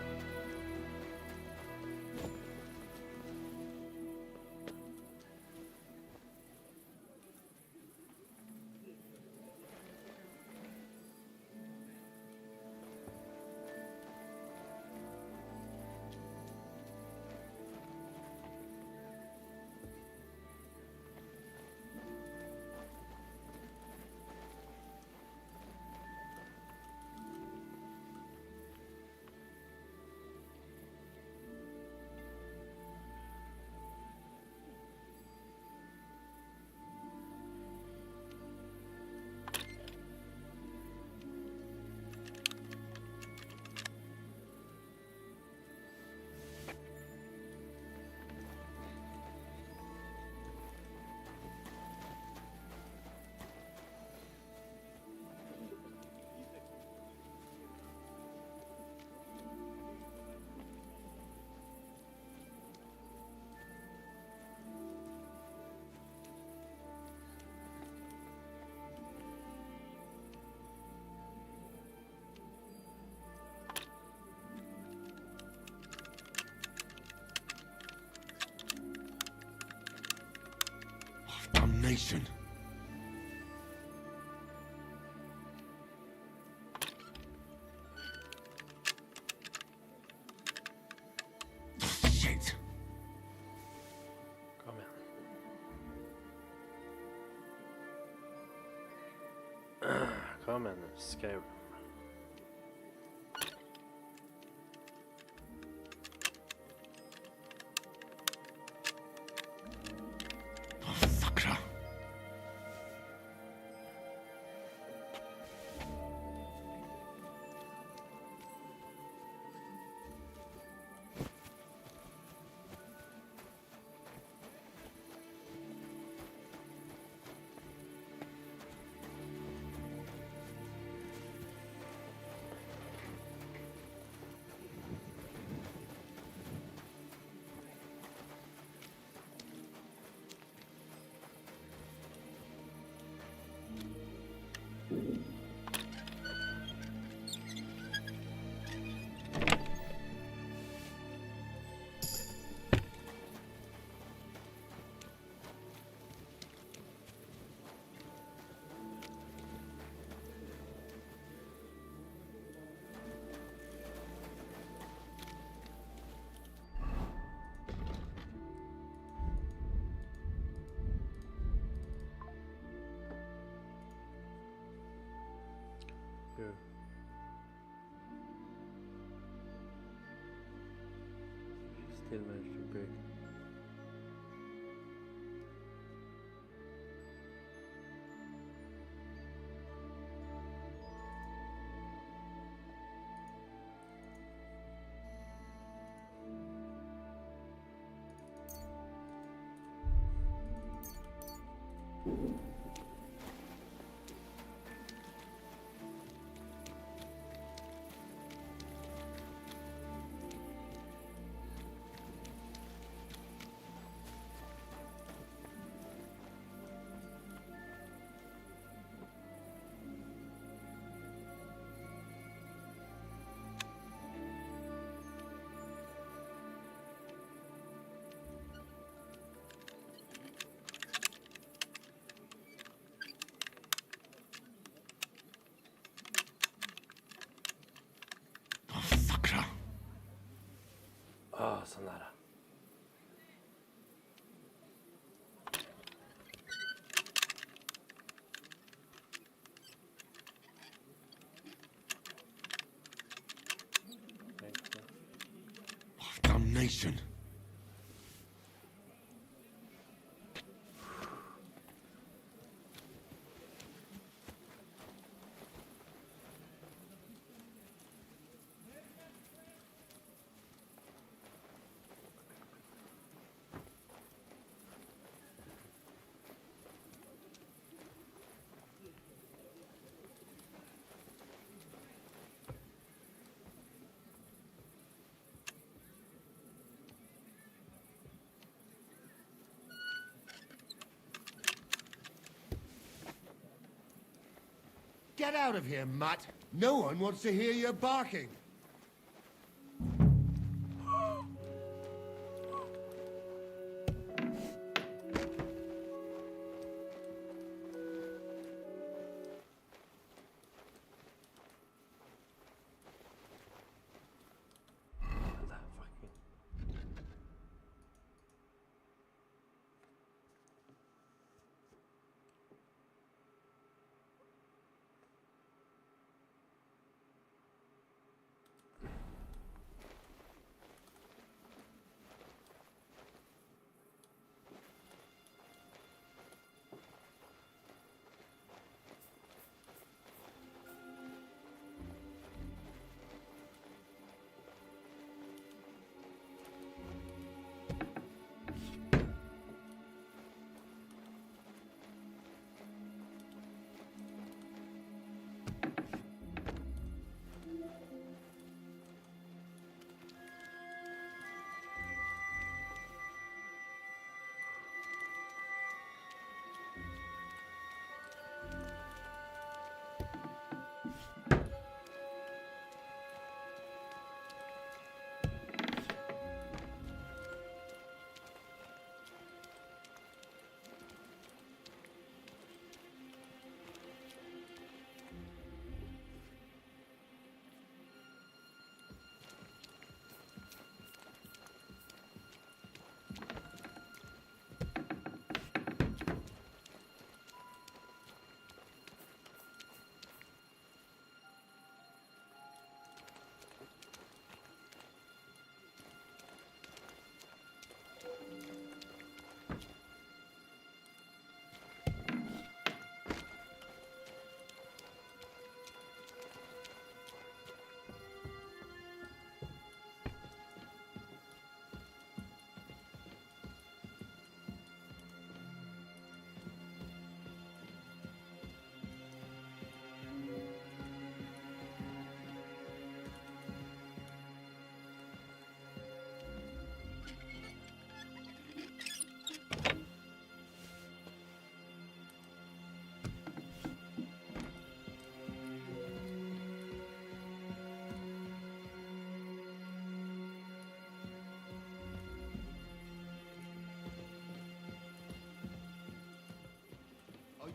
S3: Damnation. Shit.
S1: Kom igen. Kom igen nu, Skyrim.
S3: Sakra.
S1: Good. Still managed to break.
S3: Sakra.
S1: Ah, så nära.
S3: Damnation.
S12: Get out of here, mutt. No one wants to hear you barking.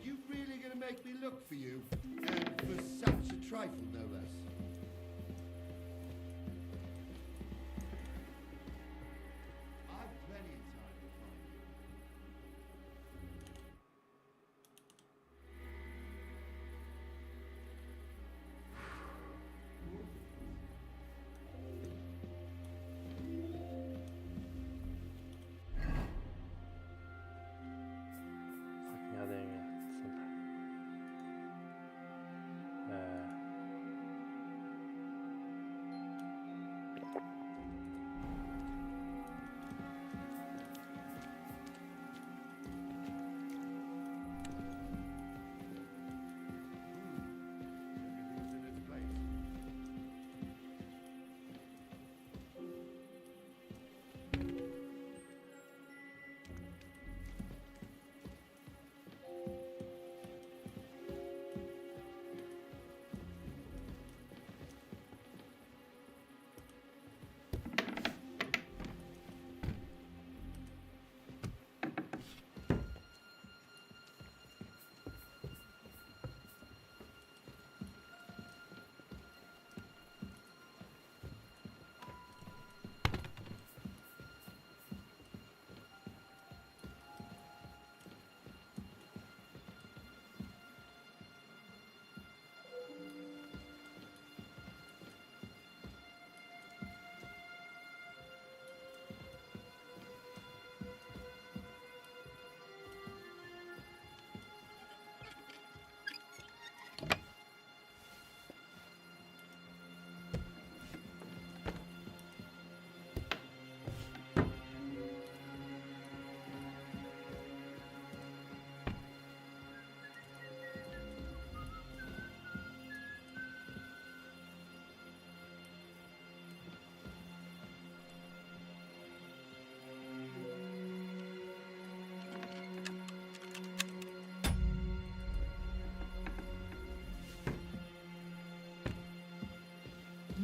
S4: you really gonna make me look for you? And for such a trifle, no less. I've plenty of time to find you.
S1: Fucking hade jag inget sånt där.
S4: Everything's in its place.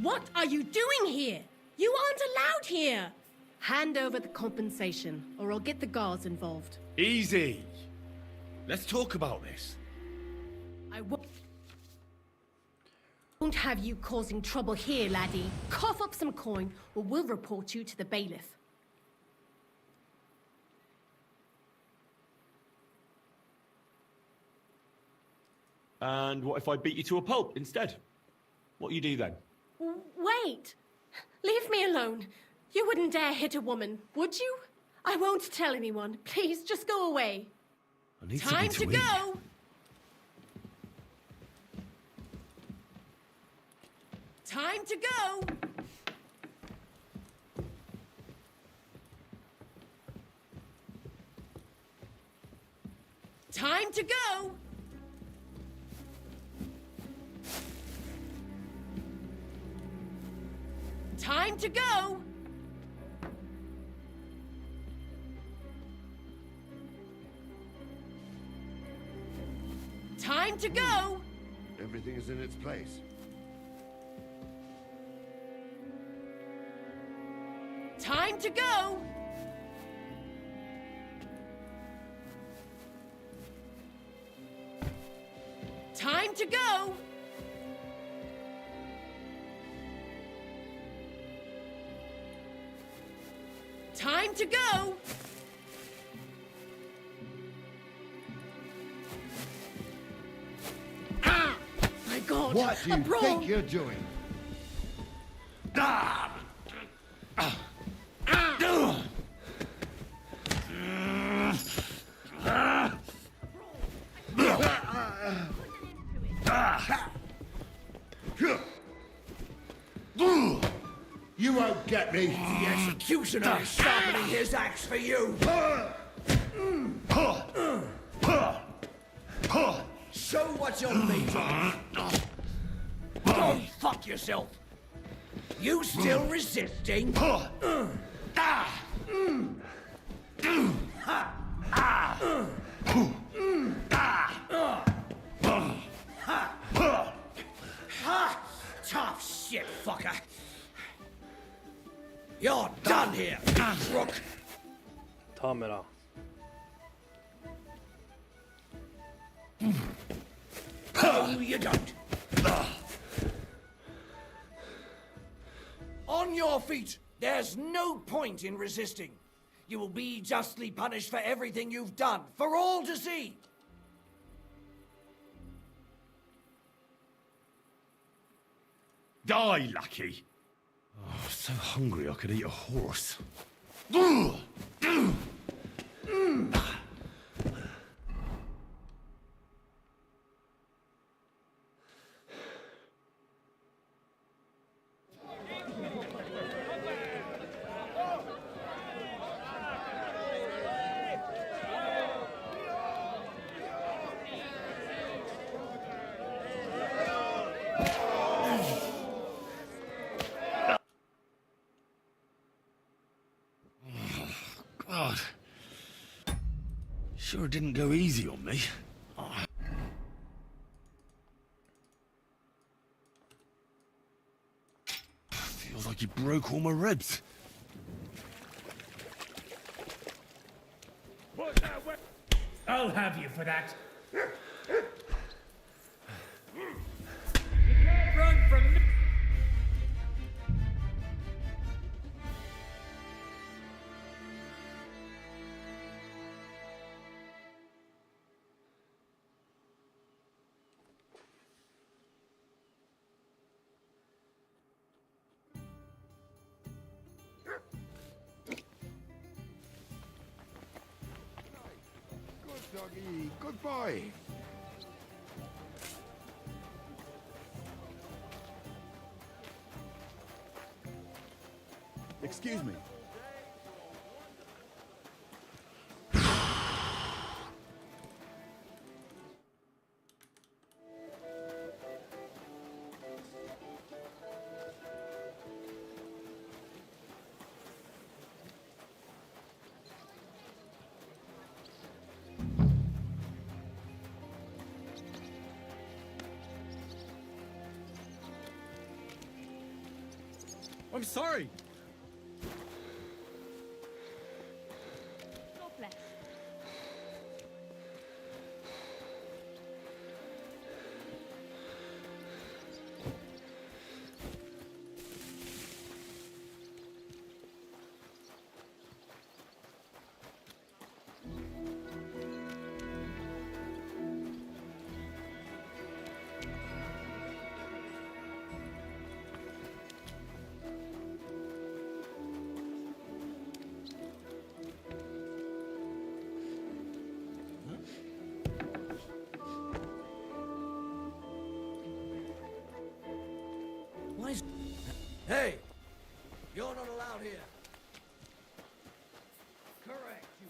S5: What are you doing here? You aren't allowed here! Hand over the compensation, or I'll get the guards involved.
S12: Easy. Let's talk about this.
S5: I won't have you causing trouble here, laddie. Cough up some coin, or we'll report you to the bailiff.
S10: And what if I beat you to a pulp instead? What you do then?
S5: Wait! Leave me alone. You wouldn't dare hit a woman, would you? I won't tell anyone. Please, just go away.
S12: I need
S5: Time
S12: something
S5: to
S12: eat.
S5: go! Time to go! Time to go! Time to go! Time to go!
S4: Everything is in its place.
S5: Time to go! Time to go! Time to go! Ah! My God!
S4: What do
S5: a
S4: you
S5: brawl!
S4: think you're doing?
S12: Ah!
S5: Ah!
S4: You won't get me.
S8: The executioner is sharpening his axe for you. Show what you're made of. Go fuck yourself. You still resisting? Tough shit, fucker. You're done here, crook.
S1: Ta mig då.
S8: No, you don't. On your feet! There's no point in resisting. You will be justly punished for everything you've done, for all to see.
S3: Die, lackey! Oh, so hungry I could eat a horse. God. Sure didn't go easy on me. Feels like he broke all my ribs.
S13: I'll have you for that.
S8: Run from me!
S2: Good doggy. Good boy.
S6: Excuse me.
S23: I'm sorry.
S9: God bless.
S8: Why is... Hey! You're not allowed here. Correct, you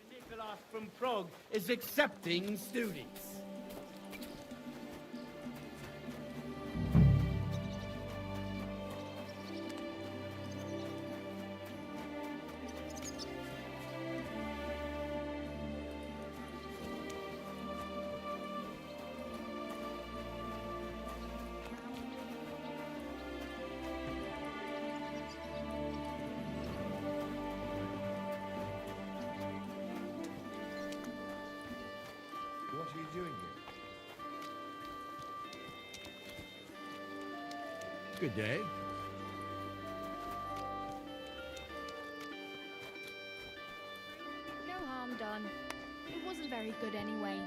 S13: Nicholas from Prague is accepting students.
S2: What are you doing here?
S23: Good day.
S9: No harm done. It wasn't very good anyway.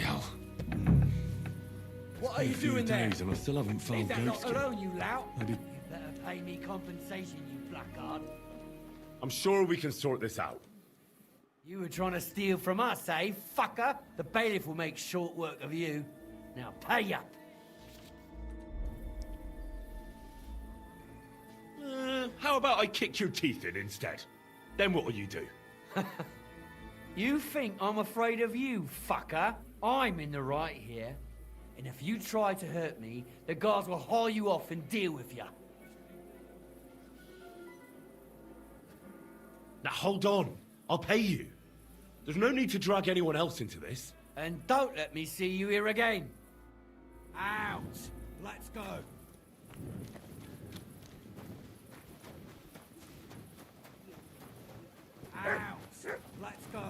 S3: hell.
S13: What are
S3: Been
S13: you
S3: a few
S13: doing there?
S3: days and I still haven't found
S13: Leave that lot
S3: Goatskin.
S13: alone, you lout.
S3: Maybe...
S13: You better pay me compensation, you blackguard.
S3: I'm sure we can sort this out.
S13: You were trying to steal from us, eh, fucker? The bailiff will make short work of you. Now pay up.
S3: How about I kick your teeth in instead? Then what'll you do?
S13: You think I'm afraid of you, fucker? I'm in the right here. And if you try to hurt me, the guards will haul you off and deal with you.
S3: Now hold on. I'll pay you. There's no need to drag anyone else into this.
S13: And don't let me see you here again. Out! Let's go. Out! Let's go.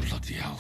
S3: Bloody hell.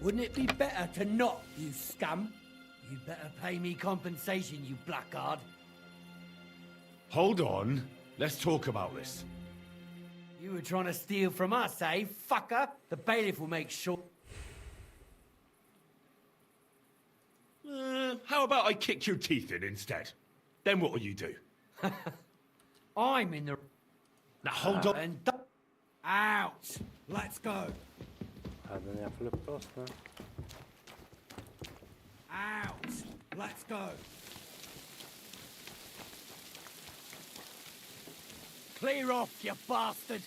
S3: Wouldn't it be better to not, you scum? You better pay me compensation, you blackguard. Hold on. Let's talk about this.
S13: You were trying to steal from us, eh, fucker? The bailiff will make sure...
S3: How about I kick your teeth in instead? Then what'll you do?
S13: I'm in the...
S3: Now hold on.
S13: And out! Let's go.
S1: Hade ni fått upp oss nu?
S13: Out! Let's go. Clear off, you bastard!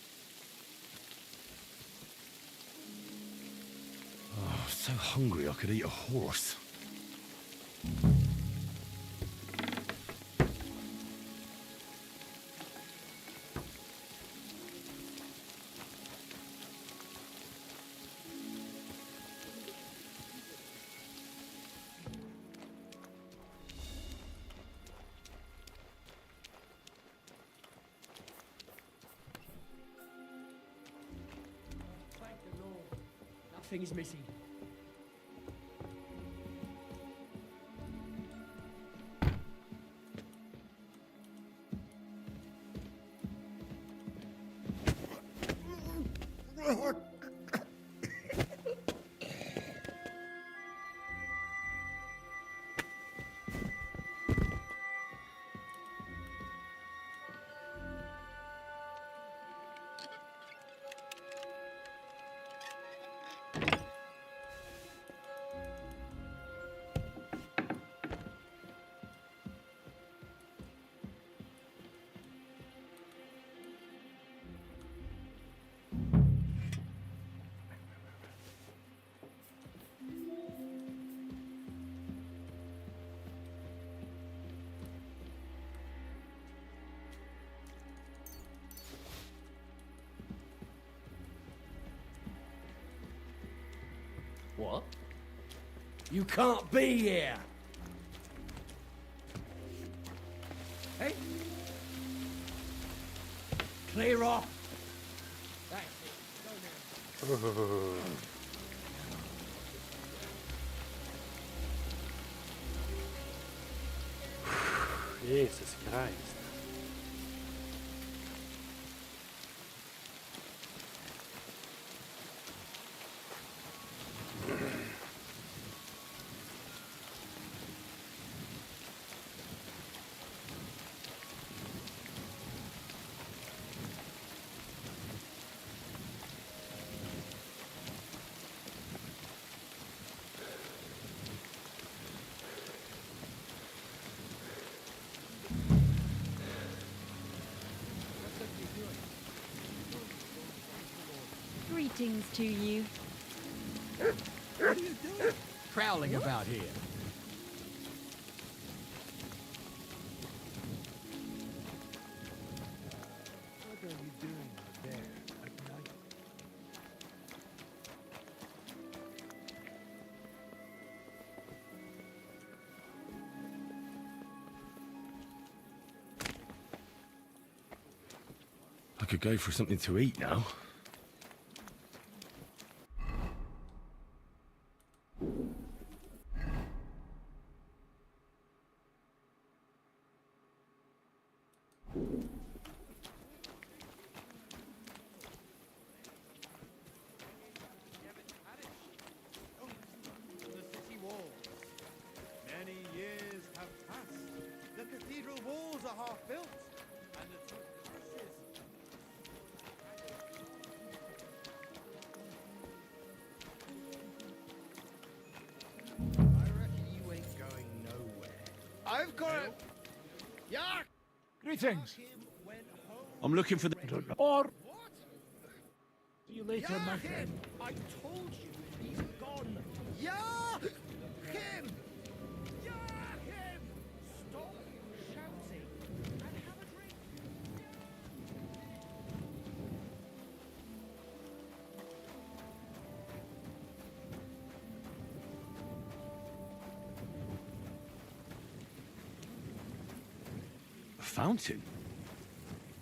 S3: Oh, so hungry I could eat a horse.
S13: Thank the Lord. Nothing is missing. What? You can't be here! Hey? Clear off! That's it. Go now.
S1: Jesus Christ.
S9: Greetings to you.
S13: What are you doing? Prowling about here.
S18: What are you doing out there at night?
S3: I could go for something to eat now.
S4: The city walls. Many years have passed. The cathedral walls are half built, and the two terraces. I reckon you ain't going nowhere. I've got it. Yeah.
S18: Greetings.
S17: I'm looking for the...
S18: Or... See you later, my
S4: Yeah,
S18: friend.
S4: him. I told you he's gone. Yeah, him. Yeah, him. Stop shouting and have a drink.
S3: A fountain?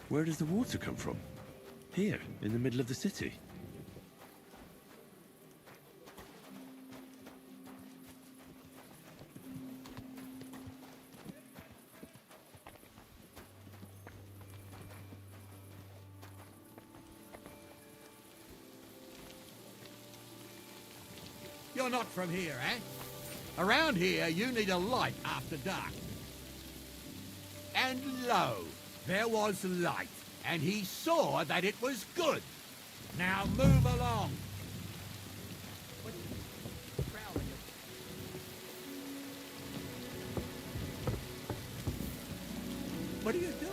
S3: Where does the water come from? Here, in the middle of the city.
S13: You're not from here, eh? Around here, you need a light after dark. And lo, there was light, and he saw that it was good. Now move along. What are you doing?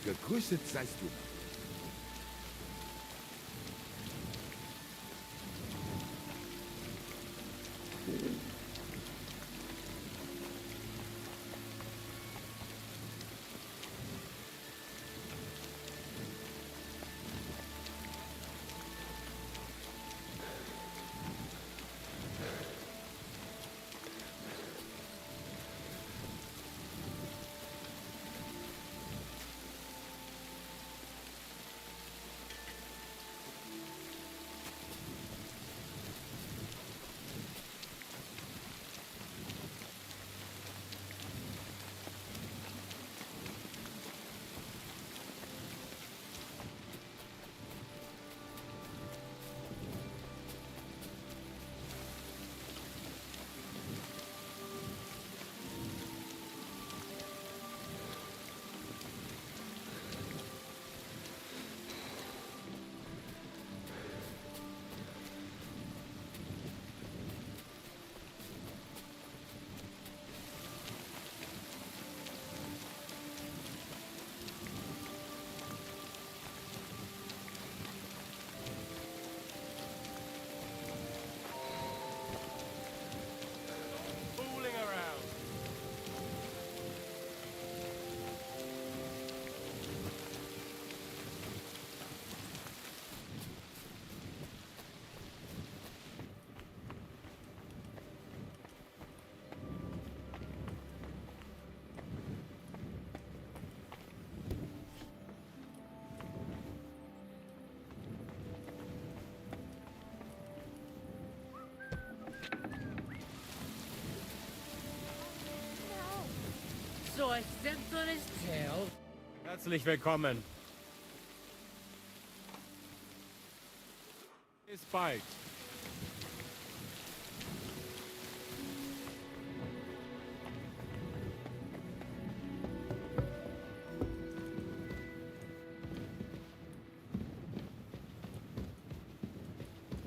S2: Gegrüßet seist du.
S13: I stepped on his tail.
S23: Herzlich willkommen. Bis bald.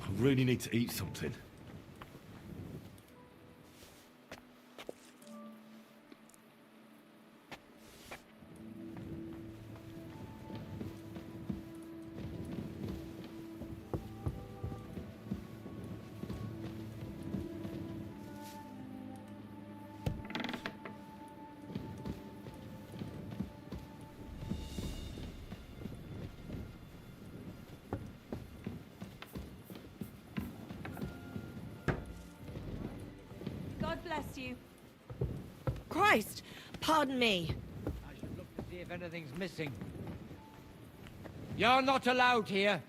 S3: I really need to eat something.
S14: God bless you.
S5: Christ! Pardon me.
S13: I should look to see if anything's missing. You're not allowed here.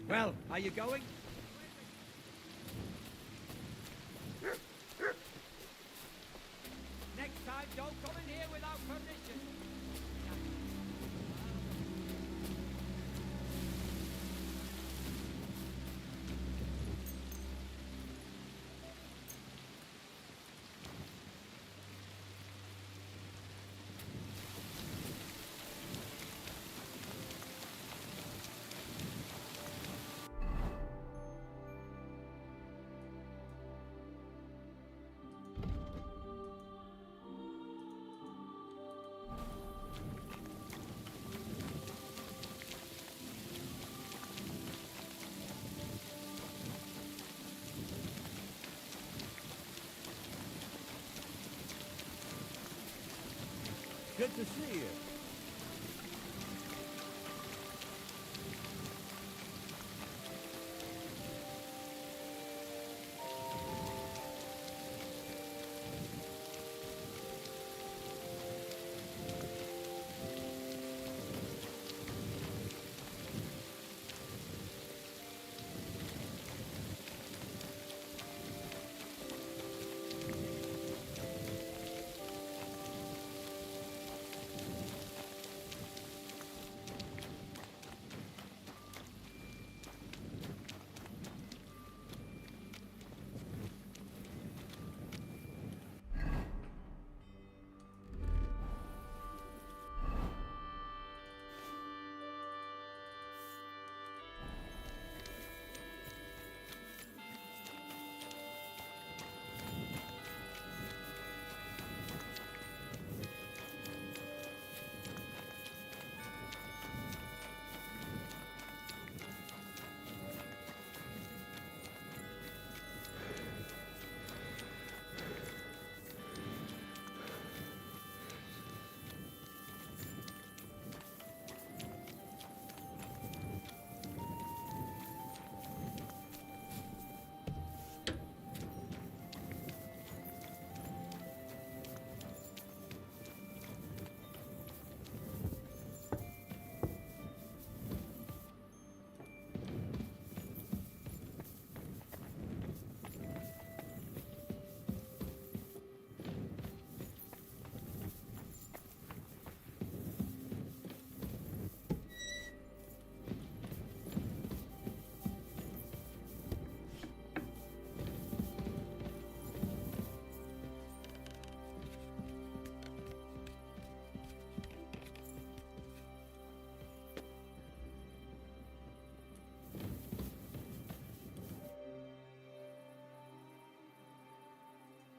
S13: Well, are you going? Next time, don't come in here without permission.
S16: Good to see you.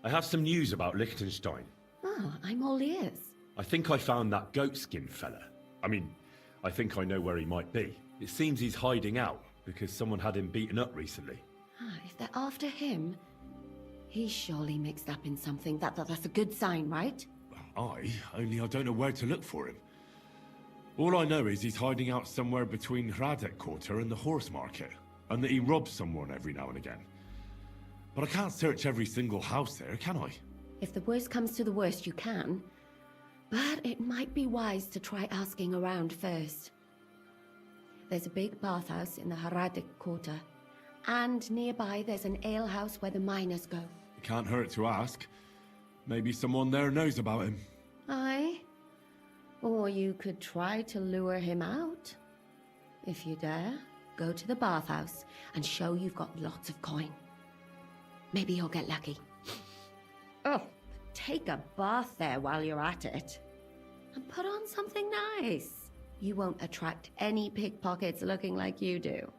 S3: I have some news about Liechtenstein.
S24: Oh, I'm all ears.
S3: I think I found that goatskin fella. I think I know where he might be. It seems he's hiding out because someone had him beaten up recently.
S24: If they're after him, he's surely mixed up in something. That's a good sign, right?
S3: Only I don't know where to look for him. All I know is he's hiding out somewhere between Hradec Quarter and the horse market, and that he robs someone every now and again. But I can't search every single house there, can I?
S24: If the worst comes to the worst, you can. But it might be wise to try asking around first. There's a big bathhouse in the Hradec Quarter.
S7: And nearby there's an alehouse where the miners go.
S3: It can't hurt to ask. Maybe someone there knows about him.
S7: Aye. Or you could try to lure him out. If you dare, go to the bathhouse and show you've got lots of coin. Maybe you'll get lucky. Oh, take a bath there while you're at it. And put on something nice. You won't attract any pickpockets looking like you do.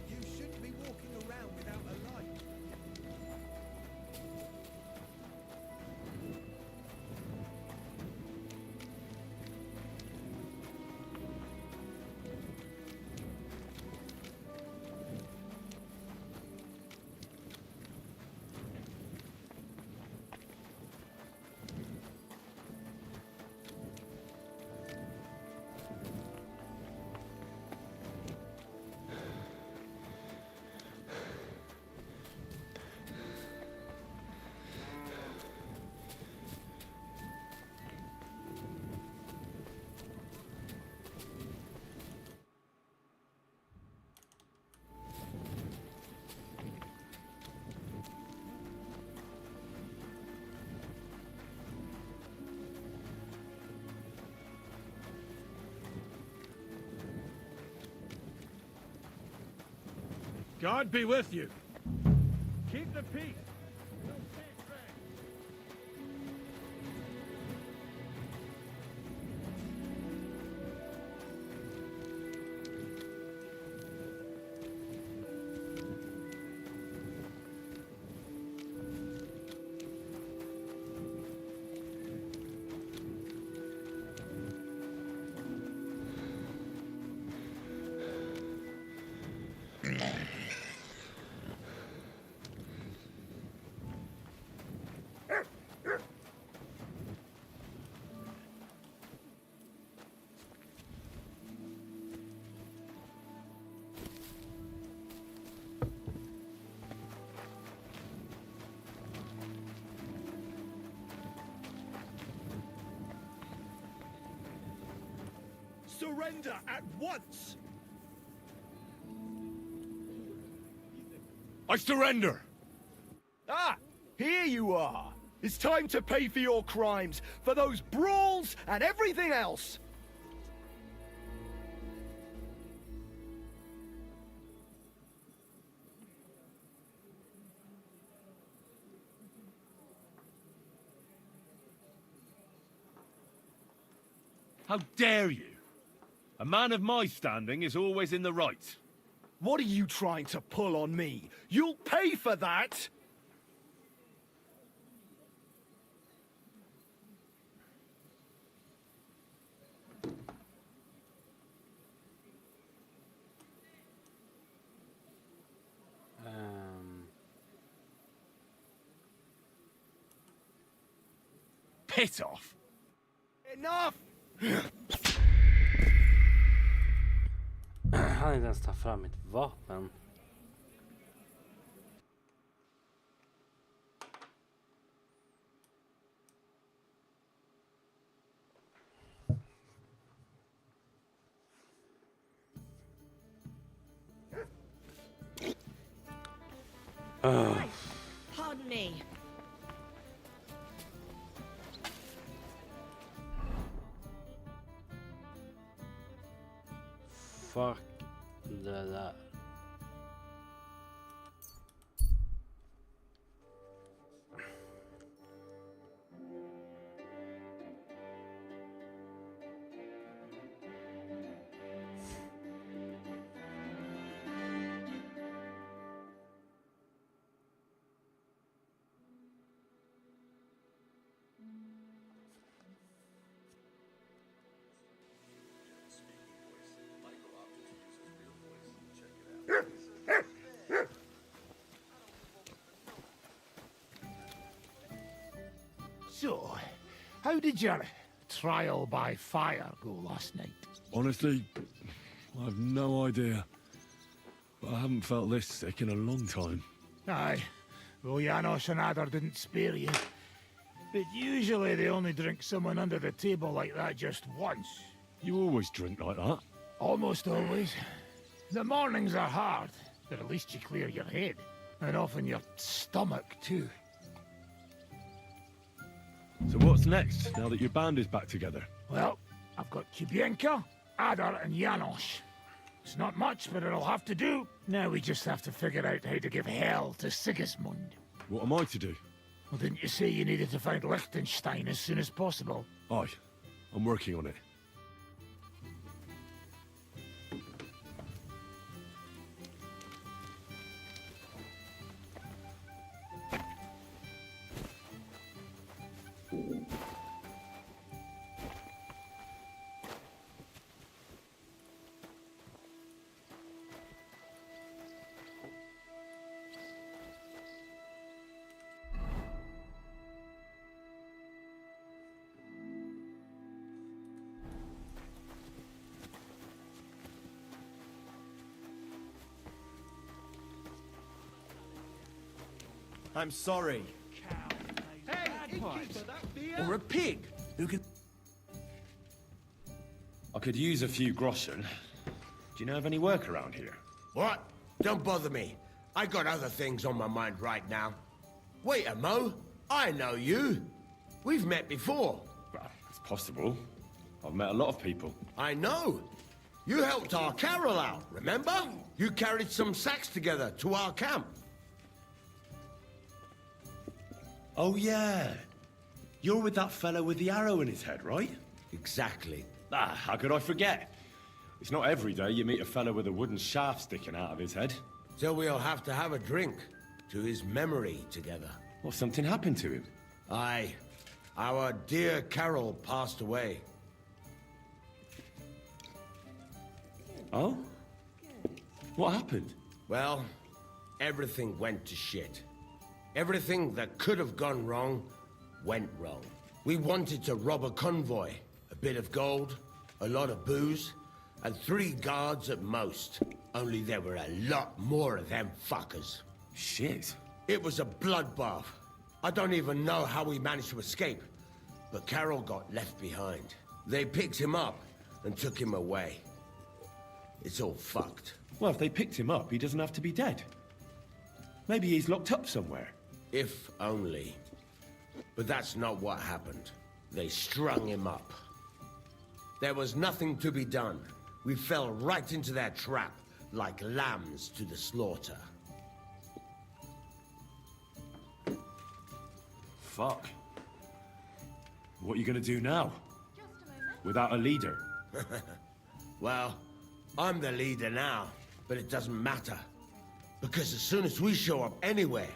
S4: You shouldn't be walking around without a light.
S11: God be with you. Keep the peace.
S4: Surrender at once!
S11: I surrender!
S19: Ah! Here you are! It's time to pay for your crimes, for those brawls and everything else!
S11: How dare you? A man of my standing is always in the right.
S19: What are you trying to pull on me? You'll pay for that!
S11: Piss off!
S19: Enough!
S1: Han inte ens ta fram mitt vapen.
S5: Pardon me.
S1: Fuck det där.
S18: So, how did your trial by fire go last night?
S3: Honestly, I have no idea. But I haven't felt this sick in a long time.
S18: Aye. Well, Janos and Adar didn't spare you. But usually they only drink someone under the table like that just once.
S3: You always drink like that?
S18: Almost always. The mornings are hard, but at least you clear your head. And often your stomach, too.
S3: So what's next, now that your band is back together?
S18: Well, I've got Kubienka, Adar, and Janos. It's not much, but it'll have to do. Now we just have to figure out how to give hell to Sigismund.
S3: What am I to do?
S18: Well, didn't you say you needed to find Liechtenstein as soon as possible?
S3: Aye, I'm working on it.
S12: I'm sorry.
S17: Or a pig who can...
S10: I could use a few groschen. Do you know of any work around here?
S12: What? Don't bother me. I got other things on my mind right now. Wait a mo. I know you. We've met before.
S10: Well, it's possible. I've met a lot of people.
S12: I know. You helped our Carol out, remember? You carried some sacks together to our camp.
S10: Oh, yeah. You're with that fellow with the arrow in his head, right?
S12: Exactly.
S10: Ah, how could I forget? It's not every day you meet a fellow with a wooden shaft sticking out of his head.
S12: So we'll have to have a drink to his memory together.
S10: Well, something happened to him.
S12: Aye. Our dear Carol passed away.
S10: Oh? What happened?
S12: Well, everything went to shit. Everything that could have gone wrong, went wrong. We wanted to rob a convoy. A bit of gold, a lot of booze, and 3 guards at most. Only there were a lot more of them fuckers.
S10: Shit.
S12: It was a bloodbath. I don't even know how we managed to escape. But Carol got left behind. They picked him up and took him away. It's all fucked.
S10: Well, if they picked him up, he doesn't have to be dead. Maybe he's locked up somewhere.
S12: If only. But that's not what happened. They strung him up. There was nothing to be done. We fell right into their trap, like lambs to the slaughter.
S10: Fuck. What are you gonna do now? Without a leader?
S12: Well, I'm the leader now, but it doesn't matter. Because as soon as we show up anywhere,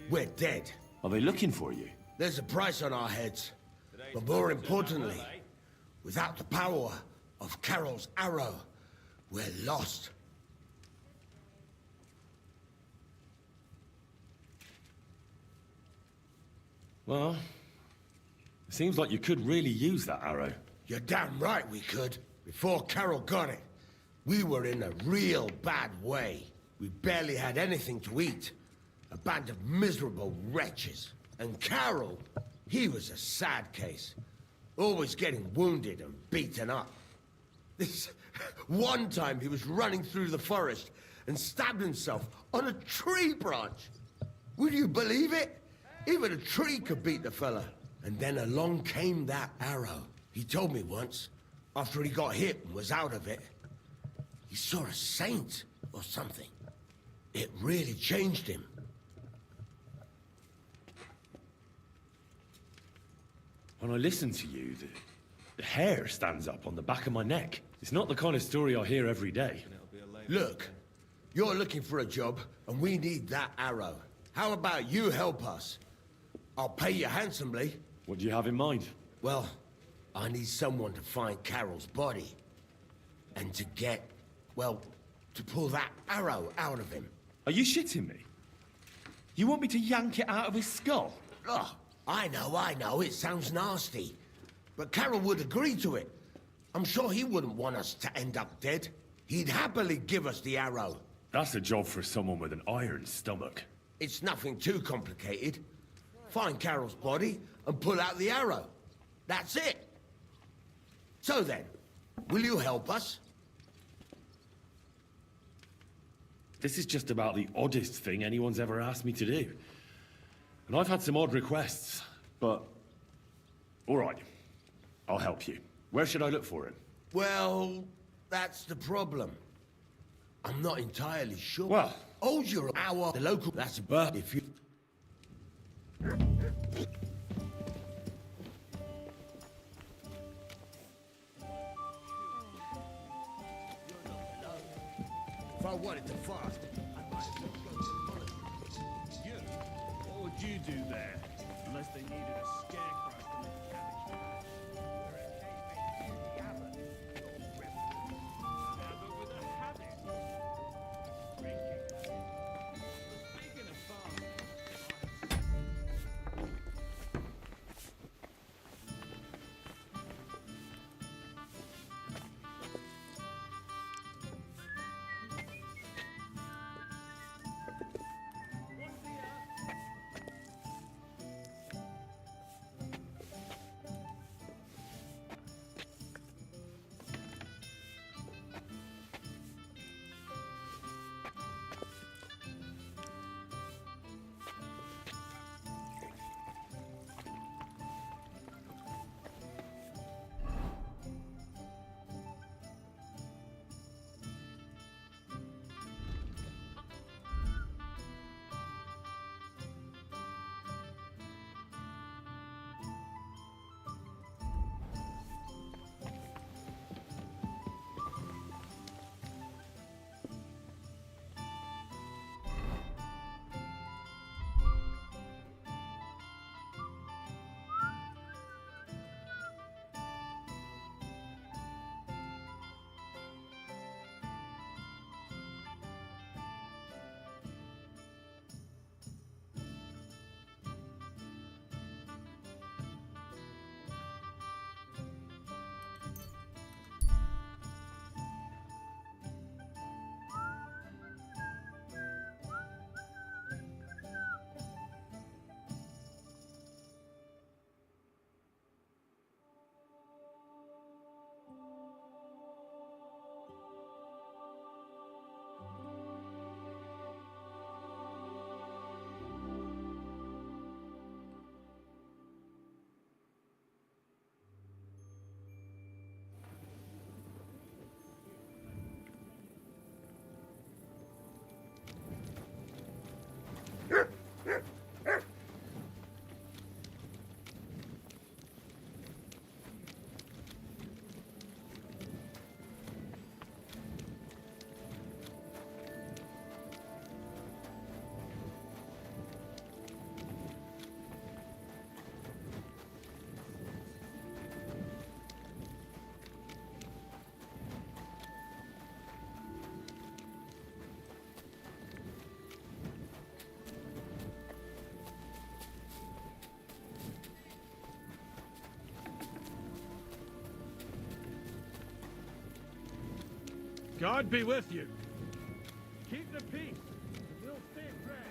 S12: we're dead.
S10: Are they looking for you?
S12: There's a price on our heads. But more importantly, without the power of Carol's arrow, we're lost.
S10: Well, it seems like you could really use that arrow.
S12: You're damn right we could. Before Carol got it, we were in a real bad way. We barely had anything to eat. A band of miserable wretches. And Carol, he was a sad case. Always getting wounded and beaten up. This one time he was running through the forest and stabbed himself on a tree branch. Would you believe it? Even a tree could beat the fella. And then along came that arrow. He told me once, after he got hit and was out of it, he saw a saint or something. It really changed him.
S10: When I listen to you, the hair stands up on the back of my neck. It's not the kind of story I hear every day.
S12: Look, you're looking for a job, and we need that arrow. How about you help us? I'll pay you handsomely.
S10: What do you have in mind?
S12: Well, I need someone to find Carol's body. And to get, well, to pull that arrow out of him.
S10: Are you shitting me? You want me to yank it out of his skull?
S12: Ugh, I know, it sounds nasty. But Carol would agree to it. I'm sure he wouldn't want us to end up dead. He'd happily give us the arrow.
S3: That's a job for someone with an iron stomach.
S12: It's nothing too complicated. Find Carol's body and pull out the arrow. That's it. So then, will you help us?
S3: This is just about the oddest thing anyone's ever asked me to do. And I've had some odd requests, but... all right, I'll help you. Where should I look for him?
S12: Well, that's the problem. I'm not entirely sure.
S3: Well...
S12: hold your hour. The local... that's a bird if you... If I wanted to fast, I might as well go to the monastery.
S11: You? What would you do there? Unless they needed a scarecrow from the cabbage patch. You're a cave-mate in the abbot, Lord Grimsby. An abbot with a habit. Drinking. Speaking of fast, God be with you. Keep the peace. We'll stay friends.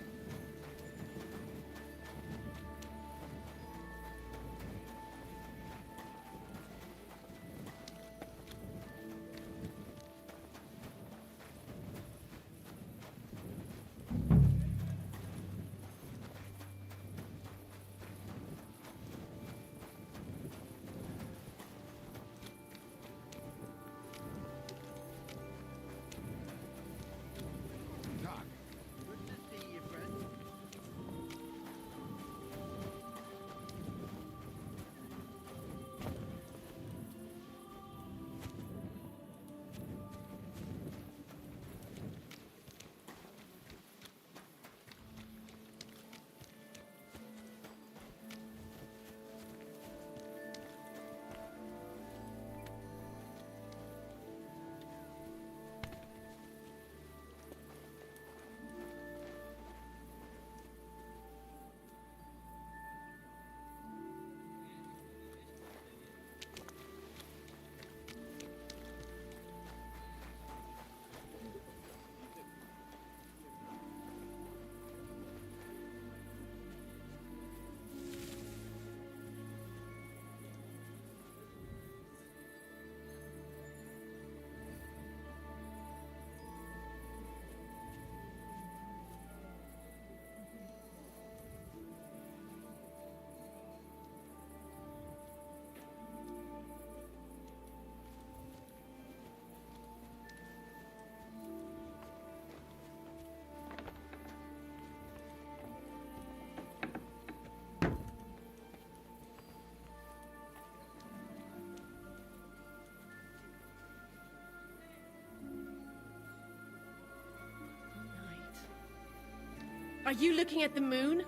S5: Are you looking at the moon?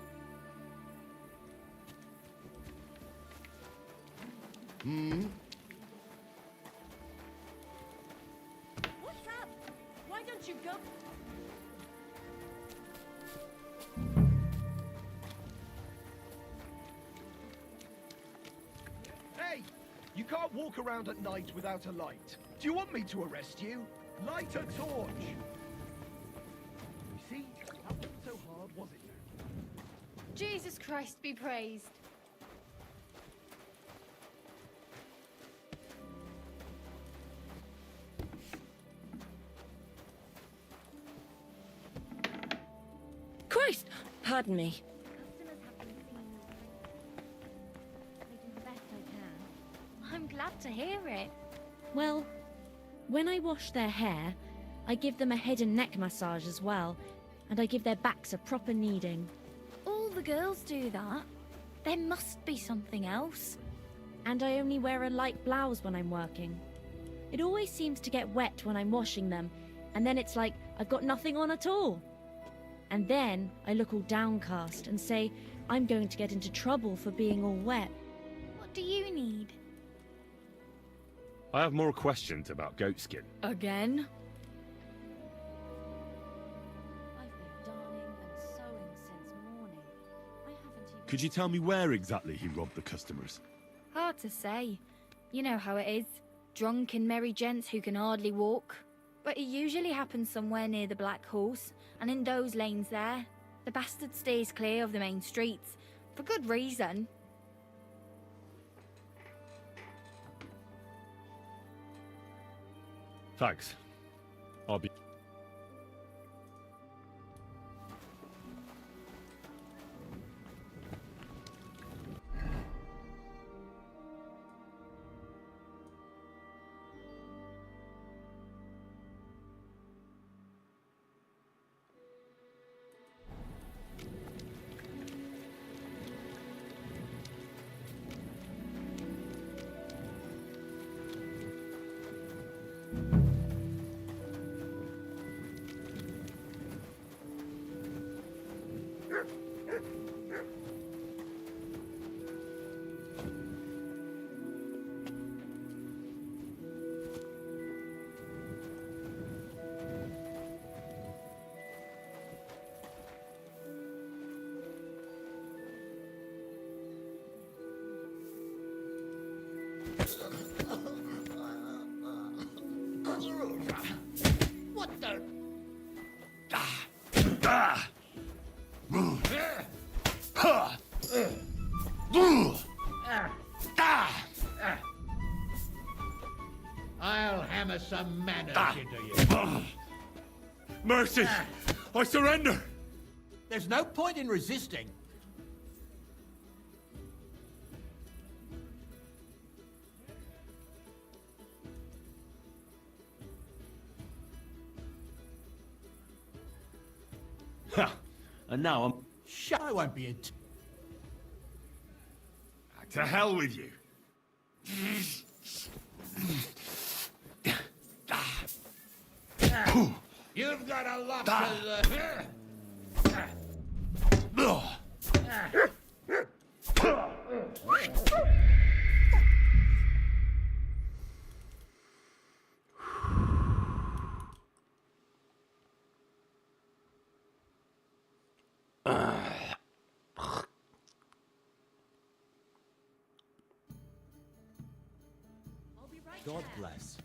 S2: Hmm?
S5: What's up? Why don't you go?
S19: Hey! You can't walk around at night without a light. Do you want me to arrest you? Light a torch! You see? That wasn't so hard, was it?
S15: Jesus Christ be praised.
S24: Christ! Pardon me.
S9: I'm glad to hear it. Well, when I wash their hair, I give them a head and neck massage as well, and I give their backs a proper kneading.
S15: All the girls do that. There must be something else.
S9: And I only wear a light blouse when I'm working. It always seems to get wet when I'm washing them, and then it's like I've got nothing on at all. And then I look all downcast and say I'm going to get into trouble for being all wet.
S15: What do you need?
S3: I have more questions about goatskin.
S15: Again?
S9: I've been darning and sewing since morning. I haven't even...
S3: Could you tell me where exactly he robbed the customers?
S15: Hard to say. You know how it is. Drunk and merry gents who can hardly walk. But it usually happens somewhere near the Black Horse, and in those lanes there. The bastard stays clear of the main streets, for good reason.
S3: Thanks. I'll be...
S8: What the?
S13: I'll hammer some manners into you.
S3: Mercy! I surrender!
S13: There's no point in resisting.
S10: Ha! And now I'm...
S13: Shut. I won't be a...
S3: To hell with you!
S13: You've got a lot to
S16: God bless.